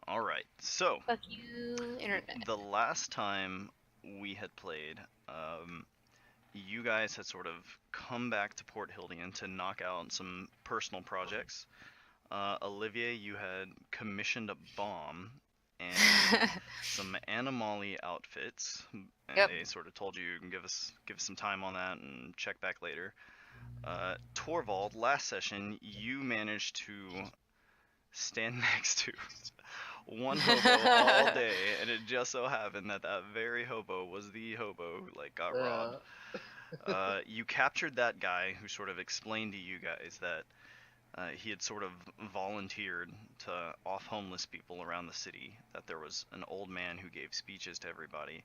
All right. So, Fuck you, internet. the last time we had played, you guys had sort of come back to Port Hildian to knock out some personal projects. Olivier, you had commissioned a bomb and some Animali outfits, and Yep. they sort of told you can give us some time on that and check back later. Torvald, last session, you managed to stand next to one hobo all day, and it just so happened that that very hobo was the hobo who like got robbed. Yeah. You captured that guy who sort of explained to you guys that he had sort of volunteered to off homeless people around the city. That there was an old man who gave speeches to everybody.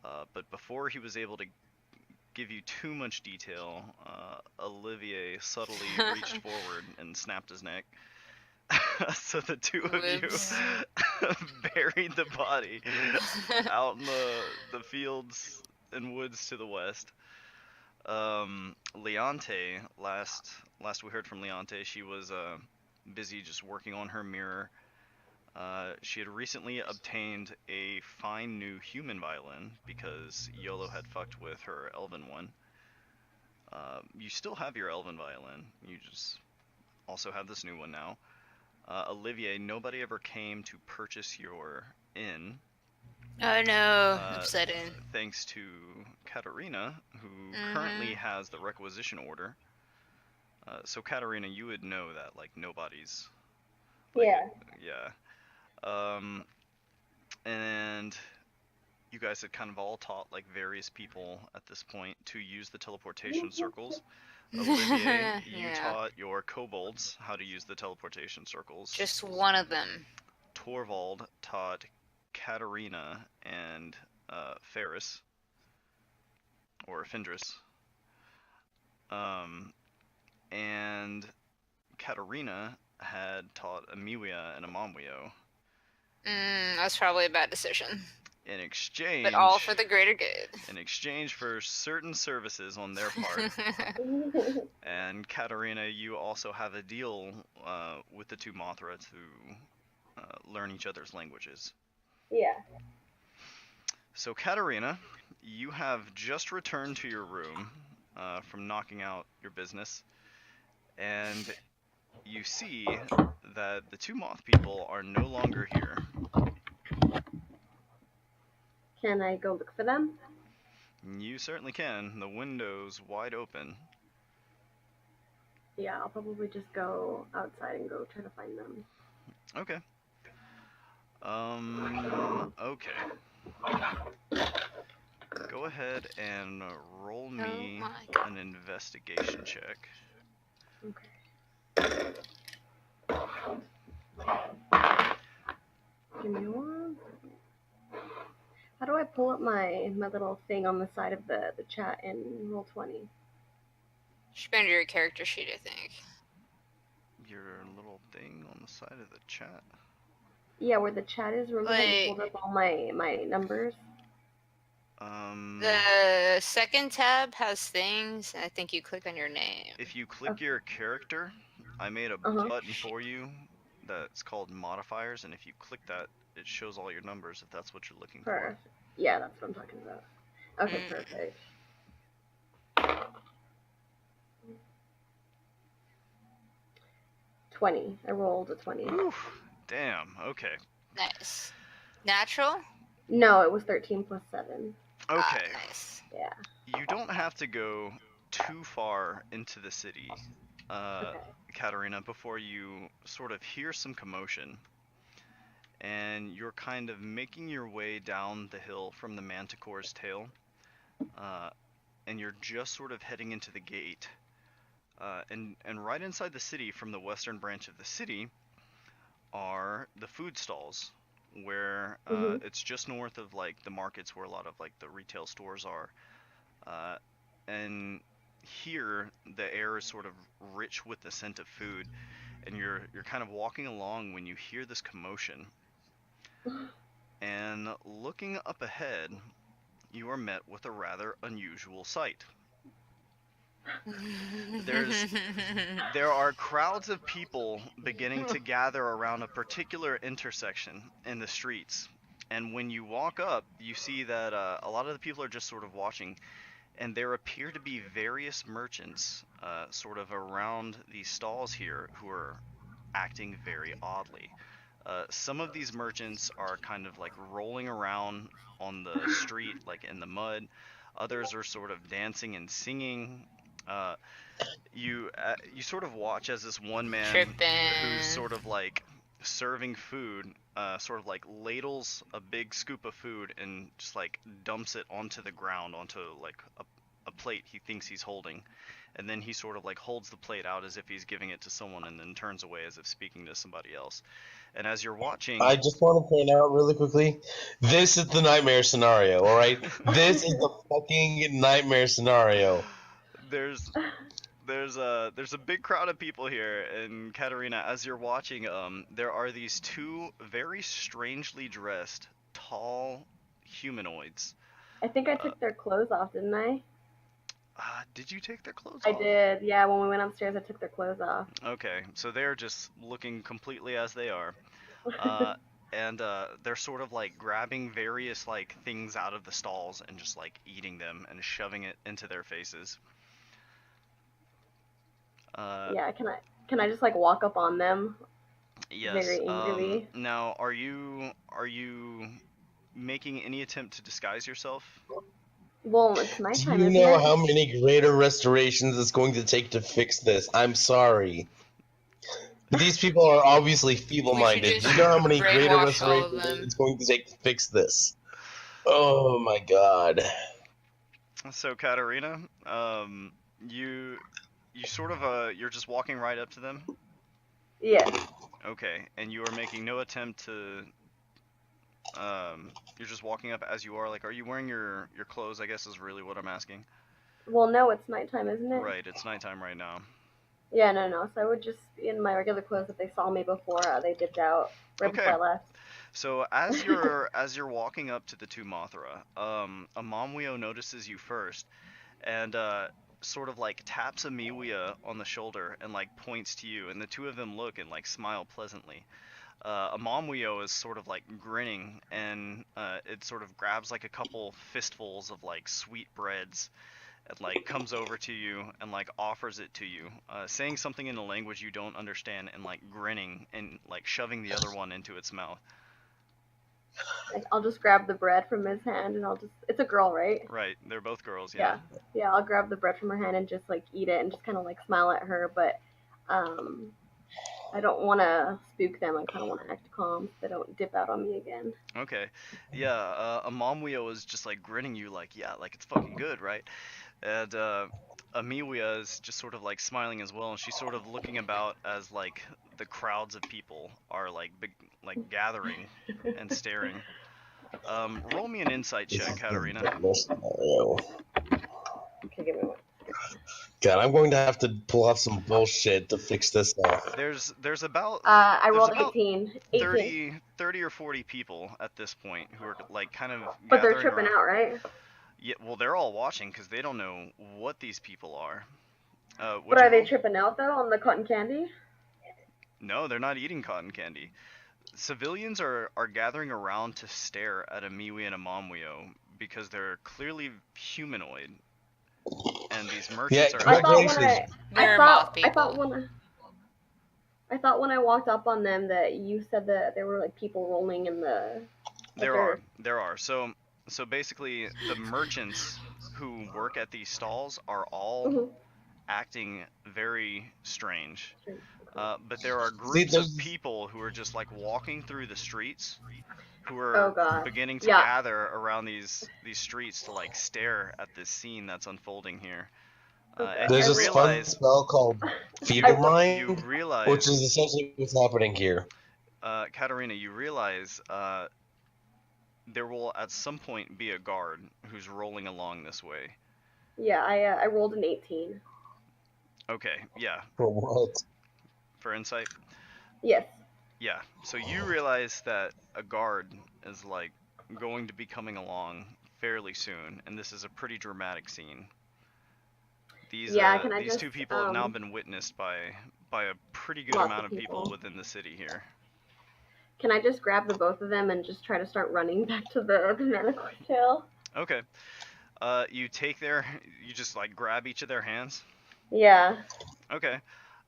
But before he was able to give you too much detail, Olivier subtly reached forward and snapped his neck. So the two of you Whoops. buried the body out in the fields and woods to the west. Leonte, last we heard from Leonte, she was busy just working on her mirror. She had recently obtained a fine new human violin because Yolo had fucked with her elven one. You still have your elven violin. You just also have this new one now. Olivier, nobody ever came to purchase your inn, Oh no, upsetting. thanks to Katarina, who Mhm. currently has the requisition order. So Katarina, you would know that like nobody's. Like, Yeah. Yeah. And you guys had kind of all taught like various people at this point to use the teleportation circles. Olivier, you Yeah. taught your kobolds how to use the teleportation circles. Just one of them. Torvald taught Katarina and Ferris, or Findris. And Katarina had taught Amiwia and Amamwio. That's probably a bad decision. In exchange, But all for the greater good. in exchange for certain services on their part. And Katarina, you also have a deal with the two Mothra to learn each other's languages. Yeah. So Katarina, you have just returned to your room from knocking out your business, and you see that the two moth people are no longer here. Can I go look for them? You certainly can. The window's wide open. Yeah, I'll probably just go outside and go try to find them. Okay. Okay. Go ahead and roll me an investigation check. Okay. Give me one. How do I pull up my little thing on the side of the chat in Roll20? Should be under your character sheet, I think. Your little thing on the side of the chat. Yeah, where the chat is. Remember when I pulled up all my numbers? The second tab has things, and I think you click on your name. If you click your character, I made a button for you that's called modifiers, and if you click that, it shows all your numbers if that's what you're looking for. Yeah, that's what I'm talking about. Okay, perfect. 20. I rolled a 20. Oof, damn, okay. Nice. Natural? No, it was 13 plus 7. Okay. Nice. Yeah. You don't have to go too far into the city, Katarina, before you sort of hear some commotion. And you're kind of making your way down the hill from the Manticore's tail. And you're just sort of heading into the gate. And right inside the city, from the western branch of the city, are the food stalls, where it's just north of like the markets where a lot of like the retail stores are. And here the air is sort of rich with the scent of food, and you're kind of walking along when you hear this commotion. And looking up ahead, you are met with a rather unusual sight. There's there are crowds of people beginning to gather around a particular intersection in the streets. And when you walk up, you see that a lot of the people are just sort of watching, and there appear to be various merchants sort of around these stalls here who are acting very oddly. Some of these merchants are kind of like rolling around on the street, like in the mud. Others are sort of dancing and singing. Uh, you sort of watch as this one man who's Tripping. sort of like serving food, sort of like ladles a big scoop of food and just like dumps it onto the ground onto like a plate he thinks he's holding, and then he sort of like holds the plate out as if he's giving it to someone and then turns away as if speaking to somebody else. And as you're watching, I just want to point out really quickly, this is the nightmare scenario, all right? This is the fucking nightmare scenario. there's there's a big crowd of people here, and Katarina, as you're watching, there are these two very strangely dressed, tall humanoids. I think I Uh, took their clothes off, didn't I? did you take their clothes I off? did. Yeah, when we went upstairs, I took their clothes off. Okay, so they're just looking completely as they are. Uh, and they're sort of like grabbing various like things out of the stalls and just like eating them and shoving it into their faces. Uh, Yeah, can I just like walk up on them yes. very angrily? Now, are you making any attempt to disguise yourself? Well, it's Do nighttime, you isn't know it? how many greater restorations it's going to take to fix this? I'm sorry. These people are obviously We should feeble-minded. Do you just know how many greater brainwash all of restorations them. it's going to take to fix this? Oh my god. So, Katarina, you you sort of you're just walking right up to them. Yes. Okay, and you are making no attempt to you're just walking up as you are. Like, are you wearing your clothes? I guess is really what I'm asking. Well, no, it's nighttime, isn't it? Right, it's nighttime right now. Yeah, no. So I would just be in my regular clothes if they saw me before they dipped out, right before Okay, I left. so as you're walking up to the two Mothra, Amamwio notices you first, and sort of like taps Amiwia on the shoulder and like points to you, and the two of them look and like smile pleasantly. Amamwio is sort of like grinning, and it sort of grabs like a couple fistfuls of like sweet breads and like comes over to you and like offers it to you, saying something in a language you don't understand and like grinning and like shoving the other one into its mouth. Like, I'll just grab the bread from his hand and it's a girl, right? Right, they're both girls, yeah. Yeah. Yeah, I'll grab the bread from her hand and just like eat it and just kind of like smile at her, but um I don't want to spook them. I kind of want to act calm so they don't dip out on me again. Okay, yeah. Amamwio is just like grinning you like, yeah, like it's fucking good, right? And Amiwia is just sort of like smiling as well, and she's sort of looking about as like the crowds of people are like big, like gathering and staring. Roll me an insight This check, is the Katarina. nightmare scenario. Okay, give me one. God, I'm going to have to pull off some bullshit to fix this now. There's about I there's rolled about 18. 18. 30 or 40 people at this point who are like kind of But they're gathering tripping around. out, right? Yeah, well, they're all watching because they don't know what these people are. But What'd you are they roll? tripping out though on the cotton candy? No, they're not eating cotton candy. Civilians are gathering around to stare at a Miwi and a Momwio because they're clearly humanoid, and these merchants Yeah, are I thought acting. when congratulations. They're moth I people. thought when I walked up on them that you said that there were like people rolling in the There are, dirt. there are. So basically, the merchants who work at these stalls are all Mhm. acting very strange. Okay. But there are See, groups of there's people who are just like walking through the streets, who Oh are gosh. beginning to Yeah. gather around these streets to like stare at this scene that's unfolding here. Okay. And there's you a fun realize, spell called I Feeble rolled. you Mind, which is realize, essentially what's happening here. Katarina, you realize there will at some point be a guard who's rolling along this way. Yeah, I rolled an 18. Okay, yeah, For what? for insight. Yes. Yeah, so you realize that a guard is like going to be coming along fairly soon, and this is a pretty dramatic scene. These Yeah, can I these just two people have now been witnessed by a pretty good lots amount of of people people. within the city here. Can I just grab the both of them and just try to start running back to the Manicor's tail? Okay. You you just like grab each of their hands. Yeah, Okay.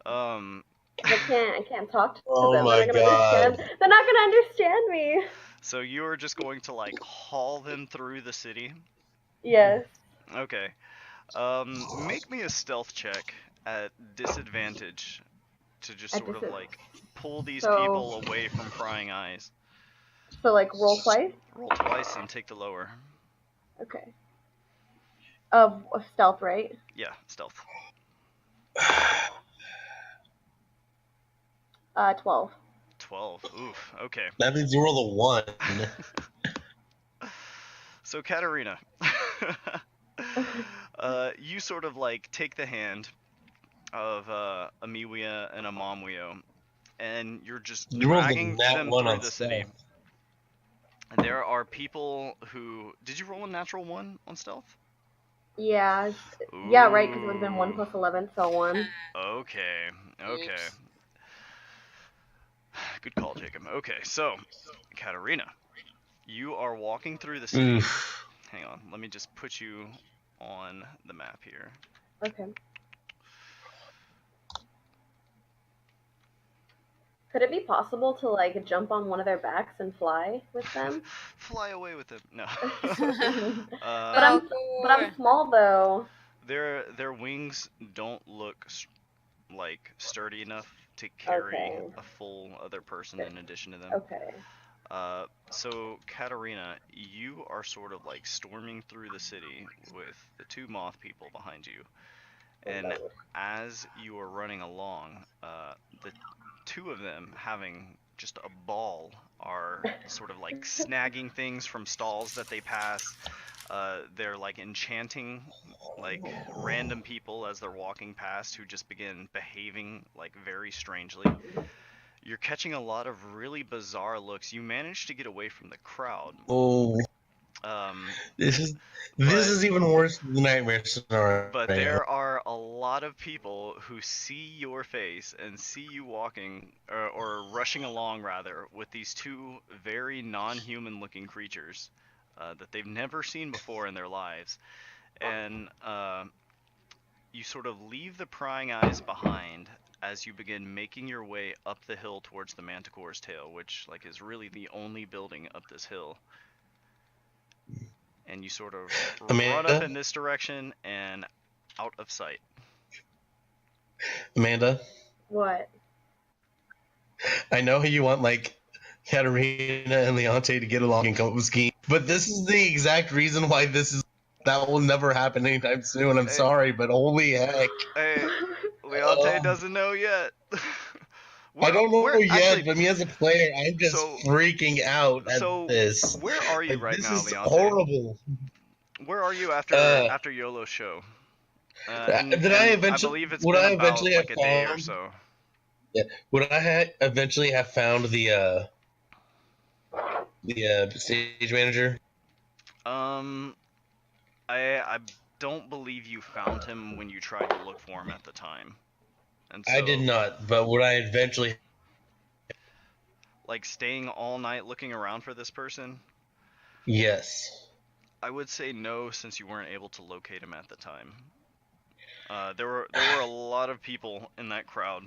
Um, because I can't talk to Oh them. They're my not gonna understand. god. They're not gonna understand me. so you're just going to like haul them through the city. Yes. Okay. Make me a stealth check at disadvantage to just At sort this of like pull these so people away from prying eyes. like roll twice. Roll twice and take the lower. Okay. Stealth, right? Yeah, stealth. 12. 12. Oof. Okay. That means you roll a 1. So Katarina, you sort of like take the hand of a Miwia and a Momwio, and you're just You rolled a dragging nat them 1 through on the city. stealth. There are people who. Did you roll a natural 1 on stealth? Yeah. Yeah, right. Because it would have been 1 Ooh. plus 11, so 1. Okay. Okay. Oops. Good call, Jacob. Okay, so Katarina, you are walking through the city. Oof. Hang on, let me just put you on the map here. Okay. Could it be possible to like jump on one of their backs and fly with them? Fly away with them. No. But I'm small though. Their wings don't look like sturdy enough to carry Okay. a full other person in addition to them. Okay. So Katarina, you are sort of like storming through the city with the two moth people behind you, and as you are running along, the two of them, having just a ball, are sort of like snagging things from stalls that they pass. They're like enchanting like random people as they're walking past who just begin behaving like very strangely. You're catching a lot of really bizarre looks. You managed to get away from the crowd. Oh, Um, this is but even worse than the nightmare scenario. but there are a lot of people who see your face and see you walking or rushing along rather with these two very non-human looking creatures that they've never seen before in their lives, and you sort of leave the prying eyes behind as you begin making your way up the hill towards the Manticore's tail, which like is really the only building up this hill. And you sort of run up in this direction and out of sight. Amanda, What? I know you want like Katarina and Leonte to get along and come up with schemes, but this is the exact reason why that will never happen anytime soon. I'm sorry, but holy heck. Hey, Leonte doesn't know yet. I don't know yet, actually, but me as a player, I'm just freaking out at this. Where are you Like, right this now, is Leonte? horrible. Where are you after YOLO's show? I believe it's been about like a day or so. Yeah, would I eventually have found the stage manager? I don't believe you found him when you tried to look for him at the time. And so, I did not, but would I eventually like staying all night looking around for this person? Yes. I would say no, since you weren't able to locate him at the time. There were a lot of people in that crowd.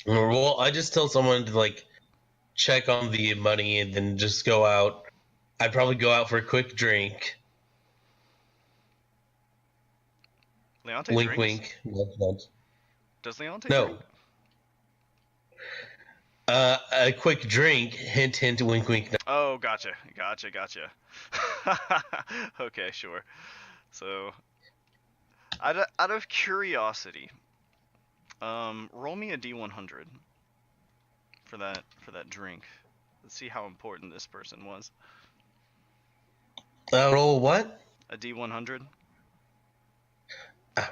Well, I just tell someone to like check on the money and then just go out. I'd probably go out for a quick drink. Leonte wink, drinks? wink. Does Leonte No. drink? A quick drink. Hint, hint. Wink, wink. No. Oh, gotcha. Okay, sure. So, out of curiosity, roll me a D100 for that drink. Let's see how important this person was. Roll what? A D100.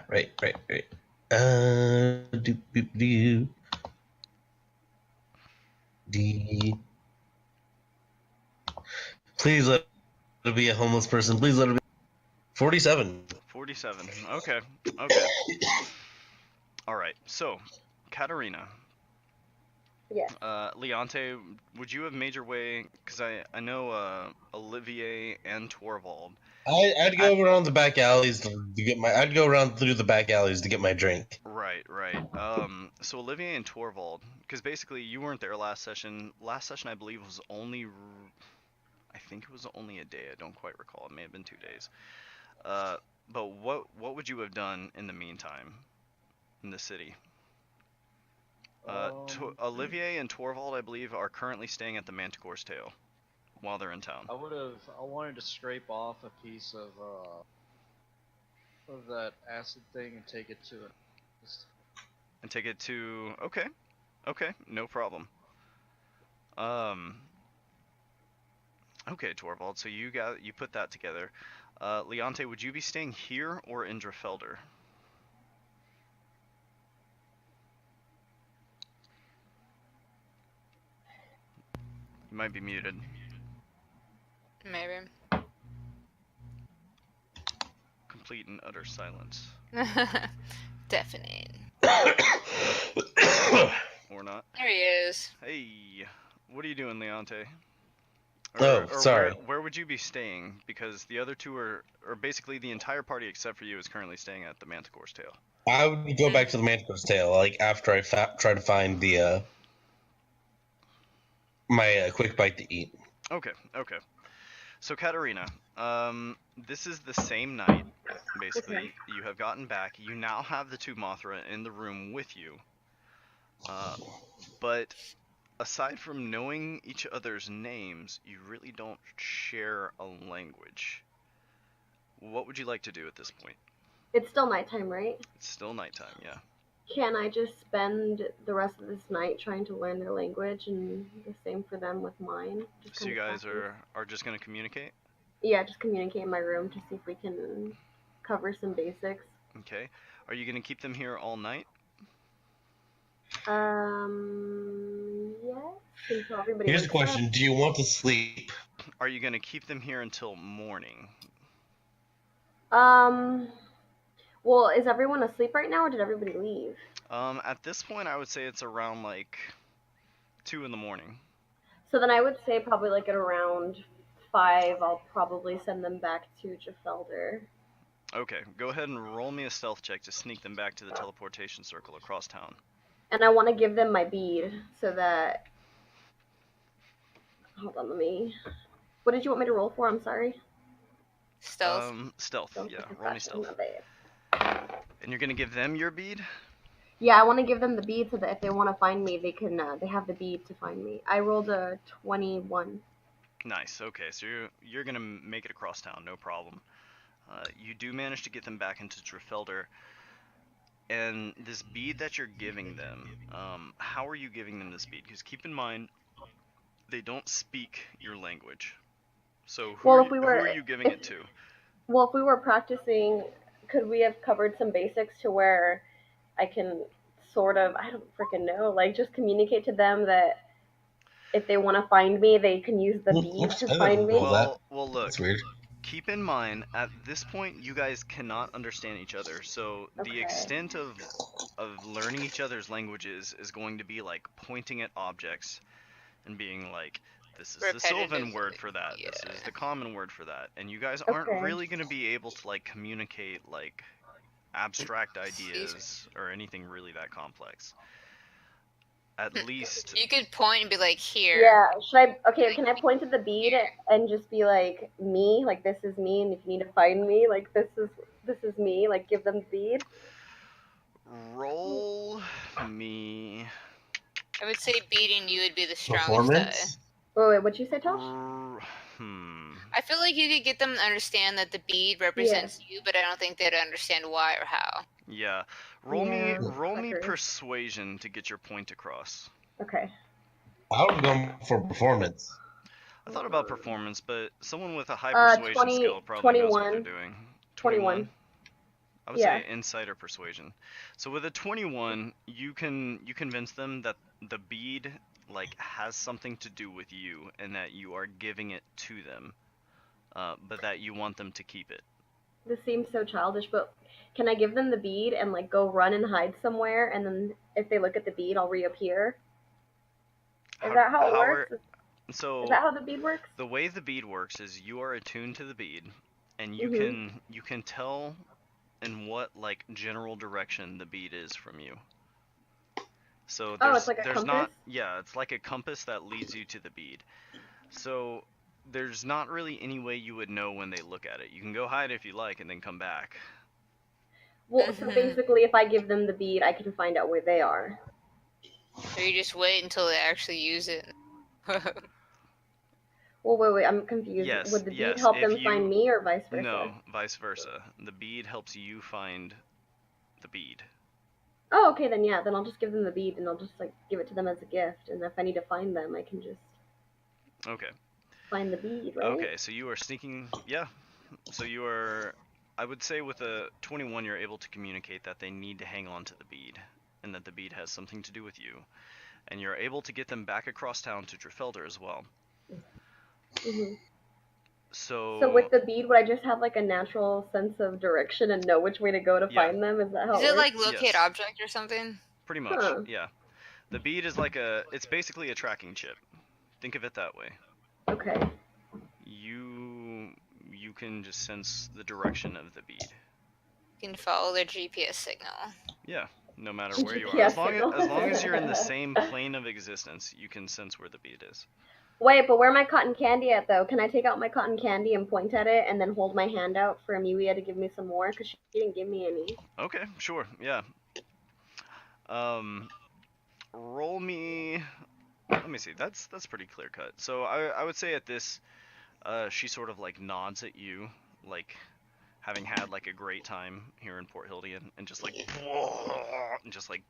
Right. Do. D. Please let it be a homeless person. Please let it be. 47. 47. Okay. Okay. All right. So, Katarina, Yes. Leonte, would you have made your way? Because I know Olivier and Torvald. I'd go around the back alleys to get my. I'd go around through the back alleys to get my drink. Right, right. So Olivier and Torvald, because basically you weren't there last session. Last session I believe was only, I think it was only a day. I don't quite recall. It may have been 2 days. But what would you have done in the meantime in the city? Olivier and Torvald, I believe, are currently staying at the Manticore's Tail while they're in town. I wanted to scrape off a piece of that acid thing and take it to And take it to, okay, no problem. Okay, Torvald, so you put that together. Leonte, would you be staying here or in Driffelder? You might be muted. Maybe. Complete and utter silence. Deafening. Or not. There he is. Hey, what are you doing, Leonte? Sorry. Where would you be staying? Because the other two or basically the entire party except for you is currently staying at the Manticore's Tail. I would go back to the Manticore's Tail, like after I try to find the my quick bite to eat. Okay. So Katarina, this is the same night. Basically, Okay. you have gotten back. You now have the two Mothra in the room with you. But aside from knowing each other's names, you really don't share a language. What would you like to do at this point? It's still nighttime, right? It's still nighttime, yeah. Can I just spend the rest of this night trying to learn their language, and the same for them with mine? Just So you kind of guys are just gonna communicate? Yeah, just communicate in my room to see if we can cover some basics. Okay. Are you gonna keep them here all night? Yes. Until everybody Here's the wakes question: do you want to sleep? Are you gonna keep them here until morning? up. Well, is everyone asleep right now, or did everybody leave? At this point, I would say it's around like 2 in the morning. So then I would say probably like at around 5, I'll probably send them back to Jafelder. Okay, go ahead and roll me a stealth check to sneak them back to the teleportation circle across town. And I want to give them my bead so that. Hold on, let me. What did you want me to roll for? I'm sorry. Stealth. Stealth. Stealth, Yeah, okay, roll me gotcha, stealth. my bad. And you're gonna give them your bead? Yeah, I want to give them the bead so that if they want to find me, they can. They have the bead to find me. I rolled a 21. Nice. Okay, so you're gonna make it across town, no problem. You do manage to get them back into Driffelder. And this bead that you're giving them, how are you giving them this bead? Because keep in mind, they don't speak your language. So who are you giving it to? Well, if we were practicing, could we have covered some basics to where I can sort of, I don't freaking know, like just communicate to them that if they want to find me, they can use the bead to find me? Well, look. That's weird. Keep in mind, at this point, you guys cannot understand each other. So the Okay. extent of learning each other's languages is going to be like pointing at objects and being like, this is the Sylvan word for that. Yeah. This is the common word for that. And you guys aren't Okay. really going to be able to like communicate like abstract ideas or anything really that complex. At least You could point and be like, here. Yeah, can I point to the bead and just be like, me, like this is me, and if you need to find me, like this is me, like give them the bead? roll me. I would say beating you would be the strongest Performance. Wait, what'd you say, Tosh? I feel like you could get them to understand that the bead represents you, but I don't think they'd understand why or how. Yeah. Roll me fuckers. persuasion to get your point across. Okay. I would go for performance. I thought about performance, but someone with a high persuasion skill probably knows what they're 21. doing. 21. I would say insight or persuasion. So with a 21, you convince them that the bead like has something to do with you and that you are giving it to them, but that you want them to keep it. This seems so childish, but can I give them the bead and like go run and hide somewhere, and then if they look at the bead, I'll reappear? Is that how it works? Is So that how the bead works? the way the bead works is you are attuned to the bead, and Mhm. you can tell in what like general direction the bead is from you. So Oh, it's like a there's compass? not, yeah, it's like a compass that leads you to the bead. So there's not really any way you would know when they look at it. You can go hide if you like and then come back. Well, so basically, if I give them the bead, I can find out where they are. Or you just wait until they actually use it. Well, wait, I'm confused. Yes, Would the bead yes. help If them find you me or vice versa? No, vice versa. The bead helps you find the bead. Oh, okay, then yeah, then I'll just give them the bead and I'll just like give it to them as a gift, and if I need to find them, I can just Okay. find the bead, right? Okay, so you are sneaking, yeah. So you are, I would say with a 21 you're able to communicate that they need to hang on to the bead and that the bead has something to do with you. And you're able to get them back across town to Driffelder as well. Mhm. So So with the bead, would I just have like a natural sense of direction and know which way to go to Yeah. find them? Is that how Is it it works? like locate Yes. object or something? Pretty much, Huh. yeah. The bead is like it's basically a tracking chip. Think of it that way. Okay. You can just sense the direction of the bead. You can follow their GPS signal. Yeah, no matter where you are. GPS As long signal. as you're in the same plane of existence, you can sense where the bead is. Wait, but where my cotton candy at though? Can I take out my cotton candy and point at it and then hold my hand out for Amelia to give me some more? Because she didn't give me any. Okay, sure, yeah. Roll me. Let me see. That's pretty clear cut. So I would say at this, she sort of like nods at you, like having had like a great time here in Port Hildian, and just like and just like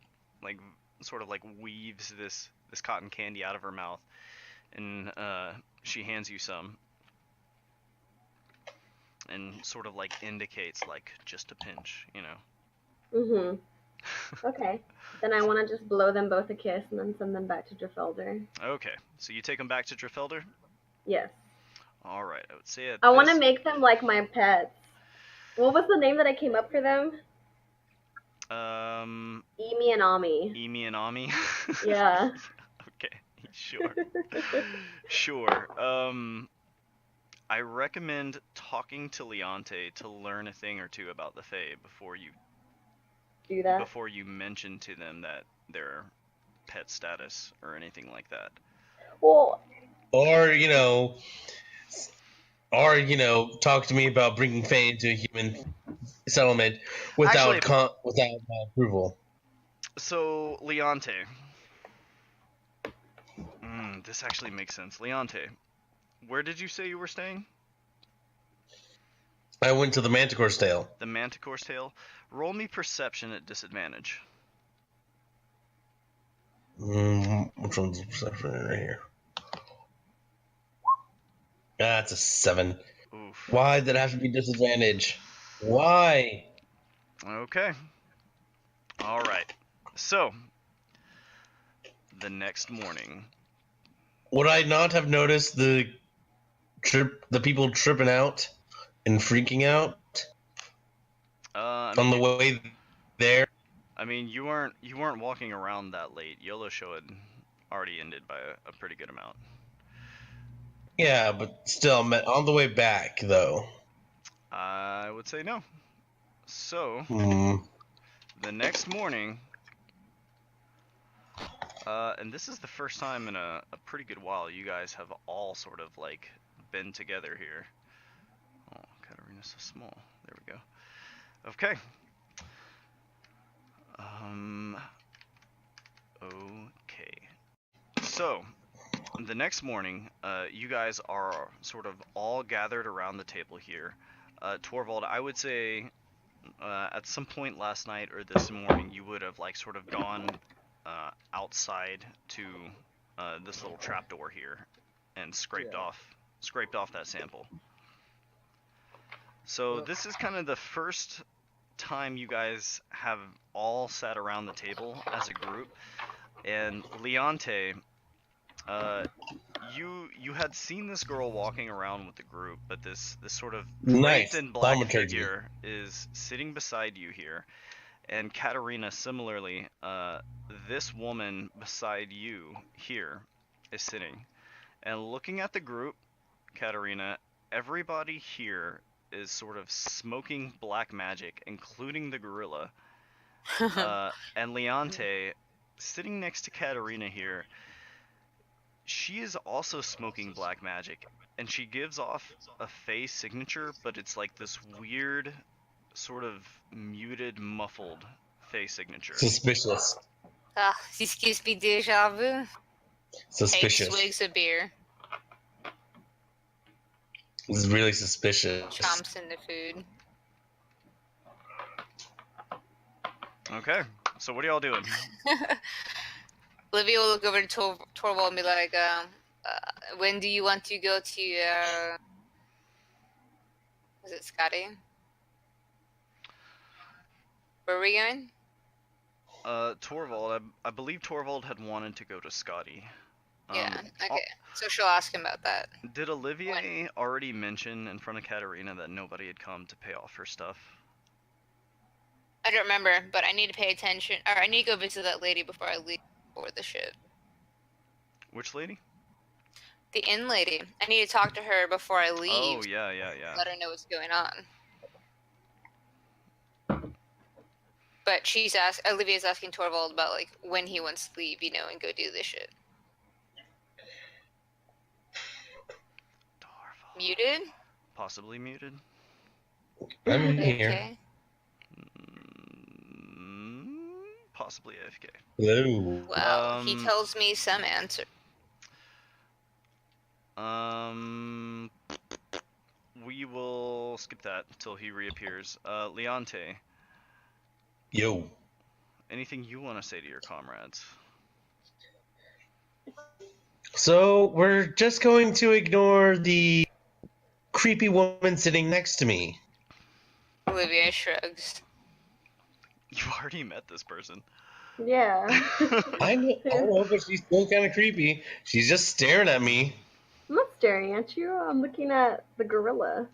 sort of like weaves this cotton candy out of her mouth, and she hands you some, and sort of like indicates like just a pinch, you know. Mhm. Okay. Then I want to just blow them both a kiss and then send them back to Driffelder. Okay, so you take them back to Driffelder. Yes. All right, I would say at I want to this. make them like my pets. What was the name that I came up for them? Emi and Ami. Emi and Ami. Yeah. Okay, sure. Sure. I recommend talking to Leonte to learn a thing or two about the Fae before you Do that. before you mention to them that they're pet status or anything like that. Well, Or talk to me about bringing Faye into a human settlement without Actually, approval. So Leonte. This actually makes sense. Leonte, where did you say you were staying? I went to the Manticore's Tail. The Manticore's Tail. Roll me perception at disadvantage. Which one's perception right here? That's a 7. Oof. Why did it have to be disadvantage? Why? Okay. All right. So, the next morning. Would I not have noticed the people tripping out and freaking out on the way there? I mean, you weren't walking around that late. YOLO show had already ended by a pretty good amount. Yeah, but still, on the way back, though. I would say no. So, the next morning, and this is the first time in a pretty good while you guys have all sort of like been together here. Oh, Katarina's so small. There we go. Okay. Okay. So, the next morning, you guys are sort of all gathered around the table here. Torvald, I would say at some point last night or this morning, you would have like sort of gone outside to this little trapdoor here and scraped off that sample. So this is kind of the first time you guys have all sat around the table as a group, and Leonte, you had seen this girl walking around with the group, but this sort of draped Nice. in black Thaumaturgy. figure is sitting beside you here, and Katarina similarly. This woman beside you here is sitting, and looking at the group, Katarina. Everybody here is sort of smoking black magic, including the gorilla. And Leonte, sitting next to Katarina here, she is also smoking black magic, and she gives off a face signature, but it's like this weird, sort of muted, muffled face signature. Suspicious. Ah, this gives me deja vu. Takes Suspicious. swigs of beer, This is really suspicious. chomps into food. Okay, so what are y'all doing? Olivia will look over to Torvald and be like, when do you want to go to, was it Scotty? Where are we going? Torvald, I believe Torvald had wanted to go to Scotty. Yeah, okay. So she'll ask him about that. Did Olivier already mention in front of Katarina that nobody had come to pay off her stuff? I don't remember, but I need to pay attention. Or I need to go visit that lady before I leave for the ship. Which lady? The inn lady. I need to talk to her before I leave. Oh, yeah. Let her know what's going on. But Olivia's asking Torvald about like when he wants to leave, and go do this shit. Torvald. Muted? Possibly muted. I'm here. Okay. Possibly AFK. Hello. Well, he tells me some answer. We will skip that until he reappears. Leonte, Yo. anything you want to say to your comrades? So we're just going to ignore the creepy woman sitting next to me. Olivia shrugs. You've already met this person. Yeah. I know, but she's still kind of creepy. She's just staring at me. I'm not staring at you. I'm looking at the gorilla.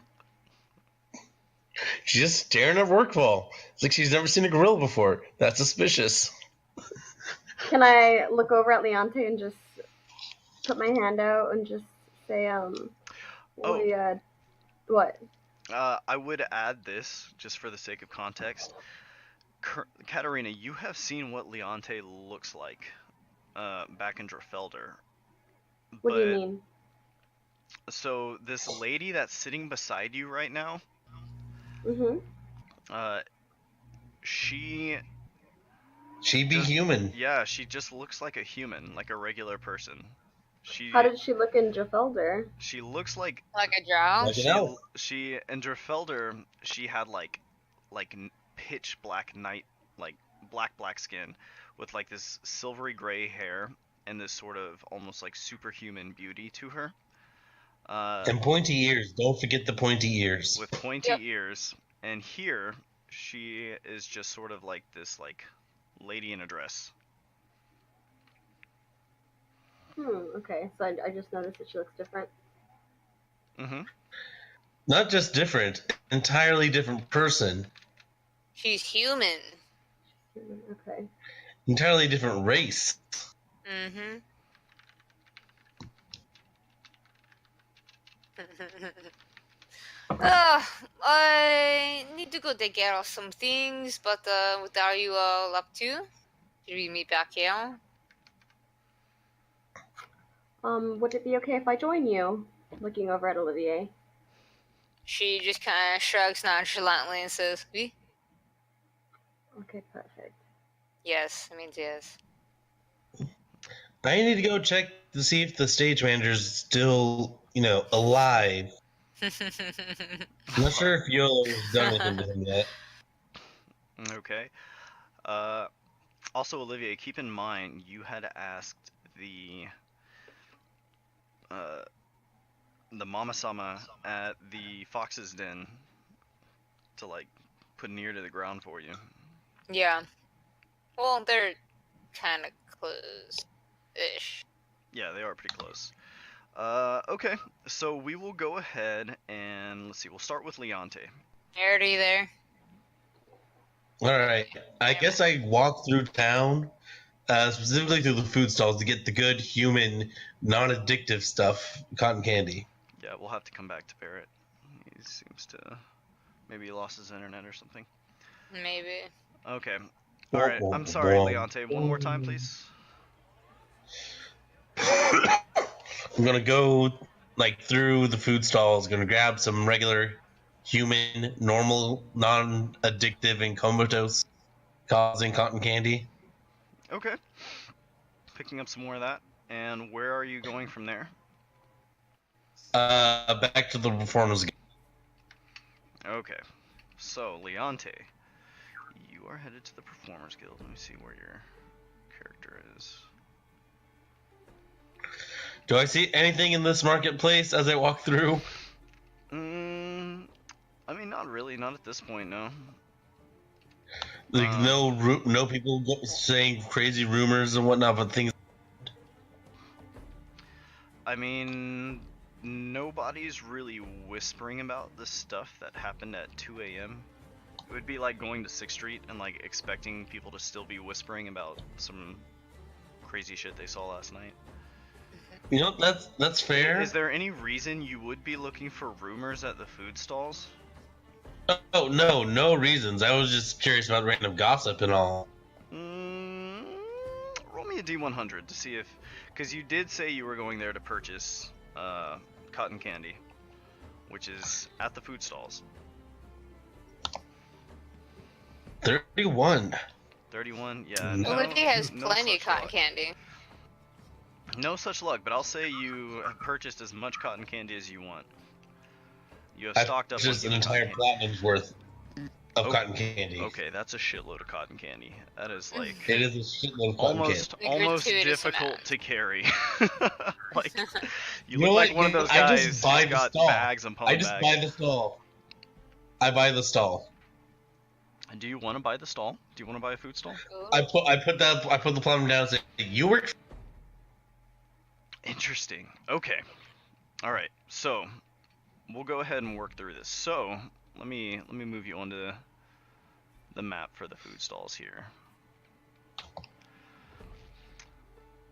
She's just staring at Workwall. It's like she's never seen a gorilla before. That's suspicious. Can I look over at Leonte and just put my hand out and just say, what? I would add this, just for the sake of context. Katarina, you have seen what Leonte looks like back in Drfelder. What do you mean? So this lady that's sitting beside you right now, she be human. Yeah, she just looks like a human, like a regular person. How did she look in Drfelder? She looks like a drow. Like an elf. She in Drfelder, she had like pitch black night, like black skin, with like this silvery gray hair and this sort of almost like superhuman beauty to her. And pointy ears. Don't forget the pointy ears. With pointy ears. And here, she is just sort of like this like lady in a dress. Okay. So I just noticed that she looks different. Not just different, entirely different person. She's human. Okay. Entirely different race. I need to go take care of some things, but what are you all up to? Should we meet back here? Would it be okay if I join you? Looking over at Olivier. She just kind of shrugs nonchalantly and says, "Oui." Okay, perfect. Yes, it means yes. I need to go check to see if the stage manager's still, alive. I'm not sure if Yolo has done anything to him yet. Okay. Also, Olivier, keep in mind you had asked the Mama-sama at the Fox's Den to like put an ear to the ground for you. Yeah. Well, they're kind of close-ish. Yeah, they are pretty close. Okay, so we will go ahead and let's see. We'll start with Leonte. Already there. All right. I guess I walk through town, specifically through the food stalls, to get the good human, non-addictive stuff, cotton candy. Yeah, we'll have to come back to Barrett. He seems to maybe he lost his internet or something. Maybe. Okay. All right. I'm sorry, Leonte. One more time, please. I'm gonna go like through the food stalls. Gonna grab some regular, human, normal, non-addictive, and comatose causing cotton candy. Okay. Picking up some more of that. And where are you going from there? Back to the performance. Okay. So, Leonte, you are headed to the Performers Guild. Let me see where your character is. Do I see anything in this marketplace as I walk through? I mean, not really. Not at this point, no. Like no people saying crazy rumors and whatnot, but things. I mean, nobody's really whispering about the stuff that happened at 2 a.m. It would be like going to 6th Street and like expecting people to still be whispering about some crazy shit they saw last night. You know, that's fair. Is there any reason you would be looking for rumors at the food stalls? Oh no reasons. I was just curious about random gossip and all. Roll me a D100 to see if, because you did say you were going there to purchase cotton candy, which is at the food stalls. 31. 31, yeah. Olivia has no plenty of such cotton luck. candy. No such luck, but I'll say you have purchased as much cotton candy as you want. You have I stocked up on just an human entire cotton platinum's worth of Oh, cotton candy. Okay, that's a shitload of cotton candy. That is like It is a shitload of cotton almost candy. almost gratuitous difficult amount. to carry. Like you know look like what? one of those I guys just buy who's the got stall. bags upon I just bags. buy the stall. I buy the stall. Do you want to buy the stall? Do you want to buy a food stall? I put the platinum down and say, you work. Interesting. Okay. All right. So we'll go ahead and work through this. So let me move you onto the map for the food stalls here.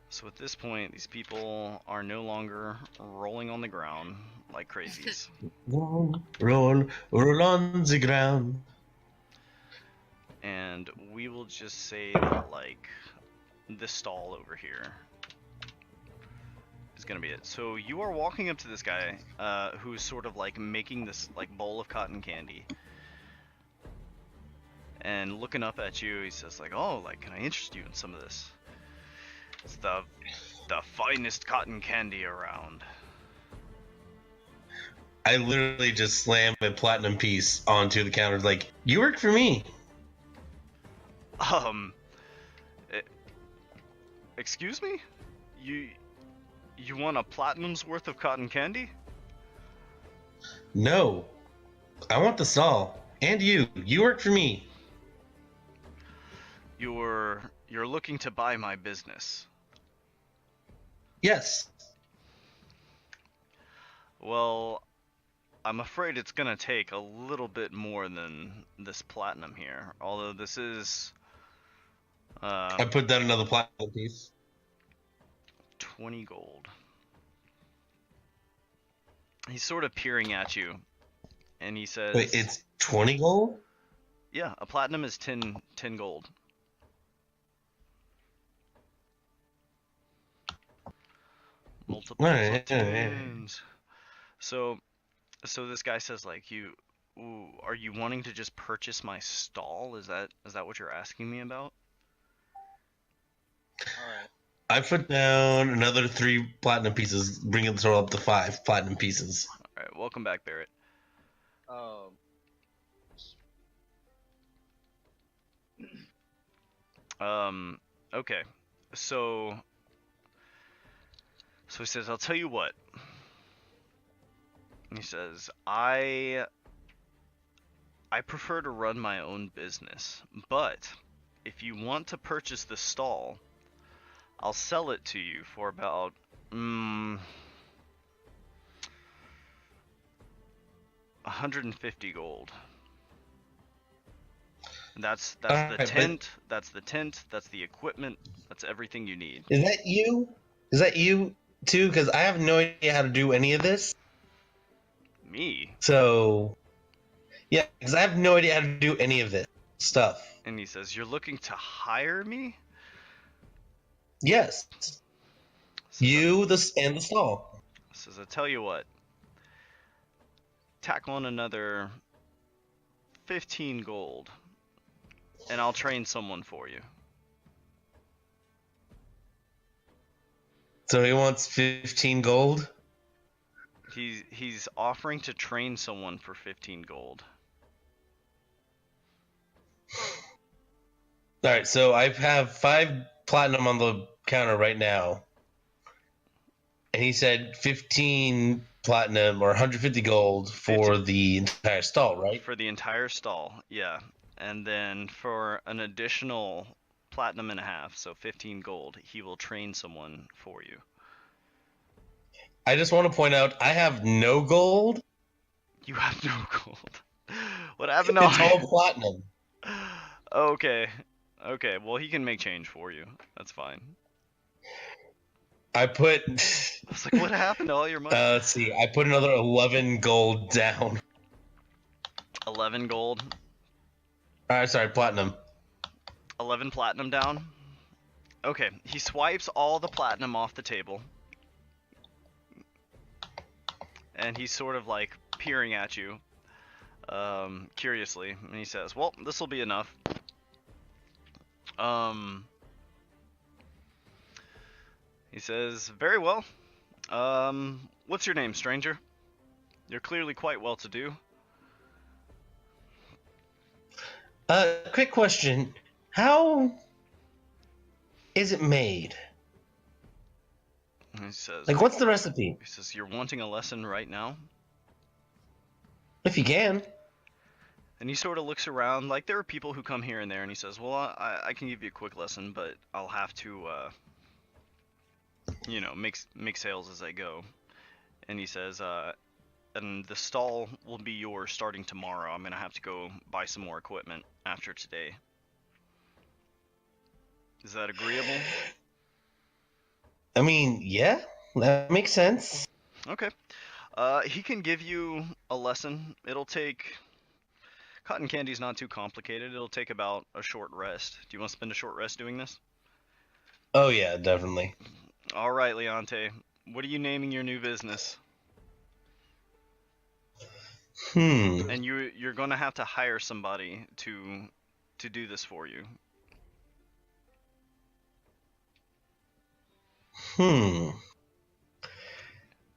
So at this point, these people are no longer rolling on the ground like crazies. Roll on the ground. And we will just say that, like, this stall over here is gonna be it. So you are walking up to this guy, who's sort of like making this like bowl of cotton candy. And looking up at you, he says like, "Oh, like, can I interest you in some of this? It's the finest cotton candy around." I literally just slam a platinum piece onto the counter, like, you work for me. Excuse me? You want a platinum's worth of cotton candy? No, I want the stall. And you work for me. You're looking to buy my business. Yes. Well, I'm afraid it's gonna take a little bit more than this platinum here. Although this is I put down another platinum piece. 20 gold. He's sort of peering at you, and he says, Wait, it's 20 gold? Yeah, a platinum is 10 gold. Multiple Alright. tens. So this guy says, like, are you wanting to just purchase my stall? Is that what you're asking me about? Alright. I put down another 3 platinum pieces, bringing the total up to 5 platinum pieces. All right, welcome back, Barrett. Okay. So he says, "I'll tell you what." He says, I prefer to run my own business, but if you want to purchase the stall, I'll sell it to you for about 150 gold. And that's Alright, the but- tent. That's the tent. That's the equipment. That's everything you need. Is that you? Is that you too? Because I have no idea how to do any of this. Me? So, yeah, because I have no idea how to do any of this stuff. And he says, "You're looking to hire me?" Yes, you, and the stall. Says, "I tell you what. Tack on another 15 gold, and I'll train someone for you." So he wants 15 gold. He's offering to train someone for 15 gold. All right, so I have 5 platinum on the counter right now, and he said 15 platinum or 150 gold for 50 the entire stall, right? For the entire stall, yeah. And then for an additional platinum and a half, so 15 gold, he will train someone for you. I just want to point out I have no gold. You have no gold. What happened to It's all platinum. Okay. Okay, well he can make change for you. That's fine. I put. I was like, what happened to all your money? Let's see. I put another 11 gold down. 11 gold. Sorry, platinum. 11 platinum down. Okay, he swipes all the platinum off the table. And he's sort of like peering at you, curiously. And he says, "Well, this will be enough." He says, "Very well. What's your name, stranger? You're clearly quite well to do." Quick question. How is it made? And he says, Like, what's the recipe? He says, "You're wanting a lesson right now?" If you can. And he sort of looks around, like there are people who come here and there, and he says, "Well, I can give you a quick lesson, but I'll have to, you know, make sales as I go." And he says, "And the stall will be yours starting tomorrow. I'm gonna have to go buy some more equipment after today." Is that agreeable? I mean, yeah, that makes sense. Okay. He can give you a lesson. It'll take... Cotton candy's not too complicated. It'll take about a short rest. Do you want to spend a short rest doing this? Oh, yeah, definitely. All right, Leonte. What are you naming your new business? And you're gonna have to hire somebody to do this for you.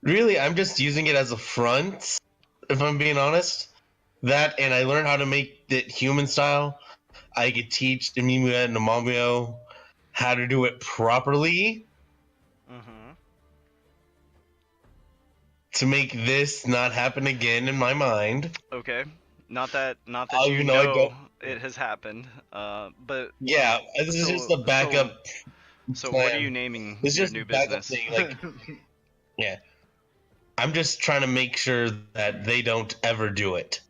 Really, I'm just using it as a front, if I'm being honest. That, and I learned how to make it human style. I could teach Nemimuya and Namamio how to do it properly to make this not happen again in my mind. Okay. Not that you even know though I don't... it has happened. But yeah, this is just a backup. So plan. what are you naming It's your just new a backup business? thing, like, yeah. I'm just trying to make sure that they don't ever do it,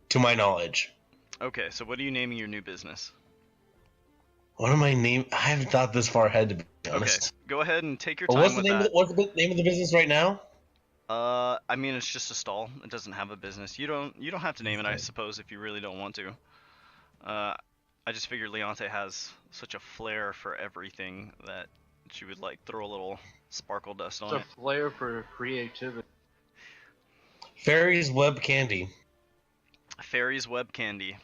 to my knowledge. Okay, so what are you naming your new business? What am I name? I haven't thought this far ahead, to be honest. Okay, go ahead and take your Well, time with that. What's the name of the business right now? I mean, it's just a stall. It doesn't have a business. You don't have to name it, I suppose, if you really don't want to. I just figured Leonte has such a flair for everything that she would like throw a little sparkle dust on it. It's a flair for creativity. Fairy's Web Candy. Fairy's Web Candy.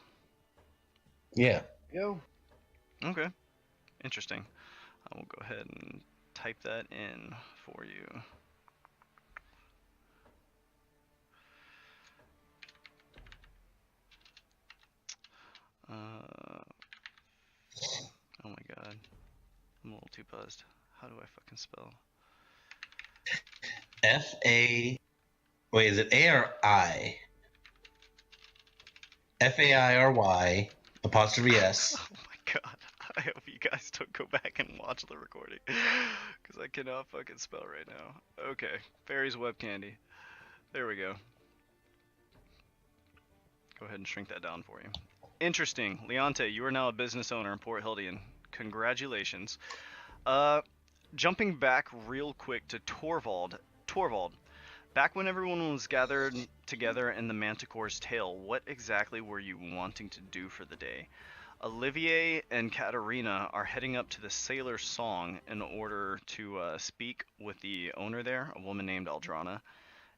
Yeah. Yo. Okay. Interesting. I will go ahead and type that in for you. Oh my god. I'm a little too buzzed. How do I fucking spell? F-A... Wait, is it A or I? F-A-I-R-Y apostrophe S. Oh my god. I hope you guys don't go back and watch the recording. Because I cannot fucking spell right now. Okay. Fairy's Web Candy. There we go. Go ahead and shrink that down for you. Interesting. Leonte, you are now a business owner in Port Hildian. Congratulations. Jumping back real quick to Torvald. Torvald, back when everyone was gathered together in the Manticore's tail, what exactly were you wanting to do for the day? Olivier and Katerina are heading up to the Sailor's Song in order to speak with the owner there, a woman named Aldrana.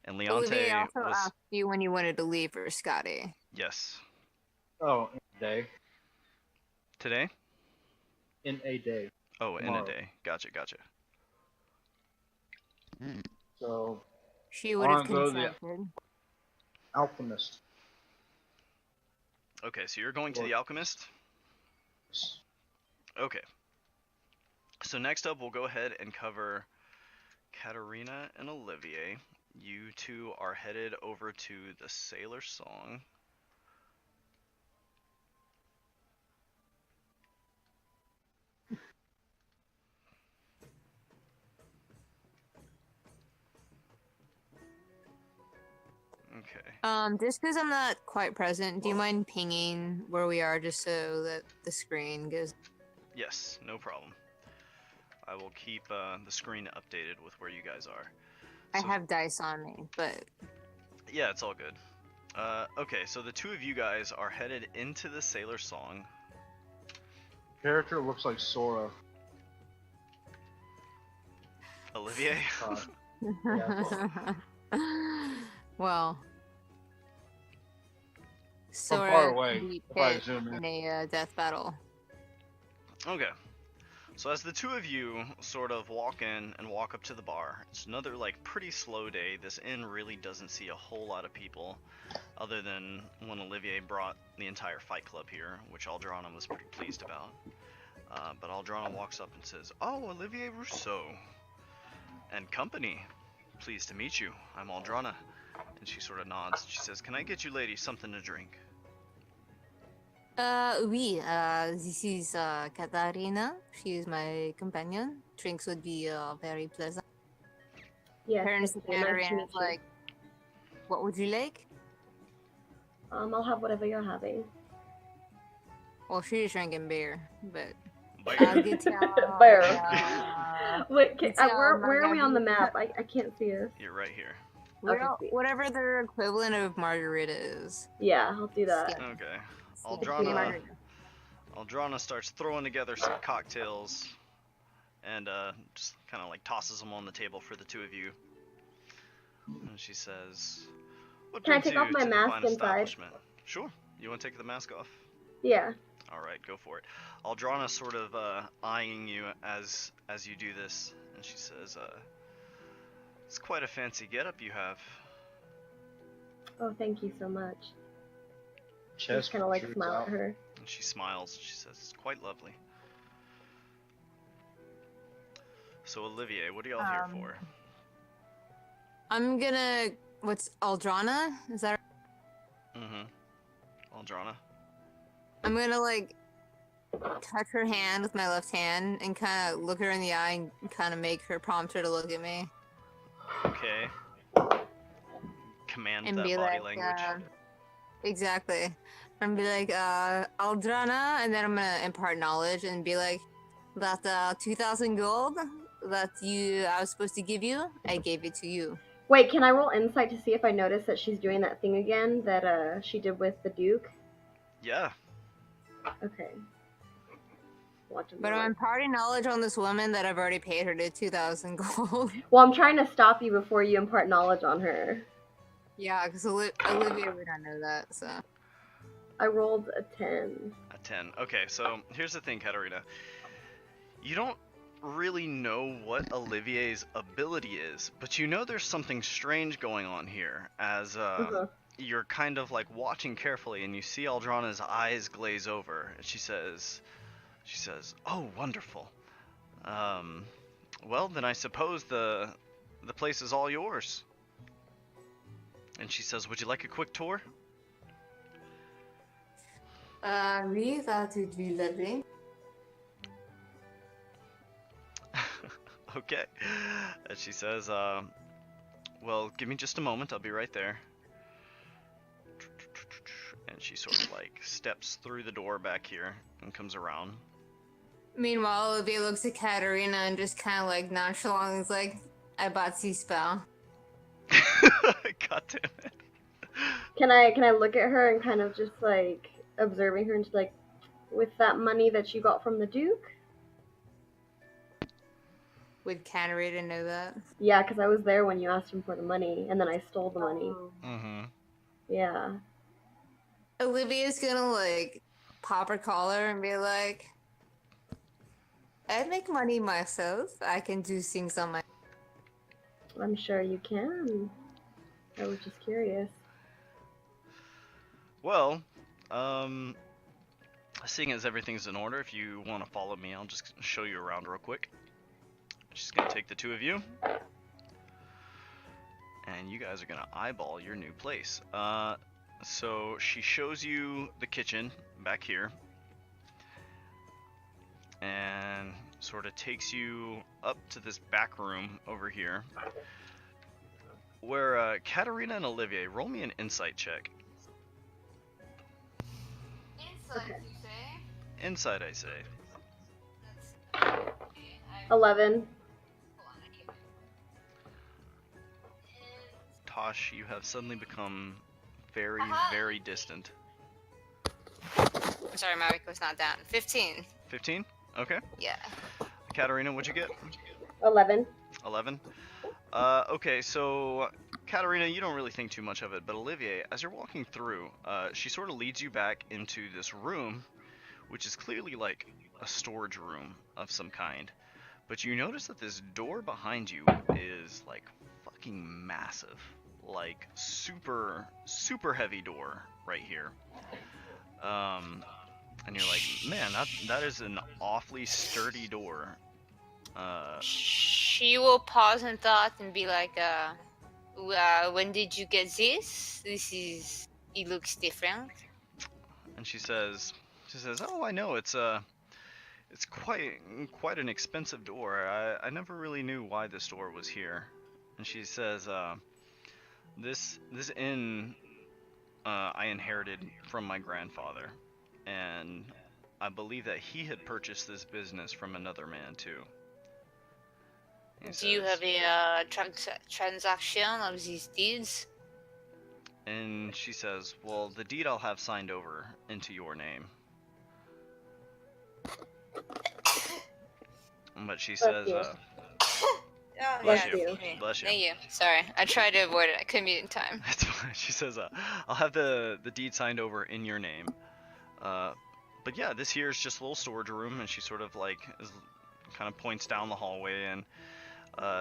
And Olivier Leonte also was... asked you when you wanted to leave for Scotty. Yes. Oh, in a day. Today? In a day. Oh, in a Tomorrow. day. Gotcha, gotcha. So, She would have I wanna go to the- consented. Alchemist. Okay, so you're going to the Alchemist? Okay. So next up, we'll go ahead and cover Katerina and Olivier. You two are headed over to the Sailor's Song. Okay. Just because I'm not quite present, do you mind pinging where we are just so that the screen goes? Yes, no problem. I will keep the screen updated with where you guys are. I have dice on me, but Yeah, it's all good. Okay, so the two of you guys are headed into the Sailor's Song. Character looks like Sora. Olivier? Yeah. well, From Sora far away, beat if I Pit zoom in. in a death battle. Okay. So as the two of you sort of walk in and walk up to the bar, it's another like pretty slow day. This inn really doesn't see a whole lot of people other than when Olivier brought the entire fight club here, which Aldrana was pretty pleased about. But Aldrana walks up and says, "Oh, Olivier Rousseau and company. Pleased to meet you. I'm Aldrana." And she sort of nods. She says, "Can I get you ladies something to drink?" Oui, this is Katarina. She is my companion. Drinks would be very pleasant. Yes, Turns to thank you. Nice to Katarina meet and is like, what would you like? I'll have whatever you're having. Well, she's drinking beer, but Beer. I'll get you Beer. Wait, it's where are we on the map? margarita. I can't see us. You're right here. Okay, sweet. Whatever their equivalent of margarita is. Yeah, I'll do that. Yeah. Okay. Tequila Aldrana, margarita. Aldrana starts throwing together some cocktails and just kind of like tosses them on the table for the two of you. And she says, "What Can I brings take you off my to the mask fine inside? establishment?" Sure. You want to take the mask off? Yeah. All right, go for it. Aldrana sort of eyeing you as you do this, and she says, "It's quite a fancy getup you have." Oh, thank you so much. I Chest just kind of like protrudes smile out. at her. And she smiles. She says, "It's quite lovely." So Olivier, what are y'all here for? I'm gonna. What's Aldrana? Is that? Mm-hmm. Aldrana. I'm gonna like touch her hand with my left hand and kind of look her in the eye and kind of make her prompt her to look at me Okay. Command and that be body like, language. exactly. And be like, Aldrana, and then I'm gonna impart knowledge and be like, that 2,000 gold that I was supposed to give you, I gave it to you. Wait, can I roll insight to see if I notice that she's doing that thing again that she did with the Duke? Yeah. Okay. But I'm imparting knowledge on this woman that I've already paid her to 2,000 gold. Well, I'm trying to stop you before you impart knowledge on her. Yeah, because Olivia would not know that, so. I rolled a 10. A 10. Okay, so here's the thing, Katarina. You don't really know what Olivier's ability is, but you know there's something strange going on here as you're kind of like watching carefully and you see Aldrana's eyes glaze over and she says, "Oh, wonderful. Well, then I suppose the place is all yours." And she says, "Would you like a quick tour?" Oui, that would be lovely. Okay. And she says, "Well, give me just a moment. I'll be right there." And she sort of like steps through the door back here and comes around. Meanwhile, Olivia looks at Katarina and just kind of like nonchalant is like, I bought C-Spell. God damn it. Can I look at her and kind of just like observing her and just like, with that money that you got from the Duke? Would Katarina know that? Yeah, because I was there when you asked him for the money, and then I stole the money. Mm-hmm. Yeah. Olivia's gonna like pop her collar and be like, I make money myself. I can do things on my. I'm sure you can. I was just curious. Well, seeing as everything's in order, if you want to follow me, I'll just show you around real quick. She's gonna take the two of you, and you guys are gonna eyeball your new place. So she shows you the kitchen back here, and sort of takes you up to this back room over here, where Katarina and Olivier, roll me an insight check. Insight, you say? Insight, I say. 11. Tosh, you have suddenly become very, very distant. I'm sorry, my mic was not down. 15. 15? Okay. Yeah. Katarina, what'd you get? 11. 11? Okay, so Katarina, you don't really think too much of it, but Olivier, as you're walking through, she sort of leads you back into this room, which is clearly like a storage room of some kind. But you notice that this door behind you is like fucking massive. Like super, super heavy door right here. And you're like, man, that is an awfully sturdy door. She will pause in thought and be like, when did you get this? It looks different. And she says, oh, I know, it's quite an expensive door. I never really knew why this door was here. And she says, this inn I inherited from my grandfather, and I believe that he had purchased this business from another man too. Do you have a transaction of these deeds? And she says, well, the deed I'll have signed over into your name. But she says, Oh, Bless yeah, you. excuse me. Bless you. Thank you. Sorry, I tried to avoid it. I couldn't be in time. That's fine. She says, I'll have the deed signed over in your name. But yeah, this here is just a little storage room, and she sort of like kind of points down the hallway, and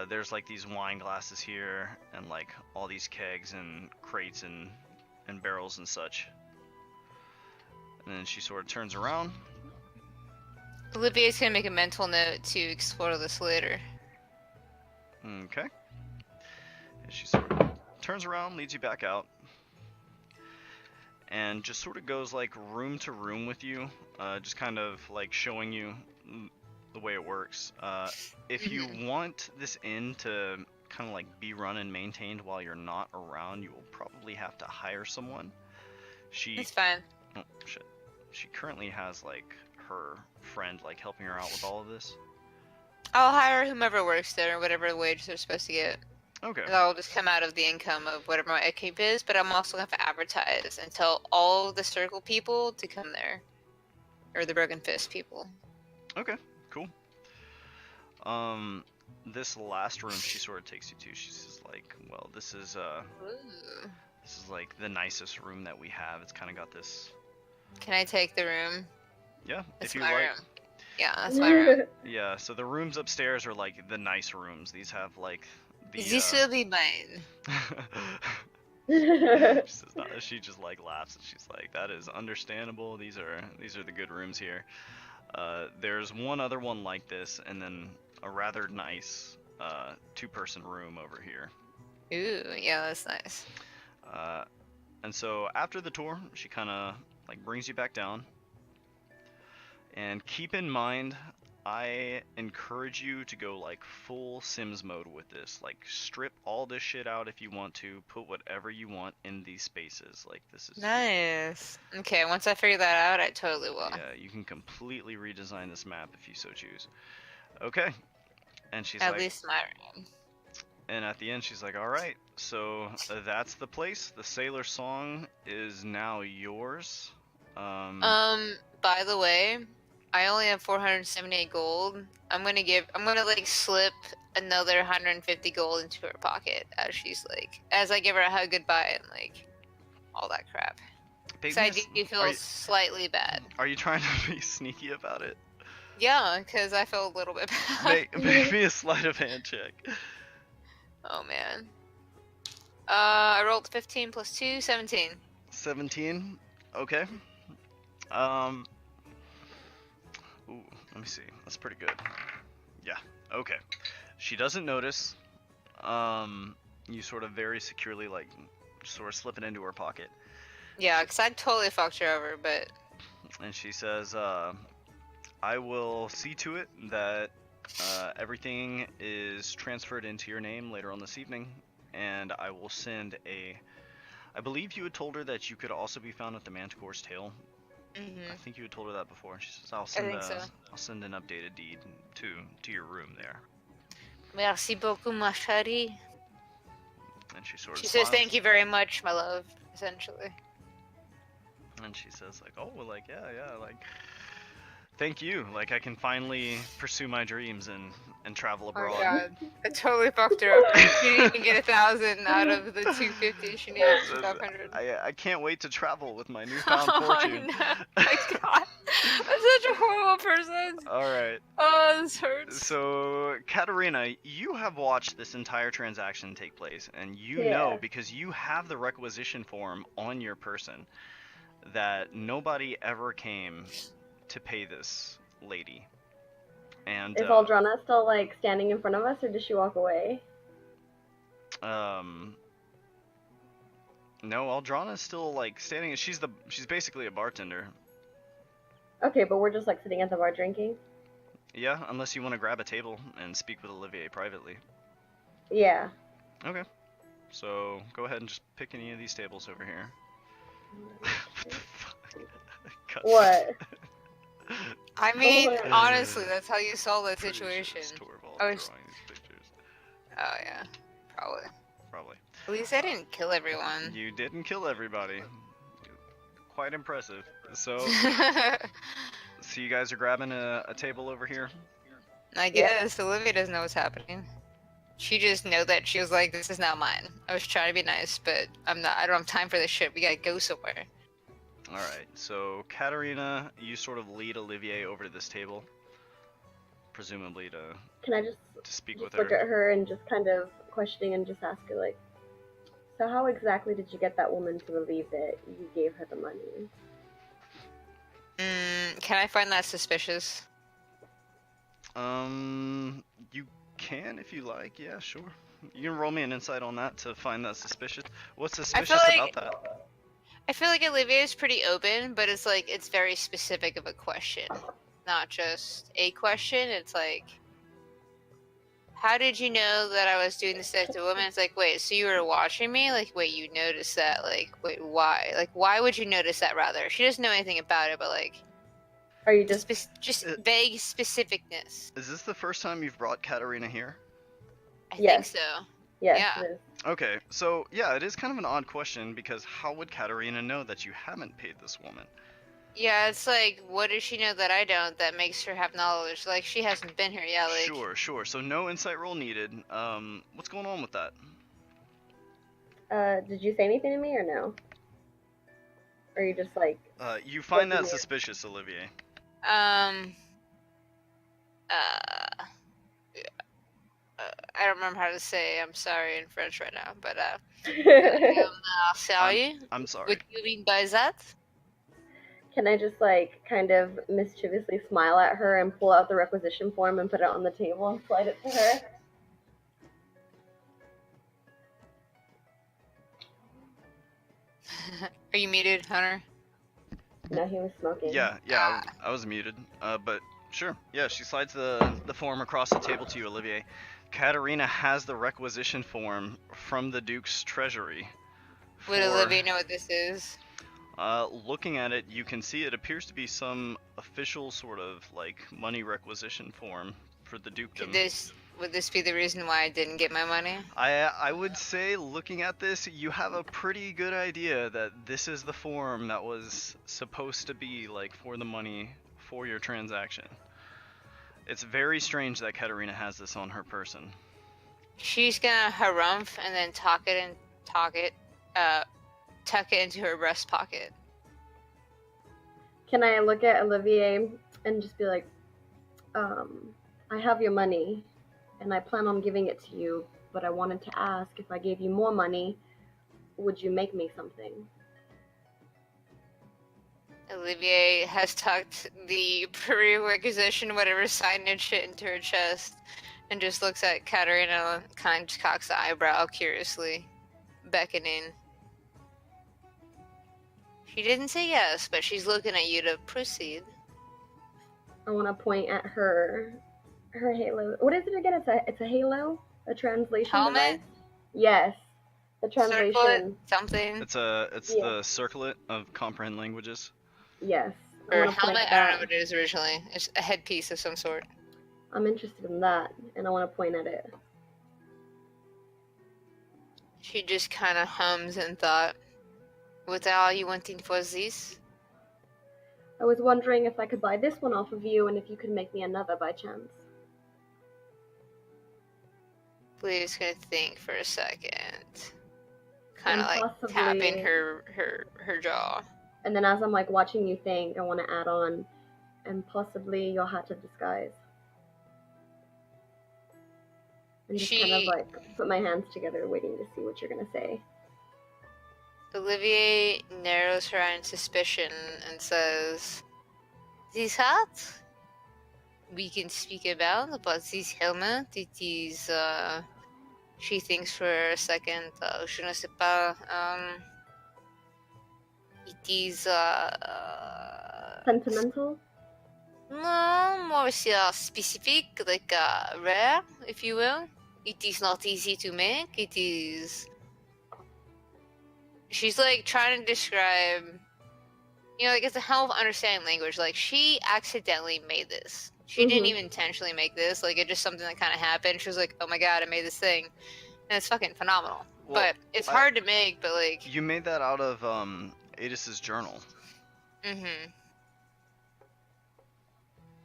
there's like these wine glasses here, and like all these kegs and crates and barrels and such. And then she sort of turns around. Olivia's gonna make a mental note to explore this later. Okay. And she sort of turns around, leads you back out, and just sort of goes like room to room with you, just kind of like showing you the way it works. If you want this inn to kind of like be run and maintained while you're not around, you will probably have to hire someone. It's fine. Oh, shit. She currently has like her friend like helping her out with all of this. I'll hire whomever works there, whatever wage they're supposed to get. Okay. That'll just come out of the income of whatever my upkeep is, but I'm also going to have to advertise and tell all the circle people to come there. Or the Broken Fist people. Okay, cool. This last room she sort of takes you to, she says like, well, this is like the nicest room that we have. It's kind of got this. Can I take the room? Yeah, That's if you my like. room. Yeah, that's my room. Yeah, so the rooms upstairs are like the nice rooms. These have like the. This will be mine. She just like laughs and she's like, "That is understandable. These are the good rooms here." There's one other one like this, and then a rather nice two-person room over here. Ooh, yeah, that's nice. And so after the tour, she kind of like brings you back down. And keep in mind, I encourage you to go like full Sims mode with this. Like strip all this shit out if you want to. Put whatever you want in these spaces. Like this is Nice. Okay, once I figure that out, I totally will. yeah, you can completely redesign this map if you so choose. Okay. And she's At like, least my room. and at the end she's like, all right, so that's the place. The Sailor Song is now yours. By the way, I only have 478 gold. I'm gonna like slip another 150 gold into her pocket as she's like, as I give her a hug goodbye and like all that crap. Baby, So I do feel slightly bad. are you trying to be sneaky about it? Yeah, because I feel a little bit bad. Make me a sleight of hand check. Oh man. I rolled 15 plus 2, 17. 17. Okay. Ooh, let me see. That's pretty good. Yeah. Okay. She doesn't notice. You sort of very securely like sort of slip it into her pocket, Yeah, because I totally fucked her over, but and she says, "I will see to it that everything is transferred into your name later on this evening, and I will send a." I believe you had told her that you could also be found at the Manticore's tail. I think you had told her that before, and she says, "I'll send I'll send an updated deed to your room there." merci beaucoup, ma chérie. And she sort of She says, smiles, "Thank you very much, my love." Essentially. and she says like, "Oh, well, like yeah, like thank you. Like I can finally pursue my dreams and travel abroad." Oh god, I totally fucked her over. She didn't even get 1,000 out of the 250 she needed for 500. I can't wait to travel with my newfound Oh fortune. no, my god, I'm such a horrible person. All right. Oh, this hurts. So, Katarina, you have watched this entire transaction take place, and you Yeah. know because you have the requisition form on your person that nobody ever came to pay this lady. And Is Aldrana still like standing in front of us, or did she walk away? no, Aldrana's still like standing. She's basically a bartender. Okay, but we're just like sitting at the bar drinking. Yeah, unless you want to grab a table and speak with Olivier privately. Yeah. Okay. So go ahead and just pick any of these tables over here. What the fuck? Cut. What? I mean, Oh, honestly, that's how you solve that Pretty sure situation. it's Torvald I was- drawing these pictures. Oh yeah, probably. Probably. At least I didn't kill everyone. You didn't kill everybody. Quite impressive. So, so you guys are grabbing a table over here? I guess Olivia doesn't know what's happening. She just know that she was like, "This is not mine." I was trying to be nice, but I'm not. I don't have time for this shit. We gotta go somewhere. Alright, so Katarina, you sort of lead Olivier over to this table. Presumably to Can I just speak with look at her. her and just kind of questioning and just ask her like, so how exactly did you get that woman to believe that you gave her the money? Can I find that suspicious? You can if you like, yeah, sure. You can roll me an insight on that to find that suspicious. What's suspicious like- about that? I feel like Olivia is pretty open, but it's like it's very specific of a question, not just a question. It's like, how did you know that I was doing this to a woman? It's like, wait, so you were watching me? Like, wait, you noticed that? Like, wait, why? Like, why would you notice that? Rather, she doesn't know anything about it, but like, Are you just just vague specificness. Is this the first time you've brought Katarina here? I Yes. think so. yes? Yeah. it is. Okay, so yeah, it is kind of an odd question because how would Katarina know that you haven't paid this woman? Yeah, it's like, what does she know that I don't that makes her have knowledge? Like, she hasn't been here yet. Like, Sure. So no insight roll needed. What's going on with that? Did you say anything to me or no? Or you just like You find that Olivier. suspicious, Olivier. I don't remember how to say I'm sorry in French right now, but sorry. I'm sorry. What do you mean by that? Can I just like kind of mischievously smile at her and pull out the requisition form and put it on the table and slide it to her? Are you muted, Hunter? No, he was smoking. Yeah, I was muted. But Sure. Yeah, she slides the form across the table to you, Olivier. Katerina has the requisition form from the Duke's treasury. Would Olivia know what this is? Looking at it, you can see it appears to be some official sort of like money requisition form for the dukedom. Would this be the reason why I didn't get my money? I would say, looking at this, you have a pretty good idea that this is the form that was supposed to be like for the money for your transaction. It's very strange that Katerina has this on her person. She's gonna harumph and then tuck it into her breast pocket. Can I look at Olivier and just be like, I have your money, and I plan on giving it to you, but I wanted to ask, if I gave you more money, would you make me something? Olivier has tucked the prerequisition, whatever signage shit, into her chest, and just looks at Katerina, kind of cocks the eyebrow curiously, beckoning. She didn't say yes, but she's looking at you to proceed. I want to point at her halo. What is it again? It's a halo? A translation Helmet? device? Yes. The translation. Circlet? Something? It's Yeah. the circlet of comprehend languages. Yes. I Or wanna point helmet? at I don't know that. what it is originally. It's a headpiece of some sort. I'm interested in that, and I want to point at it. She just kind of hums and thought, what are you wanting for this? I was wondering if I could buy this one off of you, and if you could make me another by chance. Please gonna think for a second. Kind of And like possibly- tapping her jaw. And then as I'm like watching you think, I want to add on, and possibly your hat of disguise. And just kind of She- like put my hands together, waiting to see what you're gonna say. Olivier narrows her eye in suspicion and says, this hat we can speak about, but this helmet, it is, she thinks for a second, je ne sais pas, it is, Sentimental? no, more specific, like, rare, if you will. It is not easy to make, it is... She's like trying to describe, like it's a hell of understanding language. Like she accidentally made this. She didn't even intentionally make this. Like it's just something that kind of happened. She was like, "Oh my god, I made this thing," and it's fucking phenomenal. Well, but it's hard to make. But like, You made that out of Adis's journal.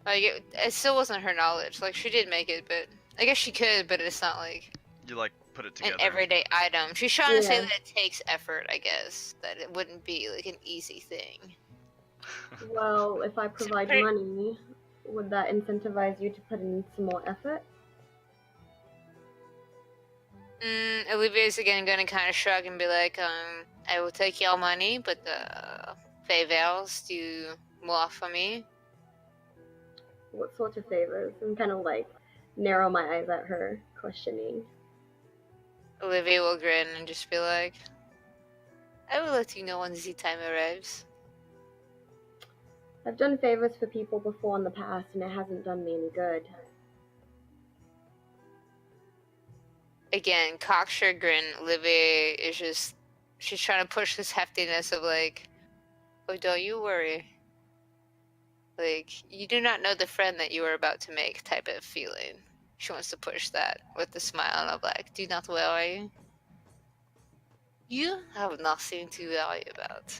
like it still wasn't her knowledge. Like she did make it, but I guess she could. But it's not like You like put it together. an everyday item. She's trying to say Yeah. that it takes effort. I guess that it wouldn't be like an easy thing. Well, if I provide pretty- money, would that incentivize you to put in some more effort? Olivier's again gonna kind of shrug and be like, I will take your money, but favors do more for me. What sorts of favors? And kind of like narrow my eyes at her, questioning. Olivier will grin and just be like, I will let you know when the time arrives. I've done favors for people before in the past, and it hasn't done me any good. Again, cocksure grin. Olivier is just, she's trying to push this heftiness of like, oh, don't you worry. Like, you do not know the friend that you are about to make type of feeling. She wants to push that with a smile and a like, do not worry. You have nothing to worry about.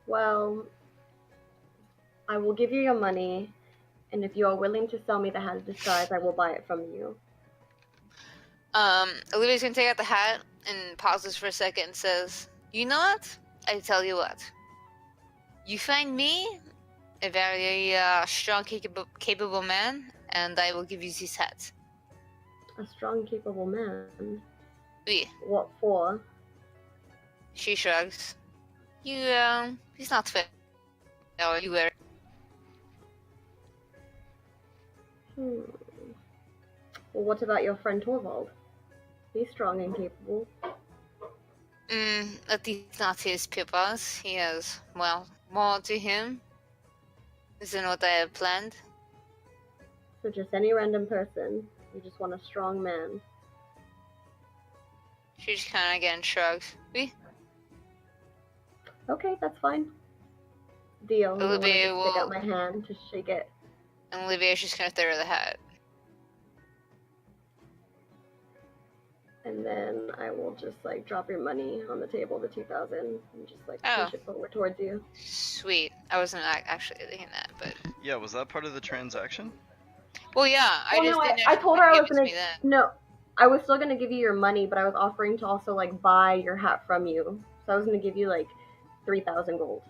Well, I will give you your money, and if you are willing to sell me the hat of disguise, I will buy it from you. Olivia's gonna take out the hat and pauses for a second and says, you know what? I tell you what. You find me a very strong, capable man, and I will give you this hat. A strong, capable man? Oui. What for? She shrugs. He's not fair. Or you were. Well, what about your friend Torvald? He's strong and capable. That is not his purpose. He has, well, more to him. Isn't what I have planned. So just any random person. You just want a strong man. She just kind of again shrugs. We Okay, that's fine. Deal. You want to Olivia just stick out will, my hand to shake it. and Olivia's just gonna throw her the hat. And then I will just like drop your money on the table, the 2,000, and just like Oh. push it forward towards you. Sweet. I wasn't actually thinking that, but Yeah, was that part of the transaction? well, yeah. I Well, just no, didn't know I she told her I give was it to gonna. me then. No, I was still gonna give you your money, but I was offering to also like buy your hat from you. So I was gonna give you like 3,000 gold.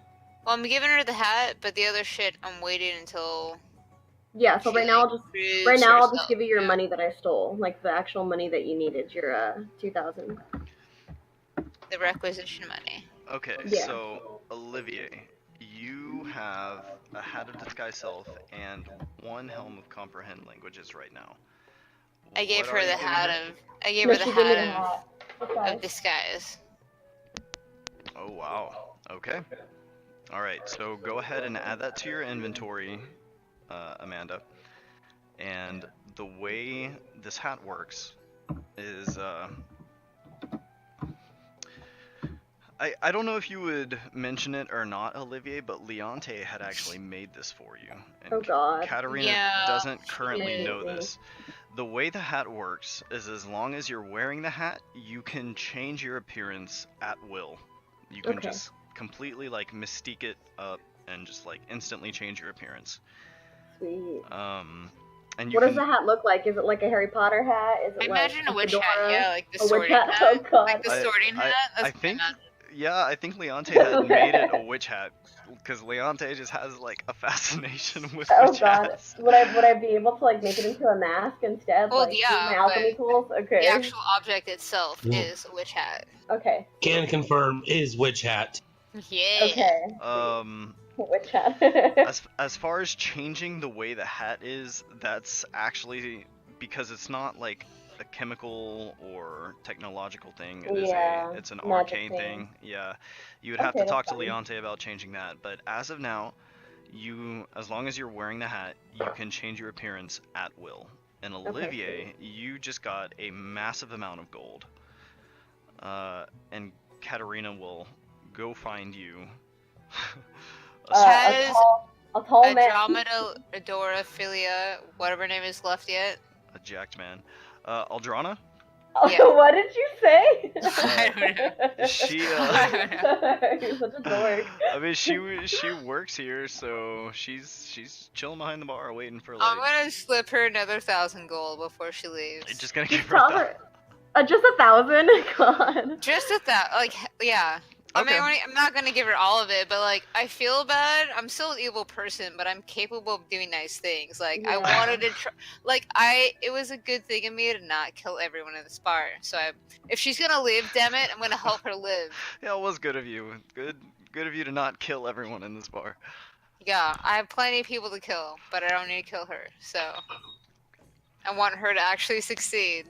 Well, I'm giving her the hat, but the other shit, I'm waiting until. Yeah. So she, right now I'll just proves herself, give you your yeah. money that I stole, like the actual money that you needed, your 2,000. The requisition money. Okay, Yeah. so Olivier, you have a hat of disguise self and one helm of comprehend languages right now. I gave What her are you the giving hat her? of. I gave No, her the she gave me the hat hat. of disguise. Oh wow. Okay. All right. So go ahead and add that to your inventory, Amanda. And the way this hat works is, I don't know if you would mention it or not, Olivier, but Leonte had actually made this for you. And Oh God. Katarina Yeah, doesn't she currently did. know this. The way the hat works is as long as you're wearing the hat, you can change your appearance at will. You can Okay. just completely like mystique it up and just like instantly change your appearance. Sweet. And you What can does the hat look like? Is it like a Harry Potter hat? Is it I like imagine a a witch hat, fedora? yeah, like the A witch sorting hat? hat. Oh God. Like the sorting hat. I That's what think, meant. yeah, I think Leonte had made it a witch hat because Leonte just has like a fascination with Oh witch God. hats. Would I be able to like make it into a mask instead? Well, Like use yeah, my alchemy but tools? the Okay. actual object itself Yeah. is a witch hat. Okay. Can confirm is witch hat. Yeah. Okay. Witch hat. As far as changing the way the hat is, that's actually because it's not like a chemical or technological thing. Yeah, It's an magic arcane thing. thing. Yeah, you would have Okay, to talk to that's fine. Leonte about changing that. But as of now, as long as you're wearing the hat, you can change your appearance at will. And Olivier, you just got a massive amount of gold. And Katarina will go find you. Has a tall man. Andromeda, Adora, Philia, whatever her name is left yet. A jacked man. Aldrana? Yeah. What did you say? I don't know. She I don't know. You're such a dork. I mean she works here, so she's chilling behind the bar waiting for I'm like gonna slip her another 1,000 gold before she leaves. just gonna give Just her tell that. her. Just 1,000. God. Just at that, like, yeah. I Okay. mean, I'm not gonna give her all of it, but like, I feel bad. I'm still an evil person, but I'm capable of doing nice things. Like, I Yeah. wanted to try. Like, it was a good thing of me to not kill everyone in this bar. So if she's gonna live, damn it, I'm gonna help her live. Yeah, it was good of you. Good of you to not kill everyone in this bar. Yeah, I have plenty of people to kill, but I don't need to kill her. So I want her to actually succeed.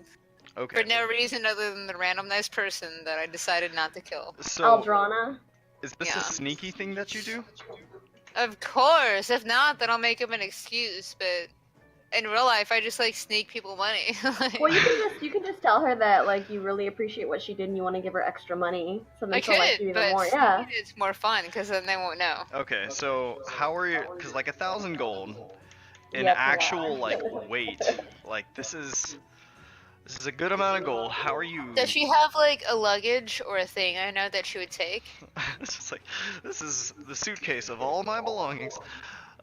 Okay. For no reason other than the random nice person that I decided not to kill. So Aldrana. is this Yeah. a sneaky thing that you do? Of course. If not, then I'll make up an excuse. But in real life, I just like sneak people money. Like, Well, you can just tell her that like you really appreciate what she did and you want to give her extra money, so then I she'll like could, you even but more. Yeah. sneaking it's more fun because then they won't know. Okay, so how are you? Because like 1,000 gold in Yeah, it's a actual lot. like weight, like this is a good amount of gold. How are you? Does she have like a luggage or a thing I know that she would take? It's just like this is the suitcase of all my belongings.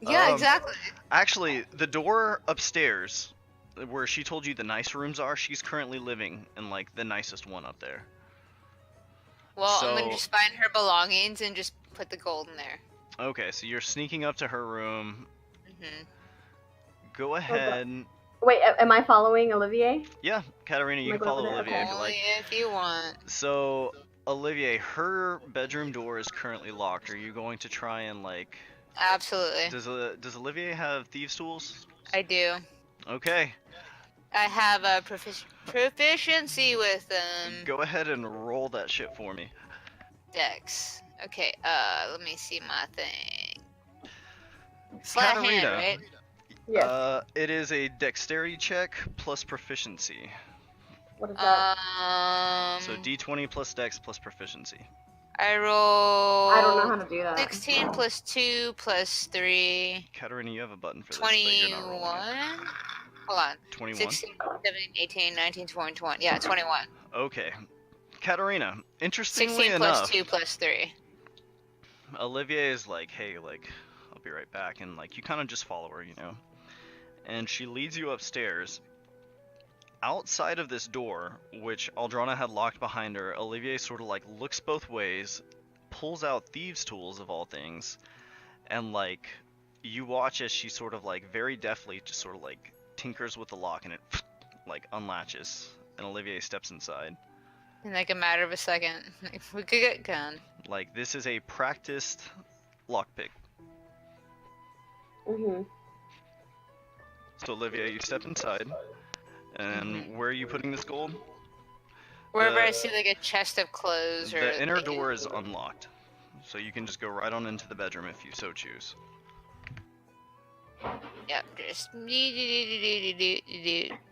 Yeah, exactly. Actually, the door upstairs, where she told you the nice rooms are, she's currently living in like the nicest one up there. Well, I'm gonna So- just find her belongings and just put the gold in there. Okay, so you're sneaking up to her room. Hmm. Go ahead. Wait, am I following Olivier? Yeah, Katarina, you Am I can going follow over there? Olivia if you Only like. if you want. So, Olivier, her bedroom door is currently locked. Are you going to try and like? Absolutely. Does Olivier have thieves' tools? I do. Okay, I have a proficiency with go ahead and roll that shit for me. Dex. Okay, let me see my thing. Flat hand, Katarina. right? Yes. It is a dexterity check plus proficiency. What is that? So D20 plus dex plus proficiency. I roll. I don't know how to do that. 16 plus 2 plus 3. Katarina, you have a button for this, but you're not rolling 21. Hold on. 21. 16, 17, 18, 19, 20, 21. Yeah, 21. Okay. Katarina, interestingly 16 plus enough, 2 plus 3. Olivier is like, hey, like, I'll be right back, and like, you kind of just follow her, you know? And she leads you upstairs. Outside of this door, which Aldrana had locked behind her, Olivier sort of like looks both ways, pulls out thieves' tools of all things, and like, you watch as she sort of like very deftly just sort of like tinkers with the lock, and it like unlatches, and Olivier steps inside. In like a matter of a second. Like, we could get gone. Like, this is a practiced lockpick. Mhm. So Olivia, you step inside, and where are you putting this gold? Wherever I The- see like a chest of clothes or. The inner door is unlocked, so you can just go right on into the bedroom if you so choose. Yep, just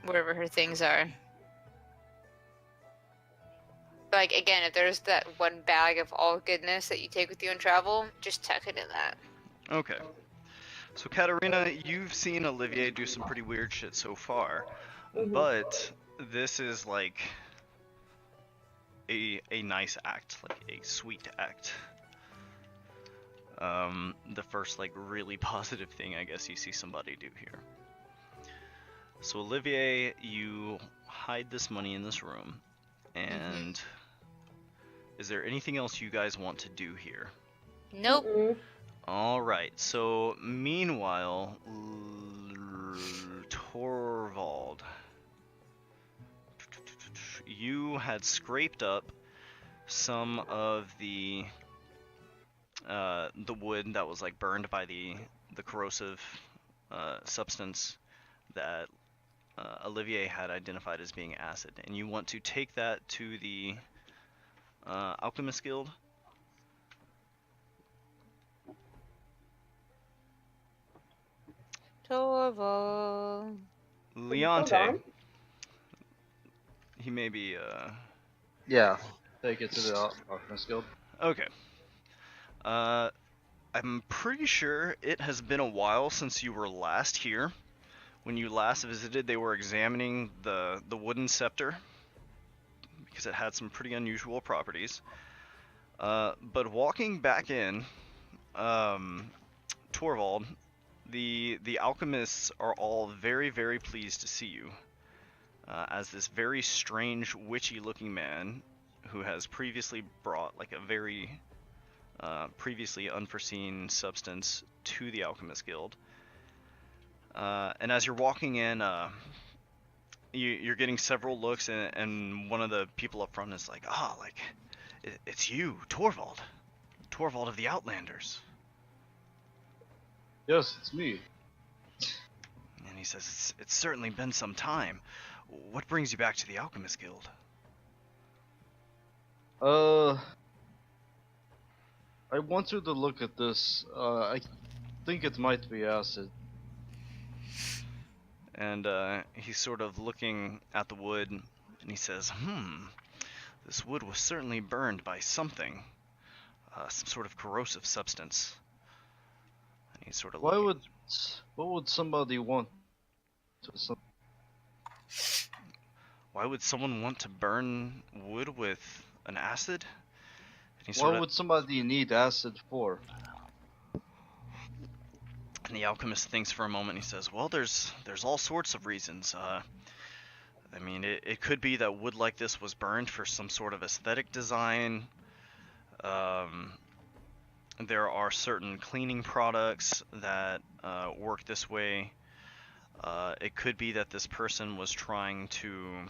wherever her things are. Like again, if there's that one bag of all goodness that you take with you on travel, just tuck it in that. Okay. So Katarina, you've seen Olivier do some pretty weird shit so far, but this is like a nice act, like a sweet act. The first like really positive thing I guess you see somebody do here. So Olivier, you hide this money in this room, and is there anything else you guys want to do here? Nope. Mm-mm. Alright, so meanwhile, Torvald, you had scraped up some of the wood that was like burned by the corrosive substance that Olivier had identified as being acid, and you want to take that to the Alchemist Guild. Torval. Leonte, on. he may be Yeah. Take it to the Alchemist Guild. okay. I'm pretty sure it has been a while since you were last here. When you last visited, they were examining the wooden scepter because it had some pretty unusual properties. But walking back in, Torvald, the alchemists are all very, very pleased to see you, as this very strange, witchy-looking man who has previously brought like a very previously unforeseen substance to the Alchemist Guild. And as you're walking in, you're getting several looks, and one of the people up front is like, it's you, Torvald. Torvald of the Outlanders. Yes, it's me. And he says, it's certainly been some time. What brings you back to the Alchemist Guild? I want you to look at this. I think it might be acid. And he's sort of looking at the wood, and he says, this wood was certainly burned by something. Some sort of corrosive substance. And he's sort of What looking. would somebody want? Why would someone want to burn wood with an acid? And he What would somebody need acid for? And the alchemist thinks for a moment. And he says, "Well, there's all sorts of reasons. I mean, it could be that wood like this was burned for some sort of aesthetic design. There are certain cleaning products that work this way. It could be that this person was trying to."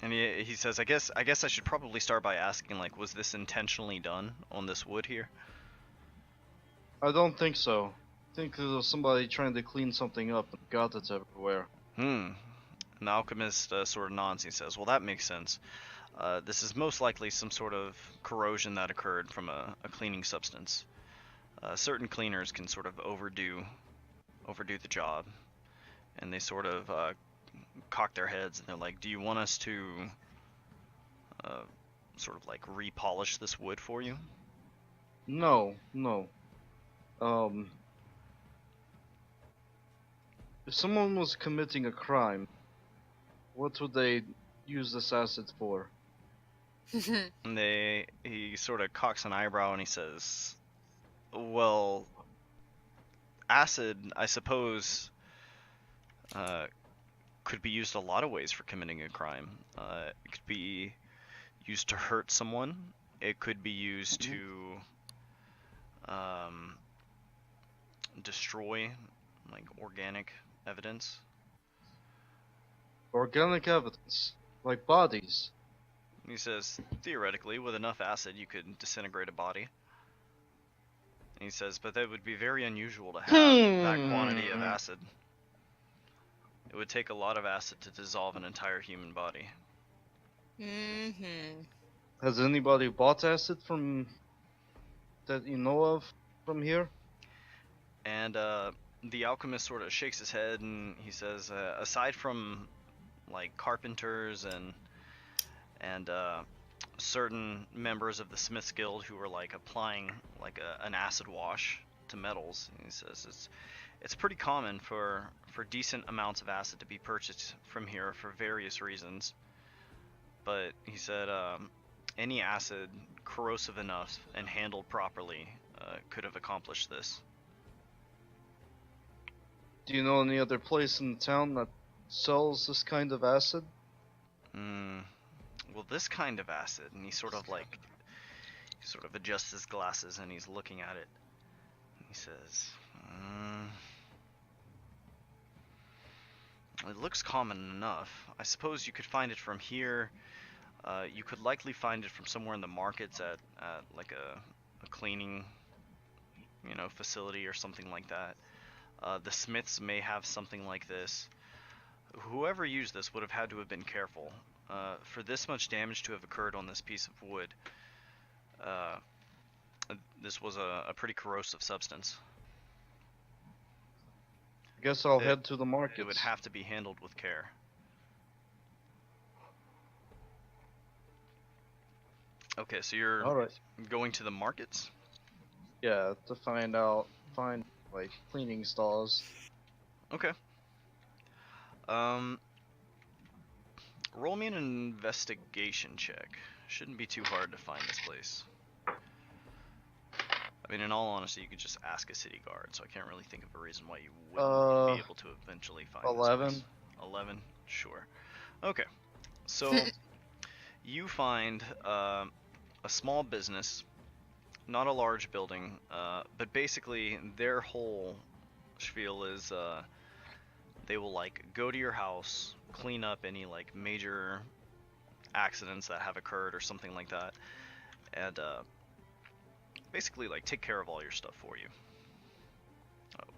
And he says, I guess I should probably start by asking, like, was this intentionally done on this wood here? I don't think so. I think there was somebody trying to clean something up and got it everywhere. And the alchemist sort of nods. He says, "Well, that makes sense. This is most likely some sort of corrosion that occurred from a cleaning substance. Certain cleaners can sort of overdo the job, and they sort of cock their heads and they're like, "Do you want us to sort of like repolish this wood for you?" No, no. If someone was committing a crime, what would they use this acid for? And he sort of cocks an eyebrow and he says, "Well, acid, I suppose, could be used a lot of ways for committing a crime. It could be used to hurt someone. It could be used to destroy like organic evidence." Organic evidence, like bodies. He says, "Theoretically, with enough acid, you could disintegrate a body." And he says, "But that would be very unusual to have that quantity of acid. It would take a lot of acid to dissolve an entire human body." Mm-hmm. Has anybody bought acid from that you know of from here? And the alchemist sort of shakes his head and he says, "Aside from like carpenters and certain members of the Smiths Guild who are like applying like an acid wash to metals," he says, it's pretty common for decent amounts of acid to be purchased from here for various reasons. But he said any acid corrosive enough and handled properly could have accomplished this." Do you know any other place in the town that sells this kind of acid? Well, this kind of acid, and he sort of adjusts his glasses and he's looking at it. And he says, "It looks common enough. I suppose you could find it from here. You could likely find it from somewhere in the markets at like a cleaning, facility or something like that. The Smiths may have something like this. Whoever used this would have had to have been careful. For this much damage to have occurred on this piece of wood, this was a pretty corrosive substance. I guess I'll head to the market. It would have to be handled with care." Okay, so you're Alright. going to the markets? Yeah, to find like cleaning stalls. Okay. Roll me an investigation check. Shouldn't be too hard to find this place. I mean, in all honesty, you could just ask a city guard, so I can't really think of a reason why you wouldn't be able to eventually find 11. this place. 11? Sure. Okay. So, you find a small business, not a large building, but basically their whole spiel is they will like go to your house, clean up any like major accidents that have occurred or something like that, and basically like take care of all your stuff for you.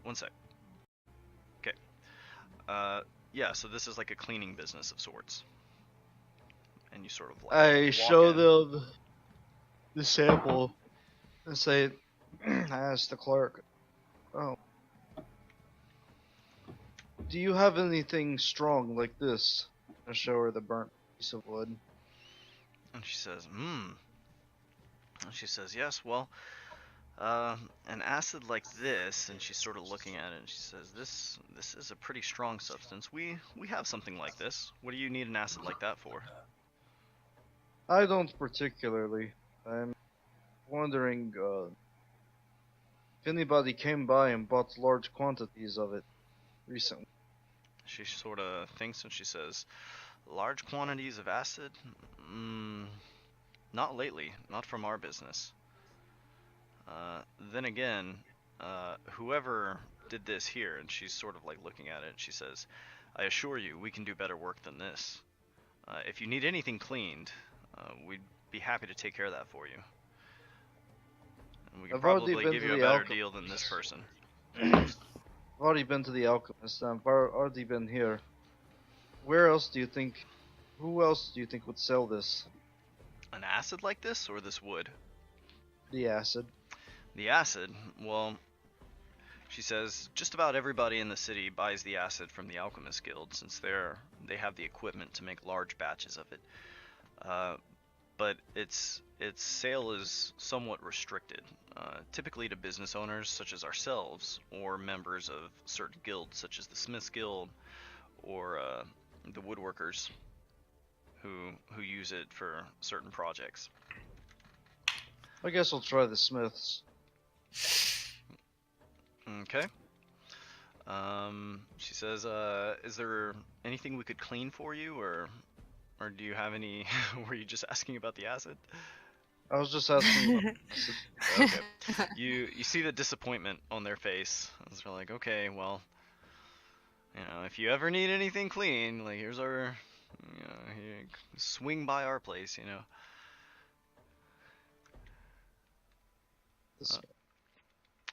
One sec. Okay. Yeah, so this is like a cleaning business of sorts. And you sort of like I walk show in. them the sample and say, I asked the clerk, "Oh, do you have anything strong like this?" I show her the burnt piece of wood. And she says, And she says, "Yes, well, an acid like this," and she's sort of looking at it, and she says, this is a pretty strong substance. We have something like this. What do you need an acid like that for?" I don't particularly. I'm wondering if anybody came by and bought large quantities of it recently. She sort of thinks and she says, "Large quantities of acid? Not lately. Not from our business. Then again, whoever did this here," and she's sort of like looking at it, she says, "I assure you, we can do better work than this. If you need anything cleaned, we'd be happy to take care of that for you. And we can I've already probably been give to you a the better alchemist. deal than this person." I've already been to the alchemist. I've already been here. where else do you think? Who else do you think would sell this? An acid like this, or this wood? The acid. The acid, well, she says just about everybody in the city buys the acid from the Alchemist Guild since they have the equipment to make large batches of it. But its sale is somewhat restricted, typically to business owners such as ourselves or members of certain guilds such as the Smiths Guild or the woodworkers who use it for certain projects. I guess I'll try the Smiths. Okay. She says, is there anything we could clean for you, or do you have any? Were you just asking about the acid? I was just asking. About Okay. You see the disappointment on their face. They're like, okay, well, if you ever need anything clean, like here's our, here, swing by our place, this-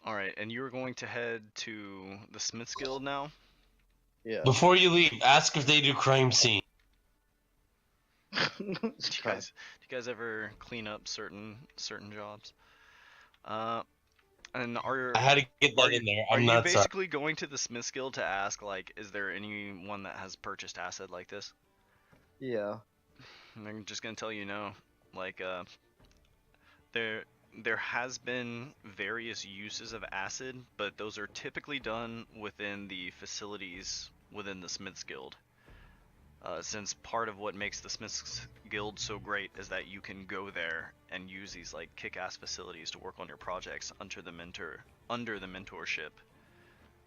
All right, and you're going to head to the Smiths Guild now. yeah. Before you leave, ask if they do crime scene. Do you guys ever clean up certain jobs? And I had to get that in there. I'm are you not sorry. basically going to the Smiths Guild to ask, like, is there anyone that has purchased acid like this? Yeah. And they're just gonna tell you no. Like, there has been various uses of acid, but those are typically done within the facilities within the Smiths Guild. Since part of what makes the Smiths Guild so great is that you can go there and use these like kick-ass facilities to work on your projects under the mentorship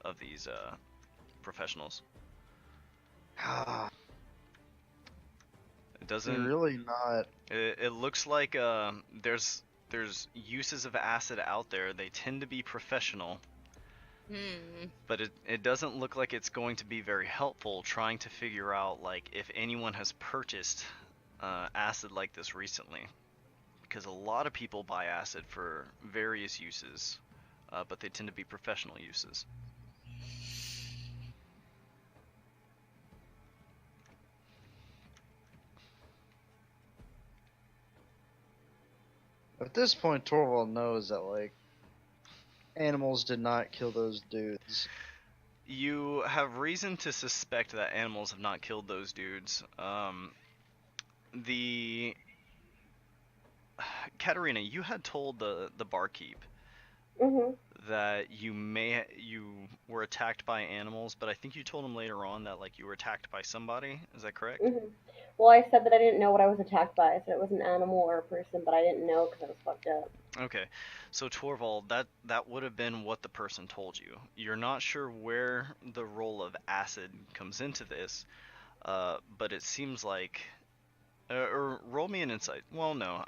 of these professionals. It doesn't They're really not. It looks like there's uses of acid out there. They tend to be professional. But it doesn't look like it's going to be very helpful trying to figure out like if anyone has purchased acid like this recently, because a lot of people buy acid for various uses, but they tend to be professional uses. At this point, Torvald knows that like animals did not kill those dudes. You have reason to suspect that animals have not killed those dudes. The Katerina, you had told the barkeep Mhm. that you were attacked by animals, but I think you told him later on that like you were attacked by somebody. Is that correct? Mhm. Well, I said that I didn't know what I was attacked by. I said it was an animal or a person, but I didn't know because I was fucked up. Okay, so Torvald, that would have been what the person told you. You're not sure where the role of acid comes into this, but it seems like, or roll me an insight. Well, no,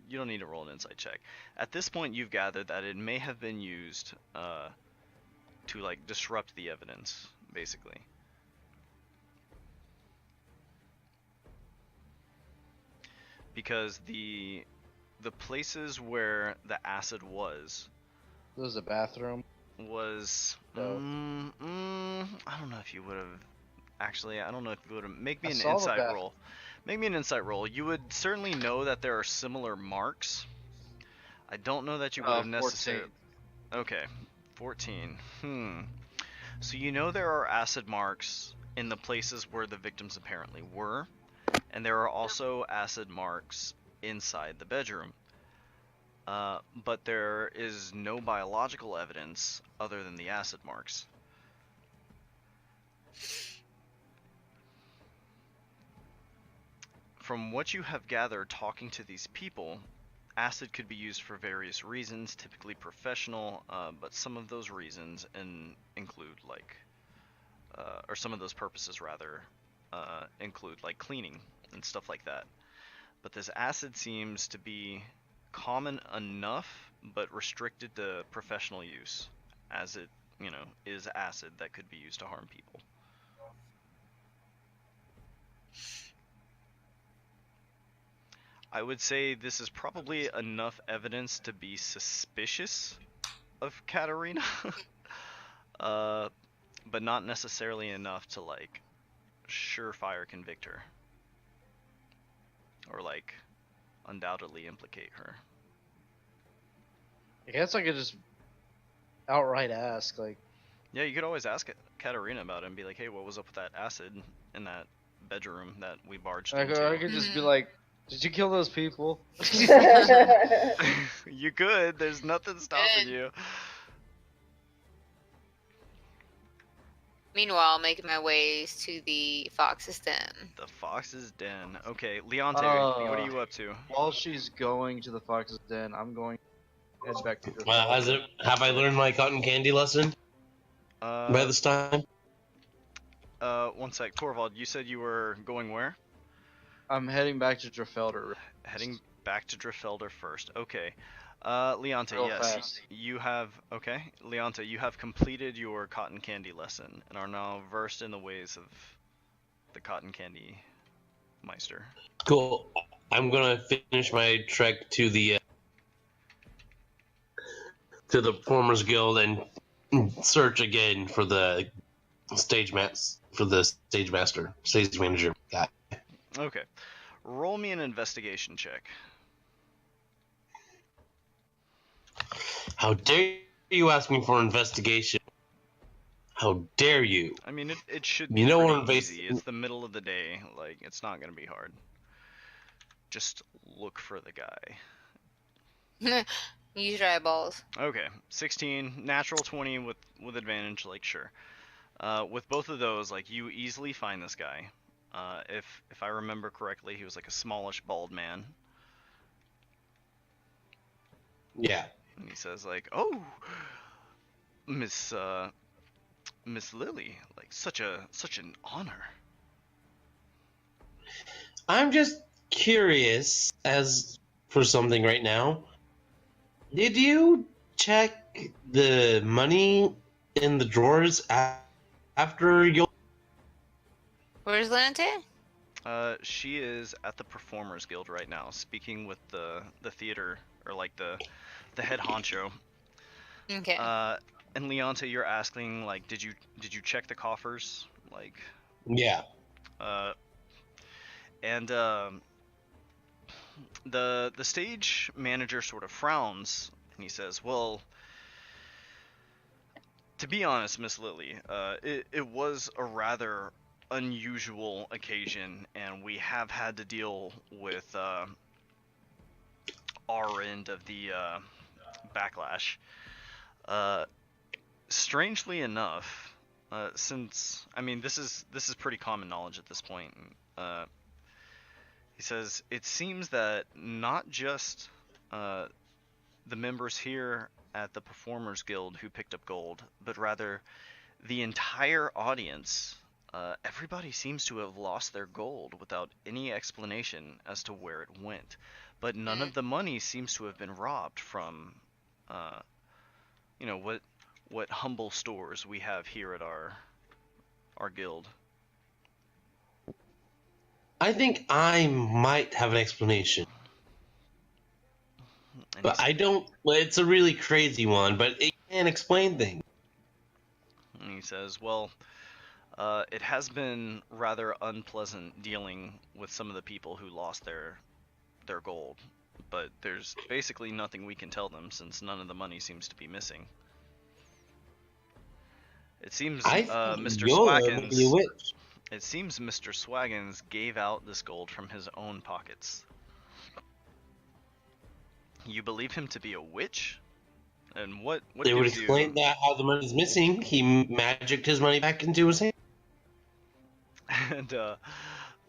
you don't need to roll an insight check. At this point, you've gathered that it may have been used to like disrupt the evidence, basically. Because the places where the acid was There's a bathroom. I don't know if you would have actually. I don't know if you would have. Make me I an saw the insight bath- roll. Make me an insight roll. You would certainly know that there are similar marks. I don't know that you would have 14. necessarily. Okay, 14. So you know there are acid marks in the places where the victims apparently were, and there are also acid marks inside the bedroom. But there is no biological evidence other than the acid marks. From what you have gathered talking to these people, acid could be used for various reasons, typically professional, but some of those reasons include like, or some of those purposes rather, include like cleaning and stuff like that. But this acid seems to be common enough, but restricted to professional use, as it, is acid that could be used to harm people. I would say this is probably enough evidence to be suspicious of Katerina, but not necessarily enough to like surefire convict her. Or, like, undoubtedly implicate her. I guess I could just outright ask, like, Yeah, you could always ask Katarina about it and be like, hey, what was up with that acid in that bedroom that we barged I into? could just be like, did you kill those people? You could. There's nothing stopping Good. you. Meanwhile, making my ways to the Fox's Den. The Fox's Den. Okay, Leonte, what are you up to? While she's going to the Fox's Den, I'm going to head back to your Have I learned my cotton candy lesson by this time? One sec. Torvald, you said you were going where? I'm heading back to Driffelder. Heading back to Driffelder first. Okay. Leonte, Real yes. fast. You have... Okay. Leonte, you have completed your cotton candy lesson and are now versed in the ways of the cotton candy meister. Cool. I'm gonna finish my trek to the Performers Guild and search again for the stage manager guy. Okay. Roll me an investigation check. How dare you ask me for investigation? How dare you? I mean, it should be You know pretty what easy. It's the middle of the day. Like, it's not going to be hard. Just look for the guy. Use your eyeballs. Okay, 16, natural 20 with advantage, like, sure. With both of those, like, you easily find this guy. If I remember correctly, he was like a smallish, bald man. Yeah. And he says, like, oh, Miss Lily, like, such an honor. I'm just curious as for something right now. Did you check the money in the drawers after you? Where's Lante? She is at the Performers Guild right now, speaking with the theater, or like the head honcho. Okay. And Leonte, you're asking, like, did you check the coffers? Like, Yeah. And the stage manager sort of frowns and he says, well, to be honest, Miss Lily, it was a rather unusual occasion, and we have had to deal with our end of the backlash. Strangely enough, since, I mean, this is pretty common knowledge at this point. He says it seems that not just the members here at the Performers Guild who picked up gold, but rather the entire audience. Everybody seems to have lost their gold without any explanation as to where it went. But none of the money seems to have been robbed from, what humble stores we have here at our guild. I think I might have an explanation. And But I don't. Well, it's a really crazy one, but it can explain things. And he says, well, it has been rather unpleasant dealing with some of the people who lost their gold, but there's basically nothing we can tell them since none of the money seems to be missing. It seems Mr. Swaggins. It seems Mr. Swaggins gave out this gold from his own pockets. You believe him to be a witch? And what They would gives explain you... that how the money's missing. He magicked his money back into his hand. And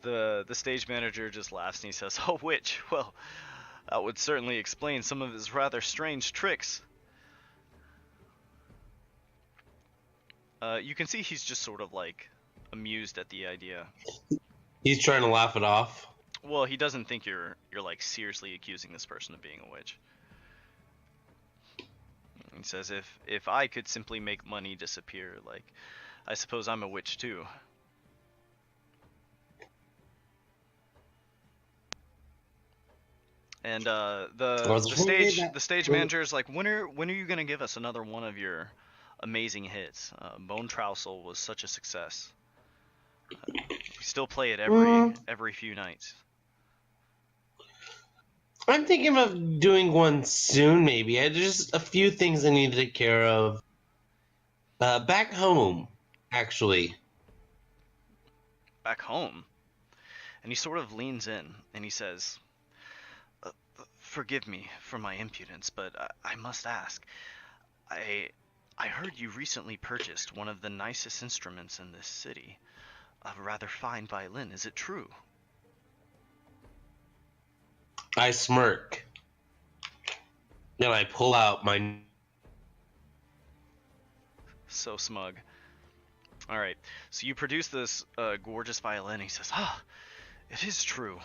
the stage manager just laughs and he says, "Oh, witch? Well, that would certainly explain some of his rather strange tricks." You can see he's just sort of like amused at the idea. He's trying to laugh it off. Well, he doesn't think you're like seriously accusing this person of being a witch. He says, if I could simply make money disappear, like, I suppose I'm a witch too. And the stage manager is like, when are you gonna give us another one of your amazing hits? Bone Trousel was such a success. We still play it every few nights. I'm thinking of doing one soon, maybe. There's just a few things I need to take care of. Back home, actually. Back home. And he sort of leans in and he says, "Forgive me for my impudence, but I must ask. I heard you recently purchased one of the nicest instruments in this city. A rather fine violin. Is it true?" I smirk. Then I pull out my... So smug. All right. So you produce this gorgeous violin. He says, "Ah, it is true."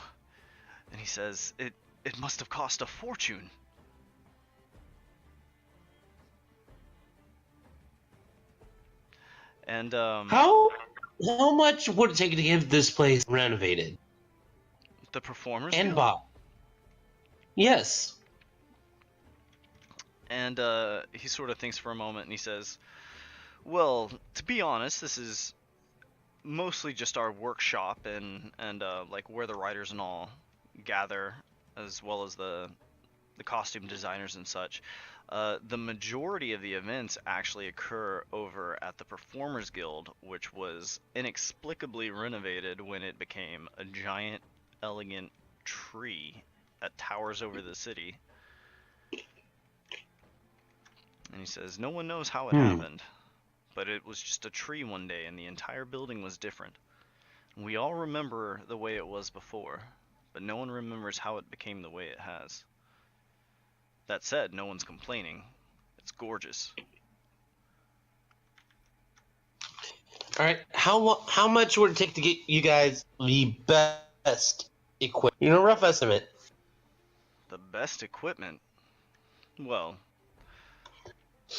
And he says, "It must have cost a fortune." And How much would it take to get this place renovated? the Performers And Guild. bought? Yes. And he sort of thinks for a moment and he says, "Well, to be honest, this is mostly just our workshop and like where the writers and all gather, as well as the costume designers and such. The majority of the events actually occur over at the Performers Guild, which was inexplicably renovated when it became a giant, elegant tree that towers over the city." And he says, "No one knows how it happened, but it was just a tree one day and the entire building was different. We all remember the way it was before, but no one remembers how it became the way it has. That said, no one's complaining. It's gorgeous." All right. How much would it take to get you guys the best equipment? You know, rough estimate. The best equipment? Well,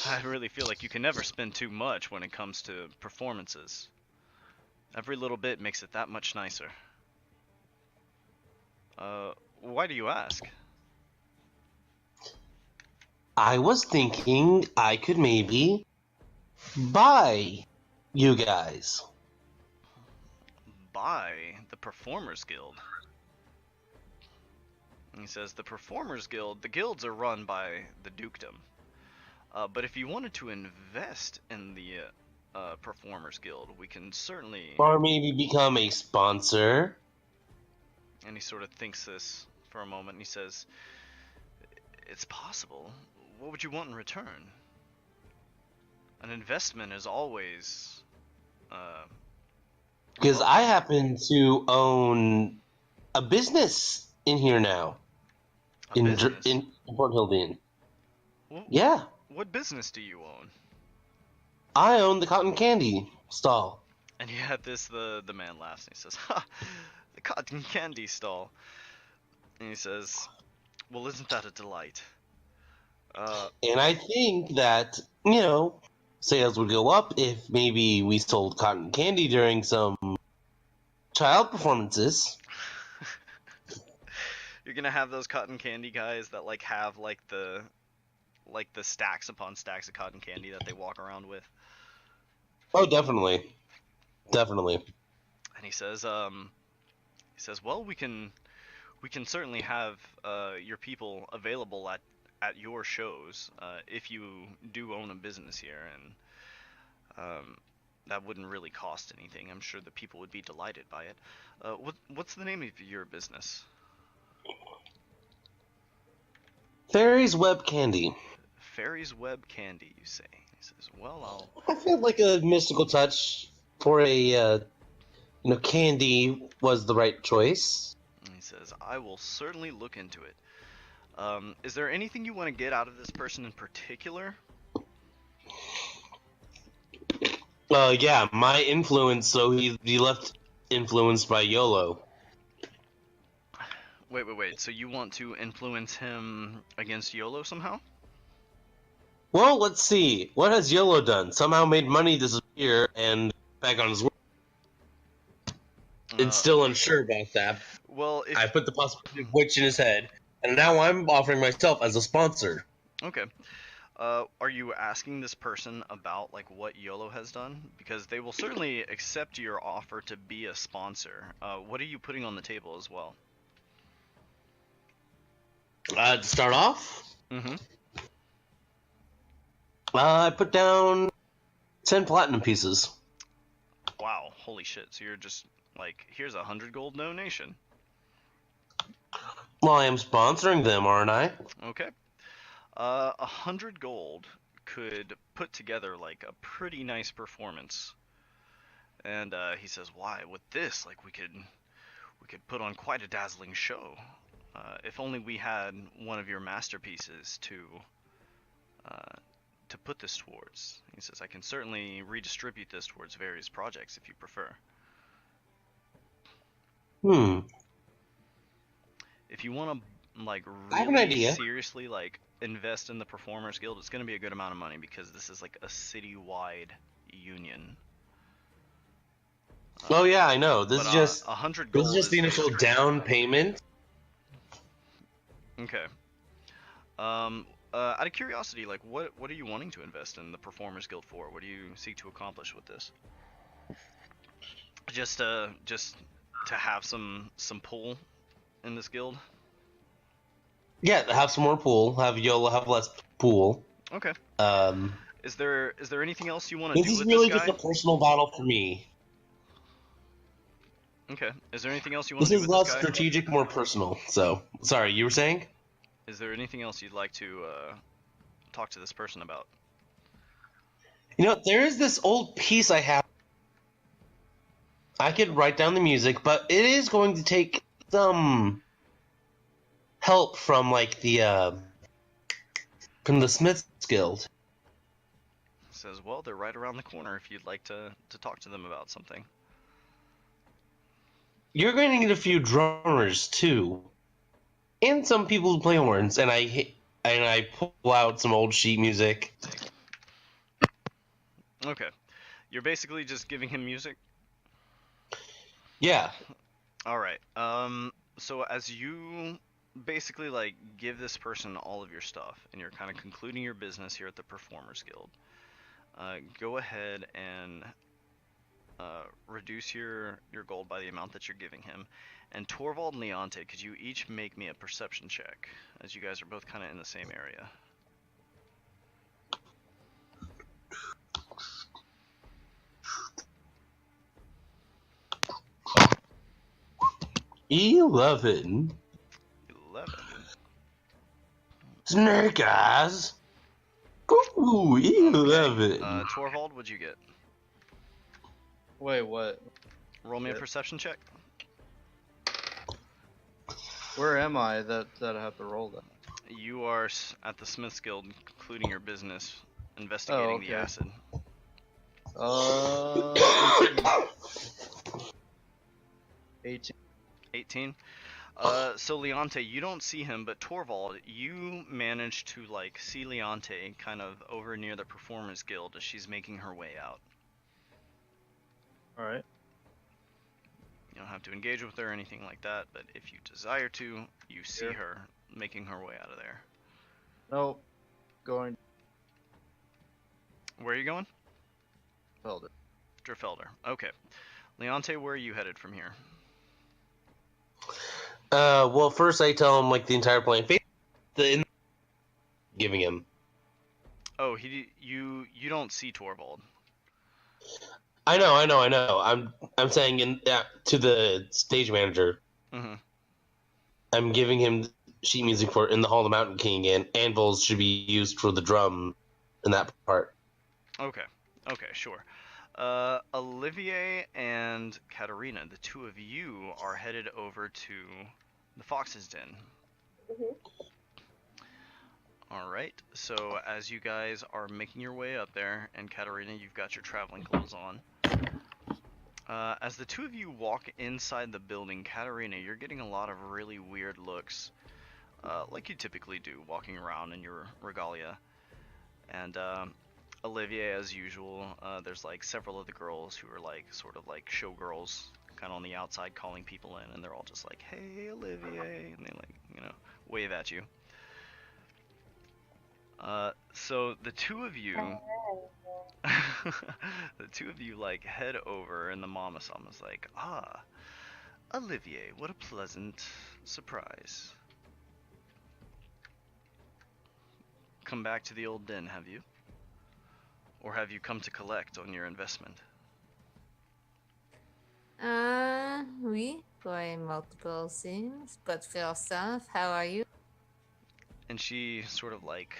I really feel like you can never spend too much when it comes to performances. Every little bit makes it that much nicer. Why do you ask? I was thinking I could maybe buy you guys. Buy the Performers Guild. And he says, "The Performers Guild, the guilds are run by the dukedom. But if you wanted to invest in the Performers Guild, we can certainly..." Or maybe become a sponsor. And he sort of thinks this for a moment, and he says, "It's possible. What would you want in return? An investment is always... Because I happen to own a business in here now. a business. In Port Hildean. Well, Yeah. what business do you own?" I own the cotton candy stall. And he had this, the man laughs, and he says, "Ha! The cotton candy stall." And he says, "Well, isn't that a delight?" And I think that, sales would go up if maybe we sold cotton candy during some child performances. You're gonna have those cotton candy guys that like have like the stacks upon stacks of cotton candy that they walk around with. Oh, definitely. Definitely. And he says, "Well, we can certainly have your people available at your shows if you do own a business here, and that wouldn't really cost anything. I'm sure the people would be delighted by it. What's the name of your business?" Fairy's Web Candy. "Fairy's Web Candy," you say. He says, "Well, I feel like a mystical touch for a, candy was the right choice. And he says, "I will certainly look into it. Is there anything you want to get out of this person in particular?" Yeah, my influence, so he left influenced by YOLO. Wait. So you want to influence him against YOLO somehow? Well, let's see. What has YOLO done? Somehow made money disappear and back on his work. It's still unsure about that. Well, I put the possibility of which in his head, and now I'm offering myself as a sponsor. Okay. Are you asking this person about like what YOLO has done? Because they will certainly accept your offer to be a sponsor. What are you putting on the table as well? To start off, Mm-hmm. I put down 10 platinum pieces. Wow, holy shit. So you're just like, here's 100 gold donation. Well, I am sponsoring them, aren't I? Okay. 100 gold could put together like a pretty nice performance. And he says, why, with this, like we could put on quite a dazzling show. If only we had one of your masterpieces to put this towards. He says, I can certainly redistribute this towards various projects if you prefer. If you want to like I have an really idea. seriously like invest in the Performers Guild, it's going to be a good amount of money because this is like a citywide union. Oh yeah, I know. This But is just 100 this gold is just the initial basically... down payment. Okay. Out of curiosity, like what are you wanting to invest in the Performers Guild for? What do you seek to accomplish with this? Just to have some pull in this guild? Yeah, have some more pool. Have YOLO have less pool. Okay. Um, Is there anything else you want to this do is with really this just guy? a personal battle for me. Okay. Is there anything else you want This to do is with this less guy? strategic, more personal. So, sorry, you were saying? Is there anything else you'd like to talk to this person about? You know, there is this old piece I have. I could write down the music, but it is going to take some help from like the from the Smiths Guild. Says, well, they're right around the corner if you'd like to talk to them about something. You're going to need a few drummers too, and some people who play horns. And I pull out some old sheet music. Okay. You're basically just giving him music? Yeah. Alright. So as you basically like give this person all of your stuff and you're kind of concluding your business here at the Performers Guild, go ahead and reduce your gold by the amount that you're giving him. And Torvald and Leonte, could you each make me a perception check, as you guys are both kind of in the same area? $11. 11. Snake eyes. Ooh, Okay. 11. Torvald, what'd you get? Wait, what? Roll me a Yeah. perception check. Where am I that I have to roll that? You are at the Smiths Guild, concluding your business, investigating the okay. acid. 18. 18. So Leonte, you don't see him, but Torvald, you manage to like see Leonte kind of over near the Performers Guild as she's making her way out. Alright. You don't have to engage with her or anything like that, but if you desire to, you see Sure. her making her way out of there. Nope. Going Where are you going? Felder. Driffelder. Okay. Leonte, where are you headed from here? Well, first I tell him like the entire plan. Giving him. Oh, you don't see Torvald. I know. I'm saying to the stage manager. Mm-hmm. I'm giving him sheet music for in the Hall of the Mountain King, and anvils should be used for the drum in that part. Okay, sure. Olivier and Katarina, the two of you are headed over to the Fox's Den. Mhm. Alright, so as you guys are making your way up there, and Katarina, you've got your traveling clothes on. As the two of you walk inside the building, Katarina, you're getting a lot of really weird looks, like you typically do, walking around in your regalia. And Olivier, as usual, there's like several of the girls who are like sort of like showgirls, kind of on the outside calling people in, and they're all just like, "Hey, Olivier," and they like, wave at you. So the two of you, the two of you like head over, and the Mama Sama's like, ah, Olivier, what a pleasant surprise. Come back to the old den, have you? Or have you come to collect on your investment? Oui, for multiple things, but first off, how are you? And she sort of like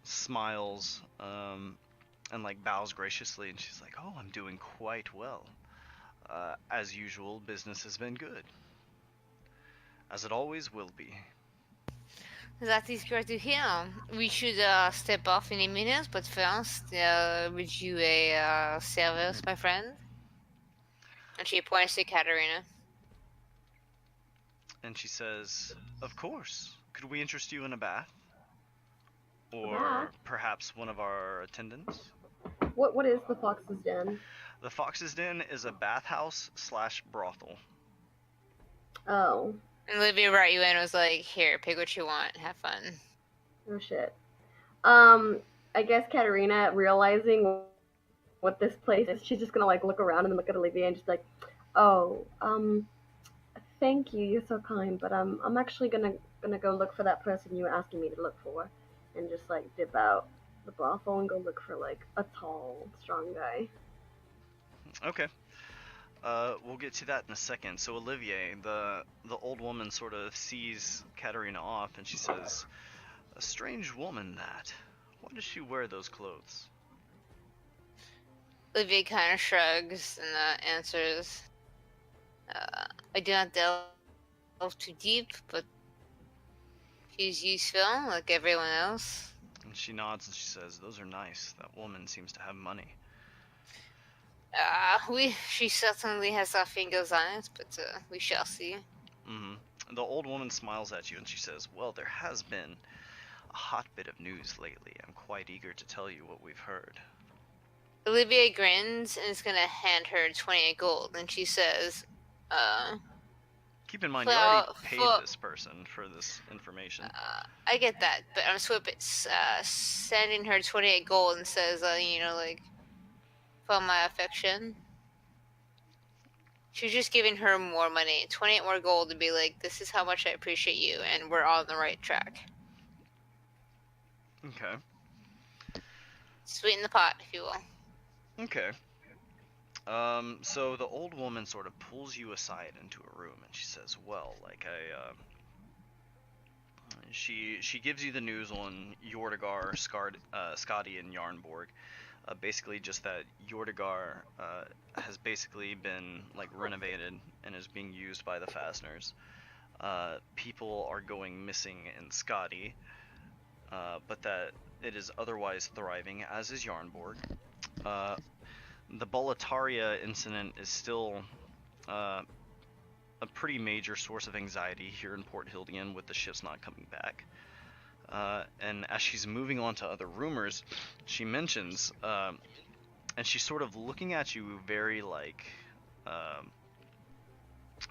smiles, and like bows graciously, and she's like, oh, I'm doing quite well. As usual, business has been good. As it always will be. That is great to hear. We should step off in a minute, but first, would you a service, my friend? And she points to Katerina. And she says, of course. Could we interest you in a bath? bath? Or perhaps one of our attendants? What is the Fox's Den? The Fox's Den is a bathhouse / brothel. Oh. And Olivia brought you in and was like, here, pick what you want, have fun. Oh shit. I guess Katerina, realizing what this place is, she's just gonna like look around and look at Olivia and just like, oh, thank you, you're so kind, but I'm actually gonna go look for that person you were asking me to look for, and just like dip out the brothel and go look for like a tall, strong guy. Okay. We'll get to that in a second. So Olivier, the old woman sort of sees Katerina off, and she says, a strange woman that. Why does she wear those clothes? Olivia kind of shrugs and answers, I do not delve too deep, but she's useful like everyone else. And she nods and she says, those are nice. That woman seems to have money. She certainly has her fingers on it, but we shall see. Mm-hmm. The old woman smiles at you and she says, well, there has been a hot bit of news lately. I'm quite eager to tell you what we've heard. Olivia grins and is gonna hand her 28 gold, and she says, Keep in mind, you already paid this person for this information. I get that, but I'm sending her 28 gold and says, like, for my affection. She's just giving her more money, 28 more gold, to be like, this is how much I appreciate you, and we're on the right track. Okay. Sweeten the pot, if you will. Okay. So the old woman sort of pulls you aside into a room and she says, well, like she gives you the news on Yordagar, Skadi, and Yarnborg. Basically just that Yordagar has basically been like renovated and is being used by the Fasteners. People are going missing in Skadi, but that it is otherwise thriving, as is Yarnborg. The Boletaria incident is still a pretty major source of anxiety here in Port Hildian with the ships not coming back. And as she's moving on to other rumors, she mentions, and she's sort of looking at you very like,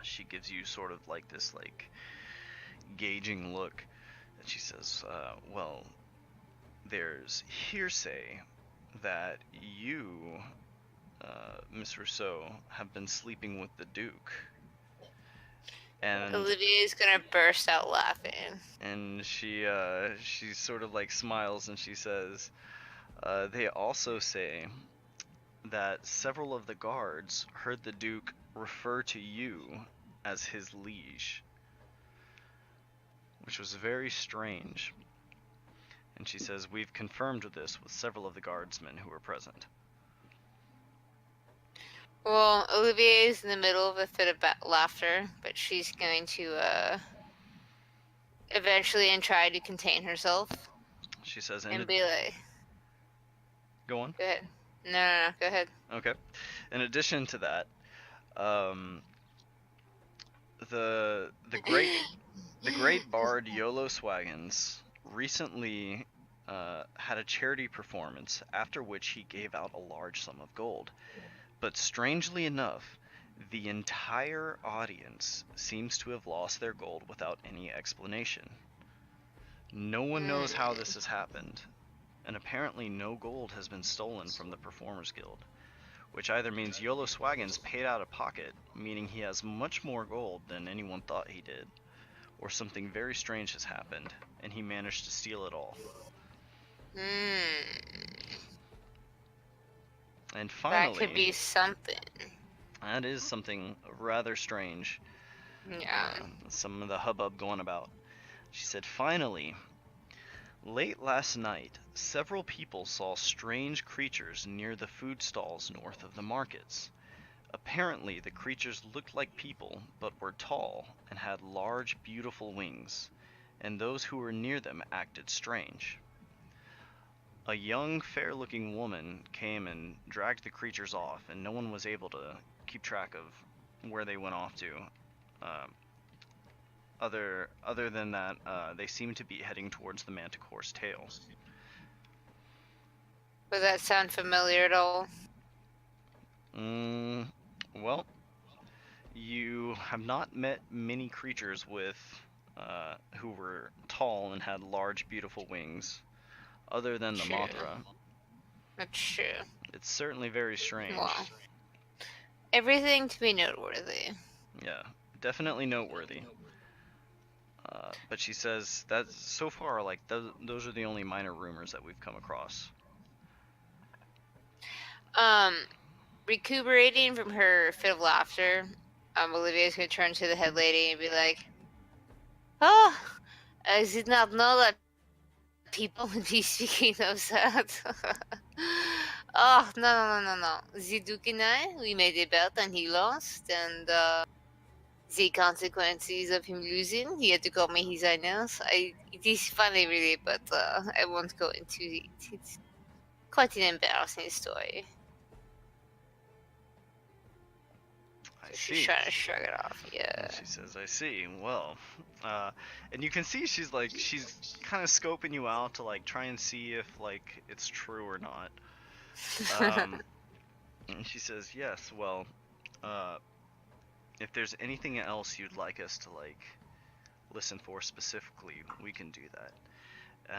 she gives you sort of like this like gauging look, and she says, well, there's hearsay that you, Miss Rousseau, have been sleeping with the Duke. And Olivia's gonna burst out laughing. And she sort of like smiles and she says, they also say that several of the guards heard the Duke refer to you as his liege, which was very strange. And she says, we've confirmed this with several of the guardsmen who were present. Well, Olivier is in the middle of a fit of laughter, but she's going to eventually and try to contain herself. She says, and be like, go on. Go ahead. No, go ahead. Okay. In addition to that, the great bard Yolo Swaggins recently had a charity performance, after which he gave out a large sum of gold. But strangely enough, the entire audience seems to have lost their gold without any explanation. No one knows how this has happened, and apparently no gold has been stolen from the Performers Guild, which either means Yolo Swaggins paid out of pocket, meaning he has much more gold than anyone thought he did, or something very strange has happened, and he managed to steal it all. And That finally, could be something. that is something rather strange. Yeah. Some of the hubbub going about. She said, finally, late last night, several people saw strange creatures near the food stalls north of the markets. Apparently, the creatures looked like people, but were tall and had large, beautiful wings, and those who were near them acted strange. A young, fair-looking woman came and dragged the creatures off, and no one was able to keep track of where they went off to. Other than that, they seem to be heading towards the Manticore's tail. Does that sound familiar at all? Well, you have not met many creatures with who were tall and had large, beautiful wings, other than the True. Mothra. That's true. It's certainly very strange. Well, everything to be noteworthy. Yeah, definitely noteworthy. But she says that so far, like, those are the only minor rumors that we've come across. Recuperating from her fit of laughter, Olivia's gonna turn to the head lady and be like, "Oh, I did not know that people would be speaking of that." Oh, no. The Duke and I, we made a bet and he lost, and the consequences of him losing, he had to call me his highness. It is funny, really, but I won't go into it. It's quite an embarrassing story. I She's see. trying to shrug it off. Yeah. And she says, I see. Well, and you can see she's kind of scoping you out to like try and see if like it's true or not. And she says, yes, well, if there's anything else you'd like us to like listen for specifically, we can do that.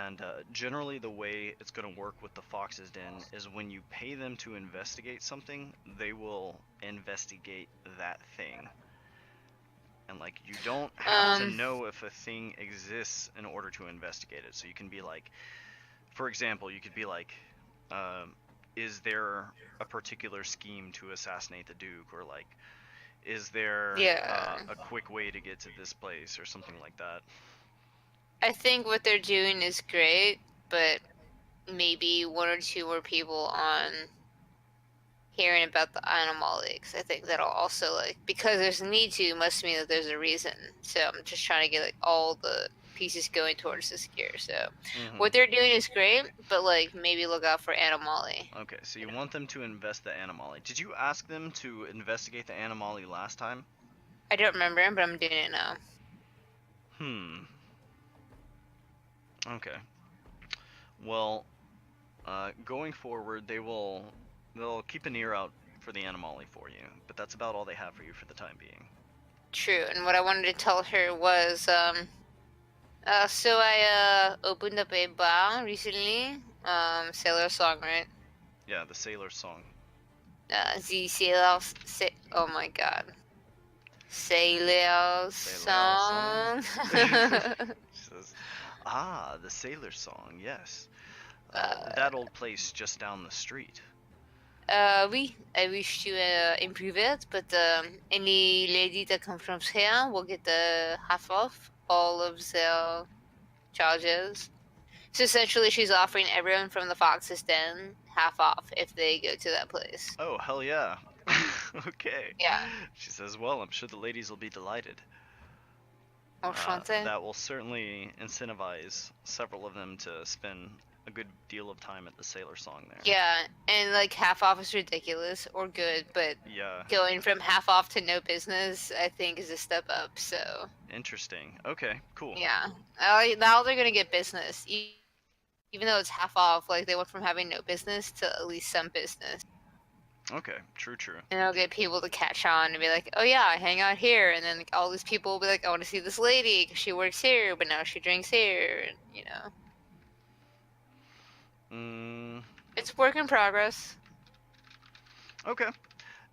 And generally the way it's going to work with the Fox's Den is when you pay them to investigate something, they will investigate that thing. And like you don't have to know if a thing exists in order to investigate it. So you can be like, for example, you could be like, is there a particular scheme to assassinate the Duke, or like, is there a quick way to get to this place, or something like that. I think what they're doing is great, but maybe one or two more people on hearing about the Animalics. I think that'll also, like, because there's a need to must mean that there's a reason. So I'm just trying to get like all the pieces going towards this gear. So what they're doing is great, but like maybe look out for Animali. Okay, so you want them to invest the Animali. Did you ask them to investigate the Animali last time? I don't remember, but I'm doing it now. Okay. Well, going forward, they'll keep an ear out for the Animali for you, but that's about all they have for you for the time being. True, and what I wanted to tell her was, so I opened up a bar recently, Sailor Song, right? Yeah, the Sailor Song. The Sailor, oh my god. Sailor Song. She says, ah, the Sailor Song, yes. That old place just down the street. Oui, I wish to improve it, but any lady that comes from here will get half off all of their charges. So essentially, she's offering everyone from the Fox's Den half off if they go to that place. Oh, hell yeah. Okay. Yeah. She says, well, I'm sure the ladies will be delighted. Enchanté. That will certainly incentivize several of them to spend a good deal of time at the Sailor Song there. Yeah, and like half off is ridiculous or good, but yeah, going from half off to no business, I think, is a step up. So interesting. Okay, cool. Yeah, now they're gonna get business, even though it's half off. Like they went from having no business to at least some business. Okay, true, true. And it'll get people to catch on and be like, oh yeah, I hang out here. And then like, all these people will be like, I want to see this lady because she works here, but now she drinks here. And, you know, Mm, it's work in progress. okay.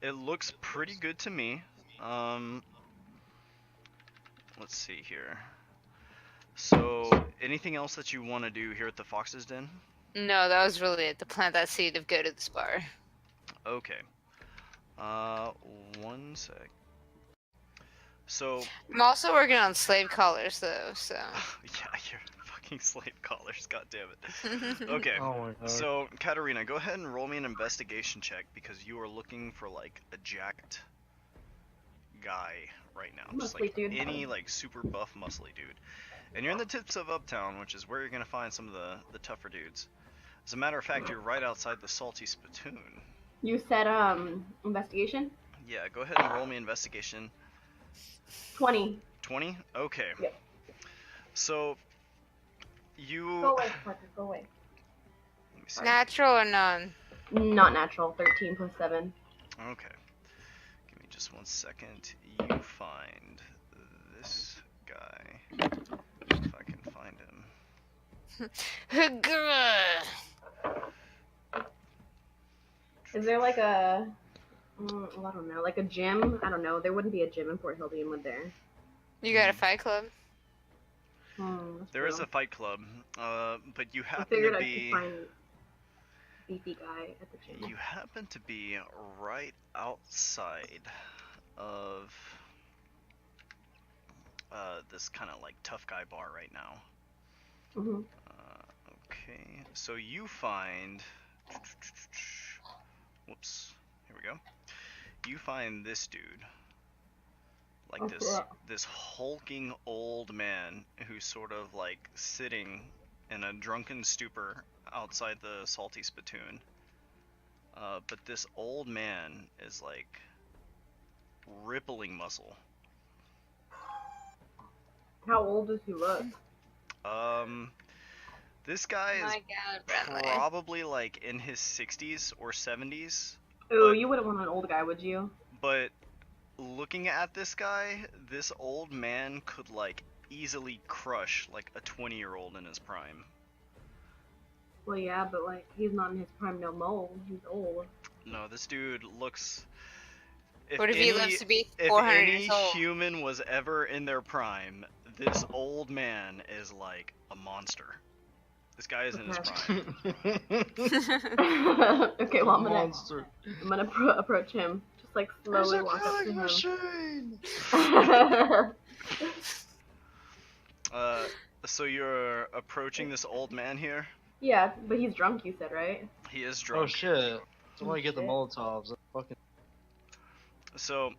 It looks pretty good to me. Um, let's see here. So, anything else that you want to do here at the Fox's Den? No, that was really it. To plant that seed of go to this bar. Okay. Uh, one sec. So, I'm also working on slave collars though, so. yeah, your fucking slave collars, god damn it. Okay, Oh my god. so, Katarina, go ahead and roll me an investigation check because you are looking for, like, a jacked guy right now. Just, Muscly like, dude. any, like, super buff, muscly dude. And you're in the tips of Uptown, which is where you're gonna find some of the tougher dudes. As a matter of fact, you're right outside the Salty Spittoon. You said investigation? Yeah, go ahead and roll me investigation. 20. 20? Okay. Yep. So, you... Go away, Parker, go away. Let me see. Natural or none? Not natural. 13 plus 7. Okay. Give me just one second. You find this guy. If I can find him. Is there like a, I don't know, like a gym? I don't know. There wouldn't be a gym in Port Hildean, would there? You got a fight club? That's There is true. a fight club, but you I happen figured to I could be... find beefy guy at the gym. You happen to be right outside of this kind of like tough guy bar right now. Mm-hmm. Okay, so you find... Whoops, here we go. You find this dude. Like Oh, this cool. this hulking old man who's sort of like sitting in a drunken stupor outside the Salty Spittoon. But this old man is like rippling muscle. How old does he look? This guy is My God, Bradley. probably like in his 60s or 70s, Ooh, But- you wouldn't want an old guy, would you? but looking at this guy, this old man could like easily crush like a 20-year-old in his prime. Well, yeah, but like he's not in his prime no more. He's old. No, this dude looks. What if he lives to be If 400 any years old? human was ever in their prime, this old man is like a monster. This guy is in his Okay. prime. Okay, well Monster. I'm gonna approach him, just like slowly walk up to him. machine. So you're approaching this old man here. Yeah, but he's drunk. You said, right? He is Oh drunk. shit. Somebody get the Shit. Molotovs. Fucking. So,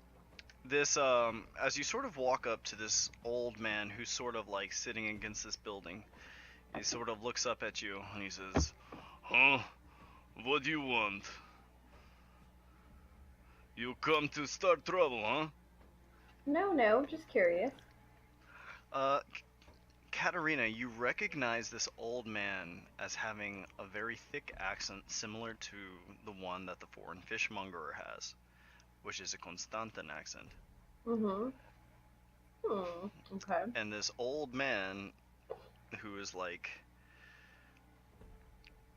this, as you sort of walk up to this old man who's sort of like sitting against this building, he sort of looks up at you and he says, "Huh? What do you want? You come to start trouble, huh?" No, just curious. Katarina, you recognize this old man as having a very thick accent similar to the one that the foreign fishmonger has, which is a Constantin accent. Mm-hmm. Okay. And this old man, who is like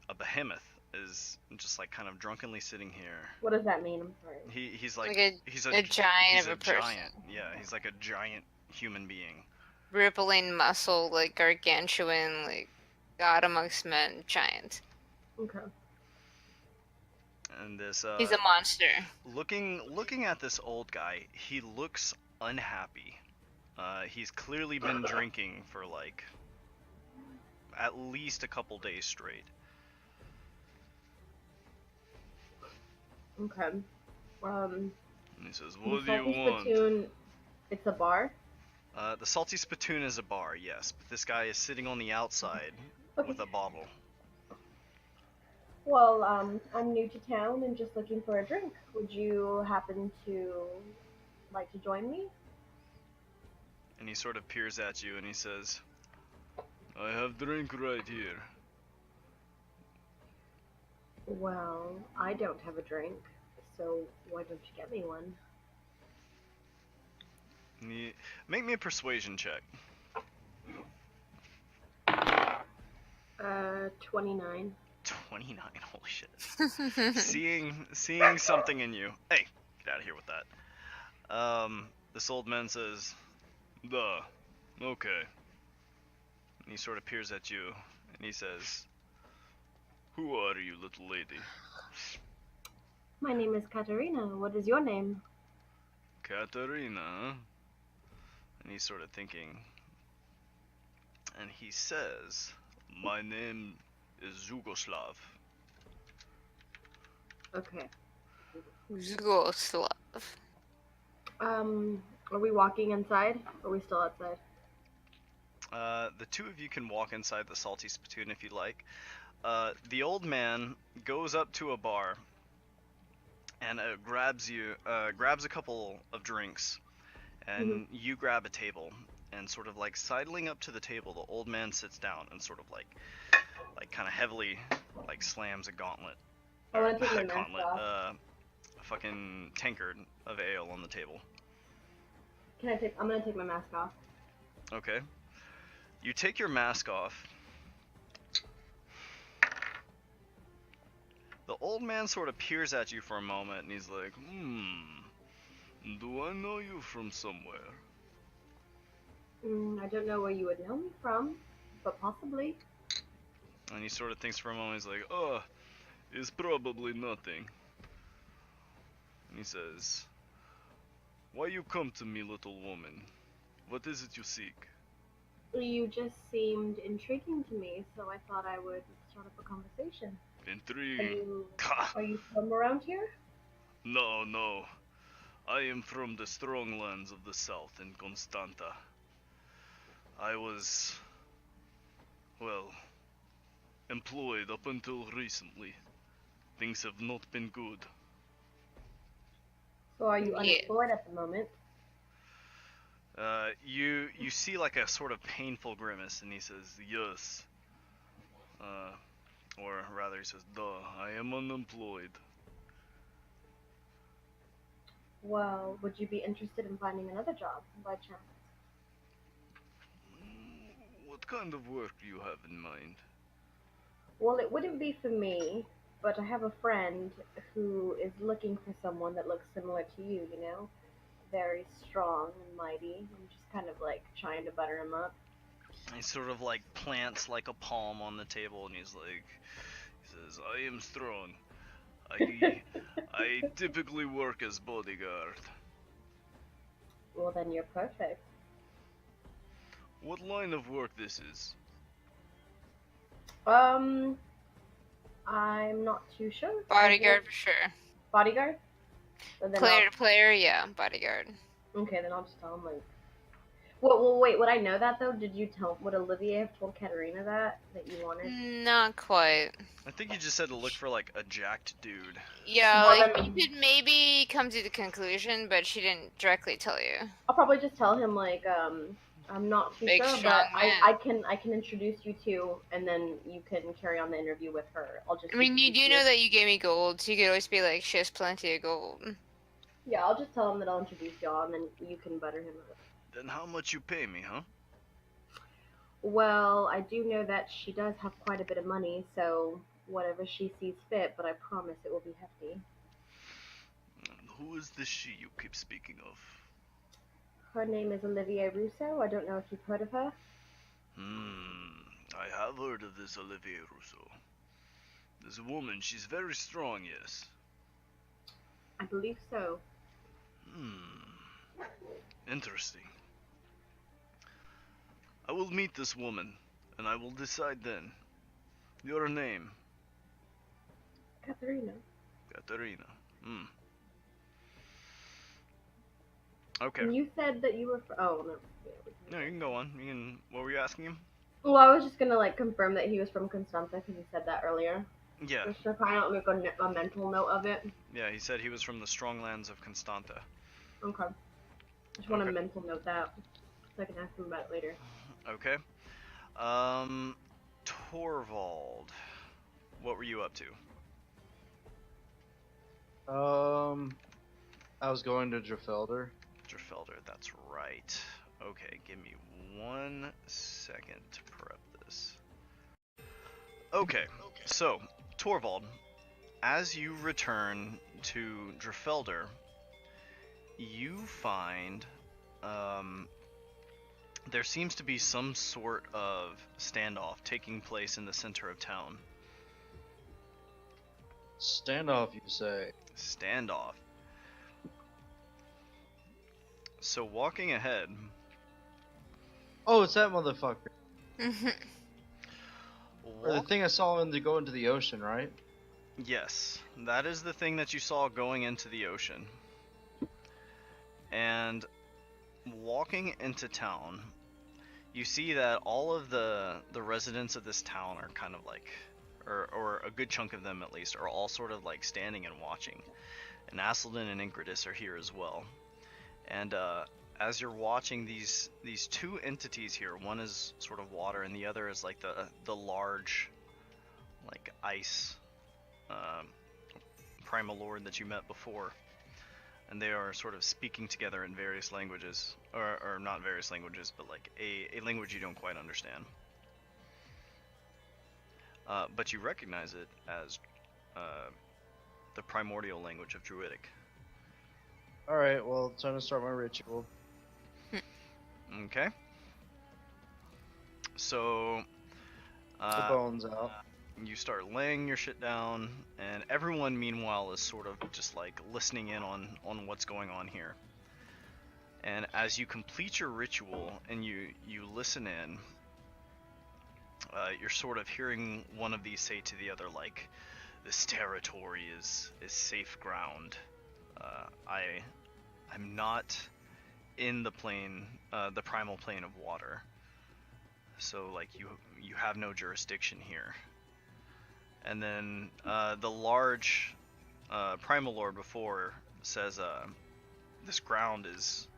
a behemoth, is just like kind of drunkenly sitting here. What does that mean? I'm sorry. He's like, Like he's a giant he's of a person. giant. Yeah, he's like a giant human being. Rippling muscle, like gargantuan, like God amongst men, giant. Okay. And this He's a monster. looking at this old guy, he looks unhappy. He's clearly been drinking for like at least a couple days straight. Okay. And he says, the "What do you Salty want?" Spittoon, it's a bar? The Salty Spittoon is a bar, yes, but this guy is sitting on the outside Okay. with a bottle. Well, I'm new to town and just looking for a drink. Would you happen to like to join me? And he sort of peers at you and he says, "I have drink right here." Well, I don't have a drink, so why don't you get me one? Make me a persuasion check. 29. 29. Holy shit. Seeing something in you. Hey, get out of here with that. This old man says, "Duh. Okay." And he sort of peers at you, and he says, "Who are you, little lady?" My name is Katerina. What is your name? Katerina, huh? And he's sort of thinking, and he says, "My name is Zugoslav." Okay. Zugoslav. Are we walking inside? Or are we still outside? The two of you can walk inside the Salty Spittoon if you like. The old man goes up to a bar and grabs a couple of drinks, and you grab a table, and sort of like sidling up to the table, the old man sits down and sort of like kind of heavily like slams a gauntlet. I want to take my A mask gauntlet, off. a fucking tankard of ale on the table. I'm gonna take my mask off. Okay. You take your mask off. The old man sort of peers at you for a moment, and he's like, do I know you from somewhere? I don't know where you would know me from, but possibly. And he sort of thinks for a moment, he's like, it's probably nothing. And he says, why you come to me, little woman? What is it you seek? You just seemed intriguing to me, so I thought I would start up a conversation. Intriguing. Are you from around here? No. I am from the strong lands of the south in Constanta. I was, well, employed up until recently. Things have not been good. So are you unemployed at the moment? You see like a sort of painful grimace, and he says, yes. Or rather he says, duh, I am unemployed. Well, would you be interested in finding another job, by chance? What kind of work do you have in mind? Well, it wouldn't be for me, but I have a friend who is looking for someone that looks similar to you, you know? Very strong and mighty. I'm just kind of like trying to butter him up. He sort of like plants like a palm on the table, and he says, I am strong. I typically work as bodyguard. Well, then you're perfect. What line of work this is? I'm not too sure. Bodyguard for sure. Bodyguard? Player to player, yeah, bodyguard. Okay, then I'll just tell him like. Well, wait. Would I know that though? Would Olivia have told Katerina that you wanted? Not quite. I think you just said to look for like a jacked dude. Yeah, Well, like then- you could maybe come to the conclusion, but she didn't directly tell you. I'll probably just tell him like I'm not too Big, sure, strong but man. I can introduce you to, and then you can carry on the interview with her. I'll just. I mean, you introduce do know that you gave me gold, so you could always be like, she has plenty of gold. Yeah, I'll just tell him that I'll introduce y'all, and then you can butter him up. Then how much you pay me, huh? Well, I do know that she does have quite a bit of money, so whatever she sees fit, but I promise it will be hefty. Who is this she you keep speaking of? Her name is Olivier Rousseau. I don't know if you've heard of her. I have heard of this Olivier Rousseau. This woman, she's very strong, yes. I believe so. Interesting. I will meet this woman, and I will decide then. Your name? Katerina. Katerina. Okay. And you said that you were. Oh no. No, you can go on. What were you asking him? Well, I was just gonna like confirm that he was from Constanta because he said that earlier. Yeah. Just to kind of make a mental note of it. Yeah, he said he was from the strong lands of Constanta. Okay. Just want to Okay. mental note that, so I can ask him about it later. Okay. Torvald. What were you up to? I was going to Drfelder. Drfelder, that's right. Okay, give me 1 second to prep this. Okay, so, Torvald, as you return to Drfelder, you find there seems to be some sort of standoff taking place in the center of town. Standoff, you say? Standoff. So walking ahead. Oh, it's that motherfucker. Or the Walk- thing I saw him to go into the ocean, right? yes, that is the thing that you saw going into the ocean. And walking into town, you see that all of the residents of this town are kind of like, or a good chunk of them at least, are all sort of like standing and watching. And Asselden and Incredus are here as well. And as you're watching these two entities here, one is sort of water, and the other is like the large, like ice, primal lord that you met before. And they are sort of speaking together in various languages, or not various languages, but like a language you don't quite understand. But you recognize it as the primordial language of Druidic. Alright, well, time to start my ritual. Okay. So, The bones out. you start laying your shit down, and everyone meanwhile is sort of just like listening in on what's going on here. And as you complete your ritual and you listen in, you're sort of hearing one of these say to the other, like, this territory is safe ground. I'm not in the plane, the primal plane of water, so like you have no jurisdiction here. And then the large primal lord before says, this ground is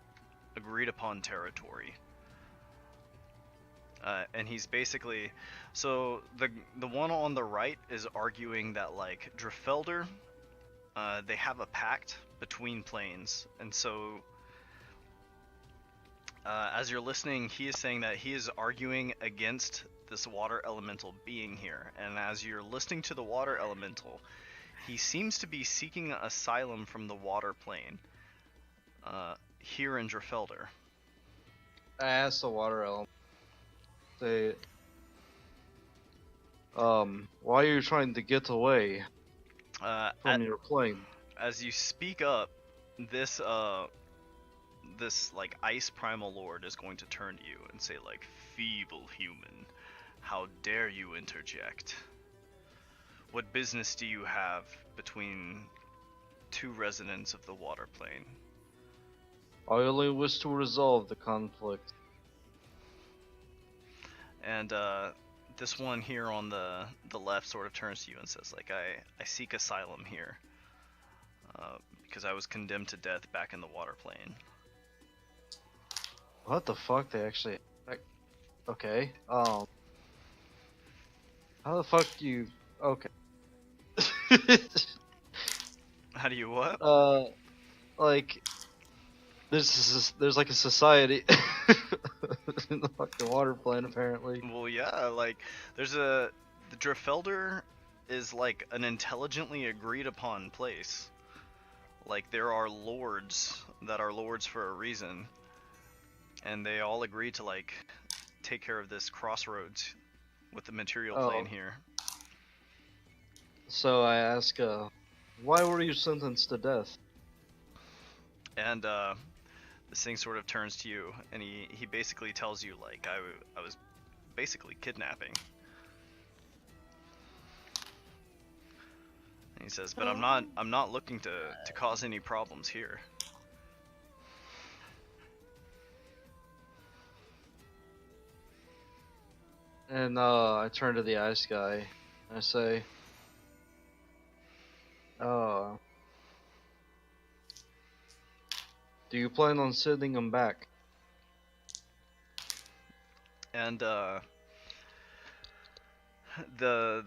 agreed upon territory. And he's basically, so the one on the right is arguing that like Drfelder, they have a pact between planes, and so as you're listening, he is saying that he is arguing against this water elemental being here. And as you're listening to the water elemental, he seems to be seeking asylum from the water plane here in Drfelder. I asked the water element. Say, why are you trying to get away from your plane? As you speak up, this like ice primal lord is going to turn to you and say like, feeble human, how dare you interject? What business do you have between two residents of the water plane? I only wish to resolve the conflict. And this one here on the left sort of turns to you and says like, I seek asylum here because I was condemned to death back in the water plane. What the fuck? They actually... Okay, how the fuck do you... Okay. How do you what? Like... There's like a society in the fucking water plane, apparently. Well, yeah, like, the Drfelder is like an intelligently agreed upon place. Like, there are lords that are lords for a reason, and they all agree to like take care of this crossroads with the material plane here. So I ask, why were you sentenced to death? And this thing sort of turns to you, and he basically tells you like, I was basically kidnapping. And he says, but I'm not looking to cause any problems here. And I turn to the ice guy and I say, do you plan on sending him back? And the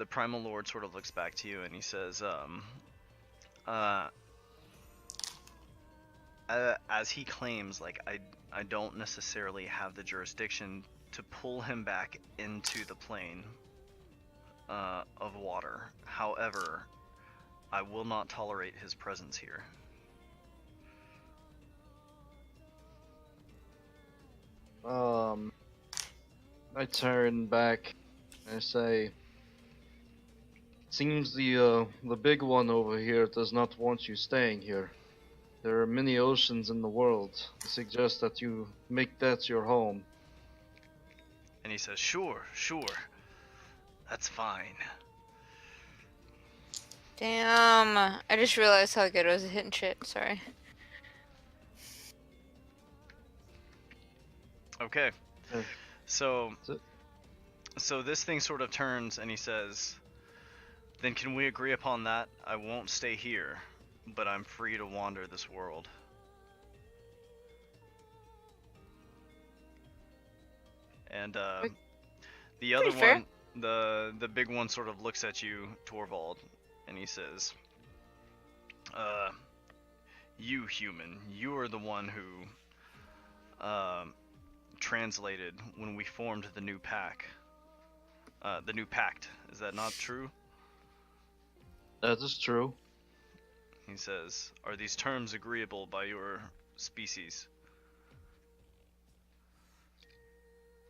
primal lord sort of looks back to you and he says, as he claims, like I don't necessarily have the jurisdiction to pull him back into the plane of water. However, I will not tolerate his presence here. I turn back and I say, seems the big one over here does not want you staying here. There are many oceans in the world. I suggest that you make that your home. And he says, sure, that's fine. Damn. I just realized how good I was at hitting shit. Sorry. Okay. Uh, So That's it. so this thing sort of turns and he says, then can we agree upon that? I won't stay here, but I'm free to wander this world. And the other Pretty fair. one, the big one sort of looks at you, Torvald, and he says, you human, you are the one who translated when we formed the new pact. Is that not true? That is true. He says, are these terms agreeable by your species?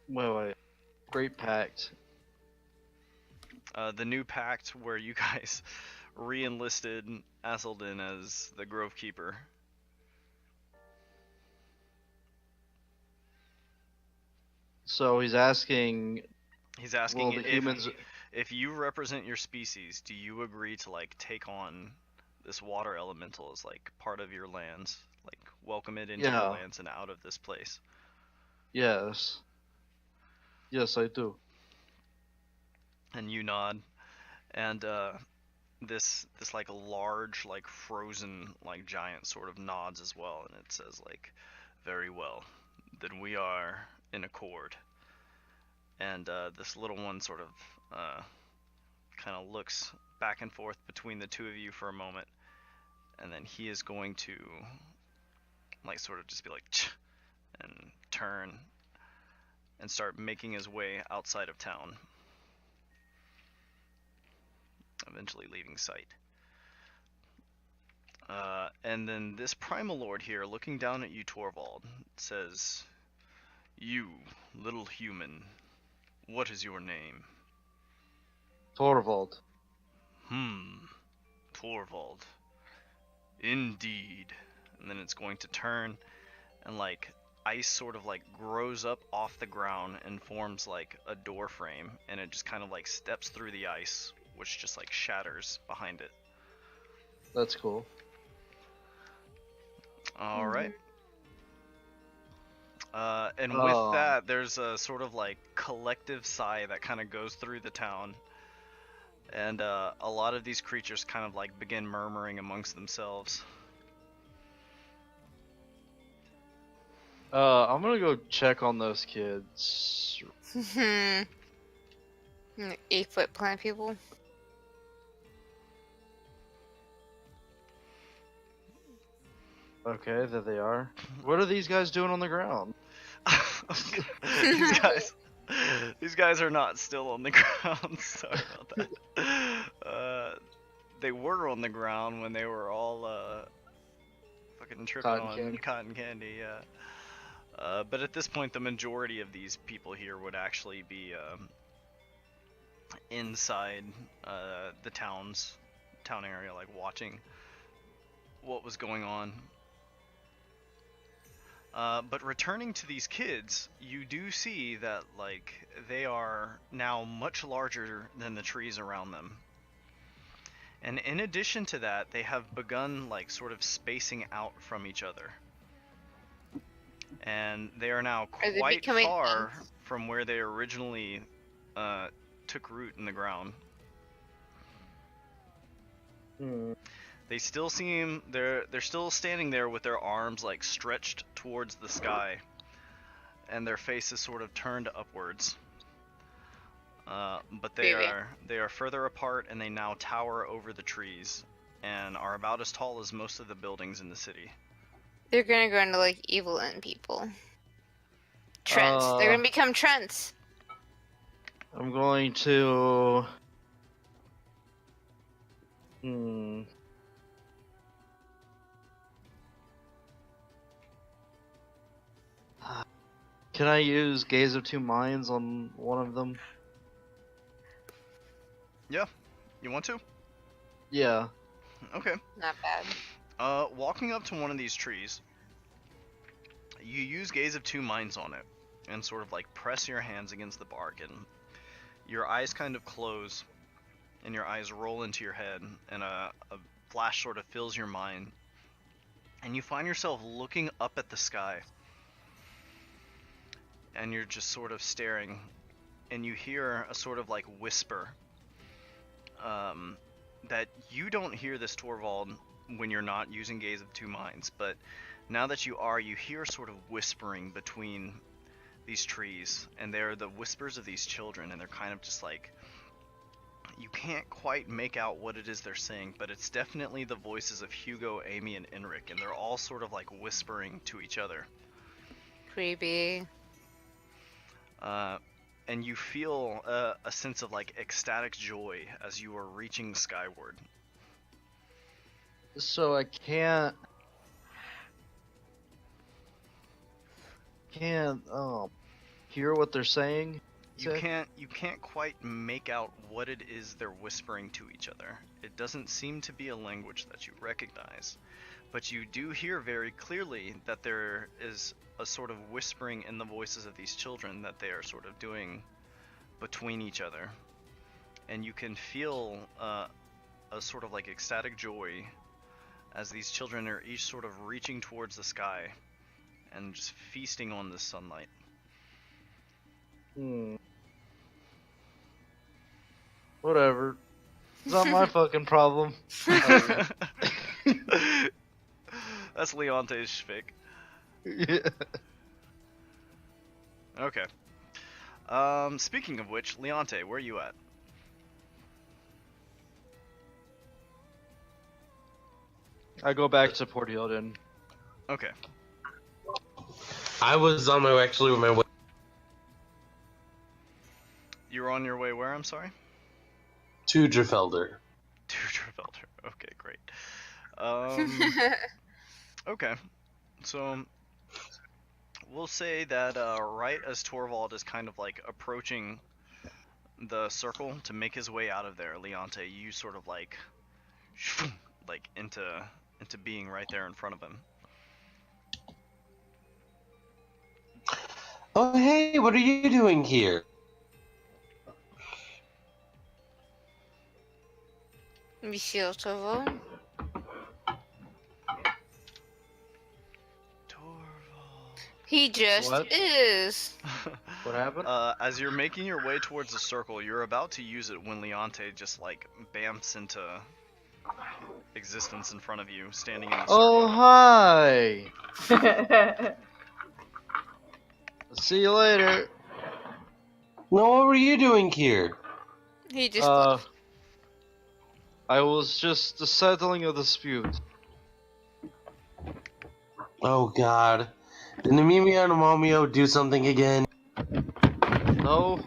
Well, great pact. The new pact where you guys re-enlisted Asselden as the Grove Keeper. So he's asking, He's asking will the humans? if you represent your species, do you agree to like take on this water elemental as like part of your lands, like welcome it into your Yeah. lands and out of this place? Yes. Yes, I do. And you nod, and this like large like frozen like giant sort of nods as well, and it says like, very well, then we are in accord. And this little one sort of kind of looks back and forth between the two of you for a moment, and then he is going to like sort of just be like and turn and start making his way outside of town, eventually leaving sight. And then this primal lord here, looking down at you, Torvald, says, you little human, what is your name? Torvald. Torvald. Indeed. And then it's going to turn and like ice sort of like grows up off the ground and forms like a door frame, and it just kind of like steps through the ice, which just like shatters behind it. That's cool. All right. And with Oh. that, there's a sort of like collective sigh that kind of goes through the town. And a lot of these creatures kind of like begin murmuring amongst themselves. I'm gonna go check on those kids. 8-foot plant people. Okay, there they are. What are these guys doing on the ground? these guys are not still on the ground. Sorry about that. They were on the ground when they were all fucking tripping on cotton candy. But at this point, the majority of these people here would actually be inside the town area, like watching what was going on. But returning to these kids, you do see that like they are now much larger than the trees around them. And in addition to that, they have begun like sort of spacing out from each other. And they are now quite far from where they originally took root in the ground. They still seem they're still standing there with their arms like stretched towards the sky, and their faces sort of turned upwards. But they are further apart, and they now tower over the trees and are about as tall as most of the buildings in the city. They're gonna go into like evil end people. Trents. They're gonna become Trents. I'm going to. Hmm. Can I use Gaze of Two Minds on one of them? Yeah. You want to? Yeah. Okay. Not bad. Walking up to one of these trees, you use Gaze of Two Minds on it, and sort of like press your hands against the bark, and your eyes kind of close, and your eyes roll into your head, and a flash sort of fills your mind, and you find yourself looking up at the sky, and you're just sort of staring, and you hear a sort of like whisper, that you don't hear this, Torvald, when you're not using Gaze of Two Minds, but now that you are, you hear sort of whispering between these trees, and they're the whispers of these children, and they're kind of just like, you can't quite make out what it is they're saying, but it's definitely the voices of Hugo, Amy, and Enric, and they're all sort of like whispering to each other. Creepy. And you feel a sense of like ecstatic joy as you are reaching skyward. So I can't hear what they're saying. You can't quite make out what it is they're whispering to each other. It doesn't seem to be a language that you recognize, but you do hear very clearly that there is a sort of whispering in the voices of these children that they are sort of doing between each other, and you can feel a sort of like ecstatic joy as these children are each sort of reaching towards the sky and just feasting on this sunlight. Whatever. It's not my fucking problem. That's Leonte's shtick. Yeah. Okay. Speaking of which, Leonte, where are you at? I go back to Port Eodon. Okay. I was on my way, actually, with my way. You're on your way where, I'm sorry? To Driffelder. To Travelder. Okay, great. Okay. So, we'll say that right as Torvald is kind of like approaching the circle to make his way out of there, Leonte, you sort of like into being right there in front of him. Oh, hey, what are you doing here? Monsieur Torvald. Torvald. He just What? is. What happened? As you're making your way towards the circle, you're about to use it when Leonte just like bamps into existence in front of you, standing in the circle. Oh, hi! See you later. No, what were you doing here? He just left. I was just settling a dispute. Oh, God. Did Mimio and Momio do something again? No?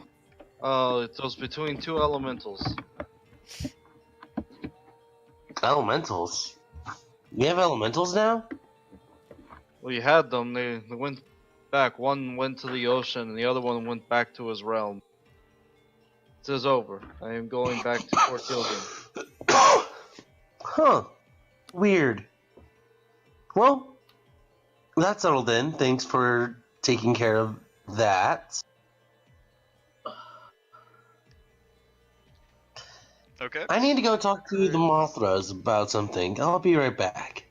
It was between two elementals. Elementals? We have elementals now? We had them, they went back. One went to the ocean, and the other one went back to his realm. It is over. I am going back to Port Eodon. Huh. Weird. Well, that's settled in. Thanks for taking care of that. Okay. I need to go talk to the Mothras about something. I'll be right back.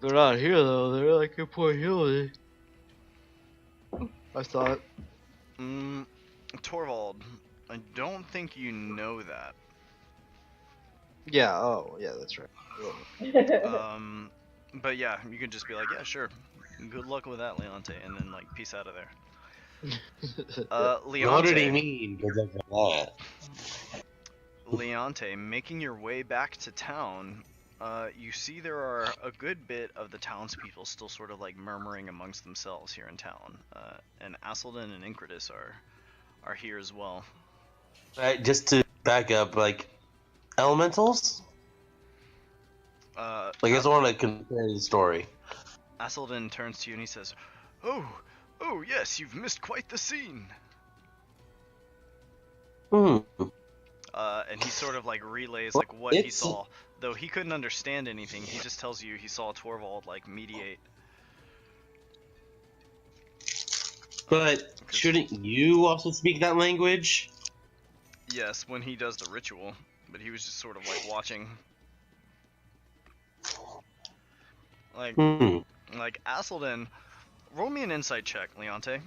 They're not here though, they're like in Port Eodon. I thought. Torvald, I don't think you know that. Yeah, oh, yeah, that's right. But yeah, you can just be like, yeah, sure. Good luck with that, Leonte, and then like peace out of there. Leonte. What did he mean? Because of that. Leonte, making your way back to town, You see there are a good bit of the townspeople still sort of like murmuring amongst themselves here in town. And Asselden and Incredus are here as well. Right, just to back up, like elementals. Like I just want to compare the story. Asselden turns to you and he says, "Oh, oh yes, you've missed quite the scene." Hmm. And he sort of like relays Well, like what he it's- saw, though he couldn't understand anything. He just tells you he saw Torvald like mediate. But shouldn't you also speak that language? Yes, when he does the ritual, but he was just sort of like watching. Like Asselden, roll me an insight check, Leonte.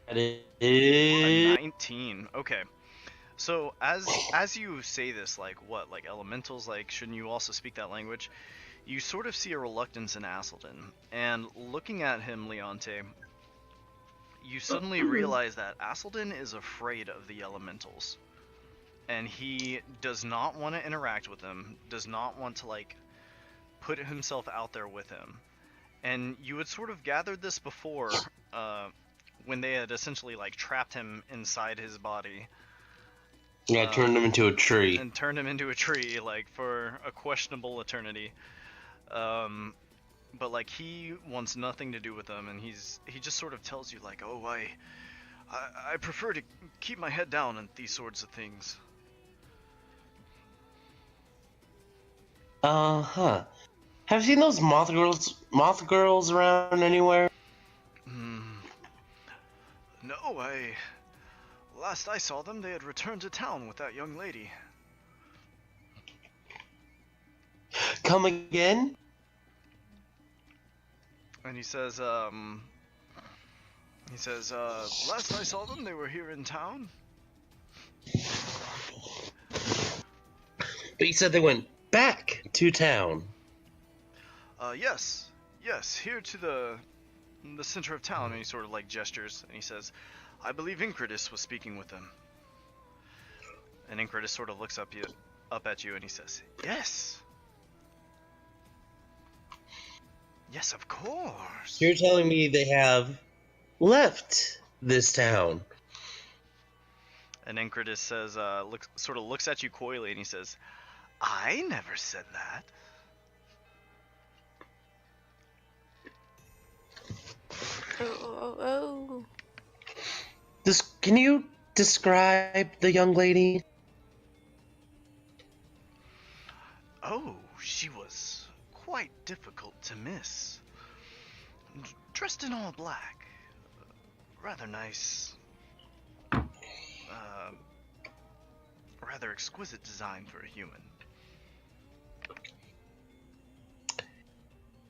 That A is 19. Okay. So as you say this, like what, like elementals, like shouldn't you also speak that language? You sort of see a reluctance in Asselden, and looking at him, Leonte, you suddenly realize that Asselden is afraid of the elementals, and he does not want to interact with them, does not want to like put himself out there with him. And you had sort of gathered this before, when they had essentially like trapped him inside his body. Yeah, turned him into a tree. And turned him into a tree, like, for a questionable eternity. But like he wants nothing to do with them, and he just sort of tells you like, oh, I prefer to keep my head down in these sorts of things. Huh. Have you seen those moth girls around anywhere? No, last I saw them, they had returned to town with that young lady. Come again? And he says, last I saw them, they were here in town. But you said they went back to town. Yes, here to the center of town. And he sort of like gestures, and he says, I believe Incredus was speaking with them. And Incredus sort of looks up at you, and he says, yes. Yes, of course. You're telling me they have left this town. And Incredus says, looks at you coyly, and he says, I never said that. Oh. Can you describe the young lady? Oh, she was quite difficult to miss. Dressed in all black. Rather nice. Rather exquisite design for a human.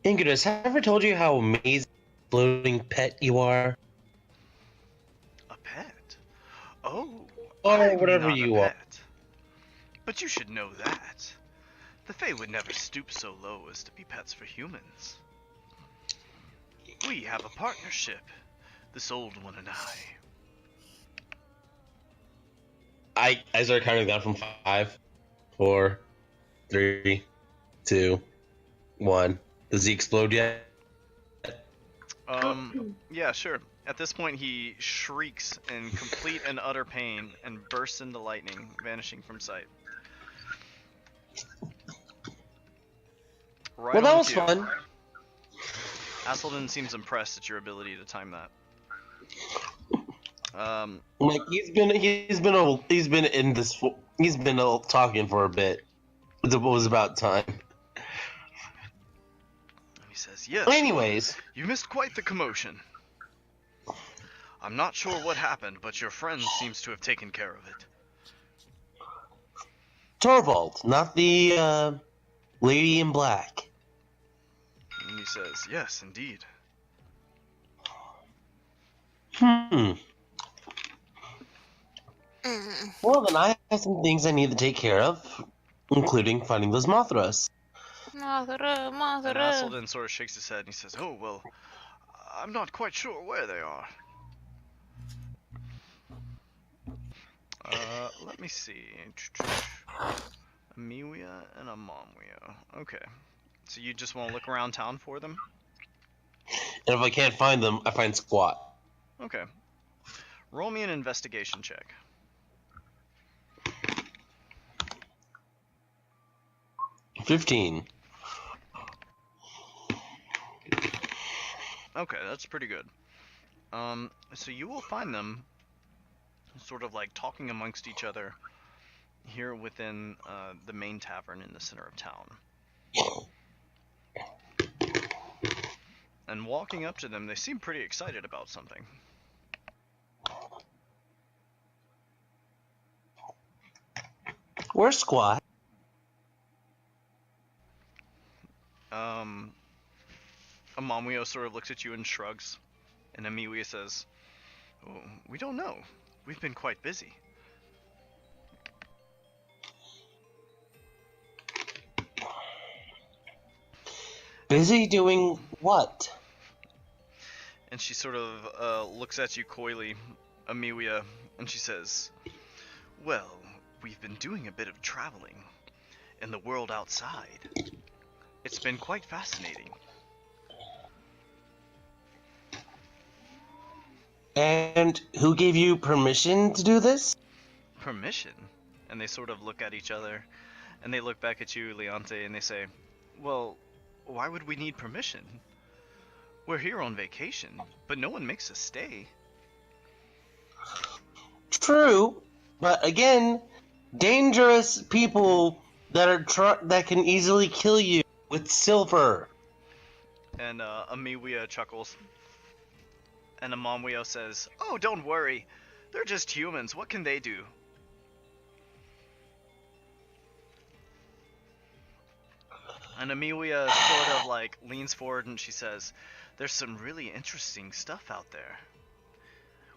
Incredus, have I ever told you how amazing floating pet you are? A pet? Oh, Or I'm whatever not you a are. pet. But you should know that. The Fae would never stoop so low as to be pets for humans. We have a partnership, this old one and I start counting down from 5, 4, 3, 2, 1. Does he explode yet? Yeah, sure. At this point, he shrieks in complete and utter pain and bursts into lightning, vanishing from sight. Right Well, that on was cue. fun. Asselden seems impressed at your ability to time that. Like he's been in this. He's been talking for a bit. It was about time. He says, yes. Anyways, You missed quite the commotion. I'm not sure what happened, but your friend seems to have taken care of it. Torvald, not the lady in black. And he says, yes, indeed. Well, then I have some things I need to take care of, including finding those Mothras. And Asselden sort of shakes his head and he says, oh, well, I'm not quite sure where they are. Let me see. Amiwia and Amamwia. Okay. So you just want to look around town for them? And if I can't find them, I find Squat. Okay. Roll me an investigation check. $15. Okay, that's pretty good. So you will find them sort of like talking amongst each other here within the main tavern in the center of town. And walking up to them, they seem pretty excited about something. Where's Squat? Amamwio sort of looks at you and shrugs, and Amiwia says, "Oh, we don't know. We've been quite busy." Busy doing what? And she sort of looks at you coyly, Amiwia, and she says, "Well, we've been doing a bit of traveling in the world outside. It's been quite fascinating." And who gave you permission to do this? "Permission?" And they sort of look at each other, and they look back at you, Leonte, and they say, "Well, why would we need permission? We're here on vacation, but no one makes us stay." True, but again, dangerous people that are that can easily kill you with silver. And Amiwia chuckles. And Amamwio says, "Oh, don't worry. They're just humans. What can they do?" And Amiwia sort of like leans forward and she says, "There's some really interesting stuff out there.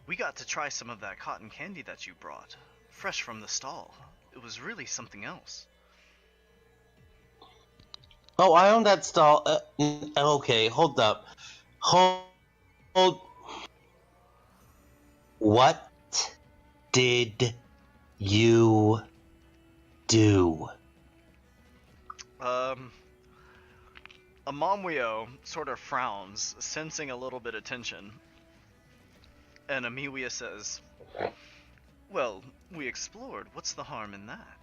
We got to try some of that cotton candy that you brought, fresh from the stall. It was really something else." Oh, I own that stall. Okay, hold up. Hold. What did you do? Amamwio sort of frowns, sensing a little bit of tension. And Amiwia says, "Well, we explored. What's the harm in that?"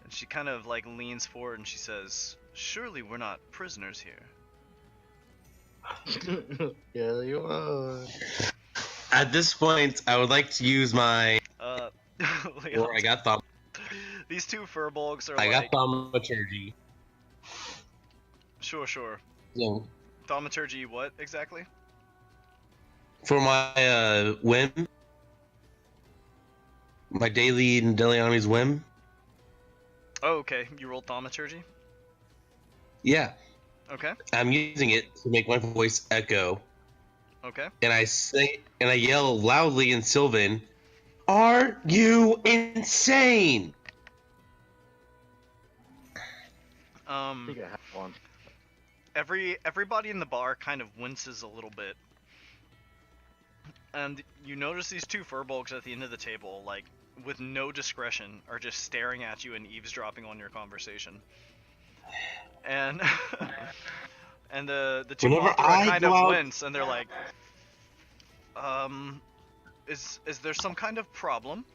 And she kind of like leans forward and she says, "Surely we're not prisoners here." Yeah, you are. At this point, I would like to use my. Leon, Or I got thumb. these two furbolgs are I like, got thaumaturgy. sure. So, Thaumaturgy, what exactly? for my whim, my daily Deliami's whim. Oh, okay. You rolled thaumaturgy? Yeah, Okay. I'm using it to make my voice echo, Okay. and I say and I yell loudly in Sylvan, "Are you insane?" I think I have one. Everybody in the bar kind of winces a little bit. And you notice these two furbolgs at the end of the table, like, with no discretion, are just staring at you and eavesdropping on your conversation. And and the two Whenever Mothra I kind go of out- wince, and they're like, is there some kind of problem?"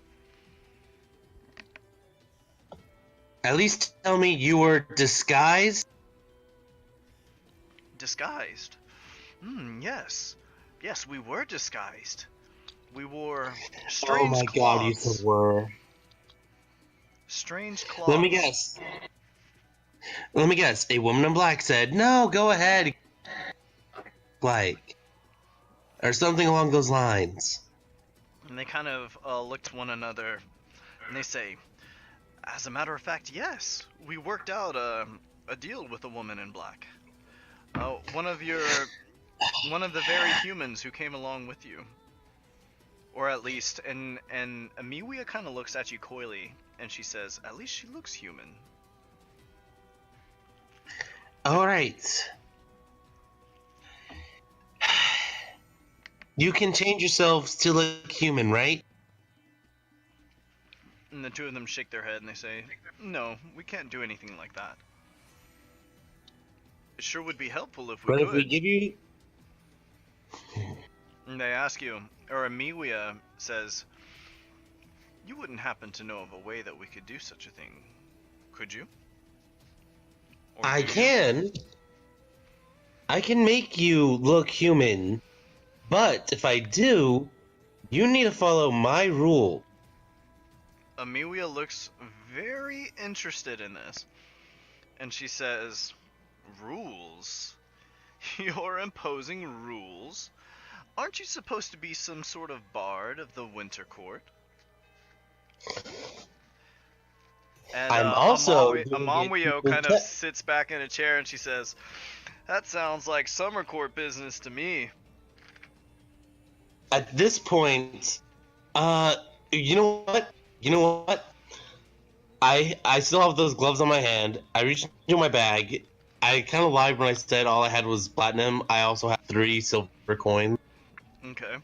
At least tell me you were disguised. "Disguised? Yes. Yes, we were disguised. We wore strange Oh my god, you cloths. so were. Strange cloths." Let me guess. A woman in black said, "No, go ahead." Like, or something along those lines. And they kind of look to one another, and they say, "As a matter of fact, yes. We worked out a deal with a woman in black. One of the very humans who came along with you. Or at least," and Amiwia kind of looks at you coyly, and she says, "At least she looks human." Alright. You can change yourselves to look human, right? And the two of them shake their head and they say, "No, we can't do anything like that. It sure would be helpful if we But if we could." give you... And they ask you, or Amiwia says, "You wouldn't happen to know of a way that we could do such a thing, could you?" Or I do you? can. I can make you look human. But if I do, you need to follow my rule. Amiwia looks very interested in this. And she says, "Rules? You're imposing rules? Aren't you supposed to be some sort of bard of the Winter Court?" And I'm also going to get Amamwio people kind of sits back in a chair and she says, "That sounds like summer court business to me." At this point, you know what? You know what? I still have those gloves on my hand. I reached into my bag. I kind of lied when I said all I had was platinum. I also have 3 silver coins. Okay.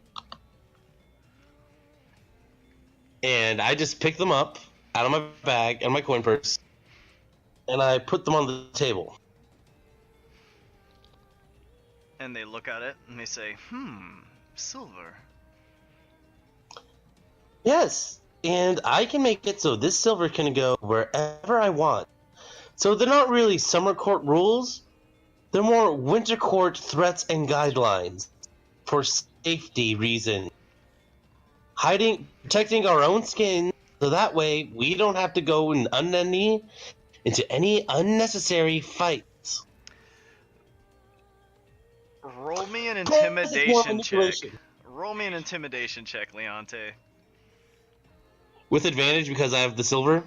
And I just picked them up out of my bag and my coin purse. And I put them on the table. And they look at it and they say, "Silver." Yes, and I can make it so this silver can go wherever I want. So they're not really summer court rules. They're more winter court threats and guidelines for safety reasons. Protecting our own skin, so that way we don't have to go into any unnecessary fights. Roll me an Plus, more intimidation check. manipulation. Roll me an intimidation check, Leonte. With advantage because I have the silver?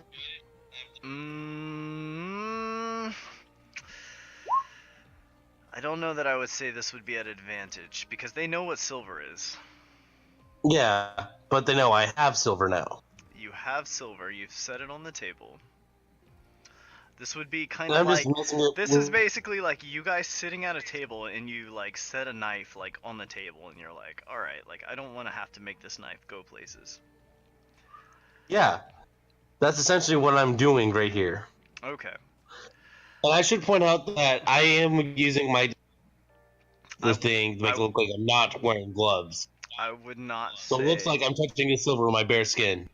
I don't know that I would say this would be at advantage, because they know what silver is. Yeah, but they know I have silver now. You have silver, you've set it on the table. This would be kind And of I'm like, just messing it this with- is basically like you guys sitting at a table and you like set a knife like on the table and you're like, alright, like I don't want to have to make this knife go places. Yeah, that's essentially what I'm doing right here. Okay. And I should point out that I am using this thing to make it look like I'm not wearing gloves. I would not say... So it looks like I'm touching the silver with my bare skin.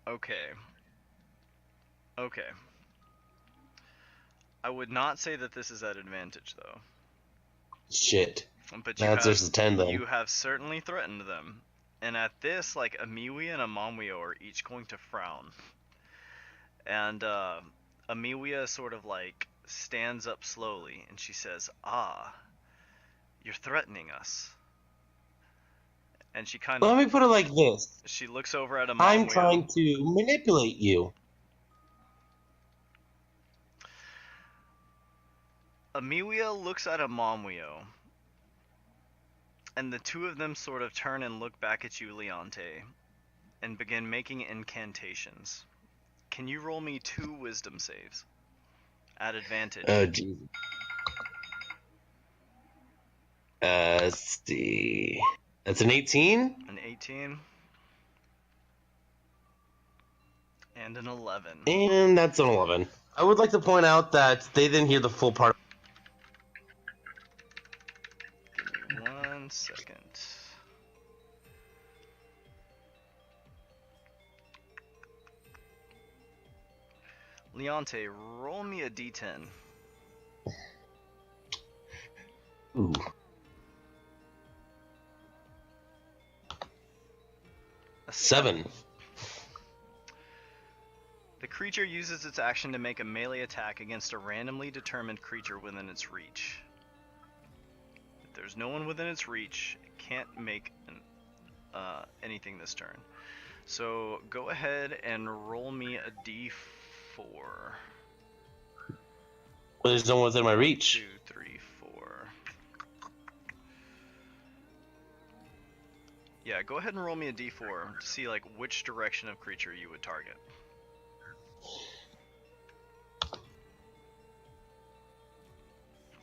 Okay. Okay. I would not say that this is at advantage, though. Shit. But That's just a 10 then. you have certainly threatened them. And at this, like, Amiwi and Amamwio are each going to frown. And, Amiwia sort of, like, stands up slowly, and she says, "Ah, you're threatening us." And she kind of... Let me put it like this. She looks over at Amamwio. I'm trying to manipulate you. Amiwia looks at Amamwio. And the two of them sort of turn and look back at you, Leonte, and begin making incantations. Can you roll me 2 wisdom saves? At advantage. Oh, jeez. Let's see. That's an 18? An 18. And an 11. And that's an 11. I would like to point out that they didn't hear the full part. Give me 1 second. Leonte, roll me a d10. Ooh. A 7. The creature uses its action to make a melee attack against a randomly determined creature within its reach. If there's no one within its reach, it can't make anything this turn. So go ahead and roll me a d4. There's no one within my reach. 2, 3, 4. Yeah, go ahead and roll me a d4 to see like which direction of creature you would target.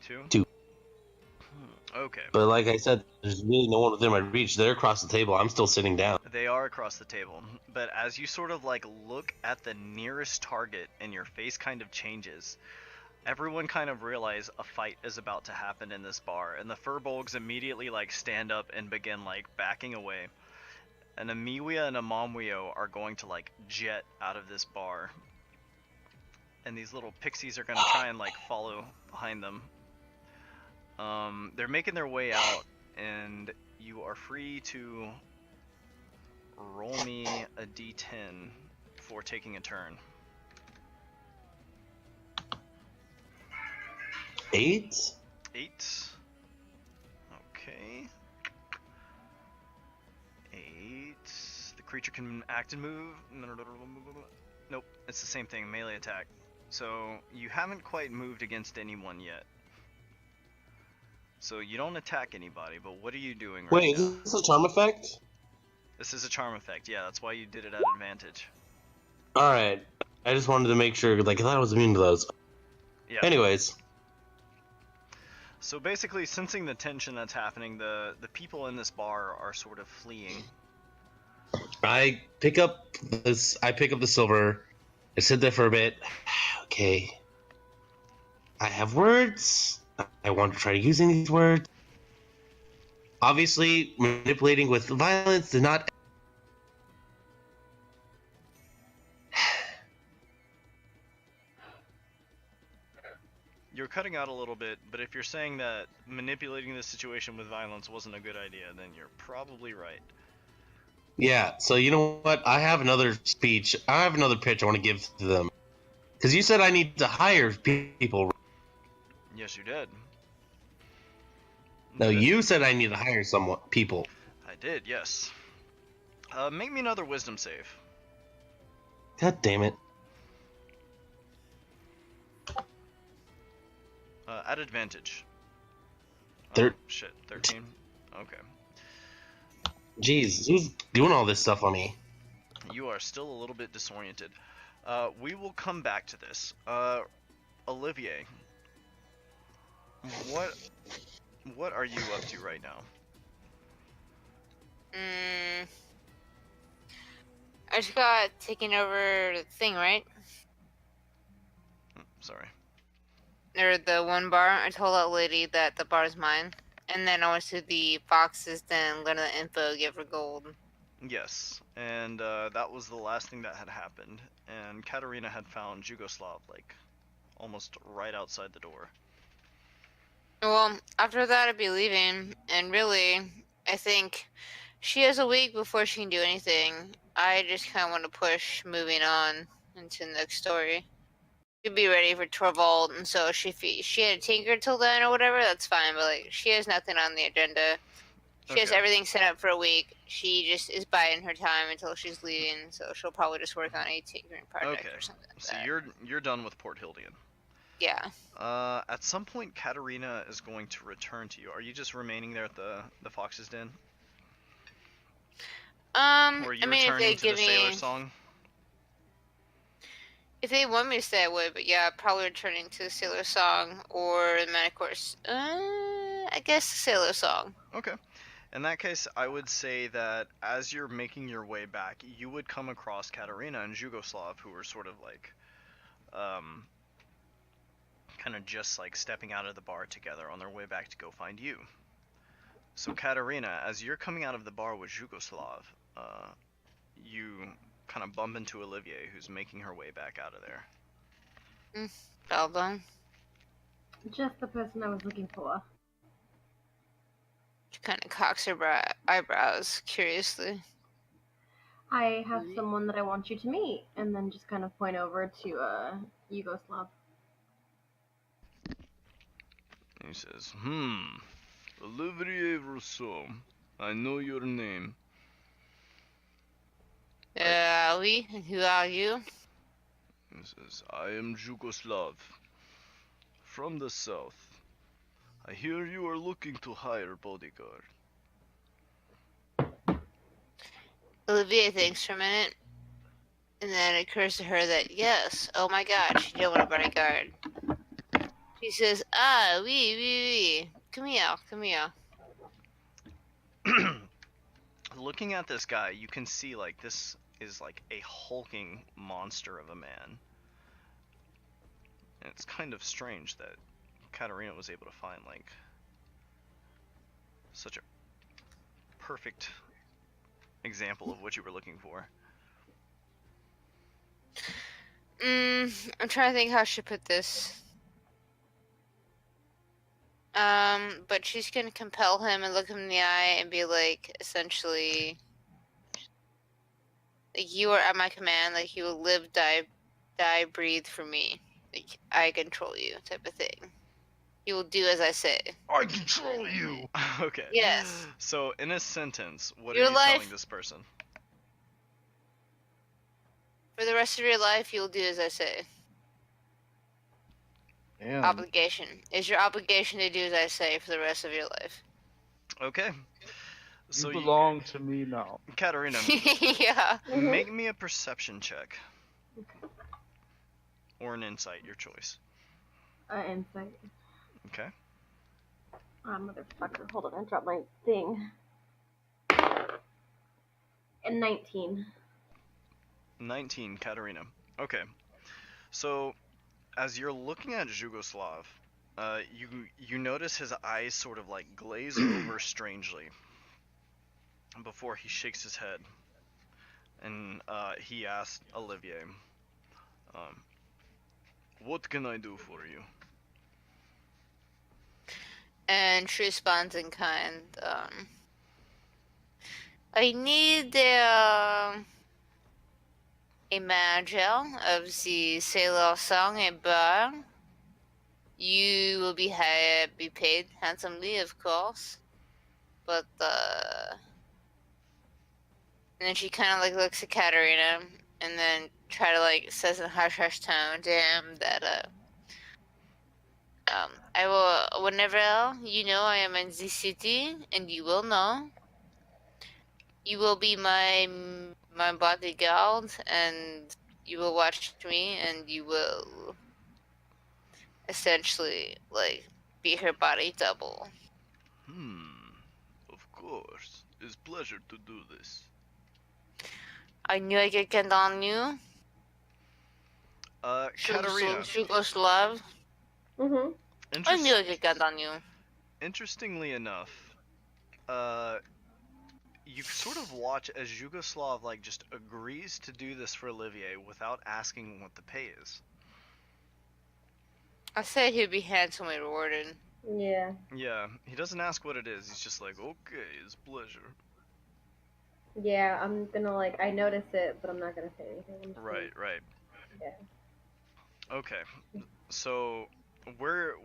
Two? 2. Okay. But like I said, there's really no one within my reach. They're across the table. I'm still sitting down. They are across the table, but as you sort of like look at the nearest target and your face kind of changes, everyone kind of realize a fight is about to happen in this bar, and the furbolgs immediately like stand up and begin like backing away. And a Miwia and a Momwio are going to like jet out of this bar. And these little pixies are gonna try and like follow behind them. They're making their way out, and you are free to roll me a d10 for taking a turn. 8? 8. Okay. 8. The creature can act and move. Nope, it's the same thing, melee attack. So you haven't quite moved against anyone yet. So you don't attack anybody, but what are you doing right Wait, now? is this a charm effect? This is a charm effect, yeah, that's why you did it at advantage. Alright. I just wanted to make sure, like, I thought I was immune to those. Yeah. Anyways. So basically, sensing the tension that's happening, the people in this bar are sort of fleeing. I pick up the silver. I sit there for a bit. Okay. I have words. I want to try using these words. Obviously, manipulating with violence did not. You're cutting out a little bit, but if you're saying that manipulating the situation with violence wasn't a good idea, then you're probably right. Yeah, so you know what? I have another speech. I have another pitch I want to give to them. Because you said I need to hire people. Yes, you did. No, you said I need to hire people. I did, yes. Make me another wisdom save. God damn it. At advantage. Shit, 13? Okay. Jeez, who's doing all this stuff on me? You are still a little bit disoriented. We will come back to this. Olivier, what are you up to right now? I just got taken over the thing, right? Sorry. Or the one bar. I told that lady that the bar is mine. And then I went to the Fox's Den, learn the info, give her gold. Yes, and that was the last thing that had happened. And Katerina had found Jugoslav, like, almost right outside the door. Well, after that I'd be leaving. And really, I think she has a week before she can do anything. I just kind of want to push moving on into the next story. She'd be ready for Torvald, and so she had a tinker till then or whatever, that's fine, but like she has nothing on the agenda. She has everything set up for a week. She just is biding her time until she's leaving, so she'll probably just work on a tinkering project or something like that. So you're done with Port Hildian. Yeah. At some point Katerina is going to return to you. Are you just remaining there at the Fox's Den? Or are you returning to the Sailor Song? If they want me to stay, I would, but yeah, probably returning to the Sailor Song or the Manic Horse. I guess the Sailor Song. Okay. In that case, I would say that as you're making your way back, you would come across Katerina and Jugoslav, who were sort of like, kind of just like stepping out of the bar together on their way back to go find you. So Katerina, as you're coming out of the bar with Jugoslav, you kind of bump into Olivier, who's making her way back out of there. Well done. Just the person I was looking for. She kind of cocks her eyebrows curiously. I have someone that I want you to meet, and then just kind of point over to Yugoslav. He says, Olivier Rousseau, I know your name. Oui, and who are you? He says, I am Jugoslav, from the south. I hear you are looking to hire bodyguard. Olivier thinks for a minute, and then it occurs to her that, yes, oh my god, she did want a bodyguard. She says, oui. Come here, come here. Looking at this guy, you can see like this is like a hulking monster of a man. And it's kind of strange that Katarina was able to find like such a perfect example of what you were looking for. I'm trying to think how I should put this. But she's gonna compel him and look him in the eye and be like, essentially, like, you are at my command, like, you will live, die, breathe for me. Like, I control you, type of thing. You will do as I say. I control you. Okay. Yes. So in a sentence, what Your are you life- telling this person? For the rest of your life, you will do as I say. Damn. Obligation. Is your obligation to do as I say for the rest of your life. Okay. So You belong to me now. Katarina, Yeah. make me a perception check. Or an insight, your choice. Insight. Okay. Motherfucker. Hold on, I dropped my thing. And 19. 19, Katarina. Okay. So, as you're looking at Jugoslav, you notice his eyes sort of like glaze over strangely before he shakes his head, and he asks Olivier, "What can I do for you?" And she responds in kind, I need a manager of the Sailor Song and Bar. You will be paid handsomely, of course. But, and then she kind of, like, looks at Katerina, and then try to, like, says in a hush tone to him that, I will, whenever you know I am in the city, and you will know, you will be my bodyguard, and you will watch me, and you will essentially, like, be her body double. Of course. It's a pleasure to do this. I knew I could count on you. Katarina. Yugoslav. Mm-hmm. I knew I could count on you. Interestingly enough, you sort of watch as Yugoslav like just agrees to do this for Olivier without asking what the pay is. I said he'd be handsomely rewarded. Yeah. Yeah, he doesn't ask what it is. He's just like, okay, it's a pleasure. Yeah, I'm gonna like, I notice it, but I'm not gonna say anything. I'm just Right, right. Yeah. Okay, so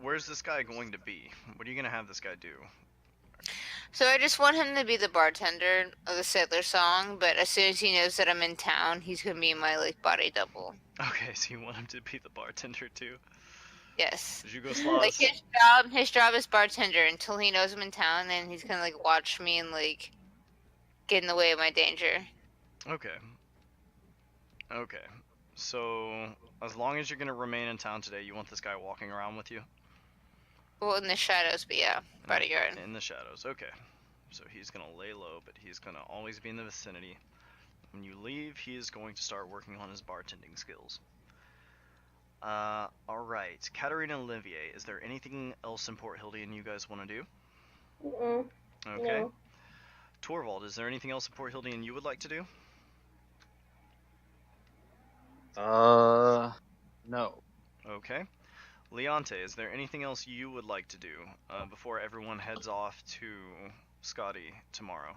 where's this guy going to be? What are you gonna have this guy do? So I just want him to be the bartender of the Sailor Song, but as soon as he knows that I'm in town, he's gonna be my, like, body double. Okay, so you want him to be the bartender too? Yes. Yugoslav. Like, his job is bartender until he knows I'm in town, and he's gonna, like, watch me and, like, get in the way of my danger. Okay. Okay. So as long as you're gonna remain in town today, you want this guy walking around with you? Well, in the shadows, but yeah, bodyguard. In the shadows. Okay. So he's gonna lay low, but he's gonna always be in the vicinity. When you leave, he is going to start working on his bartending skills. Alright. Katarina and Olivier, is there anything else in Port Hildian you guys want to do? Mm-mm. Okay. No. Torvald, is there anything else in Port Hildian you would like to do? No. Okay. Leonte, is there anything else you would like to do before everyone heads off to Scotty tomorrow?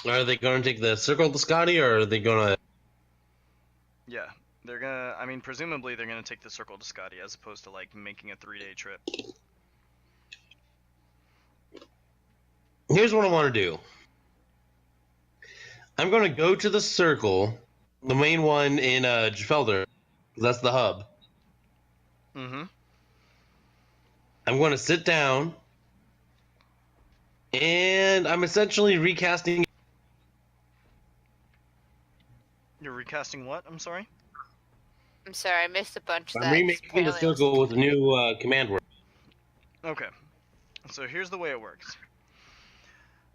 Are they going to take the circle to Scotty, or are they going to? Yeah, they're gonna. I mean, presumably they're gonna take the circle to Scotty as opposed to like making a 3-day trip. Here's what I want to do. I'm going to go to the circle, the main one in Gefelder. That's the hub. Mm-hmm. I'm going to sit down, and I'm essentially recasting. You're recasting what? I'm sorry. I'm sorry, I missed a bunch of I'm that. remaking the circle with a new command word. Okay. So here's the way it works.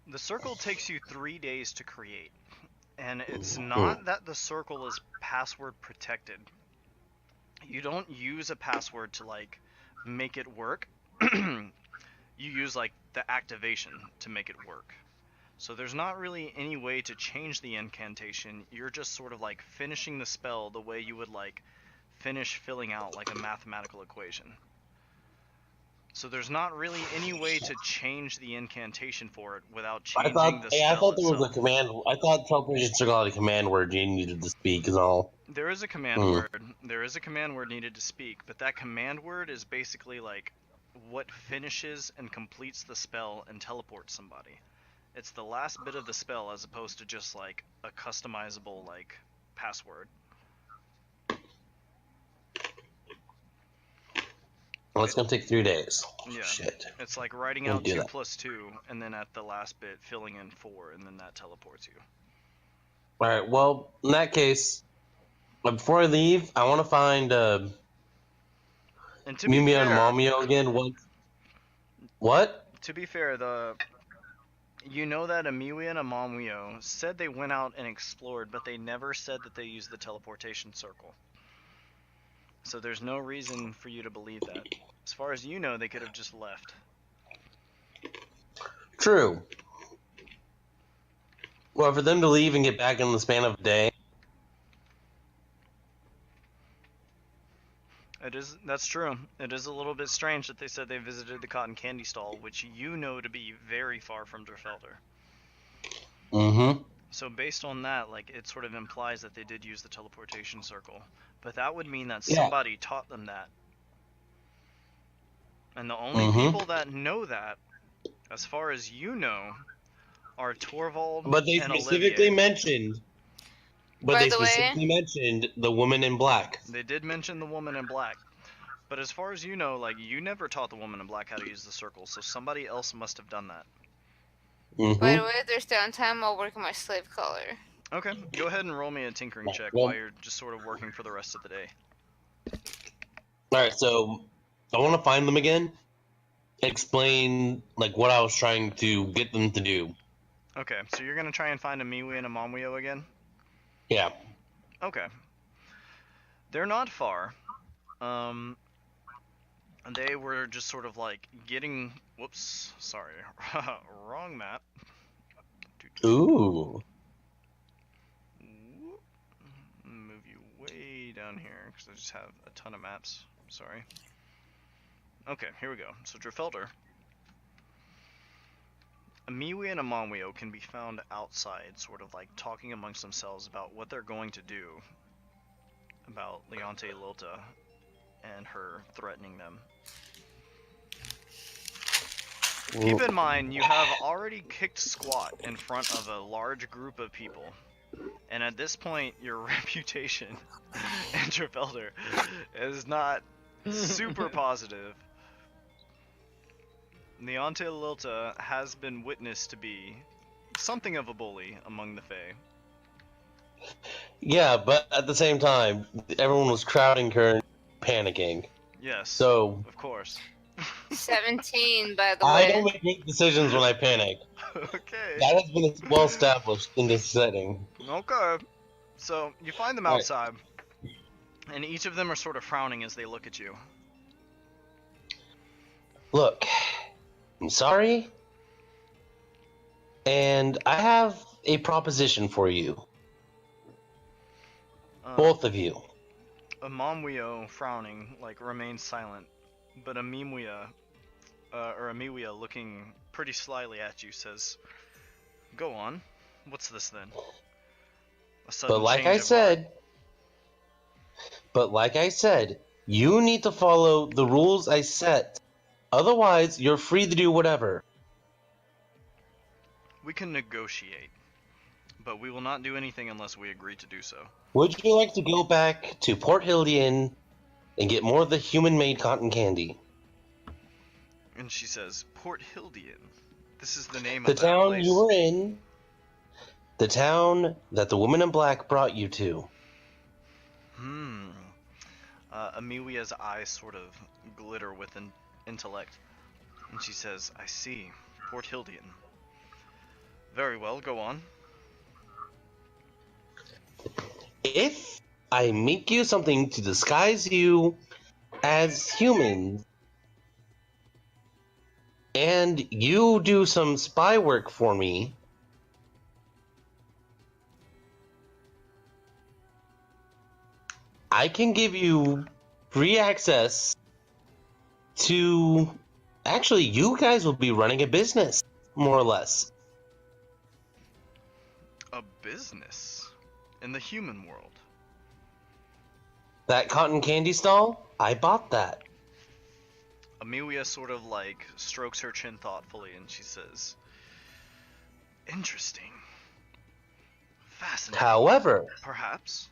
The circle takes you 3 days to create. And it's not that the circle is password protected. You don't use a password to like make it work. You use like the activation to make it work. So there's not really any way to change the incantation. You're just sort of like finishing the spell the way you would like finish filling out like a mathematical equation. So there's not really any way to change the incantation for it without changing the spell I thought there was itself. a command. I thought teleportation circle had a command word you needed to speak and all. There is a command word. There is a command word needed to speak, but that command word is basically like what finishes and completes the spell and teleports somebody. It's the last bit of the spell as opposed to just like a customizable like password. Well, it's gonna take 3 days. Yeah. Shit. It's like writing Don't out do 2 that. plus 2 and then at the last bit filling in 4 and then that teleports you. All right. Well, in that case, before I leave, I want to find And to be Mimio and fair, Mamio again. What? to be fair, you know that Amiwi and Amamwio said they went out and explored, but they never said that they used the teleportation circle. So there's no reason for you to believe that. As far as you know, they could have just left. True. Well, for them to leave and get back in the span of a day. That's true. It is a little bit strange that they said they visited the cotton candy stall, which you know to be very far from Drfelder. Mm-hmm. So based on that, like, it sort of implies that they did use the teleportation circle. But that would mean that somebody taught them that. And the only people that know that, as far as you know, are Torvald But they and specifically Olivier. mentioned. But By they the way- specifically mentioned the woman in black. They did mention the woman in black. But as far as you know, like, you never taught the woman in black how to use the circle, so somebody else must have done that. Mm-hmm. By the way, if there's downtime, I'll work on my slave collar. Okay, go ahead and roll me a tinkering check Well- while you're just sort of working for the rest of the day. All right, so I want to find them again. Explain like what I was trying to get them to do. Okay, so you're gonna try and find a Miwi and a Momwio again? Yeah. Okay. They're not far. They were just sort of like getting. Whoops, sorry, wrong map. Ooh. Move you way down here because I just have a ton of maps. Sorry. Okay, here we go. So Drfelder. A Miwi and a Momwio can be found outside, sort of like talking amongst themselves about what they're going to do about Leonte Lilta and her threatening them. Keep in mind, you have already kicked squat in front of a large group of people. And at this point, your reputation in Drfelder is not super positive. Leonte Lilta has been witnessed to be something of a bully among the Fae. Yeah, but at the same time, everyone was crowding her and panicking. Yes, So of course. 17, by the I way. don't make great decisions when I panic. Okay. That has been well established in this setting. Okay. So you find them Right. outside, and each of them are sort of frowning as they look at you. Look, I'm sorry, and I have a proposition for you, both of you. Amamwio, frowning, like remains silent, but Amiwia, looking pretty slyly at you, says, "Go on. What's this then?" A sudden But like change I of heart. said, you need to follow the rules I set. Otherwise, you're free to do whatever. We can negotiate, but we will not do anything unless we agree to do so. Would you like to go back to Port Hildian and get more of the human-made cotton candy? And she says, "Port Hildian. This is the name The of that town place." you were in. The town that the woman in black brought you to. Amiwia's eyes sort of glitter with intellect. And she says, I see. Port Hildian. Very well, go on. If I make you something to disguise you as human, and you do some spy work for me, I can give you free access to. Actually, you guys will be running a business, more or less. A business? In the human world? That cotton candy stall, I bought that. Amelia sort of like strokes her chin thoughtfully and she says, interesting. Fascinating. However, Perhaps.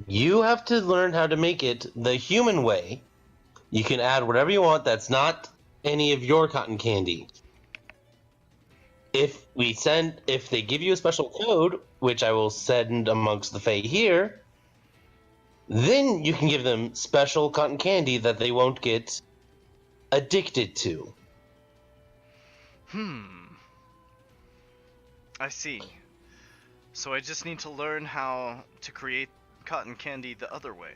you have to learn how to make it the human way. You can add whatever you want that's not any of your cotton candy. If they give you a special code, which I will send amongst the Fae here, then you can give them special cotton candy that they won't get addicted to. I see. So I just need to learn how to create cotton candy the other way.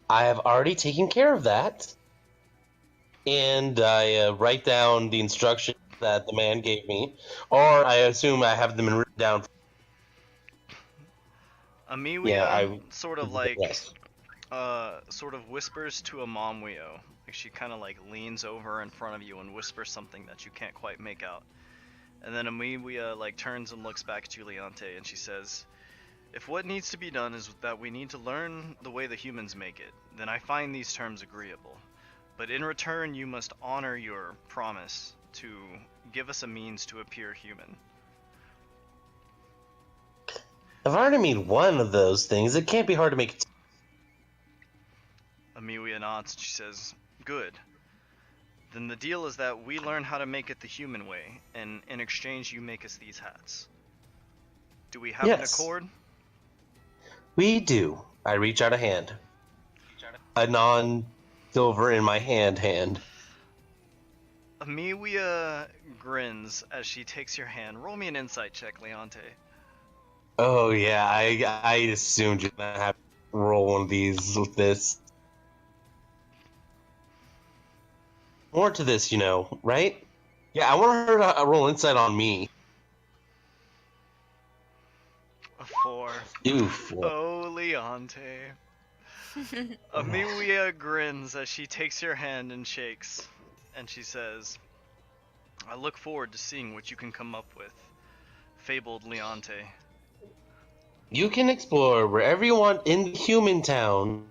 I have already taken care of that. And I write down the instructions that the man gave me, or I assume I have them written down. Amelia sort of whispers to Amamwio. Like she kind of like leans over in front of you and whispers something that you can't quite make out. And then Amelia like turns and looks back at Leonte and she says, if what needs to be done is that we need to learn the way the humans make it, then I find these terms agreeable. But in return, you must honor your promise to give us a means to appear human. I've already made one of those things. It can't be hard to make. Amelia nods and she says, good. Then the deal is that we learn how to make it the human way, and in exchange you make us these hats. Do we have an accord? We do. I reach out a hand. A non-silver in my hand. Amelia grins as she takes your hand. Roll me an insight check, Leonte. Oh yeah, I assumed you're gonna have to roll one of these with this. More to this, right? Yeah, I want her to roll insight on me. A 4. Oof. Oh, Leonte. Amelia grins as she takes your hand and shakes, and she says, I look forward to seeing what you can come up with, fabled Leonte. You can explore wherever you want in human town,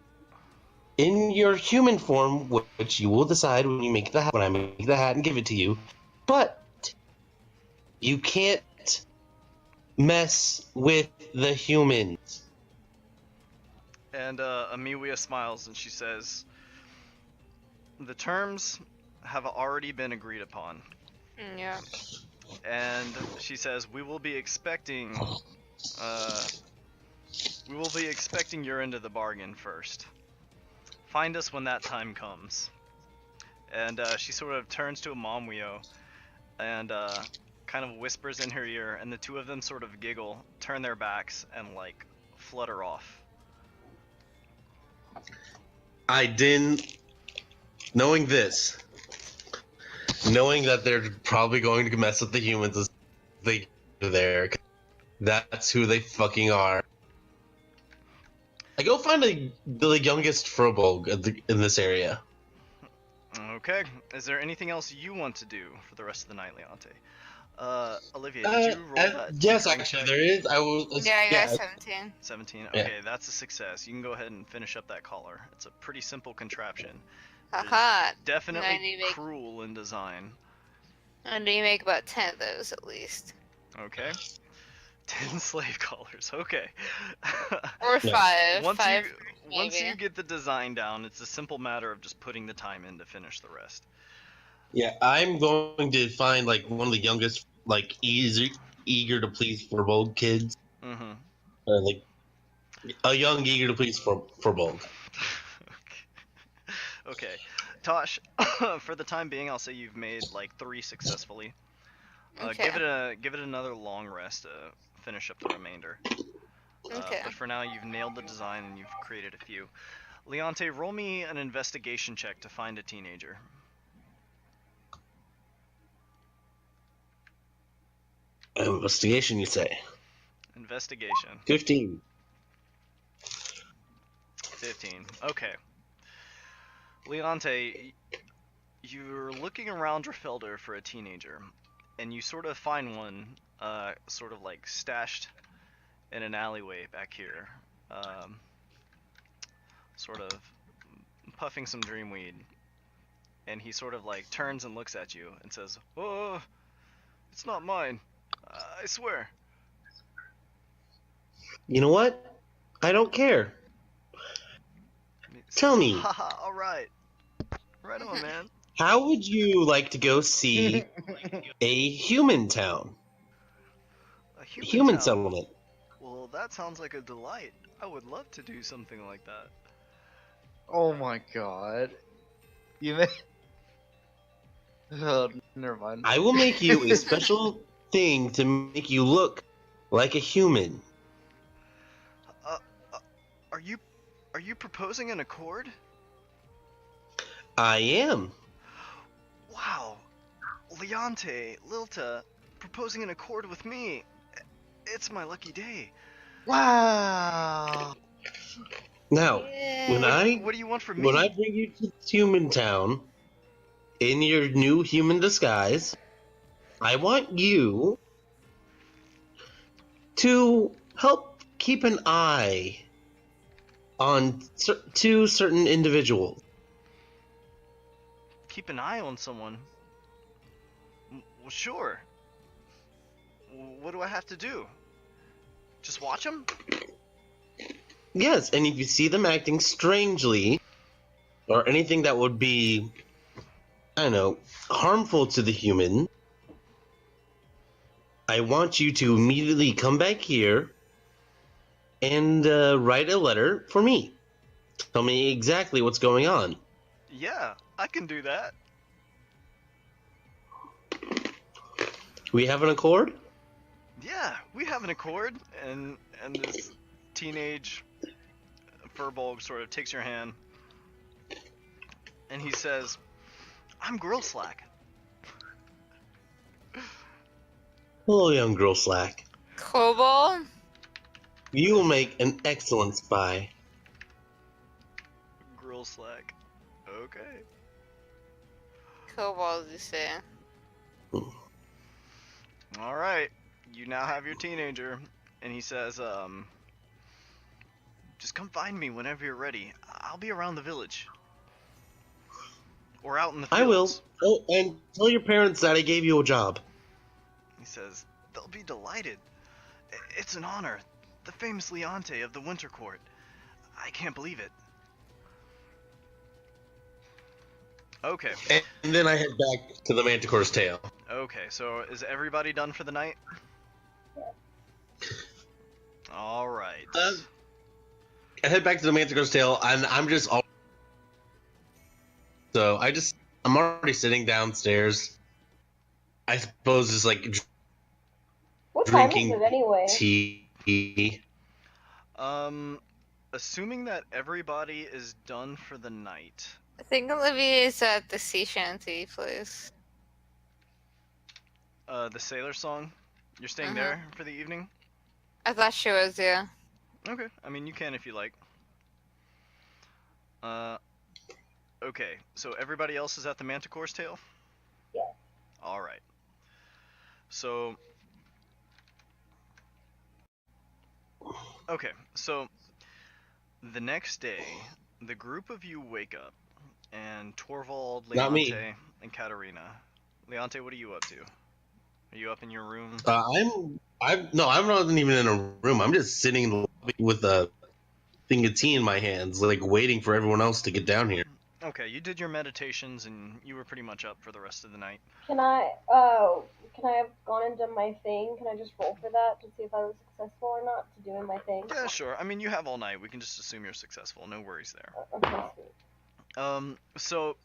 in your human form, which you will decide when I make the hat and give it to you. But you can't mess with the humans. And Amelia smiles and she says, the terms have already been agreed upon. Yeah. And she says, we will be expecting your end of the bargain first. Find us when that time comes. And she sort of turns to Amamwio and kind of whispers in her ear, and the two of them sort of giggle, turn their backs, and like flutter off. I didn't. Knowing that they're probably going to mess with the humans as they do there. That's who they fucking are. I go find the youngest Frobolg in this area. Okay. Is there anything else you want to do for the rest of the night, Leonte? Olivia, did you roll that? Yes, actually, there is. I got 17. 17. Yeah. Okay, that's a success. You can go ahead and finish up that collar. It's a pretty simple contraption. Haha. Definitely cruel in design. I need to make about 10 of those at least. Okay. 10 slave collars. Okay. Or 5. Once you get the design down, it's a simple matter of just putting the time in to finish the rest. Yeah, I'm going to find one of the youngest, eager to please Furbolg kids. Mm-hmm. Or a young eager to please Furbolg. Okay. Tosh, for the time being, I'll say you've made like 3 successfully. Okay. Give it another long rest to finish up the remainder. Okay. But for now, you've nailed the design and you've created a few. Leonte, roll me an investigation check to find a teenager. Investigation, you say? Investigation. 15. 15. Okay. Leonte, you're looking around Driffelder for a teenager, and you sort of find one, sort of like stashed in an alleyway back here, sort of puffing some dreamweed, and he sort of like turns and looks at you and says, "Oh, it's not mine. I swear." You know what? I don't care. Tell me. Haha, alright. Right on, man. How would you like to go see a human town? A Human town. settlement. Well, that sounds like a delight. I would love to do something like that. Oh my god. You may. Oh, never mind. I will make you a special thing to make you look like a human. Uh, uh, are you proposing an accord? I am. Wow. Leonte, Lilta, proposing an accord with me. It's my lucky day. Wow. Now, when What do you want from me? when I bring you to this human town in your new human disguise, I want you to help keep an eye on two certain individuals. Keep an eye on someone. Well, sure. What do I have to do? Just watch them? Yes, and if you see them acting strangely, or anything that would be, I don't know, harmful to the human, I want you to immediately come back here and write a letter for me. Tell me exactly what's going on. Yeah, I can do that. We have an accord? Yeah, we have an accord, and this teenage furball sort of takes your hand, and he says, "I'm Girl Slack." Hello, young girl Slack. Kobold? You will make an excellent spy. Girl Slack. Okay. Kobold, you say? All right. You now have your teenager, and he says, "Just come find me whenever you're ready. I'll be around the village, or out in the fields." I will. Oh, and tell your parents that I gave you a job. He says, "They'll be delighted. It's an honor. The famous Leonte of the Winter Court. I can't believe it." Okay. And then I head back to the Manticore's tail. Okay, so is everybody done for the night? All right. I head back to the Manticore's tail, and I'm just all. So I'm already sitting downstairs. I suppose it's like What time is drinking it anyway? tea. Assuming that everybody is done for the night. I think Olivia is at the sea shanty place. The sailor song. You're staying there for the evening? I thought she was, yeah. Okay. I mean, you can if you like. Okay. So everybody else is at the Manticore's tail? Yeah. All right. So. Okay. So the next day, the group of you wake up, and Torvald, Not me. Leonte, and Katarina. Leonte, what are you up to? Are you up in your room? I'm not even in a room. I'm just sitting in the lobby with a thing of tea in my hands, like waiting for everyone else to get down here. Okay, you did your meditations and you were pretty much up for the rest of the night. Can I have gone and done my thing? Can I just roll for that to see if I was successful or not to doing my thing? Yeah, sure. I mean, you have all night. We can just assume you're successful. No worries there. Okay, sweet. So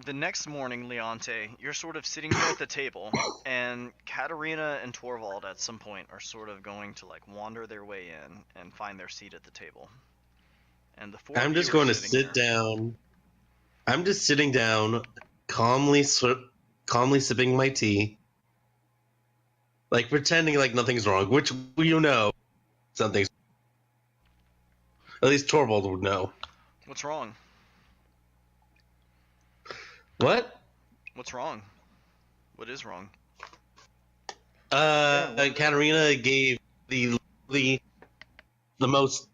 the next morning, Leonte, you're sort of sitting here at the table, and Katerina and Torvald at some point are sort of going to like wander their way in and find their seat at the table. And the four I'm of you just are going to sitting sit here. down. I'm just sitting down, calmly sipping my tea, like pretending like nothing's wrong, which you know something's. At least Torvald would know. What's wrong? What? What's wrong? What is wrong? Katerina gave the most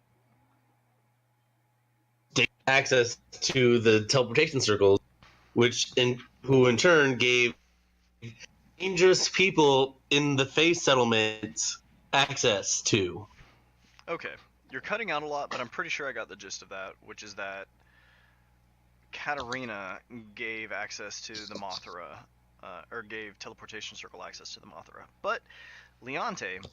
access to the teleportation circles, who in turn gave dangerous people in the Face settlement access to. Okay, you're cutting out a lot, but I'm pretty sure I got the gist of that, which is that Katerina gave access to the Mothra, or gave teleportation circle access to the Mothra. But, Leonte,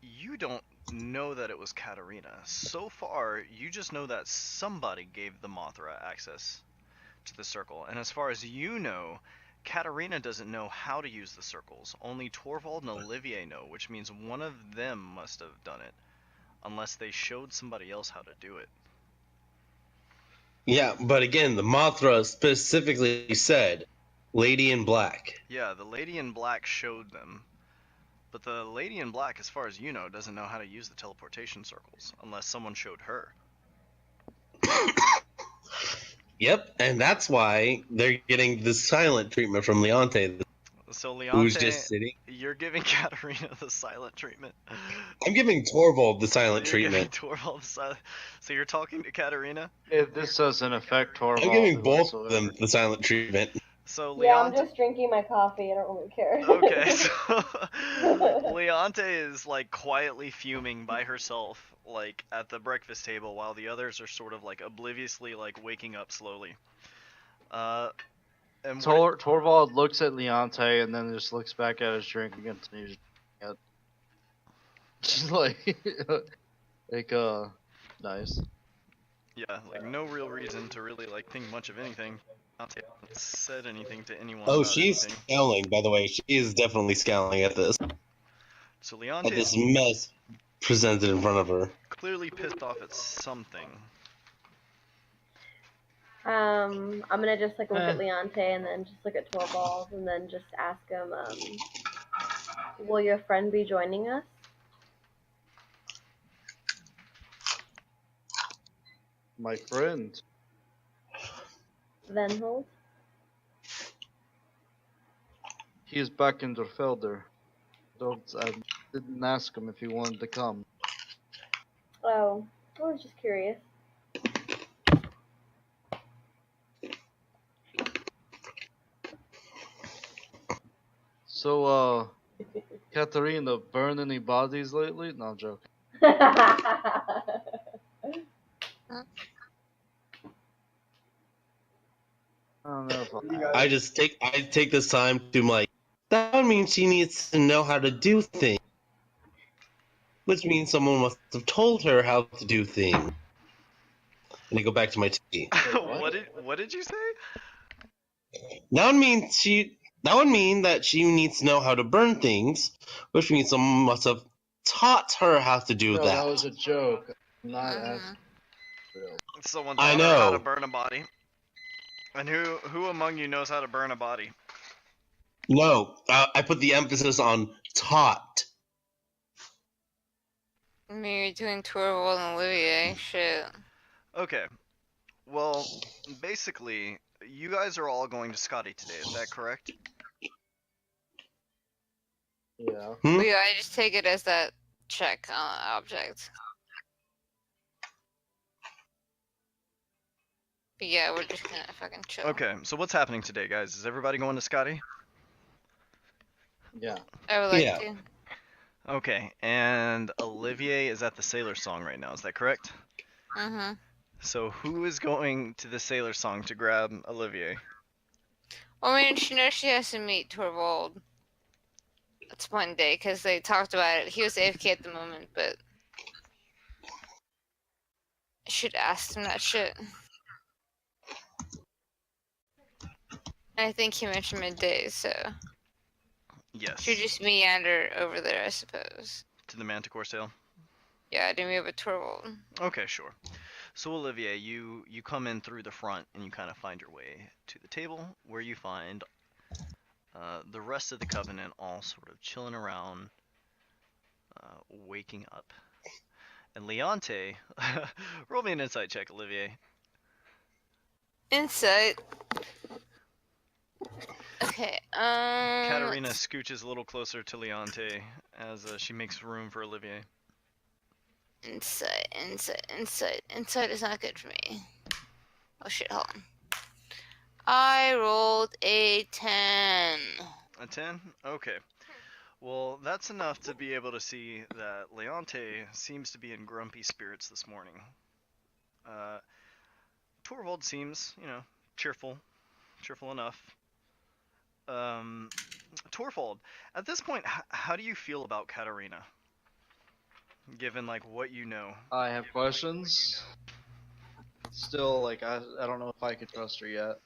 you don't know that it was Katerina. So far, you just know that somebody gave the Mothra access to the circle. And as far as you know, Katerina doesn't know how to use the circles. Only Torvald and Olivier know, which means one of them must have done it. Unless they showed somebody else how to do it. Yeah, but again, the Mothra specifically said, "Lady in Black." Yeah, the Lady in Black showed them. But the Lady in Black, as far as you know, doesn't know how to use the teleportation circles. Unless someone showed her. Yep, and that's why they're getting the silent treatment from Leonte, So, who's Leonte, just sitting. you're giving Katerina the silent treatment. I'm giving Torvald the silent You're giving treatment. Torvald the silent. So you're talking to Katerina? This doesn't affect I'm Torvald giving both of whatsoever. them the silent treatment. So Yeah, I'm Leonte. just drinking my coffee. I don't really care. Okay, so Leonte is like quietly fuming by herself, like at the breakfast table, while the others are sort of like obliviously like waking up slowly. And Torvald looks at Leonte and then just looks back at his drink and continues. Just like, nice. yeah, like no real reason to really like think much of anything. Leonte hasn't said anything to anyone Oh, about she's anything. scowling, by the way. She is definitely scowling at this. So At Leonte this is mess presented in front of her. clearly pissed off at something. I'm gonna just like look at Leonte and then just look at Torvald and then just ask him, will your friend be joining us? My friend. Then hold. He is back in Dorfelder. I didn't ask him if he wanted to come. Oh, I was just curious. So, Katarina, burned any bodies lately? No, I'm joking. I don't know if I take this time to like, that means she needs to know how to do things. Which means someone must have told her how to do things. And I go back to my tea. What did you say? That would mean that she needs to know how to burn things, which means someone must have taught her how to do No, that. that was a joke. I'm not asking. Someone I taught her how know. to burn a body. And who among you knows how to burn a body? No, I put the emphasis on taught. Maybe between Torvald and Olivier. Shit. Okay. Well, basically, you guys are all going to Scotty today, is that correct? Yeah. But yeah, I just take it as that check object. But yeah, we're just gonna fucking chill. Okay, so what's happening today, guys? Is everybody going to Scotty? Yeah. I would like Yeah. to. Okay, and Olivier is at the Sailor Song right now, is that correct? Mm-hmm. So who is going to the Sailor Song to grab Olivier? Well, I mean, she knows she has to meet Torvald. That's one day, because they talked about it. He was AFK at the moment, but I should ask him that shit. I think he mentioned midday, so Yes. should just meander over there, I suppose. To the Manticore sale. Yeah, I didn't move a Torvald. Okay, sure. So Olivia, you come in through the front and you kind of find your way to the table where you find the rest of the Covenant all sort of chilling around, waking up. And Leonte, roll me an insight check, Olivier. Insight. Okay, Katarina scooches a little closer to Leonte as she makes room for Olivier. Insight. Insight is not good for me. Oh shit, hold on. I rolled a 10. A 10? Okay. Well, that's enough to be able to see that Leonte seems to be in grumpy spirits this morning. Torvald seems, cheerful enough. Torvald, at this point, how do you feel about Katarina? Given, like, what you know. I have questions. Still, like, I don't know if I can trust her yet.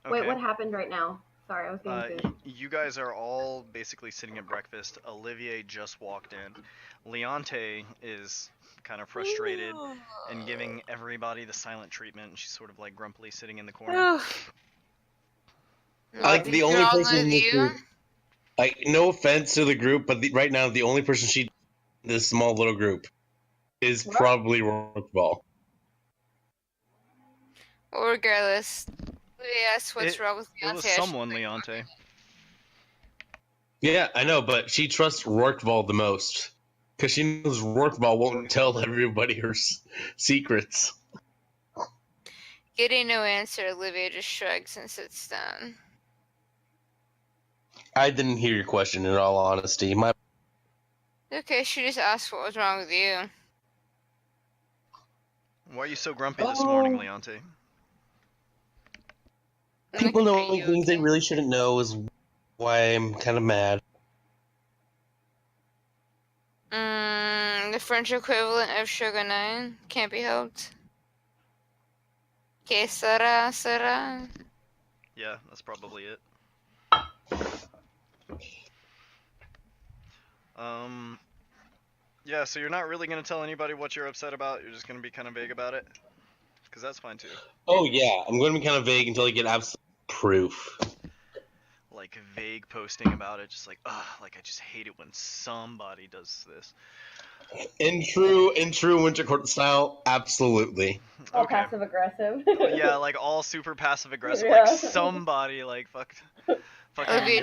Okay. Wait, what happened right now? Sorry, I was getting food. You guys are all basically sitting at breakfast. Olivier just walked in. Leonte is kind of frustrated and giving everybody the silent treatment. She's sort of like grumpily sitting in the corner. Like the only person in this group. Like, no offense to the group, but right now the only person she this small little group is probably Rookball. Well, regardless, yes, what's wrong with Leonte? It was someone, Leonte. Yeah, I know, but she trusts Rourkeball the most. Because she knows Rourkeball won't tell everybody her secrets. Getting no answer, Olivia just shrugs and sits down. I didn't hear your question, in all honesty. Okay, she just asked what was wrong with you. Why are you so grumpy this morning, Leonte? People knowing things they really shouldn't know is why I'm kind of mad. The French equivalent of Sugar 9 can't be helped. Que sera? Yeah, that's probably it. Yeah, so you're not really going to tell anybody what you're upset about? You're just going to be kind of vague about it? Because that's fine, too. Oh, yeah. I'm going to be kind of vague until I get absolute proof. Like, vague posting about it. Just like, like, I just hate it when somebody does this. In true Winter Court style, absolutely. All passive aggressive. Yeah, like all super passive aggressive. Yeah. Like somebody, like fucked. Okay,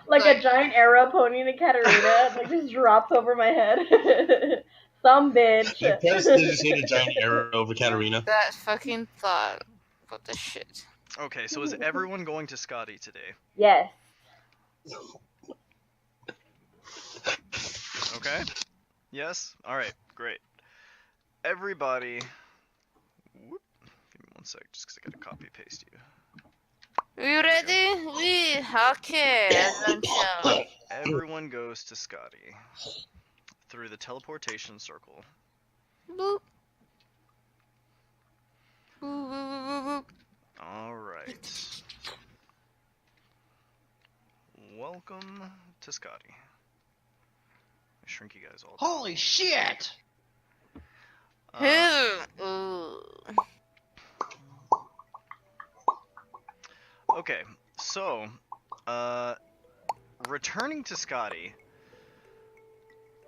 like a giant arrow pointing at Katarina, like just drops over my head. Some bitch. You personally just hit a giant arrow over Katarina. That fucking thought. What the shit? Okay, so is everyone going to Scotty today? Yes. Okay. Yes? Alright, great. Everybody... Whoop. Give me one sec, just because I gotta copy paste you. You ready? Okay. Everyone goes to Scotty. Through the teleportation circle. Boop. Boop, boop, boop, boop. Alright. Welcome to Scotty. I shrink you guys all. Holy shit! Okay, so, returning to Scotty,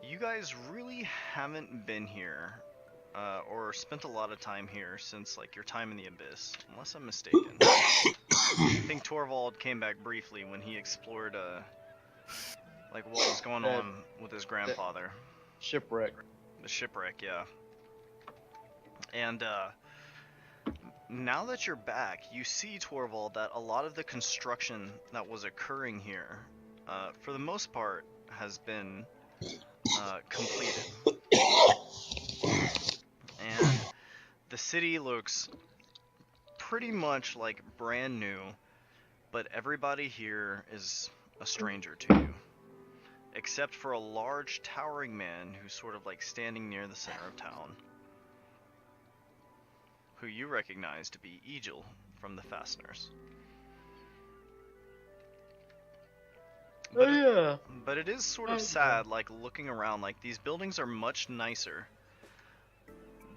you guys really haven't been here, or spent a lot of time here since, like, your time in the Abyss, unless I'm mistaken. I think Torvald came back briefly when he explored, like, what was going on with his grandfather. Shipwreck. The shipwreck, yeah. And, now that you're back, you see, Torvald, that a lot of the construction that was occurring here, for the most part, has been completed. And the city looks pretty much like brand new, but everybody here is a stranger to you. Except for a large towering man who's sort of like standing near the center of town, who you recognize to be Egil from the Fasteners. But it, yeah. but it is sort of sad, like looking around. Like these buildings are much nicer,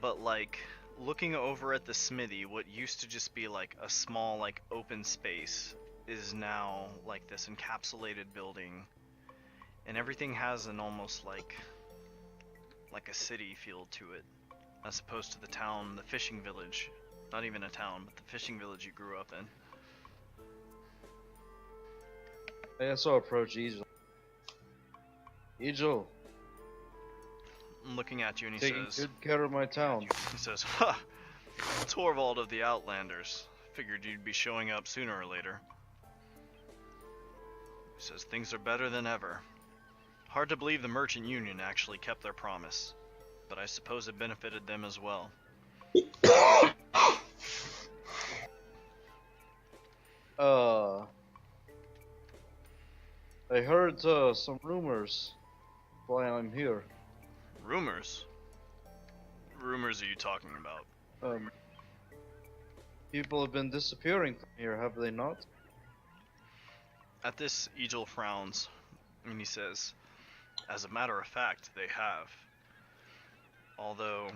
but like looking over at the smithy, what used to just be like a small like open space is now like this encapsulated building, and everything has an almost like a city feel to it, as opposed to the town, the fishing village. Not even a town, but the fishing village you grew up in. I saw approach Angel. Angel, Looking at you, and he taking says, good care of my town. "Ha, Torvald of the Outlanders. Figured you'd be showing up sooner or later." He says, "Things are better than ever. Hard to believe the Merchant Union actually kept their promise, but I suppose it benefited them as well." I heard some rumors while I'm here. Rumors? Rumors are you talking about? People have been disappearing from here, have they not? At this, Egil frowns, and he says, "As a matter of fact, they have. Although,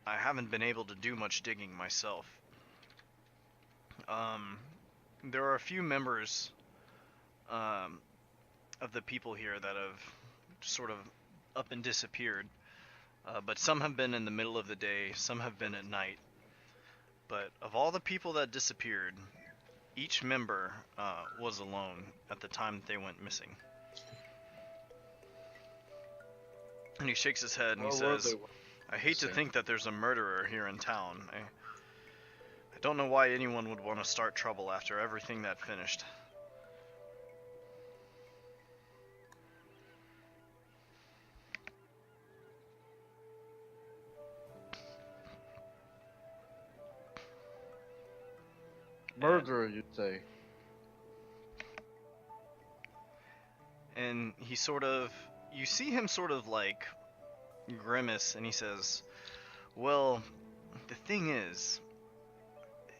I haven't been able to do much digging myself. There are a few members of the people here that have sort of up and disappeared, but some have been in the middle of the day, some have been at night. But of all the people that disappeared, each member was alone at the time that they went missing." And he shakes his head and he says, "I hate to think that there's a murderer here in town. I don't know why anyone would want to start trouble after everything that finished." Murderer, you'd say. And he sort of, you see him sort of like grimace, and he says, "Well, the thing is,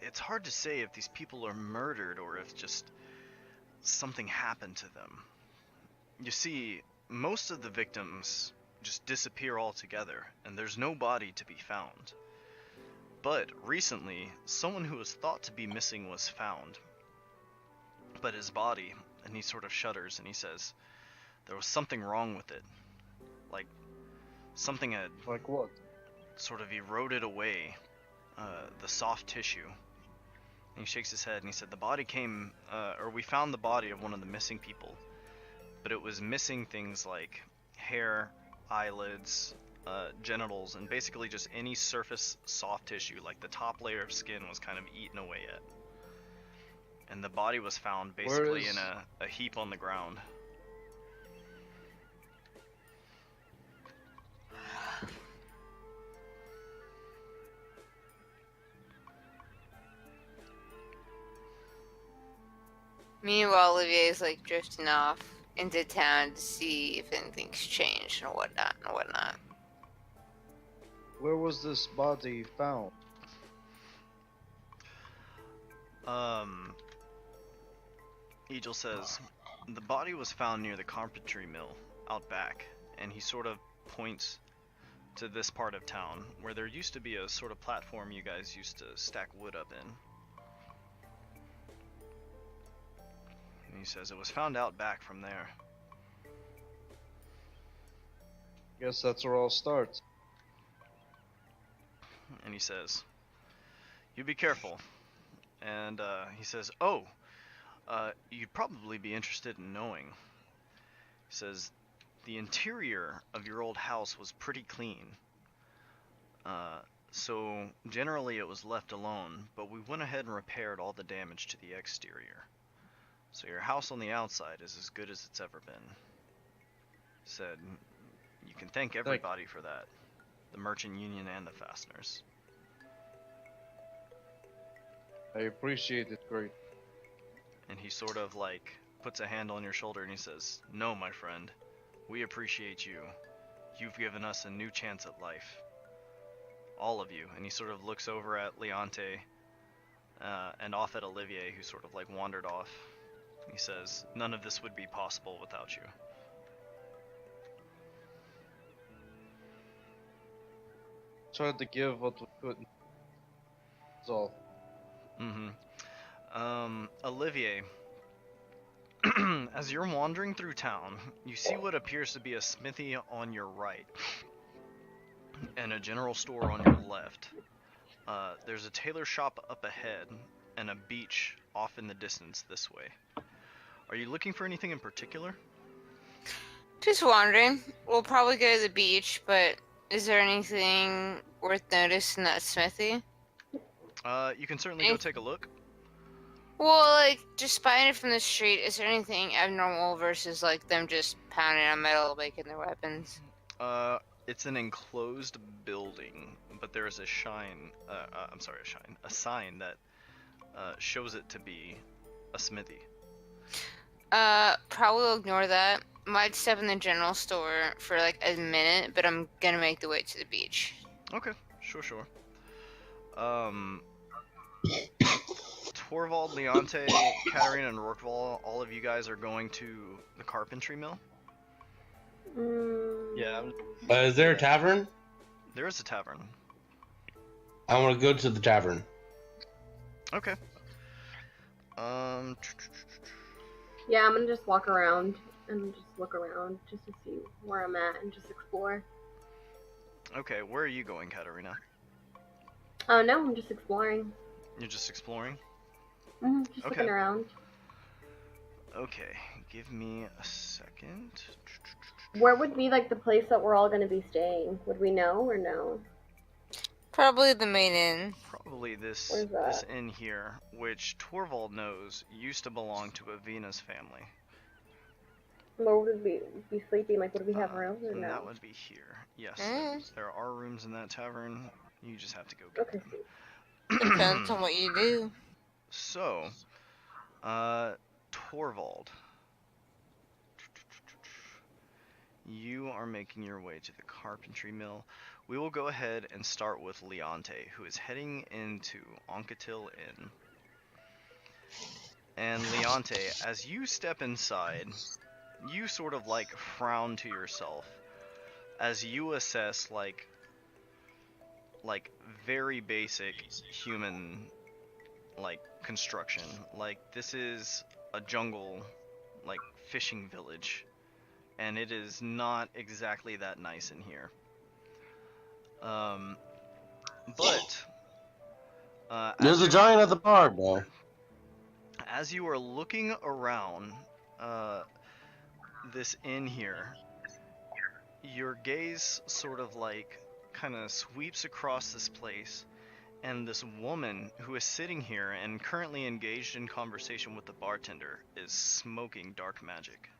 it's hard to say if these people are murdered or if just something happened to them. You see, most of the victims just disappear altogether, and there's no body to be found. But recently, someone who was thought to be missing was found. But his body," and he sort of shudders and he says, "there was something wrong with it. Like, something had Like what? sort of eroded away the soft tissue." And he shakes his head and he said, "The body came, or we found the body of one of the missing people, but it was missing things like hair, eyelids, genitals, and basically just any surface soft tissue, like the top layer of skin was kind of eaten away at. And the body was found basically in a heap on the ground." Meanwhile, Olivier's like drifting off into town to see if anything's changed and whatnot and whatnot. Where was this body found? Egil says, "The body was found near the carpentry mill out back," and he sort of points to this part of town where there used to be a sort of platform you guys used to stack wood up in. And he says, "It was found out back from there." Guess that's where all starts. And he says, "You be careful." And he says, "Oh, you'd probably be interested in knowing." He says, "The interior of your old house was pretty clean. So generally it was left alone, but we went ahead and repaired all the damage to the exterior. So your house on the outside is as good as it's ever been." He said, "You can thank everybody for that. The Merchant Union and the Fasteners." I appreciate it great. And he sort of like puts a hand on your shoulder and he says, "No, my friend, we appreciate you. You've given us a new chance at life. All of you." And he sort of looks over at Leonte and off at Olivier, who sort of like wandered off. He says, "None of this would be possible without you." Tried to give what we couldn't. That's all. Olivier, as you're wandering through town, you see what appears to be a smithy on your right, and a general store on your left. There's a tailor shop up ahead, and a beach off in the distance this way. Are you looking for anything in particular? Just wondering. We'll probably go to the beach, but is there anything worth noticing in that smithy? You can certainly go take a look. Well, like, just spying it from the street, is there anything abnormal versus, like, them just pounding on metal, making their weapons? It's an enclosed building, but there is a sign that shows it to be a smithy. Probably will ignore that. Might step in the general store for, like, a minute, but I'm gonna make the way to the beach. Okay, sure. Torvald, Leonte, Katarina, and Rourkeval, all of you guys are going to the carpentry mill? Yeah. Is there a tavern? There is a tavern. I want to go to the tavern. Okay. Yeah, I'm gonna just walk around and just look around just to see where I'm at and just explore. Okay, where are you going, Katarina? Oh no, I'm just exploring. You're just exploring? Just Okay. looking around. Okay, give me a second. Where would be like the place that we're all gonna be staying? Would we know or no? Probably the main inn. Probably this Where's that? this inn here, which Torvald knows used to belong to Avina's family. Where would we be sleeping? Like, would we have rooms or And no? that would be here. Yes, Mm. there are rooms in that tavern. You just have to go get Okay, them. sweet. Depends on what you do. So, Torvald, you are making your way to the carpentry mill. We will go ahead and start with Leonte, who is heading into Onkatil Inn. And Leonte, as you step inside, you sort of like frown to yourself as you assess like very basic human like construction. Like, this is a jungle like fishing village, and it is not exactly that nice in here. But There's a giant at the bar, though. as you are looking around this inn here, your gaze sort of like kind of sweeps across this place, and this woman who is sitting here and currently engaged in conversation with the bartender is smoking dark magic.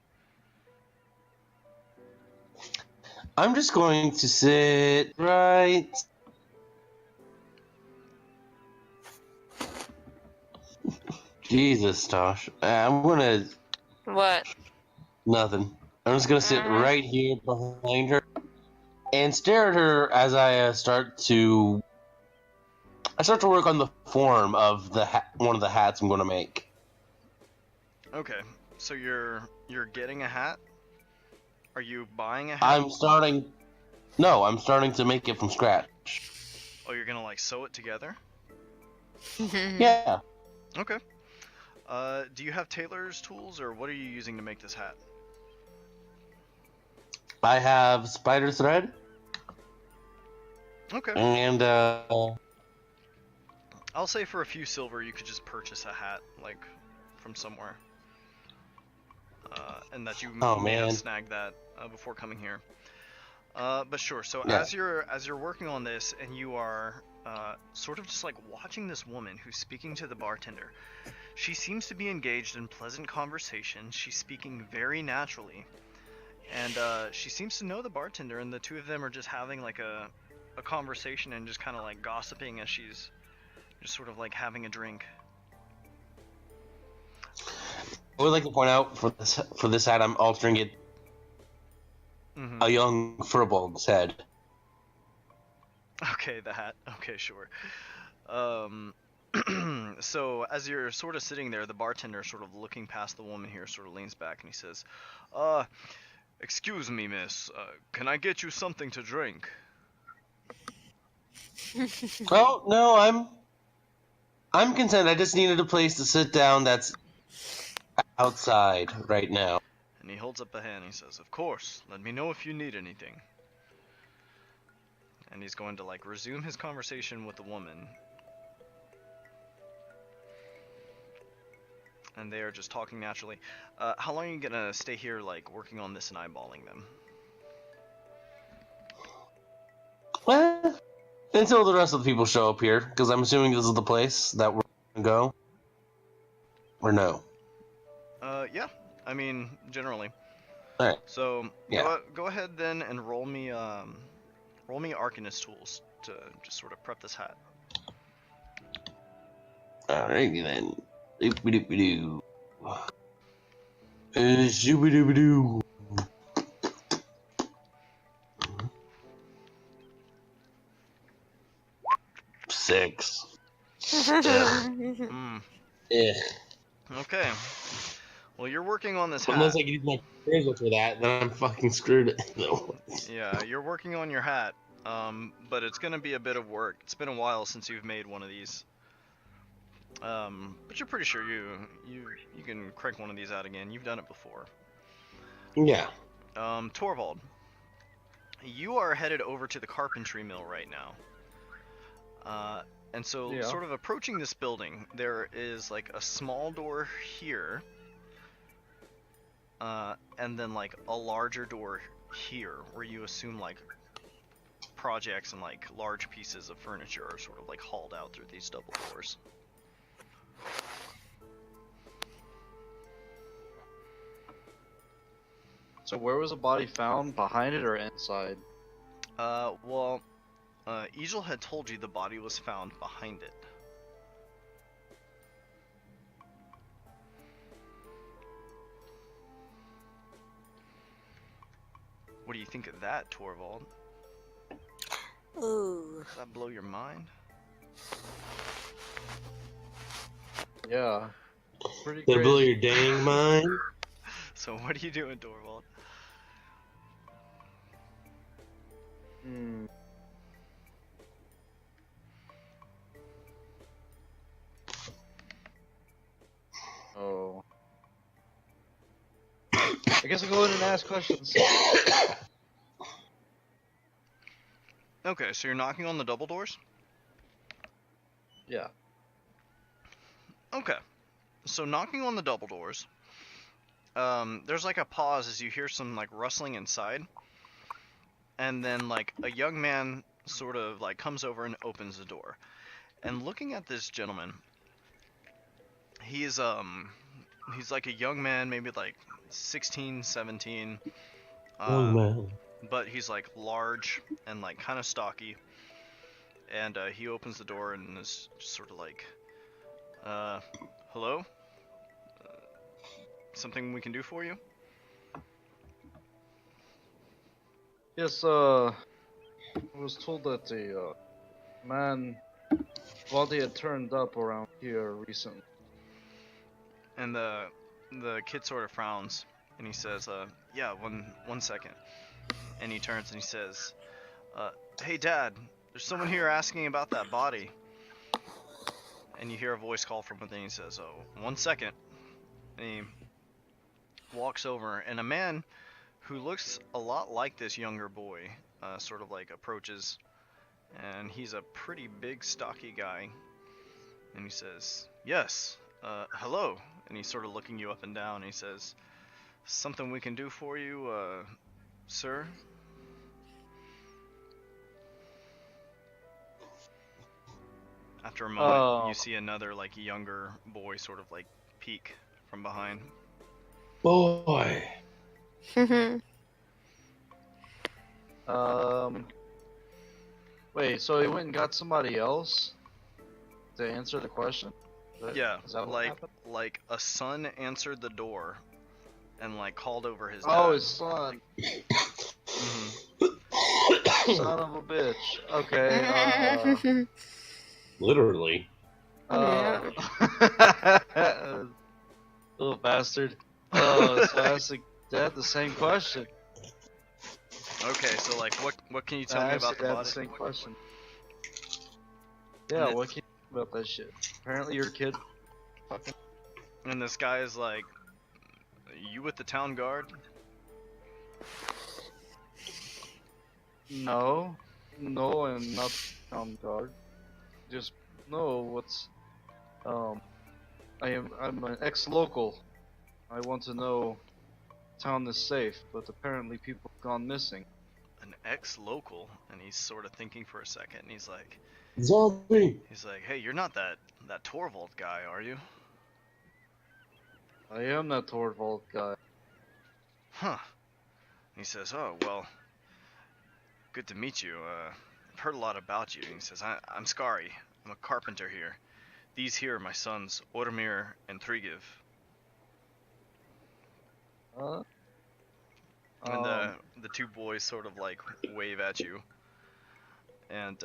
I'm just going to sit right. Jesus, Tosh. I'm gonna. What? Nothing. I'm just gonna sit right here behind her and stare at her as I start to work on the form of the one of the hats I'm gonna make. Okay, so you're getting a hat? Are you buying a hat? I'm starting to make it from scratch. Oh, you're gonna like sew it together? Yeah. Okay. Do you have tailor's tools, or what are you using to make this hat? I have spider thread Okay. and I'll say for a few silver you could just purchase a hat, like, from somewhere. And that you may have snagged that before coming here. But sure, so Yeah. as you're working on this, and you are sort of just like watching this woman who's speaking to the bartender. She seems to be engaged in pleasant conversation. She's speaking very naturally. And she seems to know the bartender, and the two of them are just having like a conversation and just kind of like gossiping as she's just sort of like having a drink. I would like to point out for this hat I'm altering it a young furball's head. Okay, the hat. Okay, sure. So as you're sort of sitting there, the bartender, sort of looking past the woman here, sort of leans back and he says, "Uh, excuse me, miss. Can I get you something to drink?" Oh no, I'm content. I just needed a place to sit down that's outside right now. And he holds up a hand. He says, "Of course. Let me know if you need anything." And he's going to like resume his conversation with the woman. And they are just talking naturally. How long are you gonna stay here, like working on this and eyeballing them? Well, until the rest of the people show up here, because I'm assuming this is the place that we're gonna go. Or no? Yeah. I mean, generally. All right. So Yeah. go ahead then and roll me Arcanist tools to just sort of prep this hat. Alrighty then. Doop-a-doop-a-doo. Shoo-ba-doo-ba-doo. 6. Hmm. Eh. Okay. Well, you're working on this Unless hat. I can use my charisma for that, then I'm fucking screwed. No. Yeah, you're working on your hat. But it's gonna be a bit of work. It's been a while since you've made one of these. But you're pretty sure you can crank one of these out again. You've done it before. Yeah. Torvald, you are headed over to the carpentry mill right now. And so Yeah. sort of approaching this building, there is like a small door here. And then like a larger door here where you assume like projects and like large pieces of furniture are sort of like hauled out through these double doors. So where was the body found? Behind it or inside? Well, Egil had told you the body was found behind it. What do you think of that, Torvald? Ooh. Does that blow your mind? Yeah. Pretty They blow crazy. your dang mind. So what are you doing, Torvald? Hmm. Oh. I guess I'll go in and ask questions. Okay, so you're knocking on the double doors? Yeah. Okay. So knocking on the double doors, there's like a pause as you hear some like rustling inside. And then like a young man sort of like comes over and opens the door. And looking at this gentleman, he's like a young man, maybe like 16, 17. Oh man. But he's like large and like kind of stocky. And he opens the door and is just sort of like, hello? Something we can do for you? Yes, I was told that the man, well, they had turned up around here recently. And the kid sort of frowns and he says, yeah, one second. And he turns and he says, hey Dad, there's someone here asking about that body. And you hear a voice call from within. He says, oh, 1 second. And he walks over, and a man who looks a lot like this younger boy sort of like approaches, and he's a pretty big, stocky guy. And he says, yes, hello. And he's sort of looking you up and down. And he says, something we can do for you, sir? After a moment, you see another like younger boy sort of like peek from behind. Boy. Wait, so he went and got somebody else to answer the question? Yeah, Is that what like happened? like a son answered the door and like called over his dad. Oh, his son. Mhm. Son of a bitch. Okay, Literally. Uh, little bastard. So I asked the dad the same question. Okay, so like, what can you tell I me asked about the your dad body? the same question. And Yeah, it- what can you tell me about that shit? Apparently your kid fucking And this guy is like, you with the town guard? no, no, I'm not on guard. Just no. What's I'm an ex-local. I want to know town is safe, but apparently people have gone missing. An ex-local, and he's sort of thinking for a second, and Zombie. he's like, hey, you're not that Torvald guy, are you? I am that Torvald guy. Huh. He says, oh well, good to meet you. I've heard a lot about you. And he says, I'm Skari. I'm a carpenter here. These here are my sons, Ormir and Thrigiv. Huh? And the two boys sort of like wave at you. And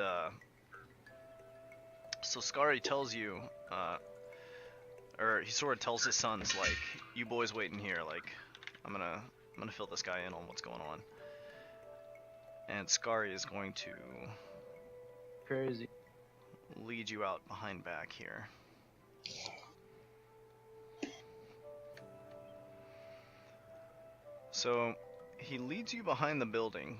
so Skari tells you, or he sort of tells his sons, like, you boys wait in here, like, I'm gonna fill this guy in on what's going on. And Skari is going to Crazy. lead you out behind back here. So he leads you behind the building,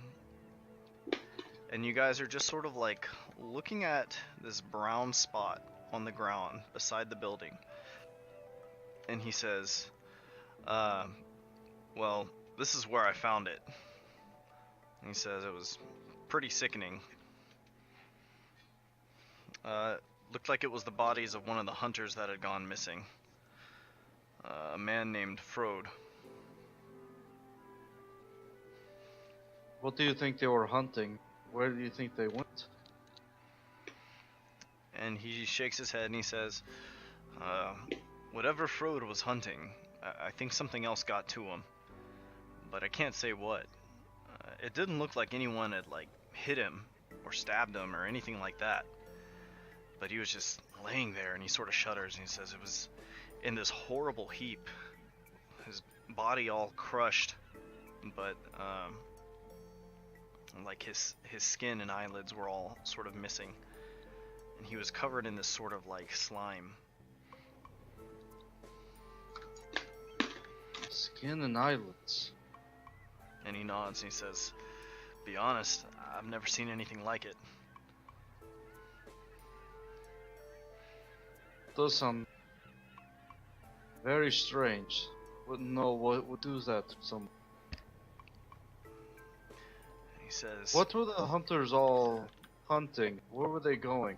and you guys are just sort of like looking at this brown spot on the ground beside the building. And he says, well, this is where I found it. And he says it was pretty sickening. Looked like it was the bodies of one of the hunters that had gone missing. A man named Frode. What do you think they were hunting? Where do you think they went? And he shakes his head and he says, whatever Frode was hunting, I think something else got to him. But I can't say what. It didn't look like anyone had like hit him or stabbed him or anything like that. But he was just laying there, and he sort of shudders and he says it was in this horrible heap. His body all crushed, but like his skin and eyelids were all sort of missing. And he was covered in this sort of like slime. Skin and eyelids. And he nods and he says, be honest, I've never seen anything like it. Does sound very strange. Wouldn't know what would do that to some. He says, What were the hunters all hunting? Where were they going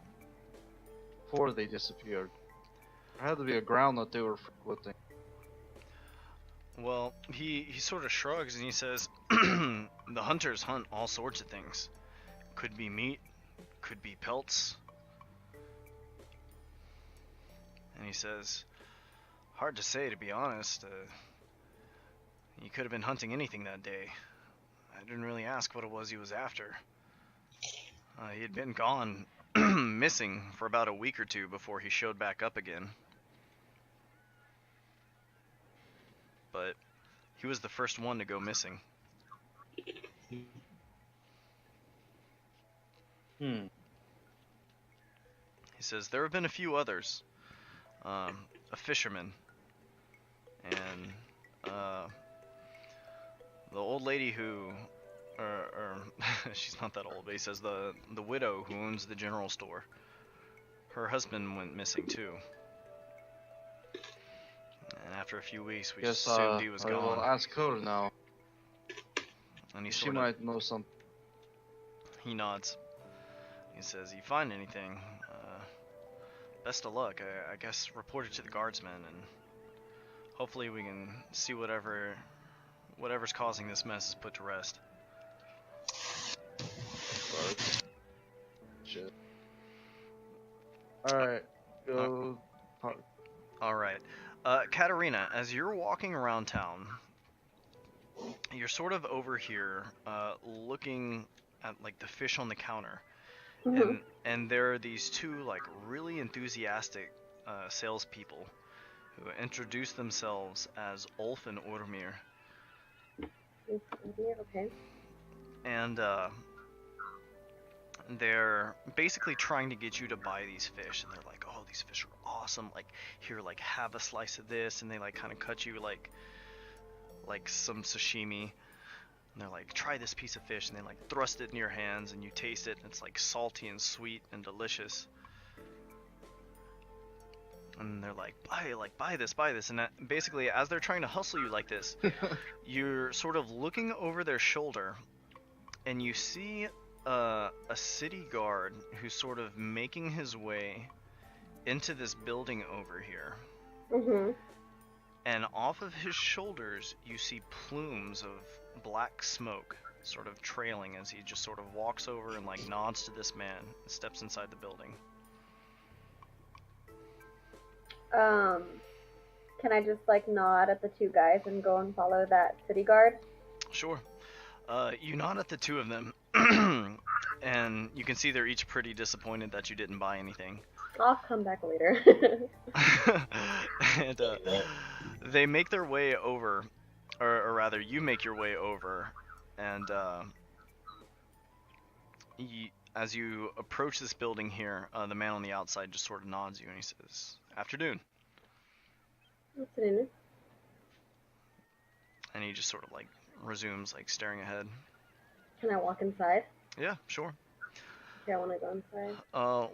before they disappeared? There had to be a ground that they were frequenting. well, he sort of shrugs and he says, the hunters hunt all sorts of things. Could be meat, could be pelts. And he says, hard to say, to be honest. He could have been hunting anything that day. I didn't really ask what it was he was after. He had been gone, missing for about a week or two before he showed back up again. But he was the first one to go missing. Hmm. He says, there have been a few others. A fisherman, and the old lady who, or she's not that old, but he says the widow who owns the general store. Her husband went missing too, and after a few weeks, we just assumed he was I will gone. ask her now. And he She sort of might know something. he nods. He says, "You find anything? Best of luck. I guess report it to the guardsmen, and hopefully we can see whatever's causing this mess is put to rest." Shit. Alright, go. All right, Katerina, as you're walking around town, you're sort of over here, looking at like the fish on the counter, And there are these two like really enthusiastic salespeople who introduce themselves as Ulf and Ormir, Okay. and they're basically trying to get you to buy these fish. And they're like, "Oh, these fish are awesome! Like, here, like, have a slice of this." And they like kind of cut you like some sashimi. And they're like, "Try this piece of fish," and they like thrust it in your hands, and you taste it, and it's like salty and sweet and delicious. And they're like, buy this," and that, basically, as they're trying to hustle you like this, you're sort of looking over their shoulder, and you see a city guard who's sort of making his way into this building over here. Mhm. And off of his shoulders, you see plumes of black smoke sort of trailing as he just sort of walks over and like nods to this man and steps inside the building. Can I just like nod at the two guys and go and follow that city guard? Sure. You nod at the two of them, and you can see they're each pretty disappointed that you didn't buy anything. I'll come back later. And they make their way over, or rather, you make your way over, and as you approach this building here, the man on the outside just sort of nods you, and he says, "Afternoon." What's the name? And he just sort of like resumes like staring ahead. Can I walk inside? Yeah, sure. Okay, I want to go inside.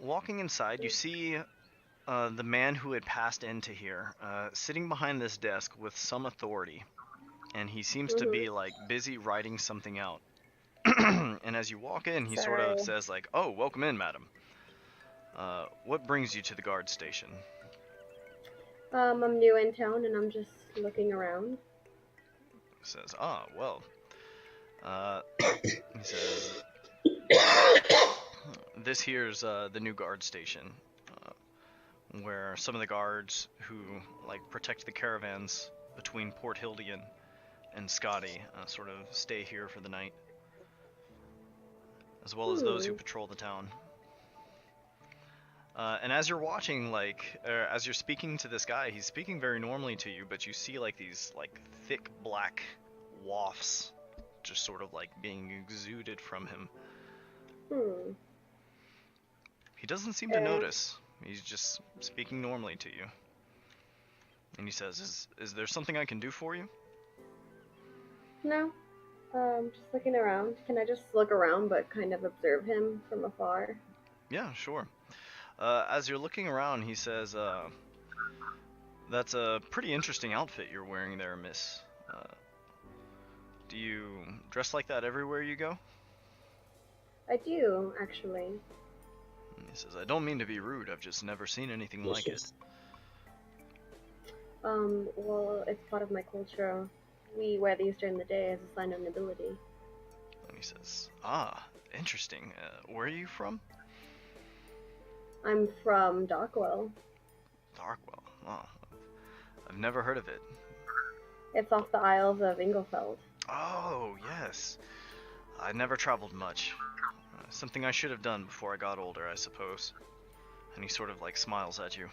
Walking inside, you see the man who had passed into here, sitting behind this desk with some authority, and he seems to be like busy writing something out. And as you walk in, he sort of says like, "Oh, welcome in, madam. What brings you to the guard station?" I'm new in town and I'm just looking around. He says, "Ah, well." He says, "This here's the new guard station, where some of the guards who like protect the caravans between Port Hildian and Scotty sort of stay here for the night, as well as those who patrol the town." And as you're watching, as you're speaking to this guy, he's speaking very normally to you, but you see like these like thick black wafts just sort of like being exuded from him. He doesn't seem to notice. He's just speaking normally to you. And he says, is there something I can do for you?" No. Just looking around. Can I just look around but kind of observe him from afar? Yeah, sure. As you're looking around, he says, "That's a pretty interesting outfit you're wearing there, miss. Do you dress like that everywhere you go?" I do, actually. And he says, "I don't mean to be rude, I've just never seen anything like it." Well, it's part of my culture. We wear these during the day as a sign of nobility. And he says, "Ah, interesting. Where are you from?" I'm from Dockwell. Darkwell. Oh, I've never heard of it. It's off the Isles of Inglefeld. Oh, yes. I never traveled much. Something I should have done before I got older, I suppose. And he sort of like smiles at you.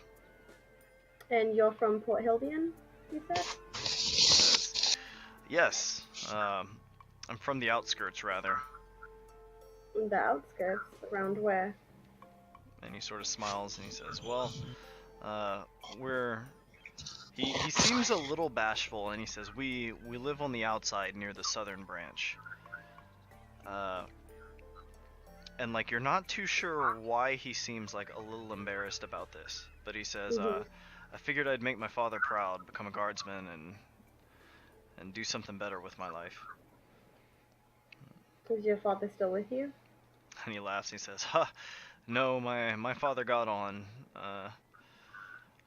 And you're from Port Hildian, you said? Says, "Yes. I'm from the outskirts, rather." The outskirts? Around where? And he sort of smiles and he says, "Well, He seems a little bashful, and he says, we live on the outside near the southern branch. And like you're not too sure why he seems like a little embarrassed about this, but he says, I figured I'd make my father proud, become a guardsman, and do something better with my life." Is your father still with you? And he laughs and he says, "Ha, no, my father got on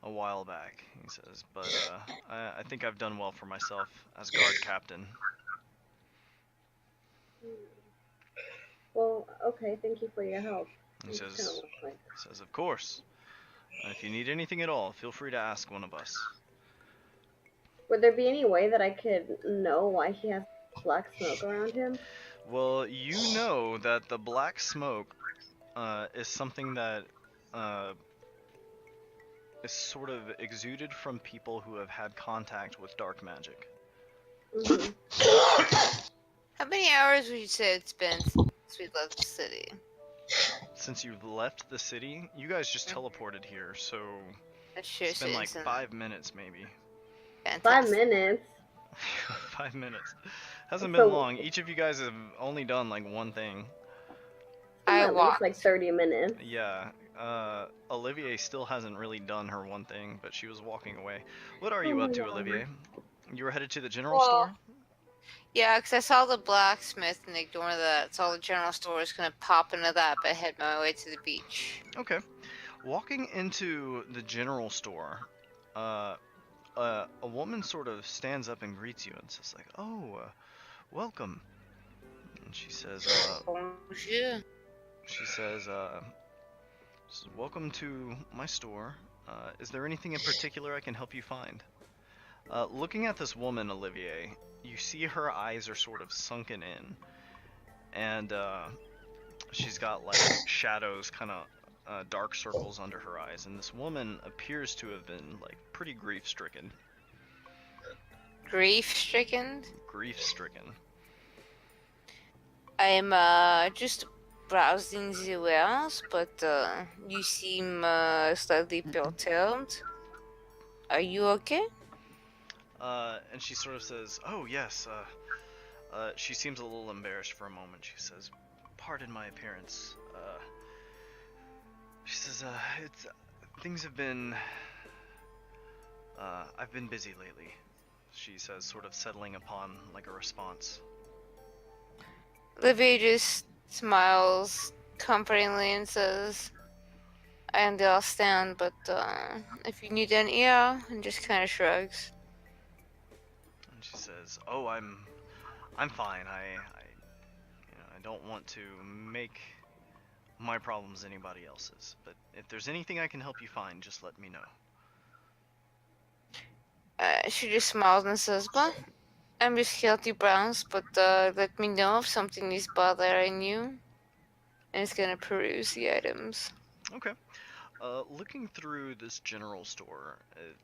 a while back," he says, "but I think I've done well for myself as guard captain." Well, okay, thank you for your help. He says, "Of course. If you need anything at all, feel free to ask one of us." Would there be any way that I could know why he has black smoke around him? Well, you know that the black smoke is something that uh, is sort of exuded from people who have had contact with dark magic. Hmm. How many hours would you say it's been since we left the city? Since you've left the city, you guys just teleported here, so That's true. it's been like Citizen. 5 minutes maybe. 5 Fantastic. minutes. 5 minutes. Hasn't been So- long. Each of you guys have only done like one thing. It's been I at least like walked. 30 minutes. Yeah. Olivier still hasn't really done her one thing, but she was walking away. What are you up to, Olivier? You were headed to the general Well, store? Yeah, because I saw the blacksmith and ignore that. Saw the general store was gonna pop into that, but head my way to the beach. Okay. Walking into the general store, a woman sort of stands up and greets you and says like, "Oh, welcome." And she says, Bonjour. "Welcome to my store. Is there anything in particular I can help you find?" Looking at this woman, Olivier, you see her eyes are sort of sunken in, and she's got like shadows, kind of dark circles under her eyes, and this woman appears to have been like pretty grief-stricken. Grief-stricken. Grief-stricken. I'm just browsing the wares, but you seem slightly perturbed. Are you okay? And she sort of says, "Oh yes." She seems a little embarrassed for a moment. She says, "Pardon my appearance." She says, "It's things have been. I've been busy lately." She says, sort of settling upon like a response. Livy just smiles comfortingly and says, I understand, but if you need an ear, and just kind of shrugs. And she says, "Oh, I'm fine. I don't want to make my problems anybody else's. But if there's anything I can help you find, just let me know." She just smiles and says, well, I'm just here to browse, but let me know if something is bothering you. And it's gonna peruse the items. Okay. Looking through this general store, it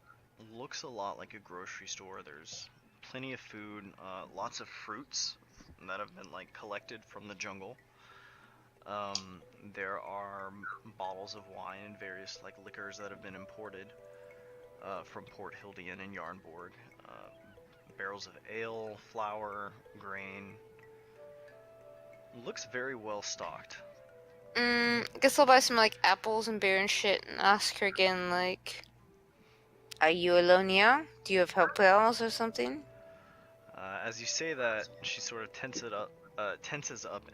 looks a lot like a grocery store. There's plenty of food, lots of fruits that have been like collected from the jungle. There are bottles of wine and various like liquors that have been imported from Port Hildian and Yarnborg. Barrels of ale, flour, grain. Looks very well stocked. I guess I'll buy some like apples and beer and shit and ask her again, like, are you alone here? Do you have help pals or something? As you say that, she sort of tenses up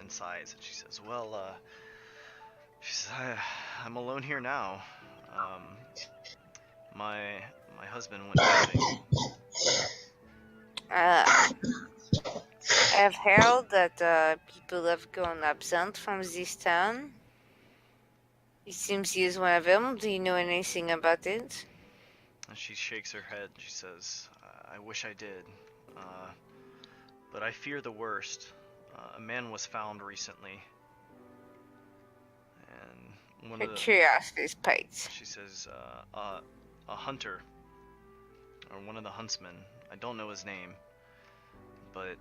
and sighs, and she says, "Well, she says, I'm alone here now. My husband went missing." I have heard that people have gone absent from this town. It seems he is one of them. Do you know anything about it? And she shakes her head. She says, "I wish I did, but I fear the worst. A man was found recently, and one Her of the." curiosity spikes. She says, "A hunter, or one of the huntsmen. I don't know his name, but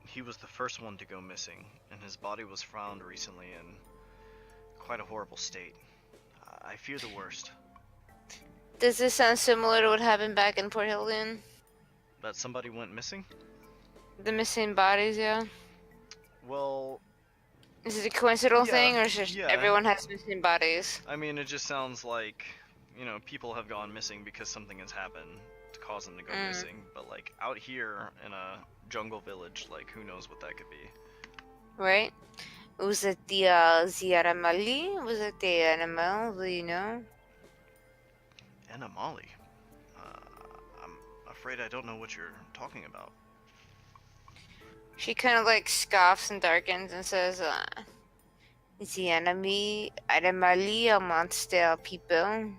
he was the first one to go missing, and his body was found recently in quite a horrible state. I fear the worst." Does this sound similar to what happened back in Port Hilton? That somebody went missing? The missing bodies, yeah? Well, Is it a coincidental Yeah, thing, or is just yeah. everyone has missing bodies? I mean, it just sounds like, people have gone missing because something has happened to cause them to go missing. But, like, out here in a jungle village, like, who knows what that could be. Right? Was it the Ziaramali? Was it the animal? Do you know? Anamali? I'm afraid I don't know what you're talking about. She kind of like scoffs and darkens and says, the Animali are monster people.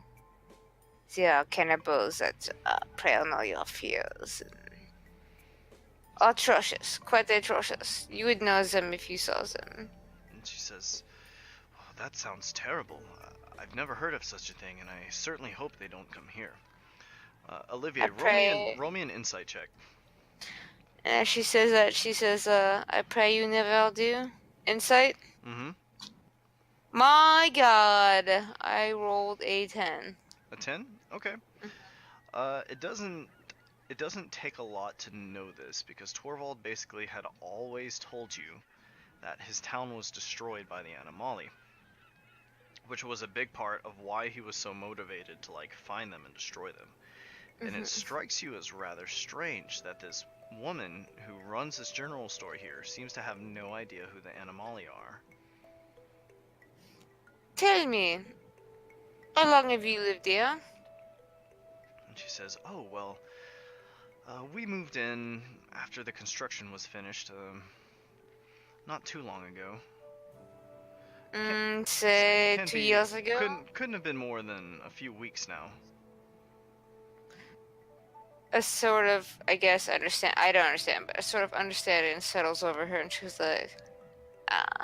They are cannibals that prey on all your fears. Atrocious, quite atrocious. You would know them if you saw them. And she says, that sounds terrible. I've never heard of such a thing, and I certainly hope they don't come here. Olivier, I pray. roll me an insight check. And she says, I pray you never do. Insight? Mm-hmm. My god. I rolled a 10. A 10? Okay. It doesn't take a lot to know this, because Torvald basically had always told you that his town was destroyed by the Animali, which was a big part of why he was so motivated to like find them and destroy them. And it strikes you as rather strange that this woman who runs this general store here seems to have no idea who the Animali are. Tell me, how long have you lived here? And she says, "Oh well, we moved in after the construction was finished, not too long ago. Say Can't 2 be- years ago? Couldn't have been more than a few weeks now." A sort of, I guess, I don't understand, but a sort of understanding settles over her, and she's like,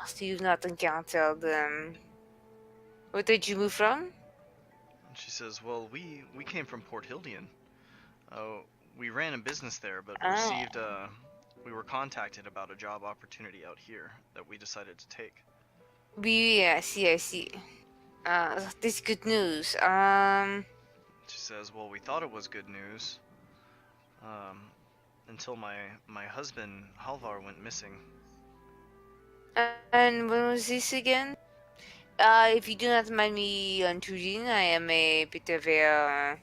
so you've not encountered them. Where did you move from? And she says, "Well, we came from Port Hildian. We ran a business there, but we were contacted about a job opportunity out here that we decided to take." I see. This is good news. She says, "Well, we thought it was good news, until my husband Halvar went missing." And when was this again? If you do not mind me intruding, I am a bit of a,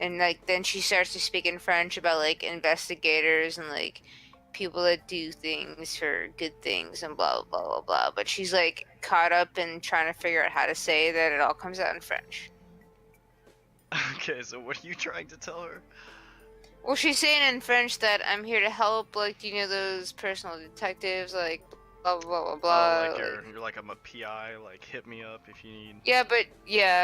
and like then she starts to speak in French about like investigators and like people that do things for good things and blah blah blah blah. But she's like caught up in trying to figure out how to say that it all comes out in French. Okay, so what are you trying to tell her? Well, she's saying in French that I'm here to help, like, you know, those personal detectives, like, blah, blah, blah, blah. Oh, like you're like, "I'm a PI, like hit me up if you need." Yeah,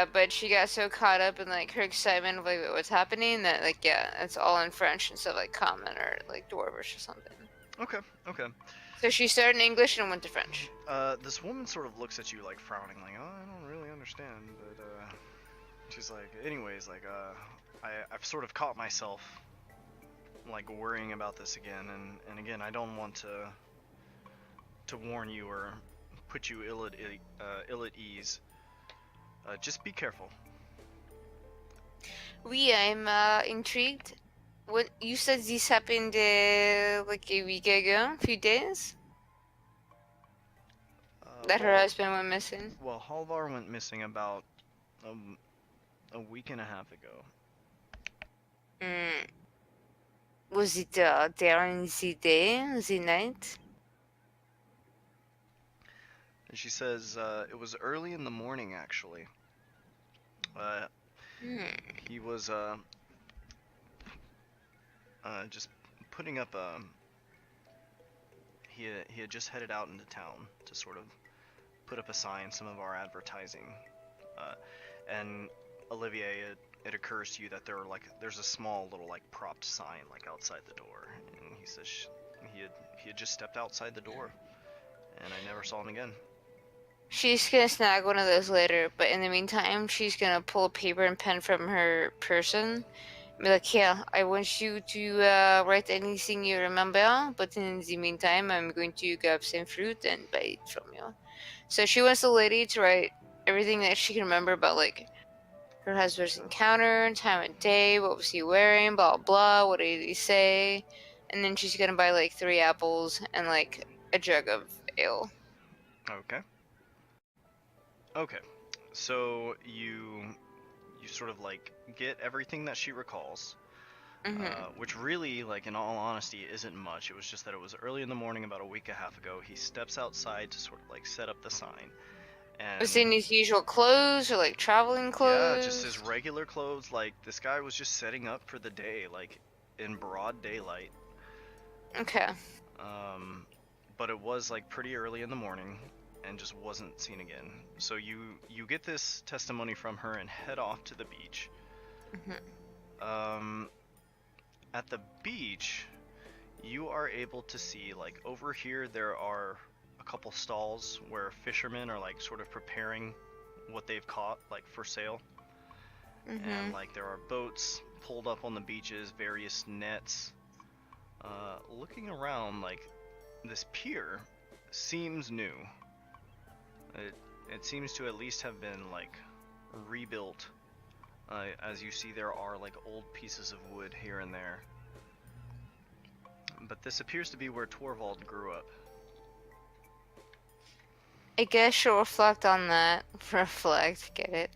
but she got so caught up in, like, her excitement of, like, what's happening that, like, yeah, it's all in French instead of, like, common or, like, Dwarvish or something. Okay. So she started in English and went to French. This woman sort of looks at you like frowning, like, "Oh, I don't really understand," but she's like, "Anyways, like, I've sort of caught myself like worrying about this again, and again, I don't want to warn you or put you ill at ease. Just be careful." I'm intrigued. What you said this happened like a week ago, a few days? That her husband went missing? Well, Halvar went missing about a week and a half ago. Was it during the day, the night? And she says, "It was early in the morning, actually. He was just putting up he had just headed out into town to sort of put up a sign, some of our advertising, and Olivier, it occurs to you that there's a small little like propped sign like outside the door, and he says he had just stepped outside the door, and I never saw him again." She's gonna snag one of those later, but in the meantime, she's gonna pull a paper and pen from her person. Be like, yeah, I want you to write anything you remember, but in the meantime, I'm going to grab some fruit and buy it from you. So she wants the lady to write everything that she can remember about, like, her husband's encounter, time of day, what was he wearing, blah, blah, what did he say. And then she's gonna buy, like, 3 apples and, like, a jug of ale. Okay. So you sort of like get everything that she recalls, which really, like in all honesty, isn't much. It was just that it was early in the morning, about a week and a half ago. He steps outside to sort of like set up the sign. And was he in his usual clothes or like traveling clothes? yeah, just his regular clothes. Like this guy was just setting up for the day, like in broad daylight. Okay. But it was like pretty early in the morning and just wasn't seen again. So you get this testimony from her and head off to the beach. At the beach, you are able to see, like, over here there are a a couple stalls where fishermen are like sort of preparing what they've caught, like for sale. And like there are boats pulled up on the beaches, various nets. Looking around, like this pier seems new. It seems to at least have been like rebuilt. As you see, there are like old pieces of wood here and there. But this appears to be where Torvald grew up. I guess she'll reflect on that. Reflect, get it?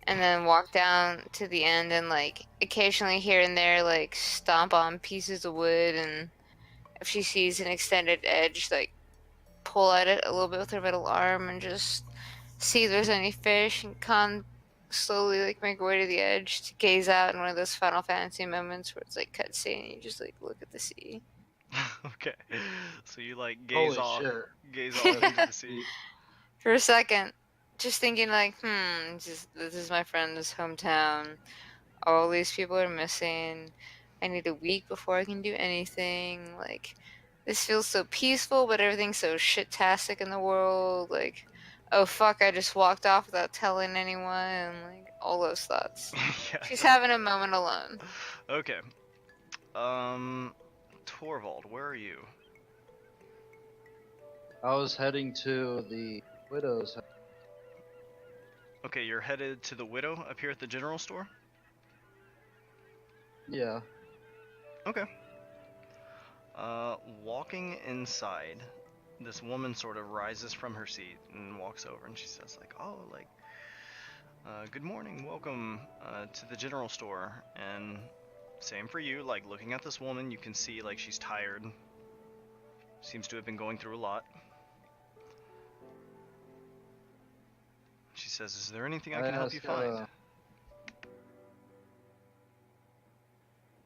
And then walk down to the end and like occasionally here and there like stomp on pieces of wood, and if she sees an extended edge, like pull at it a little bit with her middle arm and just see if there's any fish, and slowly like make her way to the edge to gaze out in one of those Final Fantasy moments where it's like cutscene and you just like look at the sea. Okay, so you like Holy shit. gaze off into the sea. For a second, just thinking like, this is my friend's hometown. All these people are missing. I need a week before I can do anything. Like, this feels so peaceful, but everything's so shit-tastic in the world. Like, oh fuck, I just walked off without telling anyone. Like, all those thoughts. Yes. She's having a moment alone. Okay. Torvald, where are you? I was heading to the widow's house. Okay, you're headed to the Widow up here at the general store? Yeah. Okay. Walking inside, this woman sort of rises from her seat and walks over, and she says like, oh, like, good morning, welcome to the general store. And same for you, like looking at this woman, you can see like she's tired. Seems to have been going through a lot. She says, is there anything I can help you find?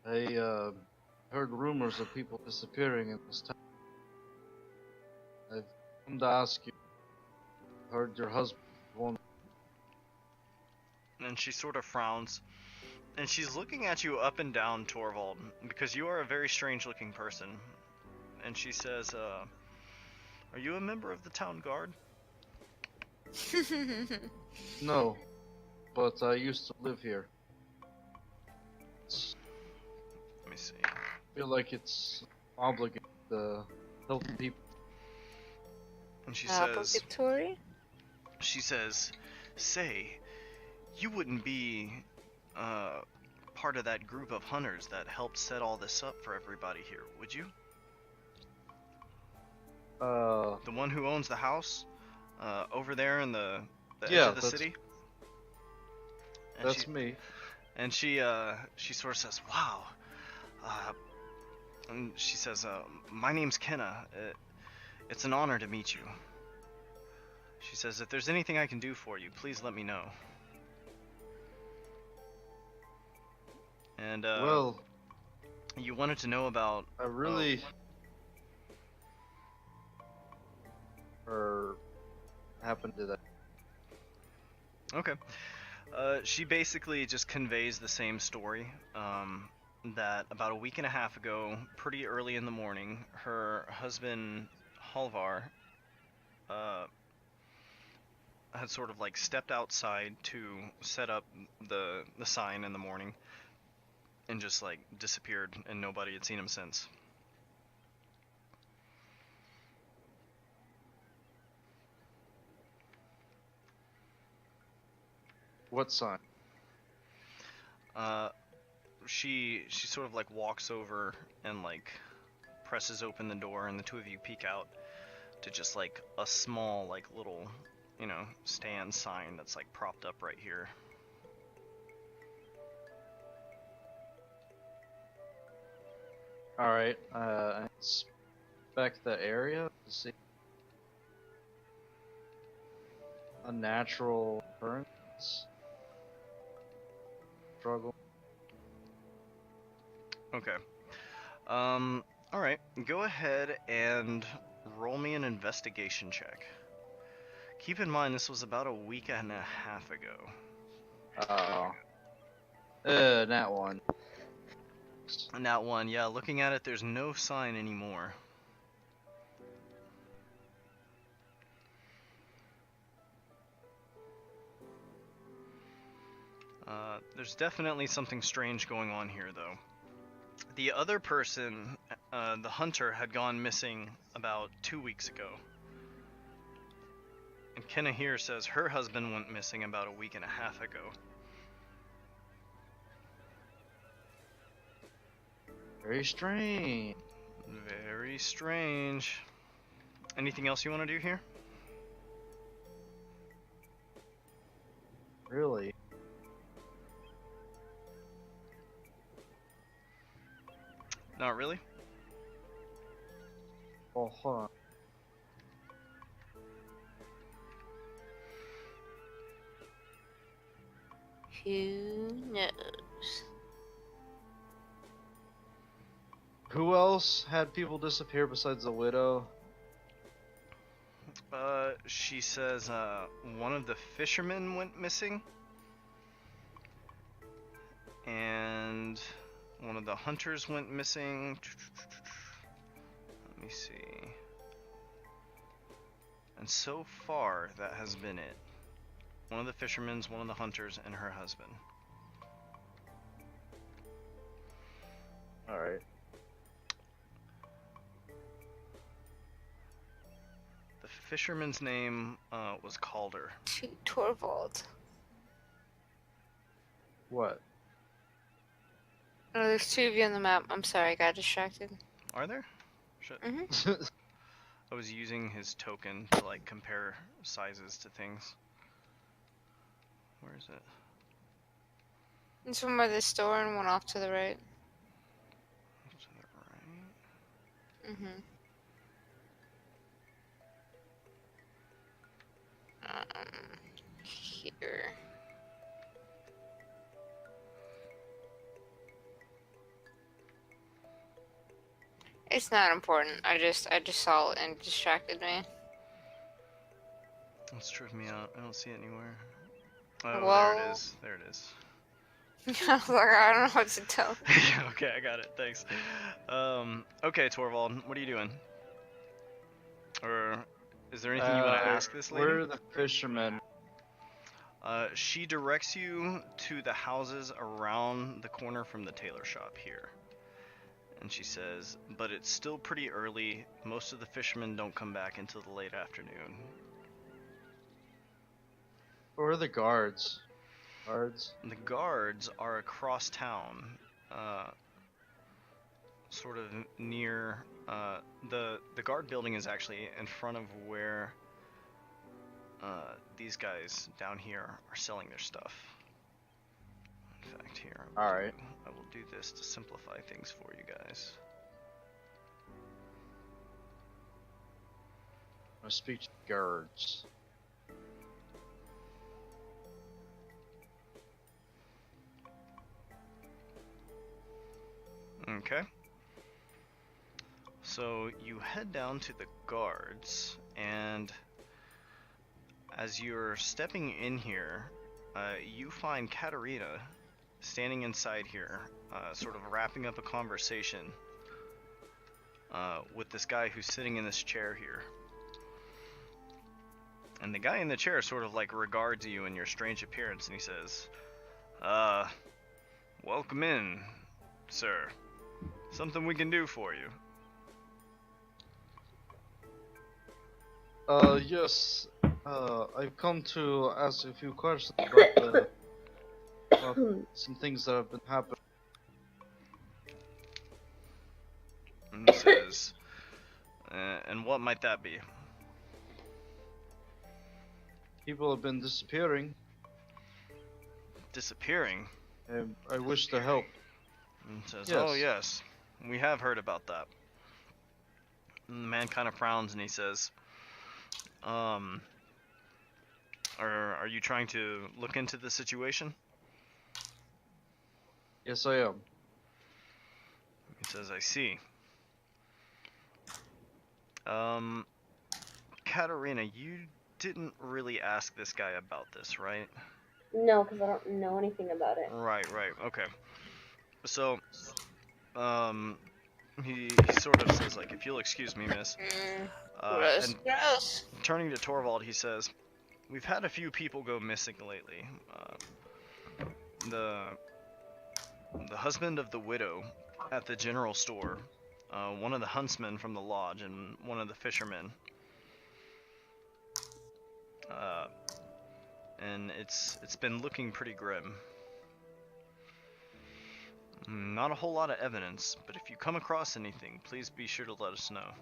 I heard rumors of people disappearing in this town. I've come to ask you. Heard your husband won. And she sort of frowns. And she's looking at you up and down, Torvald, because you are a very strange looking person. And she says, are you a member of the town guard? No, but I used to live here. Let me see. I feel like it's obligated to help people. And she says, Obligatory? she says, say, you wouldn't be part of that group of hunters that helped set all this up for everybody here, would you? The one who owns the house over there in the edge of the city? And That's me. And she sort of says, wow. And she says, my name's Kenna. It's an honor to meet you. She says, if there's anything I can do for you, please let me know. And, well, you wanted to know about... I really... Or happened to that. Okay. She basically just conveys the same story, that about a week and a half ago, pretty early in the morning, her husband, Halvar, had sort of like stepped outside to set up the sign in the morning, and just like disappeared, and nobody had seen him since. What sign? She sort of like walks over and like presses open the door, and the two of you peek out to just like a small like little, you know, stand sign that's like propped up right here. Alright, I inspect the area to see unnatural occurrence. Struggle. Okay. Alright. Go ahead and roll me an investigation check. Keep in mind this was about a week and a half ago. That one. And that one, yeah, looking at it, there's no sign anymore. There's definitely something strange going on here, though. The other person, the hunter, had gone missing about 2 weeks ago. And Kenna here says her husband went missing about a week and a half ago. Very strange. Very strange. Anything else you want to do here? Really? Not really? Oh, hold on. Who knows? Who else had people disappear besides the widow? She says, one of the fishermen went missing. And one of the hunters went missing. Let me see. And so far, that has been it. One of the fishermen's, one of the hunters, and her husband. Alright. The fisherman's name was Calder. To Torvald. What? Oh, there's 2 of you on the map. I'm sorry, I got distracted. Are there? Shit. Mm-hmm. I was using his token to like compare sizes to things. Where is it? There's one by the store and one off to the right. To the right. Mm-hmm. Here. It's not important. I just saw it and it distracted me. Let's trip me out. I don't see it anywhere. Oh, Well- there it is. There it is. I was like, I don't know what to tell. Yeah, okay, I got it. Thanks. Okay, Torvald, what are you doing? Or is there anything you want to ask this lady? Where are the fishermen? She directs you to the houses around the corner from the tailor shop here. And she says, but it's still pretty early. Most of the fishermen don't come back until the late afternoon. Where are the guards? Guards? The guards are across town, sort of near, the guard building is actually in front of where these guys down here are selling their stuff. In fact, here, Alright. I will do this to simplify things for you guys. I speak to the guards. Okay. So you head down to the guards, and as you're stepping in here, you find Katerina standing inside here, sort of wrapping up a conversation with this guy who's sitting in this chair here. And the guy in the chair sort of like regards you and your strange appearance, and he says, welcome in, sir. Something we can do for you. Yes. I've come to ask a few questions about some things that have been happening. And he says, and what might that be? People have been disappearing, Disappearing? and I wish to help. And says, Yes. oh yes, we have heard about that. And the man kind of frowns and he says, are you trying to look into the situation? Yes, I am. He says, I see. Katerina, you didn't really ask this guy about this, right? No, because I don't know anything about it. Right, okay. So, he sort of says, like, if you'll excuse me, miss. Gross. And Gross. turning to Torvald, he says, we've had a few people go missing lately. the husband of the widow at the general store, one of the huntsmen from the lodge, and one of the fishermen. And it's been looking pretty grim. Not a whole lot of evidence, but if you come across anything, please be sure to let us know.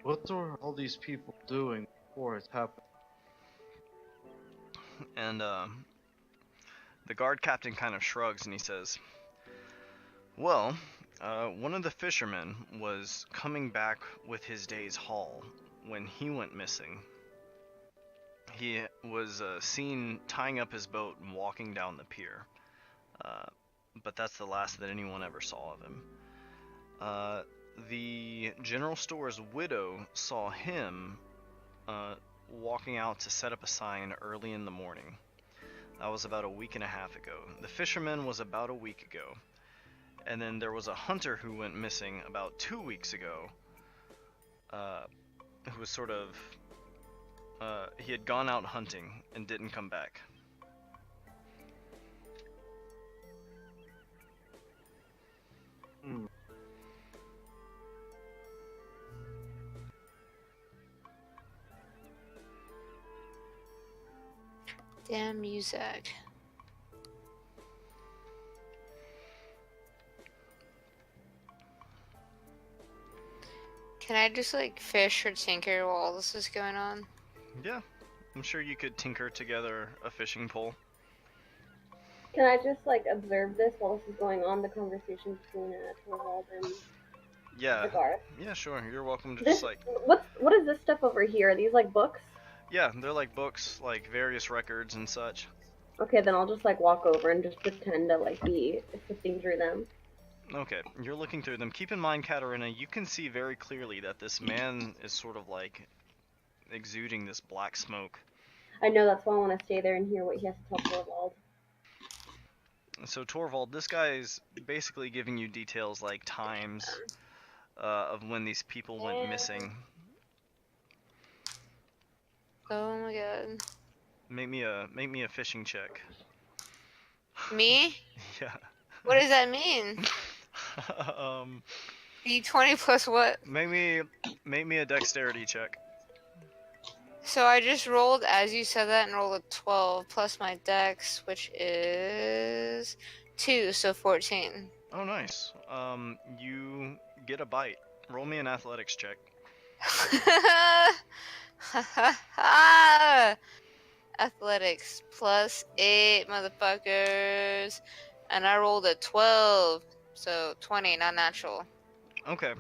What are all these people doing before it happened? And the guard captain kind of shrugs and he says, well, one of the fishermen was coming back with his day's haul when he went missing. He was seen tying up his boat and walking down the pier, but that's the last that anyone ever saw of him. The general store's widow saw him walking out to set up a sign early in the morning. That was about a week and a half ago. The fisherman was about a week ago. And then there was a hunter who went missing about 2 weeks ago, who was sort of, he had gone out hunting and didn't come back. Damn music. Can I just like fish or tinker while all this is going on? Yeah, I'm sure you could tinker together a fishing pole. Can I just like observe this while this is going on, the conversation between Torvald and Yeah, the guard? yeah, sure. You're welcome to This, just like, what is this stuff over here? Are these like books? yeah, they're like books, like various records and such. Okay, then I'll just like walk over and just pretend to like be sifting through them. Okay, you're looking through them. Keep in mind, Katarina, you can see very clearly that this man is sort of like exuding this black smoke. I know, that's why I want to stay there and hear what he has to tell Torvald. So Torvald, this guy is basically giving you details like times of when these people went missing. Oh my god. Make me a fishing check. Me? Yeah. What does that mean? D20 plus what? Make me a dexterity check. So I just rolled, as you said that, and rolled a 12 plus my dex, which is 2, so 14. Oh, nice. You get a bite. Roll me an athletics check. Athletics plus 8, motherfuckers. And I rolled a 12, so 20, not natural. Okay.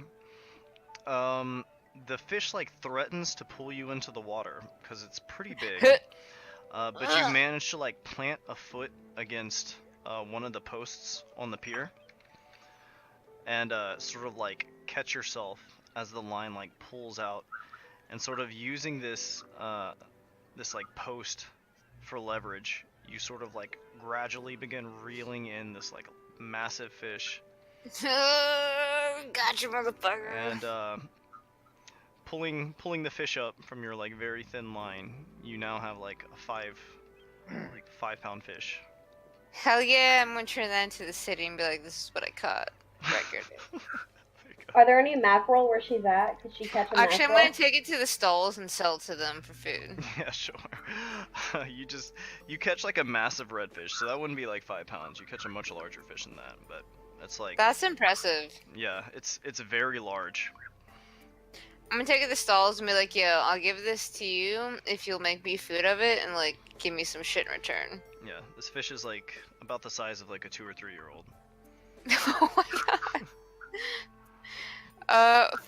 The fish like threatens to pull you into the water because it's pretty big. But you manage to like plant a foot against one of the posts on the pier, and sort of like catch yourself as the line like pulls out, and sort of using this this like post for leverage, you sort of like gradually begin reeling in this like massive fish. Gotcha, motherfucker. And pulling the fish up from your like very thin line, you now have like a 5-pound fish. Hell yeah, I'm gonna turn that into the city and be like, this is what I caught. Record. Are there any mackerel where she's at? Could she catch a Actually, I'm mackerel? gonna take it to the stalls and sell it to them for food. Yeah, sure. You catch like a massive redfish, so that wouldn't be like 5 pounds. You catch a much larger fish than that, but it's like, That's impressive. yeah, it's very large. I'm gonna take it to the stalls and be like, yo, I'll give this to you if you'll make me food of it and like give me some shit in return. Yeah, this fish is like about the size of like a 2 or 3 year old. Oh my god.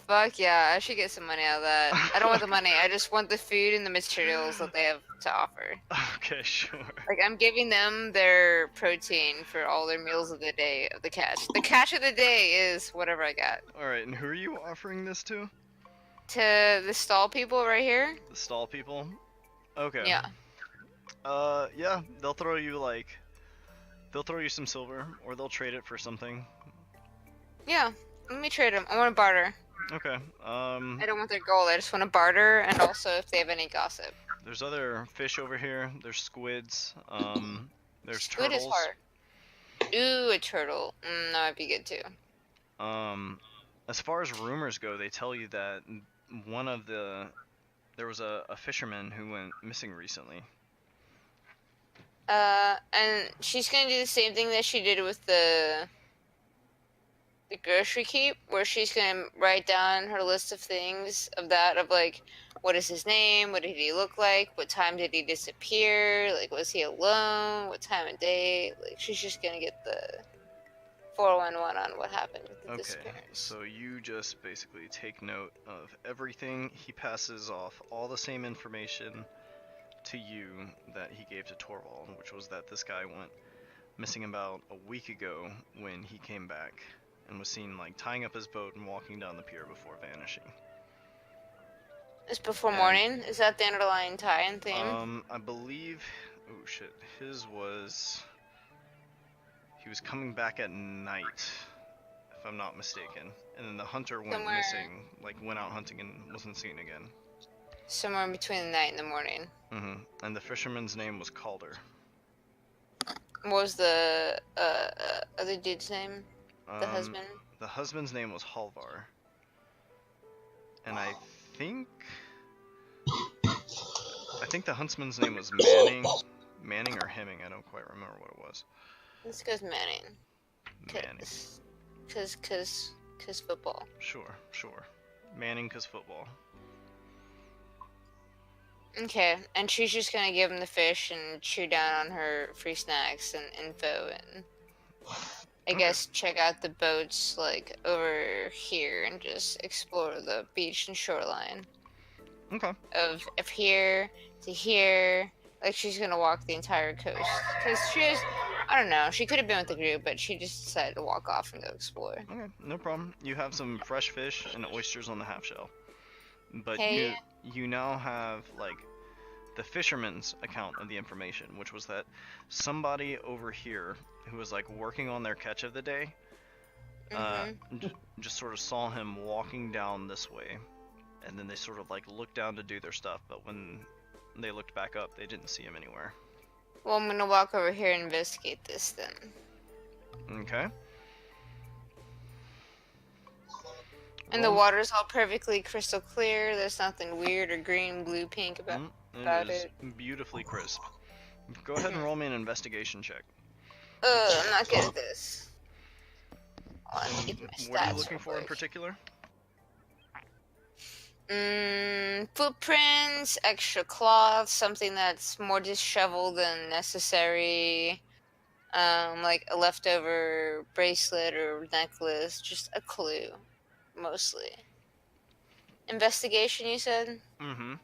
Fuck yeah, I should get some money out of that. I don't want the money, I just want the food and the materials that they have to offer. Okay, sure. Like, I'm giving them their protein for all their meals of the day of the catch. The catch of the day is whatever I got. Alright, and who are you offering this to? To the stall people right here? The stall people? Okay. Yeah. Yeah, they'll throw you some silver, or they'll trade it for something. Yeah, let me trade them. I want to barter. Okay. I don't want their gold. I just want to barter, and also if they have any gossip. There's other fish over here. There's squids. There's Squid is turtles. hard. Ooh, a turtle. That would be good too. As far as rumors go, they tell you that there was a fisherman who went missing recently. And she's gonna do the same thing that she did with the grocery keep, where she's gonna write down her list of things of like, what is his name? What did he look like? What time did he disappear? Like, was he alone? What time of day? Like, she's just gonna get the 411 on what happened with the Okay, disappearance. so you just basically take note of everything. He passes off all the same information to you that he gave to Torvald, which was that this guy went missing about a week ago when he came back and was seen like tying up his boat and walking down the pier before vanishing. It's before And, morning. Is that the underlying tie-in theme? I believe. Oh shit, his was. He was coming back at night, if I'm not mistaken. And then the hunter went missing, like went out hunting and wasn't seen again. Somewhere in between the night and the morning. And the fisherman's name was Calder. What was the other dude's name? The husband? The husband's name was Halvar. And I think the huntsman's name was Manning or Hemming. I don't quite remember what it was. This goes Manning. Manning. Cause football. Sure. Manning 'cause football. Okay, and she's just gonna give him the fish and chew down on her free snacks and info, and I guess check out the boats like over here and just explore the beach and shoreline. Okay. Of here to here, like she's gonna walk the entire coast. Cause I don't know, she could have been with the group, but she just decided to walk off and go explore. Okay, no problem. You have some fresh fish and oysters on the half shell. But Hey. you now have like the fisherman's account of the information, which was that somebody over here who was like working on their catch of the day just sort of saw him walking down this way, and then they sort of like looked down to do their stuff, but when they looked back up they didn't see him anywhere. Well, I'm gonna walk over here and investigate this then. Okay. And the water's all perfectly crystal clear. There's nothing weird or green, blue, pink about it is beautifully crisp. Go ahead and roll me an investigation check. I'm not good at this. What are you looking for in particular? Footprints, extra cloth, something that's more disheveled than necessary. Like a leftover bracelet or necklace, just a clue, mostly. Investigation, you said? Mm-hmm.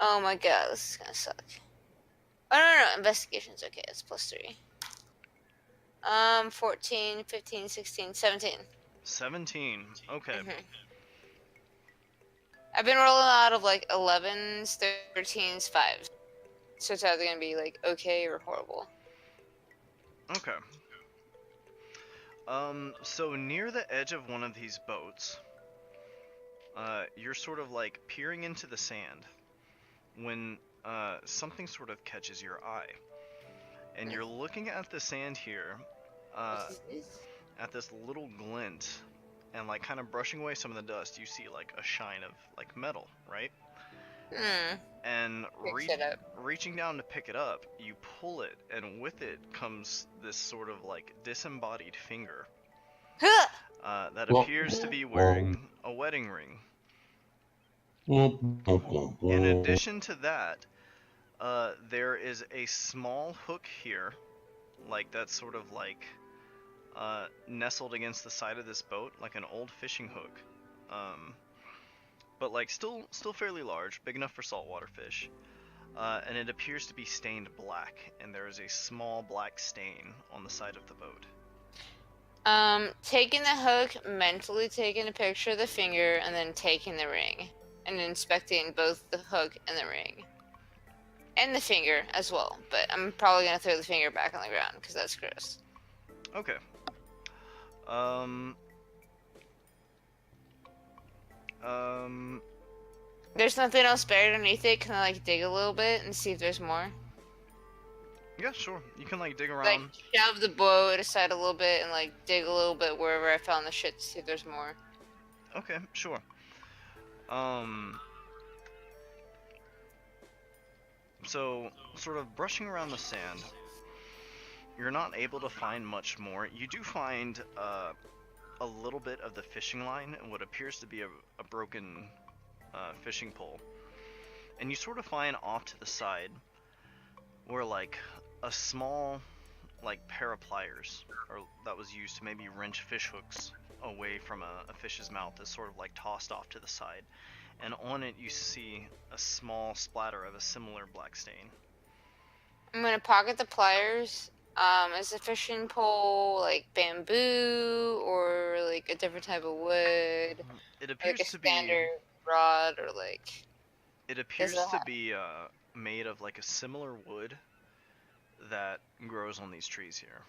Oh my god, this is gonna suck. Oh, no, investigation's okay, it's +3. 14, 15, 16, 17. 17, okay. I've been rolling out of like 11s, 13s, 5s. So it's either gonna be like okay or horrible. Okay. So near the edge of one of these boats, you're sort of like peering into the sand when something sort of catches your eye. And you're looking at the sand here, at this little glint, and like kind of brushing away some of the dust, you see like a shine of like metal, right? And reaching down to pick it up, you pull it, and with it comes this sort of like disembodied finger that appears to be wearing a wedding ring. In addition to that, there is a small hook here, like that's sort of like nestled against the side of this boat, like an old fishing hook, but like still fairly large, big enough for saltwater fish, and it appears to be stained black, and there is a small black stain on the side of the boat. Taking the hook, mentally taking a picture of the finger, and then taking the ring, and inspecting both the hook and the ring. And the finger as well, but I'm probably gonna throw the finger back on the ground, because that's gross. Okay. There's nothing else buried underneath it. Can I like dig a little bit and see if there's more? Yeah, sure. You can like dig Like around. shove the boat aside a little bit and like dig a little bit wherever I found the shit to see if there's more. Okay, sure. So sort of brushing around the sand, you're not able to find much more. You do find a little bit of the fishing line and what appears to be a broken fishing pole. And you sort of find off to the side where like a small like pair of pliers or that was used to maybe wrench fish hooks away from a fish's mouth is sort of like tossed off to the side. And on it you see a small splatter of a similar black stain. I'm gonna pocket the pliers. Is the fishing pole like bamboo or like a different type of wood? It Or, like appears a to be standard rod or like. it appears it to be made of like a similar wood that grows on these trees here.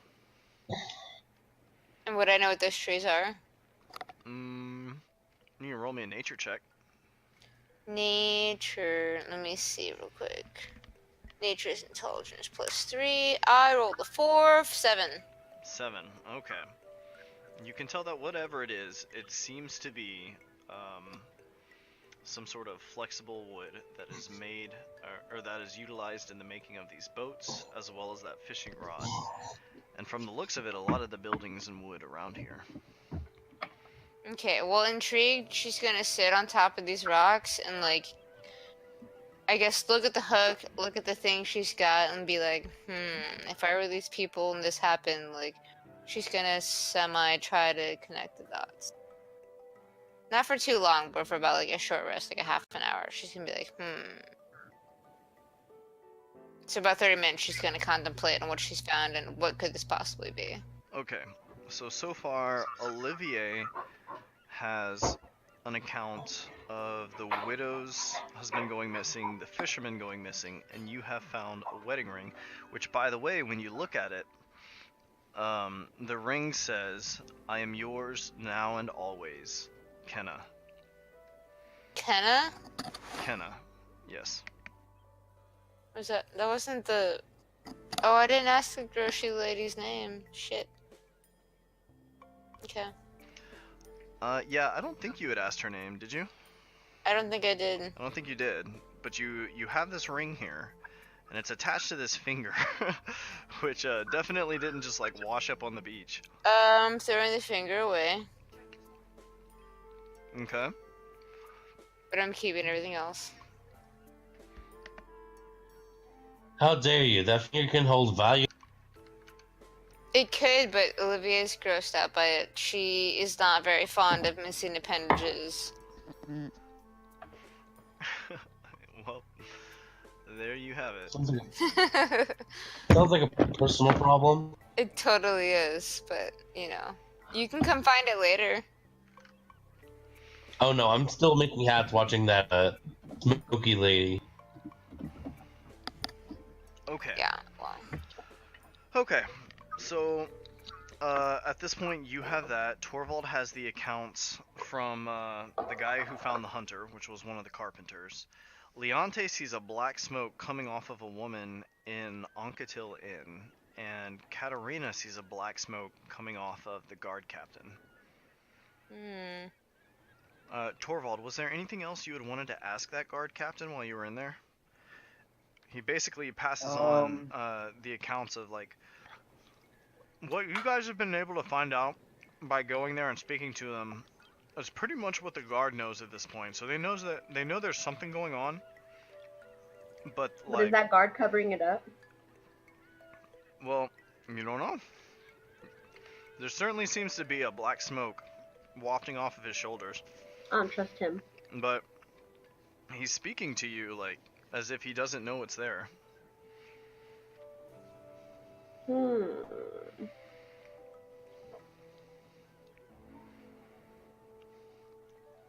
And would I know what those trees are? You can roll me a nature check. Nature. Let me see real quick. Nature is intelligence +3. I rolled a 4, 7. 7. Okay. You can tell that whatever it is, it seems to be some sort of flexible wood that is made or that is utilized in the making of these boats, as well as that fishing rod. And from the looks of it, a lot of the buildings in wood around here. Okay, well, intrigued, she's gonna sit on top of these rocks and, like, I guess look at the hook, look at the thing she's got, and be like, if I were these people and this happened, like, she's gonna try to connect the dots. Not for too long, but for about, like, a short rest, like a half an hour. She's gonna be like, So about 30 minutes, she's gonna contemplate on what she's found and what could this possibly be. Okay, so far, Olivier has an account of the widow's husband going missing, the fisherman going missing, and you have found a wedding ring, which, by the way, when you look at it, the ring says, "I am yours now and always, Kenna." Kenna? Kenna, yes. Was that wasn't the... Oh, I didn't ask the grocery lady's name. Shit. Okay. Yeah, I don't think you had asked her name, did you? I don't think I did. I don't think you did, but you have this ring here, and it's attached to this finger, which definitely didn't just like wash up on the beach. Throwing the finger away, Okay. but I'm keeping everything else. How dare you? That finger can hold value. It could, but Olivia's grossed out by it. She is not very fond of missing appendages. Well, there you have it. Sounds like a personal problem. It totally is, but, you know. You can come find it later. Oh no, I'm still making hats watching that smoky lady. Okay. Yeah, well. Okay. So, at this point, you have that. Torvald has the accounts from the guy who found the hunter, which was one of the carpenters. Leonte sees a black smoke coming off of a woman in Onkatil Inn, and Katarina sees a black smoke coming off of the guard captain. Torvald, was there anything else you had wanted to ask that guard captain while you were in there? He basically passes on the accounts of, like, what you guys have been able to find out by going there and speaking to them is pretty much what the guard knows at this point. So they know there's something going on, but like, is that guard covering it up? well, you don't know. There certainly seems to be a black smoke wafting off of his shoulders, I don't trust him. but he's speaking to you like as if he doesn't know it's there.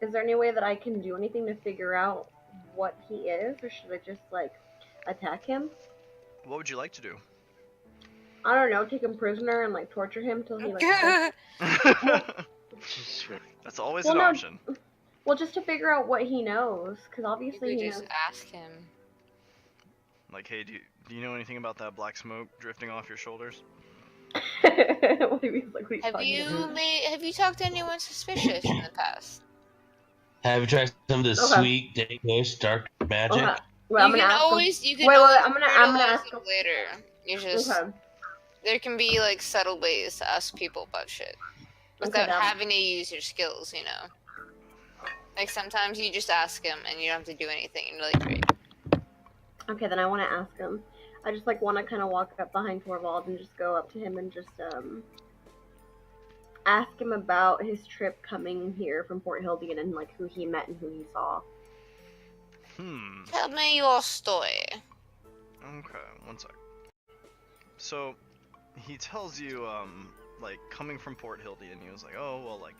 Is there any way that I can do anything to figure out what he is, or should I just, like, attack him? What would you like to do? I don't know, take him prisoner and, like, torture him till he, like... That's always an option. Well, just to figure out what he knows, because You obviously could he just knows. ask him. Like, hey, do you know anything about that black smoke drifting off your shoulders? What do you mean? Like, what are you Have talking about? have you talked to anyone suspicious in the past? Have you tried some of the Okay. sweet day ghost dark magic? Okay. Well, I'm you gonna can ask him. always you can Wait, always I'm gonna fertilize ask them him. later. You just Okay. there can be like subtle ways to ask people about shit without Okay, having to use your skills. You know, like sometimes you just ask them and you don't have to do anything, and you're like, great. Okay, then I want to ask him. I just like want to kind of walk up behind Torvald and just go up to him and just ask him about his trip coming here from Port Hildean and like who he met and who he saw. Tell me your story. Okay, one sec. So, he tells you, like, coming from Port Hildean, he was like, oh, well, like,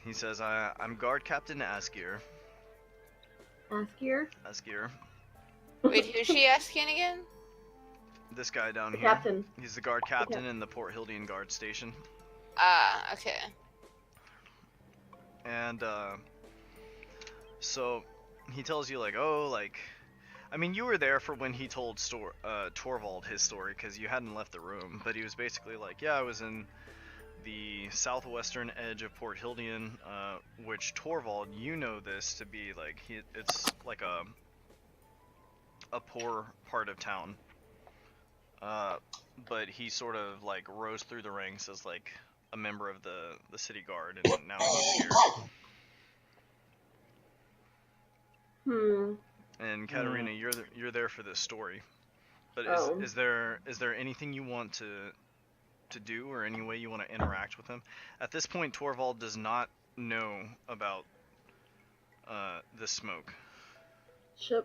he says, I'm Guard Captain Askir. Askir? Wait, who's she asking again? This guy down The here. captain. He's the guard captain in the Port Hildean Guard Station. Ah, okay. And, so, he tells you, like, oh, like, I mean, you were there for when he told Torvald his story, because you hadn't left the room, but he was basically like, yeah, I was in the southwestern edge of Port Hildean, which Torvald, you know this to be, like, it's like a poor part of town. But he sort of, like, rose through the ranks as, like, a member of the city guard, and now he's here. And Katarina, you're there for this story. But is there anything you want to do, or any way you want to interact with him? At this point, Torvald does not know about the smoke.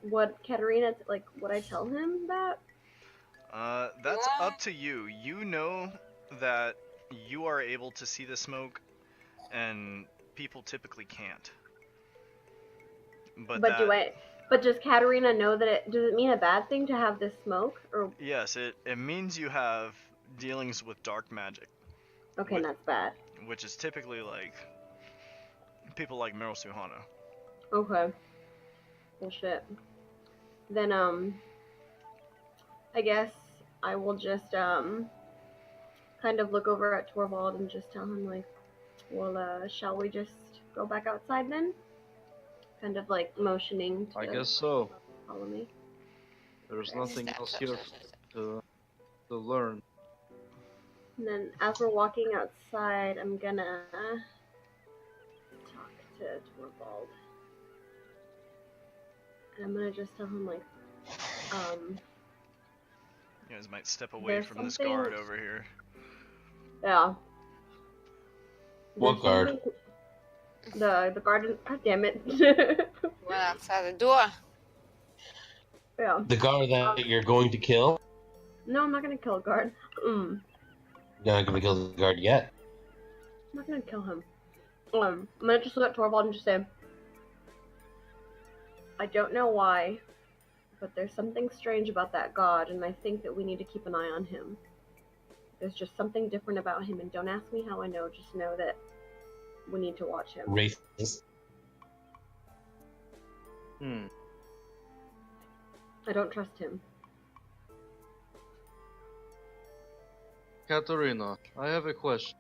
Would Katarina, like, would I tell him that? That's up to you. You know that you are able to see the smoke, and people typically can't. But does Katarina know that does it mean a bad thing to have this smoke? Or yes, it means you have dealings with dark magic. Okay, that's bad. Which is typically like people like Meryl Suhana. Okay. Well, shit. Then I guess I will just kind of look over at Torvald and just tell him like, well, shall we just go back outside then? Kind of like motioning to I guess so. Follow me. There's nothing else here to learn. And then as we're walking outside, I'm gonna talk to Torvald. And I'm gonna just tell him like, You guys might step away from this guard over here. Yeah. What guard? The garden. God damn it. We're outside the door. Yeah. The guard that you're going to kill? No, I'm not gonna kill a guard. You're not going to kill the guard yet. I'm not gonna kill him. I'm gonna just look at Torvald and just say, I don't know why, but there's something strange about that god, and I think that we need to keep an eye on him. There's just something different about him, and don't ask me how I know, just know that we need to watch him. Racist. I don't trust him. Katarina, I have a question.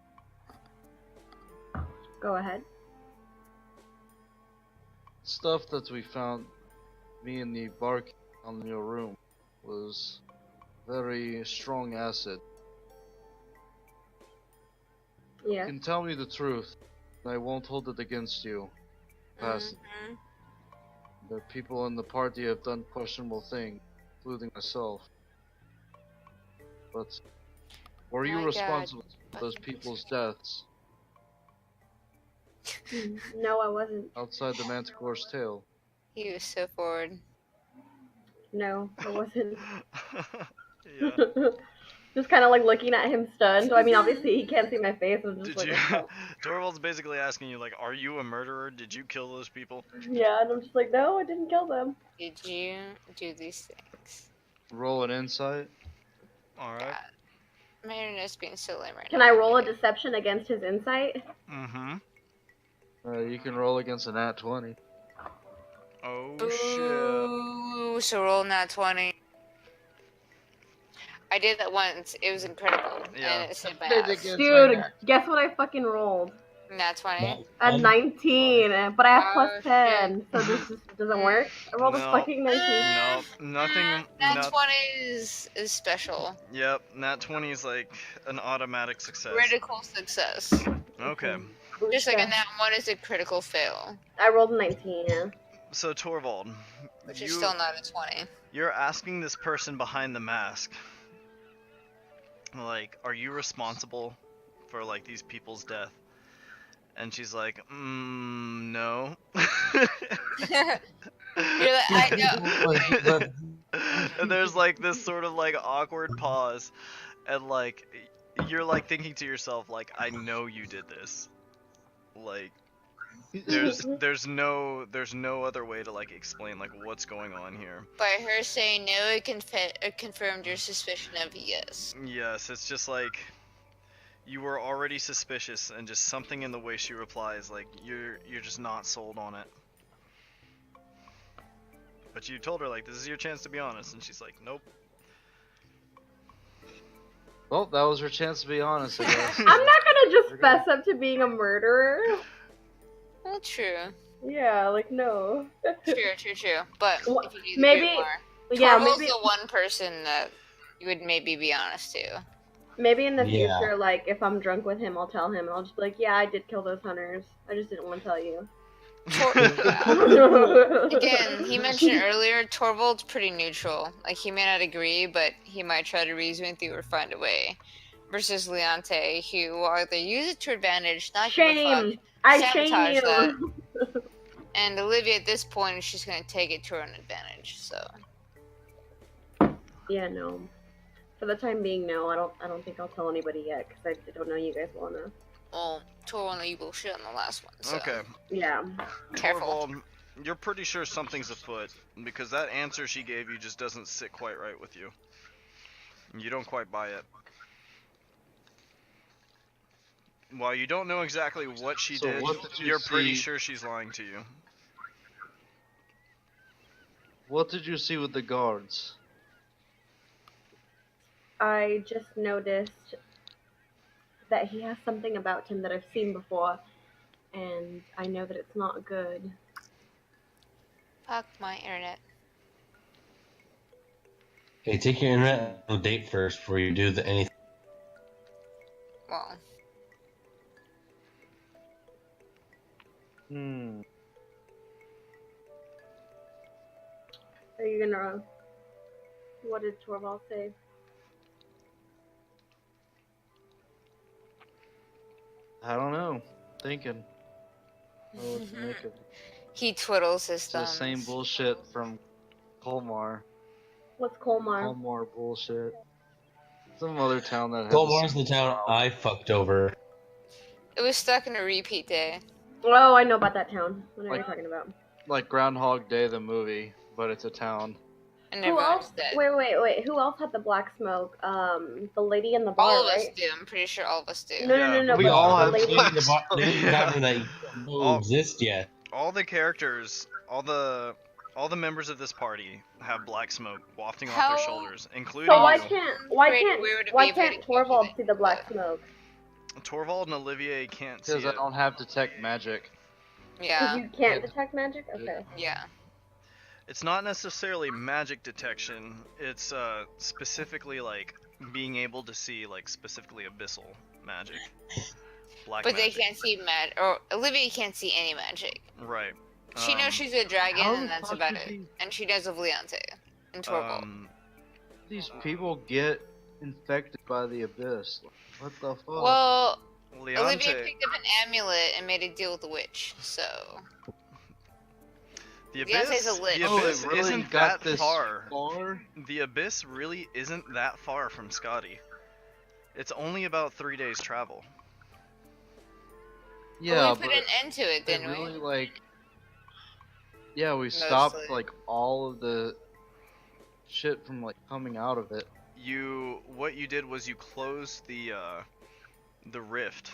Go ahead. Stuff that we found, me and the bark on your room, was very strong acid. Yeah. You can tell me the truth, and I won't hold it against you. Pass. The people in the party have done questionable things, including myself. But were you My responsible for those people's deaths No, I wasn't. outside the Manticore's tail? He was so forward. No, I wasn't. Yeah. Just kind of like looking at him stunned. So, I mean, obviously he can't see my face. I'm just Did like, you? oh. Torvald's basically asking you, like, are you a murderer? Did you kill those people? Yeah, and I'm just like, no, I didn't kill them. Did you do these things? Roll an insight. Alright. My internet's being so lame right Can now. I roll a deception against his insight? Mm-hmm. You can roll against a nat 20. Oh shit. Ooh, so roll nat 20. I did that once. It was incredible. Yeah. And it saved my Did ass. against Dude, my guess what I fucking rolled? Nat 20. A 19, but I have plus Oh, 10, so this just doesn't work. I rolled a No. fucking 19. Nope. Nothing. Nat Not. 20 is special. Yep. Nat 20 is like an automatic success. Critical success. Okay. Just like a Booster. nat 1 is a critical fail, I rolled a 19, yeah. So Torvald, which is still not a 20. you're asking this person behind the mask, like, are you responsible for like these people's death? And she's like, no. You're like, I know. And there's like this sort of like awkward pause, and like you're like thinking to yourself, like, I know you did this. Like, there's no other way to like explain like what's going on here. By her saying no, it confirmed your suspicion of yes. Yes, it's just like you were already suspicious, and just something in the way she replies, like you're just not sold on it. But you told her like this is your chance to be honest, and she's like, nope. Well, that was her chance to be honest, I guess. I'm not gonna just fess up to being a murderer. Well, true. Yeah, like, no. True. But Wha- if you need to maybe- do it more, Yeah, Torvald's maybe the one person that you would maybe be honest to. maybe in the Yeah. future, like, if I'm drunk with him, I'll tell him, and I'll just be like, yeah, I did kill those hunters. I just didn't want to tell you. Again, he mentioned earlier, Torvald's pretty neutral. Like, he may not agree, but he might try to reason with you or find a way. Versus Leonte, who will either use it to advantage, not give a Shame! fuck, I shame sabotage you! that. And Olivia, at this point, she's going to take it to her own advantage, so... Yeah, no. For the time being, no. I don't think I'll tell anybody yet, because I don't know you guys well enough. Well, Torvald knew you bullshit on the last one, so... Okay. Yeah. Careful. Torvald, you're pretty sure something's afoot, because that answer she gave you just doesn't sit quite right with you. You don't quite buy it. While you don't know exactly what she So did, what did you you're pretty see- sure she's lying to you. What did you see with the guards? I just noticed that he has something about him that I've seen before, and I know that it's not good. Fuck my internet. Hey, take your internet on a date first before you do anything. Well, Are you gonna... What did Torvald say? I don't know. Thinking. Oh, what to make of it. he twiddles his It's the thumbs. same bullshit from Colmar. What's Colmar? Colmar bullshit. Some other town that has Colmar's the town I fucked over. It was stuck in a repeat day. Oh, I know about that town. What are you Like- talking about? like Groundhog Day the movie, but it's a town. And Who everyone's else? dead. Wait. Who else had the black smoke? The lady in the bar, All of us right? do. I'm pretty sure all of us do. No. We but all the have lady. black They didn't have that Oh. don't exist yet. All the characters, all the members of this party have black smoke wafting off How- their shoulders, including So why you. Where can't Torvald see the black smoke? Torvald and Olivier can't see Because I it. don't have detect magic. Because Yeah, you can't detect magic. Okay. yeah. It's not necessarily magic detection. It's specifically like being able to see like specifically abyssal magic. Black But they magic. can't see magic. Or Olivia can't see any magic. Right. She knows she's a dragon, how and the that's fuck about did it. And she knows of Leonte and Torvald. These people get infected by the abyss. What the fuck? Well, Olivia Leonte, picked up an amulet and made a deal with the witch, so... the Leonte's abyss, a lich. the Oh, abyss it really isn't got that this far. far? The abyss really isn't that far from Scotty. It's only about 3 days travel. Yeah, Well, we but put an end to it, it didn't really we? like. Yeah, we stopped Mostly. like all of the shit from like coming out of it. What you did was you closed the rift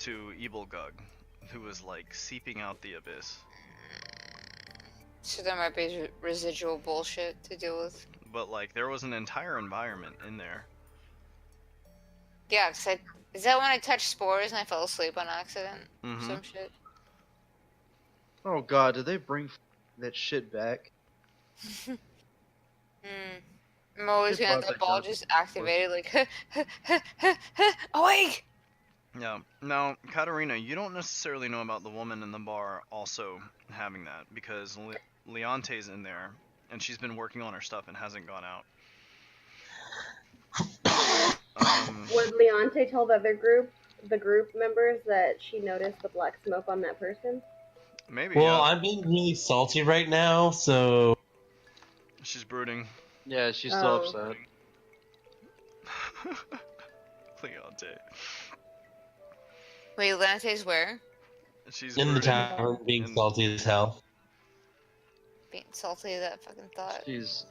to Ebelgug, who was like seeping out the abyss. So there might be residual bullshit to deal with. But like there was an entire environment in there. Yeah, is that when I touched spores and I fell asleep on accident? Mhm. Some shit. Oh god, did they bring that shit back? I'm always They gonna have brought the that ball gun just before. activated, like, awake! Yeah. Now, Katarina, you don't necessarily know about the woman in the bar also having that because Leonte's in there and she's been working on her stuff and hasn't gone out. Would Leonte tell the group members that she noticed the black smoke on that person? Maybe, Well, yeah. I'm being really salty right now, so She's brooding. Yeah, she's still upset. Leonte. Wait, Lante's where? She's in the brooding. tavern, being And- salty as hell. Being salty, that fucking thought. She's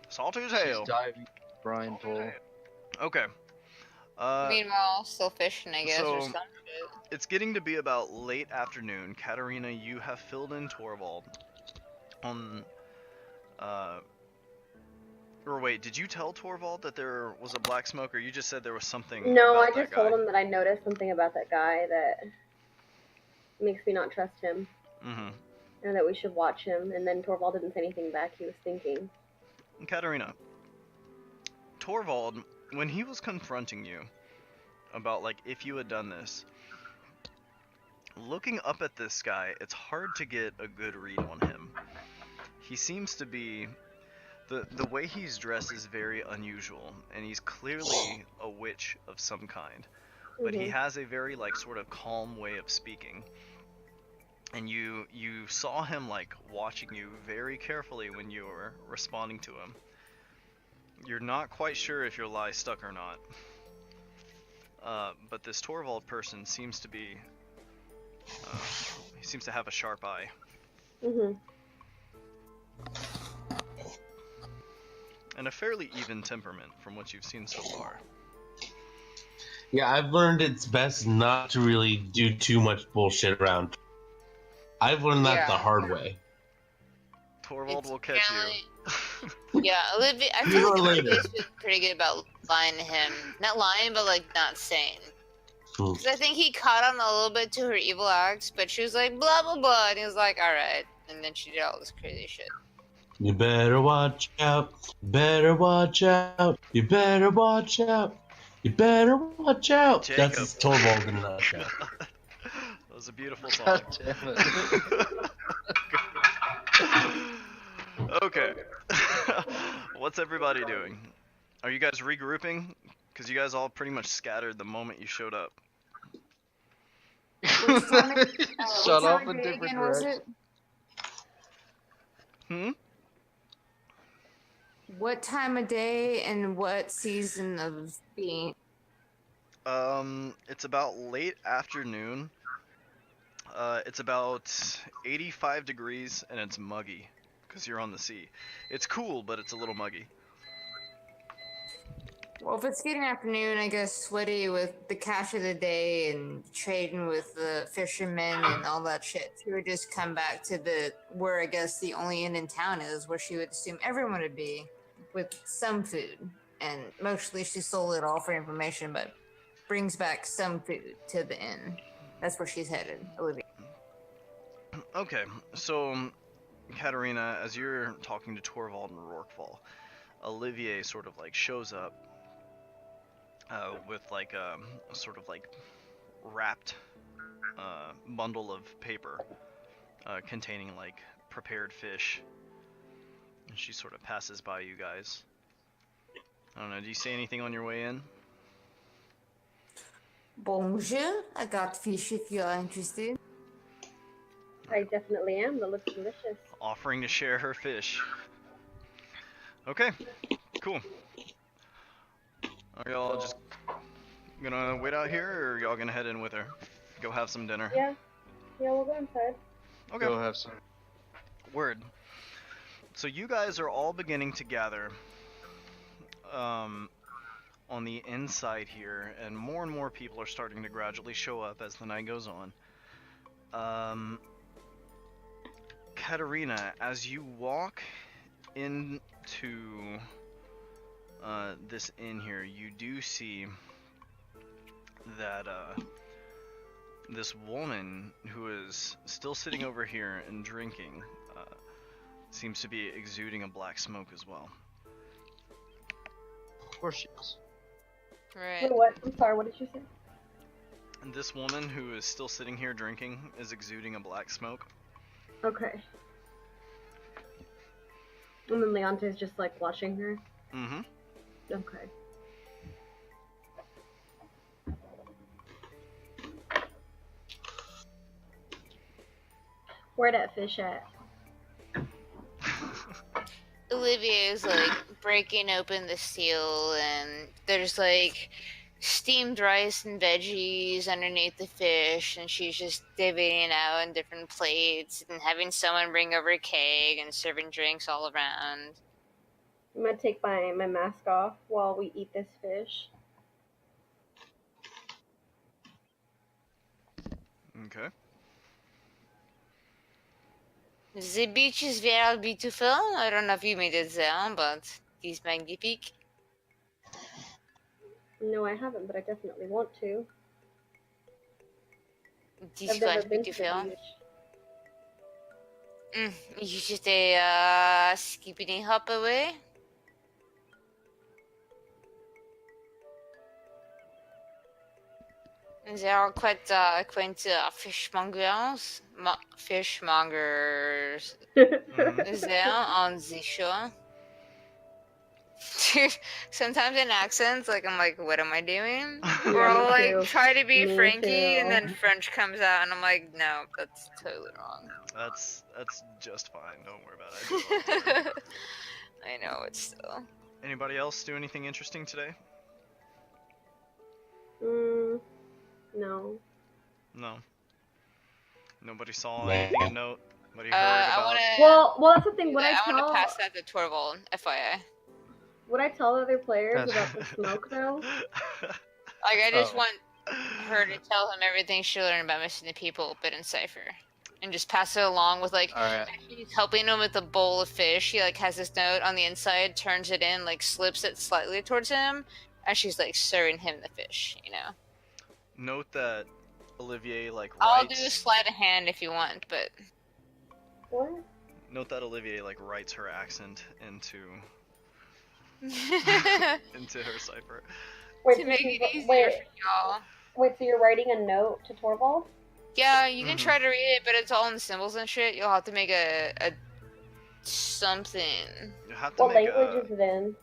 Salty as she's hell. diving Brian pool. Okay. Meanwhile, still fishing, I guess, or so- some shit. It's getting to be about late afternoon. Katarina, you have filled in Torvald on, or wait, did you tell Torvald that there was a black smoke, or you just said there was something No, about I that just guy? told him that I noticed something about that guy that makes me not trust him, Mm-hmm. and that we should watch him. And then Torvald didn't say anything back. He was thinking. Katarina, Torvald, when he was confronting you about, like, if you had done this, looking up at this guy, it's hard to get a good read on him. He seems to be... The way he's dressed is very unusual, and he's clearly a witch of some kind. But he has a very, like, sort of calm way of speaking. And you saw him, like, watching you very carefully when you were responding to him. You're not quite sure if your lie stuck or not. But this Torvald person seems to be... he seems to have a sharp eye. And a fairly even temperament from what you've seen so far. Yeah, I've learned it's best not to really do too much bullshit around. I've learned that the Yeah. hard way. Torvald It's will catch apparently- you. Yeah, Olivia. I Sooner feel or like later. Olivia's been pretty good about lying to him. Not lying, but like not saying. Hmm. Because I think he caught on a little bit to her evil acts, but she was like blah blah blah, and he was like, all right, and then she did all this crazy shit. You better watch out. Better watch out. You better watch out. You better watch out. Jacob. That's his Torvald in a nutshell. That was a beautiful song. God damn it. Okay. What's everybody doing? Are you guys regrouping? Because you guys all pretty much scattered the moment you showed up. Shut off in different directions. Hmm? What time of day and what season of being? It's about late afternoon. It's about 85 degrees and it's muggy because you're on the sea. It's cool, but it's a little muggy. Well, if it's getting afternoon, I guess sweaty with the cash of the day and trading with the fishermen and all that shit. She would just come back to where I guess the only inn in town is, where she would assume everyone would be, with some food. And mostly she sold it all for information, but brings back some food to the inn. That's where she's headed, Olivia. Okay, so Katarina, as you're talking to Torvald and Rorkval, Olivier sort of like shows up with like a sort of like wrapped bundle of paper containing like prepared fish. And she sort of passes by you guys. I don't know, do you say anything on your way in? Bonjour, I got fish if you are interested. I definitely am. That looks delicious. Offering to share her fish. Okay, cool. Are y'all just gonna wait out here, or are y'all gonna head in with her? Go have some dinner? Yeah, we'll go inside. Okay. Go have some. Word. So you guys are all beginning to gather on the inside here, and more people are starting to gradually show up as the night goes on. Um, Katerina, as you walk into this inn here, you do see that this woman who is still sitting over here and drinking seems to be exuding a black smoke as well. Of course she is. Right. Wait, what? I'm sorry, what did you say? And this woman who is still sitting here drinking is exuding a black smoke. Okay. And then Leonte's just like watching her. Mm-hmm. Okay. Where that fish at? Olivia is like breaking open the seal, and there's like steamed rice and veggies underneath the fish, and she's just divvying it out in different plates and having someone bring over a cake and serving drinks all around. I'm gonna take my mask off while we eat this fish. Okay. The beach is very beautiful. I don't know if you made it there, but it's magnifique. No, I haven't, but I definitely want to. It's I've never quite been to the beautiful. beach. You just skipping hop away. There are quite fishmongers, fishmongers Mhm. there on the shore. Dude, sometimes in accents, like I'm like, what am I doing? Or Yeah, I'll me too. like try to be Me Frankie, and too. then French comes out, and I'm like, no, that's totally wrong. That's just fine. Don't worry about it. I do it all the time. I know it's still. Anybody else do anything interesting today? No. No. Nobody saw Man. anything of note. Nobody heard I about. wanna. Well, that's the thing. Would I I wanna tell? pass that to Torvald, FYI. Would I tell other players Yes. about the smoke though? Like I just Oh. want her to tell him everything she learned about missing the people, but in cipher, and just pass it along with like. Alright. She's helping him with a bowl of fish. She like has this note on the inside, turns it in, like slips it slightly towards him, and she's like serving him the fish. You know. Note that Olivier like I'll do a writes. sleight of hand if you want, but What? Note that Olivier like writes her accent into her cipher. Wait, to so make she's- it easier wait, for y'all. wait. So you're writing a note to Torvald? Yeah, you can Mhm. try to read it, but it's all in symbols and shit. You'll have to make a something. You have to What make language is it in?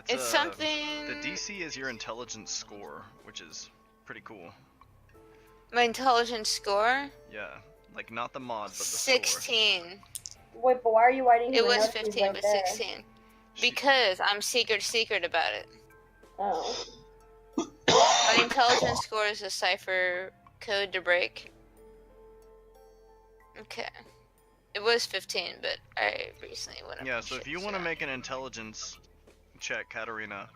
It's something. The DC is your intelligence score, which is pretty cool. My intelligence score. Yeah, like not the mod, but the score. 16. Wait, but why are you writing him It a was note if he's 15, right but there? 16. She- Because I'm secret about it. Oh. My intelligence score is a cipher code to break. Okay. It was 15, but I recently went up. Yeah, and so if shit, you want to make an intelligence check, Katarina,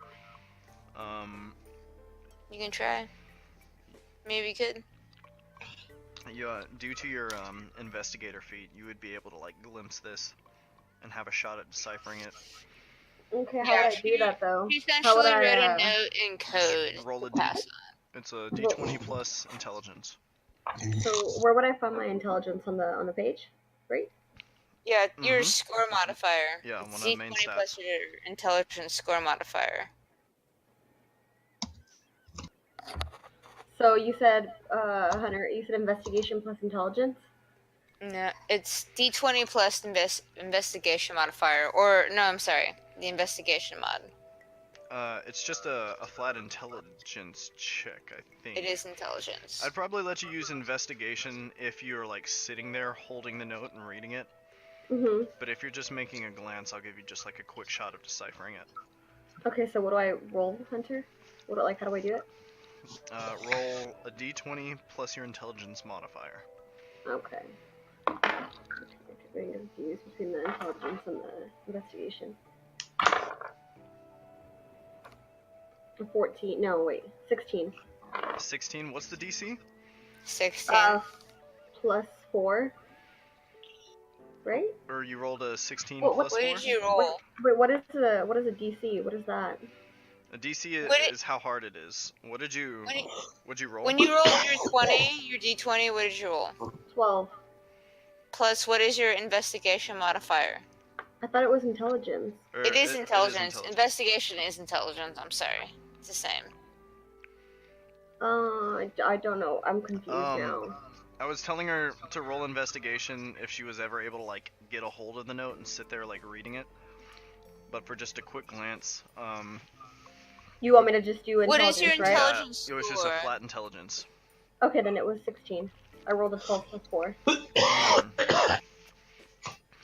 You can try. Maybe you could. due to your investigator feat, you would be able to like glimpse this and have a shot at deciphering it. Okay, how Yeah, would I do that though? She How would essentially I, wrote a note in code Roll to a pass It's a D20 plus intelligence. So where would I find my intelligence on the page? Right? Yeah, your Mhm. score modifier. Yeah, It's one of the main D20 plus stats. your intelligence score modifier. So you said, Hunter, you said investigation plus intelligence? No, it's D20 plus investigation modifier. Or, no, I'm sorry. The investigation mod. It's just a flat intelligence check, I think. It is intelligence. I'd probably let you use investigation if you're like sitting there holding the note and reading it. Mm-hmm. But if you're just making a glance, I'll give you just like a quick shot of deciphering it. Okay, so what do I roll, Hunter? How do I do it? Roll a D20 plus your intelligence modifier. Okay. I'm getting confused between the intelligence and the investigation. 14. No, wait. 16. 16. What's the DC? 16. +4. Right? Or you rolled a 16 What- plus What 4? did you roll? Wait, what is a DC? What is that? A DC What is how hard it is. What'd you roll? When you rolled your 20, your d20, what did you roll? 12. Plus, what is your investigation modifier? I thought it was intelligence. Or It is intelligence. Investigation is intelligence. I'm sorry. It's the same. I don't know. I'm confused now. I was telling her to roll investigation if she was ever able to like get a hold of the note and sit there like reading it. But for just a quick glance, You want me to just do What intelligence, is your right? intelligence it was just a score? flat intelligence. Okay, then it was 16. I rolled a 12 plus 4.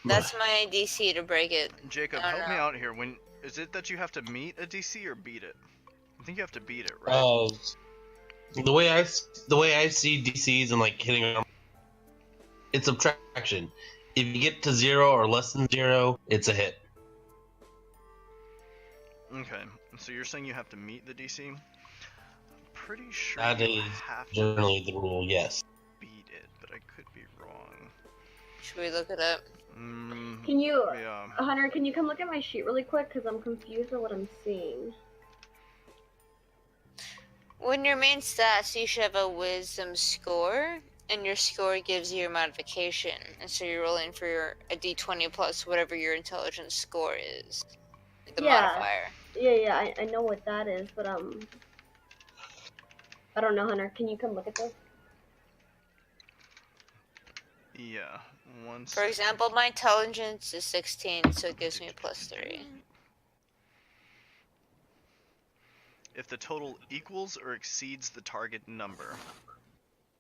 That's my DC to break it. Jacob, I don't help me know. out here. When is it that you have to meet a DC or beat it? I think you have to beat it, right? The way I see DCs and like hitting them, it's subtraction. If you get to 0 or less than 0, it's a hit. Okay, so you're saying you have to meet the DC? I'm pretty sure That you is have to generally the rule. Yes. beat it, but I could be wrong. Should we look it up? Can you, Yeah. Hunter, can you come look at my sheet really quick? Because I'm confused at what I'm seeing. When your main stats, you should have a wisdom score, and your score gives you your modification. And so you're rolling for a d20 plus whatever your intelligence score is. The modifier. Yeah, I know what that is, but I don't know, Hunter. Can you come look at this? Yeah. For example, my intelligence is 16, so it gives me a +3. If the total equals or exceeds the target number.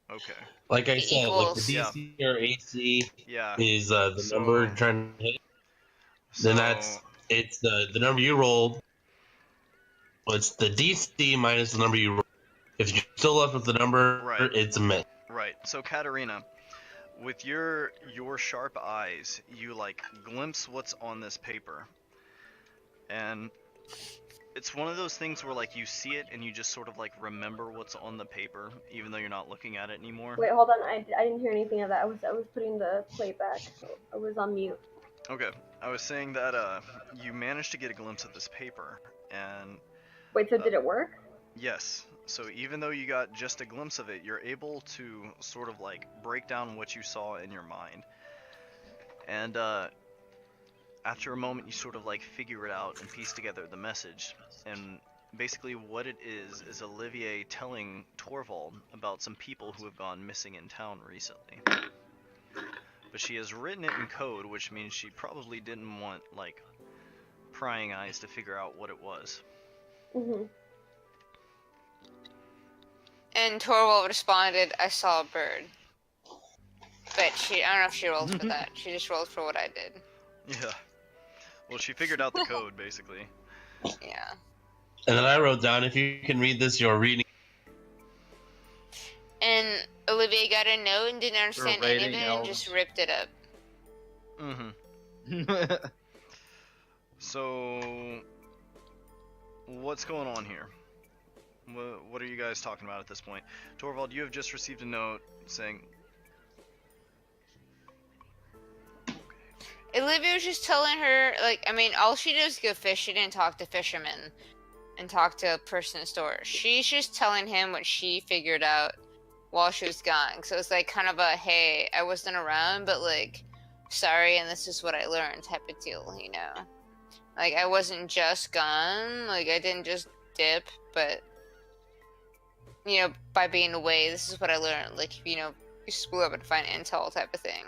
Okay. Like I It said, like the equals. DC or AC Yeah. is the number you're trying to hit. Then it's the number you rolled. Well, it's the DC minus the number you rolled. If you're still left with the number, Right. it's a miss. Right. So Katarina, with your sharp eyes, you like glimpse what's on this paper. And it's one of those things where like you see it and you just sort of like remember what's on the paper even though you're not looking at it anymore. Wait, hold on. I didn't hear anything of that. I was putting the plate back. I was on mute. Okay. I was saying that you managed to get a glimpse of this paper and Wait, so did it work? yes. So even though you got just a glimpse of it, you're able to sort of like break down what you saw in your mind. And after a moment, you sort of like figure it out and piece together the message. And basically what it is Olivier telling Torvald about some people who have gone missing in town recently. But she has written it in code, which means she probably didn't want like prying eyes to figure out what it was. Mhm. And Torvald responded, I saw a bird. But I don't know if she rolled for that. She just rolled for what I did. Yeah. Well, she figured out the code, basically. Yeah. And then I wrote down, if you can read this, you're reading. And Olivier got a note and didn't understand any of rating it and just elves. ripped it up. Mm-hmm. So, what's going on here? What are you guys talking about at this point? Torvald, you have just received a note saying... Olivia was just telling her, like, I mean, all she did was go fishing and talk to fishermen and talk to a person in the store. She's just telling him what she figured out while she was gone. So it's like kind of a, hey, I wasn't around, but like, sorry, and this is what I learned type of deal, you know? Like, I wasn't just gone, like, I didn't just dip, but, you know, by being away, this is what I learned. Like, you know, you split up and find intel type of thing.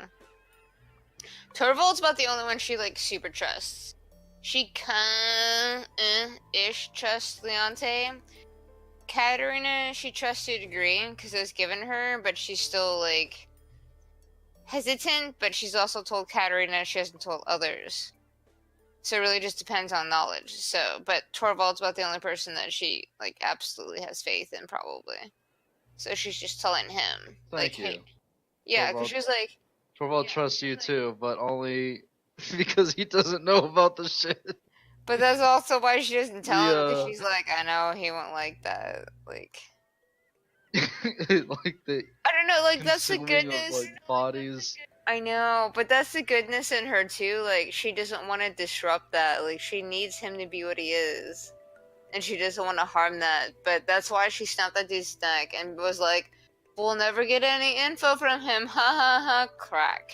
Torvald's about the only one she, like, super trusts. She ish trusts Leonte. Katerina, she trusts to a degree, because it was given her, but she's still, like, hesitant, but she's also told Katerina she hasn't told others. So it really just depends on knowledge. So, but Torvald's about the only person that she, like, absolutely has faith in, probably. So she's just telling him. Thank you. Hey. Yeah, because Torvald. she was like, Torvald trusts you too, but only because he doesn't know about the shit. but that's also why she doesn't tell him, because Yeah. she's like, I know he won't like that. Like, like the I don't know, like that's the consuming of goodness. like bodies. I know, but that's the goodness in her too. Like she doesn't want to disrupt that. Like she needs him to be what he is, and she doesn't want to harm that. But that's why she snapped that dude's neck and was like, "We'll never get any info from him." Ha ha ha! Crack.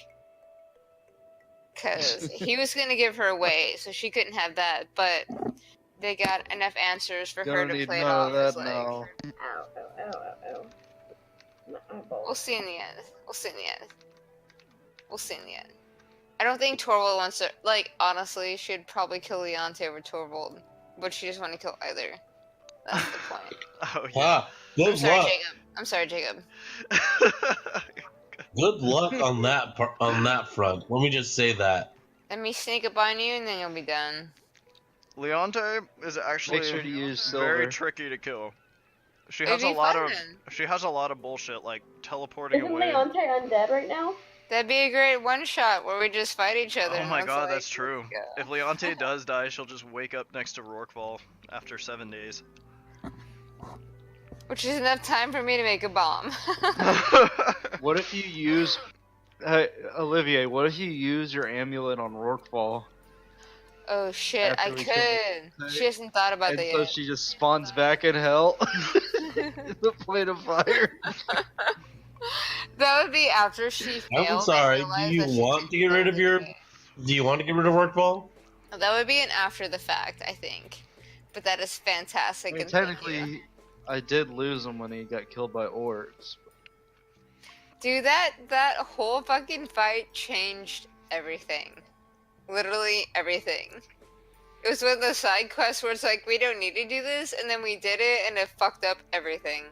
Because he was gonna give her away, so she couldn't have that. But they got enough answers for her Gonna to need play it none off of as that like, now. Ow, ow, ow, ow, ow. My eyeball. we'll see in the end. We'll see in the end. We'll see in the end. I don't think Torvald wants to. Like, honestly, she'd probably kill Leonte over Torvald, but she doesn't want to kill either. That's the point. Oh yeah. Ah, I'm good sorry, luck. Jacob. I'm sorry, Jacob. Good luck on that front. Let me just say that. Let me sneak up on you, and then you'll be done. Leonte is actually Make sure to use very silver. tricky to kill. She It'd has a be lot fun of then. she has a lot of bullshit like teleporting Isn't away. Leonte undead right now? That'd be a great one shot where we just fight each other. Oh and my it's god, like, that's true. yeah. If Leonte does die, she'll just wake up next to Rorqual after 7 days. Which is enough time for me to make a bomb. What if you use, hey Olivier? What if you use your amulet on Rorqual? Oh shit, After I we could. She hasn't thought about And that so yet. she just spawns back in hell. The plate of fire. That would be after she failed. I'm and sorry. Do realized you that she want couldn't to get rid kill of your? Olivier. Do you want to get rid of Workball? That would be an after the fact, I think. But that is fantastic. I mean, and thank you. technically, I did lose him when he got killed by orcs. Dude, that whole fucking fight changed everything. Literally everything. It was one of those side quests where it's like, we don't need to do this, and then we did it, and it fucked up everything.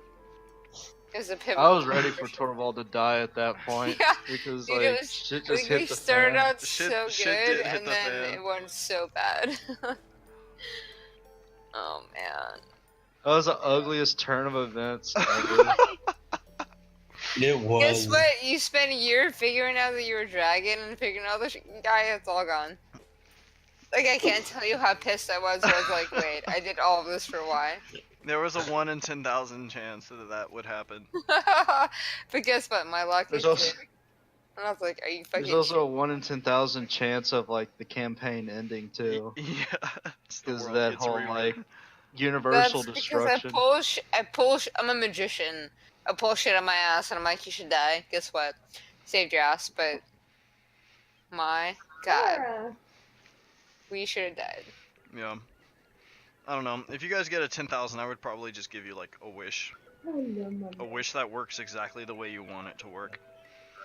It was a pivot. I was ready for Torvald to die at that point Yeah, because dude, like it was, shit like, just we hit the started fan. out Shit- so shit good, did hit and the then fan. it went so bad. Oh man. That was the ugliest turn of events ever. It was. Guess what? You spent a year figuring out that you were a dragon and figuring out the guy, it's all gone. Like, I can't tell you how pissed I was. I was like, wait, I did all of this for why? There was a 1 in 10,000 chance that would happen. But guess what? My luck There's is also- shit. And I was like, are you fucking There's also a 1 in 10,000 chance of like the campaign ending too, Yeah. it's the because world that gets whole rewritten. like universal That's destruction. because I'm a magician. I pull shit on my ass and I'm like, you should die. Guess what? Saved your ass, but my god, Laura. we should have died. Yeah. I don't know. If you guys get a 10,000, I would probably just give you like a wish. A wish that works exactly the way you want it to work.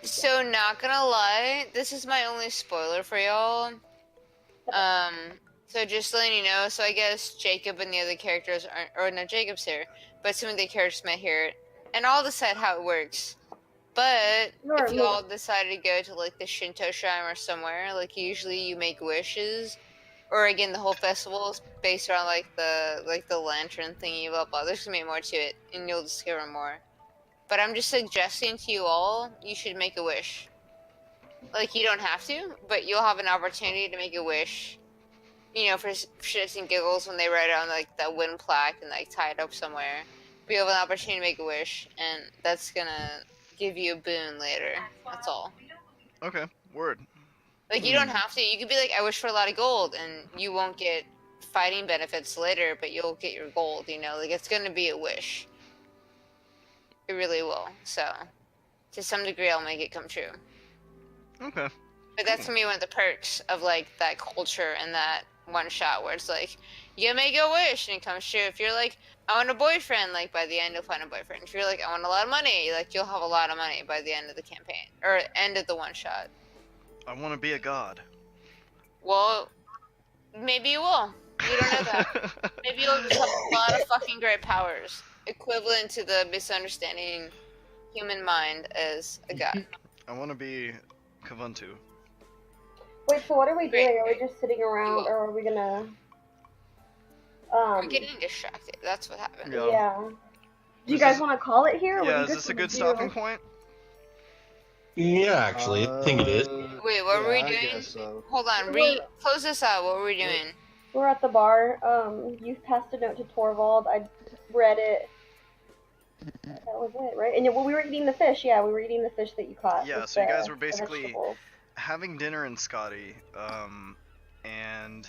So, not gonna lie, this is my only spoiler for y'all. So just letting you know, so I guess Jacob and the other characters aren't, or no, Jacob's here, but some of the characters might hear it, and I'll decide how it works. But Laura, if y'all decided to go to like the Shinto shrine or somewhere, like usually you make wishes, or again the whole festival is based around like the lantern thingy, blah blah. There's gonna be more to it, and you'll discover more. But I'm just suggesting to you all, you should make a wish. Like, you don't have to, but you'll have an opportunity to make a wish. You know, for shits and giggles when they write it on, like, that wooden plaque and, like, tie it up somewhere. But you'll have an opportunity to make a wish, and that's gonna give you a boon later. That's all. Okay. Word. Like, you don't have to. You could be like, I wish for a lot of gold, and you won't get fighting benefits later, but you'll get your gold, you know? Like, it's gonna be a wish. It really will. So, to some degree, I'll make it come true. Okay. But that's to me one of the perks of like that culture and that one shot where it's like, you make a wish and it comes true. If you're like, I want a boyfriend, like by the end you'll find a boyfriend. If you're like, I want a lot of money, like you'll have a lot of money by the end of the campaign or end of the one shot. I want to be a god. Well, maybe you will. You don't know that. Maybe you'll just have a lot of fucking great powers, equivalent to the misunderstanding human mind as a god. I want to be Kavuntu. Wait, so what are we Great. doing? Are we just sitting around, or are we gonna? We're getting distracted. That's what happened. Yeah. Yeah. Do you Is guys this- want to call it here? Or what do Yeah, you is guys this a wanna good do? stopping point? Yeah, actually, I think it is. Wait, what were we I doing? guess so. Hold on, We're- close this out. What were we doing? We're at the bar. You passed a note to Torvald. I read it. That was it, right? And well, we were eating the fish. Yeah, we were eating the fish that you caught. Yeah, with so you guys the- were the basically vegetables. having dinner in Scotty, and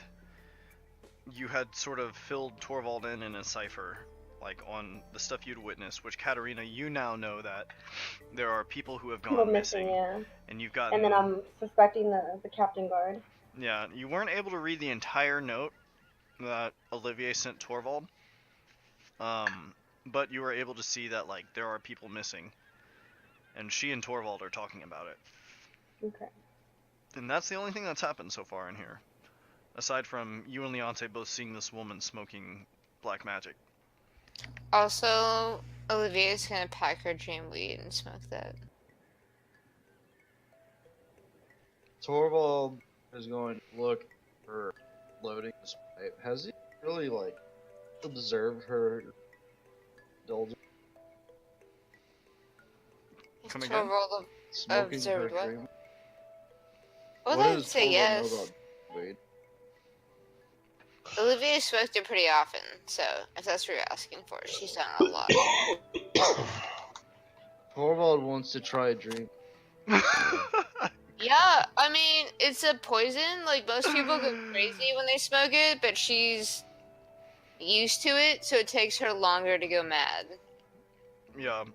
you had sort of filled Torvald in a cipher, like on the stuff you'd witnessed, which Katarina, you now know that there are people who have People gone missing, yeah. and you've gotten. And then I'm suspecting the captain guard. Yeah, you weren't able to read the entire note that Olivier sent Torvald, but you were able to see that like there are people missing, and she and Torvald are talking about it. Okay. And that's the only thing that's happened so far in here. Aside from you and Leonte both seeing this woman smoking black magic. Also, Olivia's gonna pack her dream weed and smoke that. Torvald is going to look for loading this pipe. Has he really like deserved her indulgence? Come again? Torvald Smoking her observed what? dream? Well, What I'd does say Torvald know yes. about weed? Olivia smoked it pretty often, so if that's what you're asking for, she's done it a lot. Torvald wants to try a dream. Yeah, I mean, it's a poison. Like, most people go crazy when they smoke it, but she's used to it, so it takes her longer to go mad. Yeah.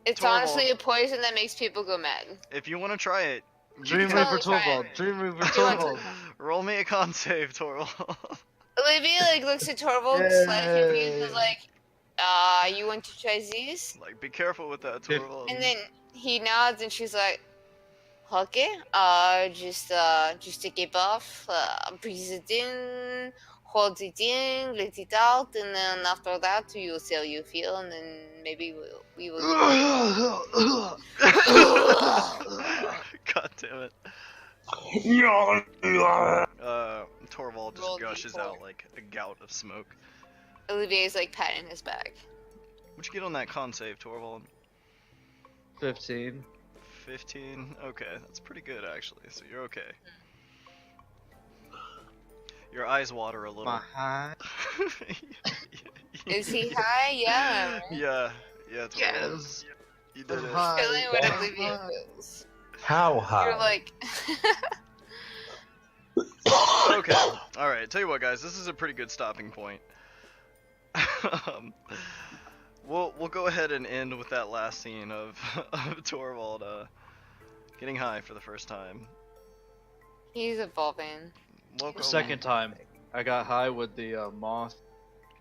It's Torvald. honestly a poison that makes people go mad. If you want to try it, you Dream can- Reaper Totally try Torvald. it. Dream Reaper You want Torvald. Roll me a con save, Torvald. Olivia, like, looks at Torvald, slightly confused, and is like, you want to try these? Like, be careful with that, If- Torvald. And then he nods, and she's like, okay, just take it off, breathe it in, hold it in, let it out, and then after that, you'll see how you feel, and then maybe we will God damn it. Torvald just Roll gushes D4. out like a gout of smoke. Olivier's like patting his back. What'd you get on that con save, Torvald? 15. 15? Okay, that's pretty good actually, so you're okay. Your eyes water a little. My high. Is he high? Yeah. Yeah, yeah, Torvald. Yes. You did it. High. Feeling what Yeah. Olivia feels. How high? You're like, Okay, alright, tell you what guys, this is a pretty good stopping point. We'll go ahead and end with that last scene of Torvald getting high for the first time. he's evolving. Welcome. Second time, I got high with the moth.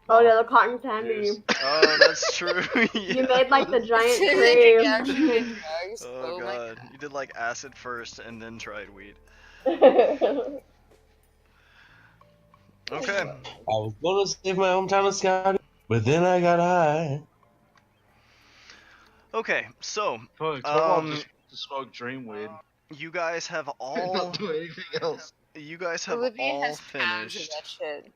Oh yeah, the cotton candy. Juice. Oh, that's true. You Yeah. made like the giant Like, cream. you actually did drugs. Oh my god, you did like acid first and then tried weed. Okay. I was gonna save my hometown of Scotty, but then I got high. Okay, so Torvald just smoked dream weed. you guys have all Not do anything else. you guys have Olivia all has pounds of finished that shit.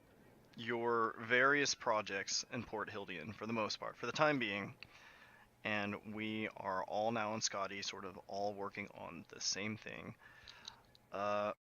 your various projects in Port Hildian for the most part, for the time being. And we are all now in Scotty, sort of all working on the same thing.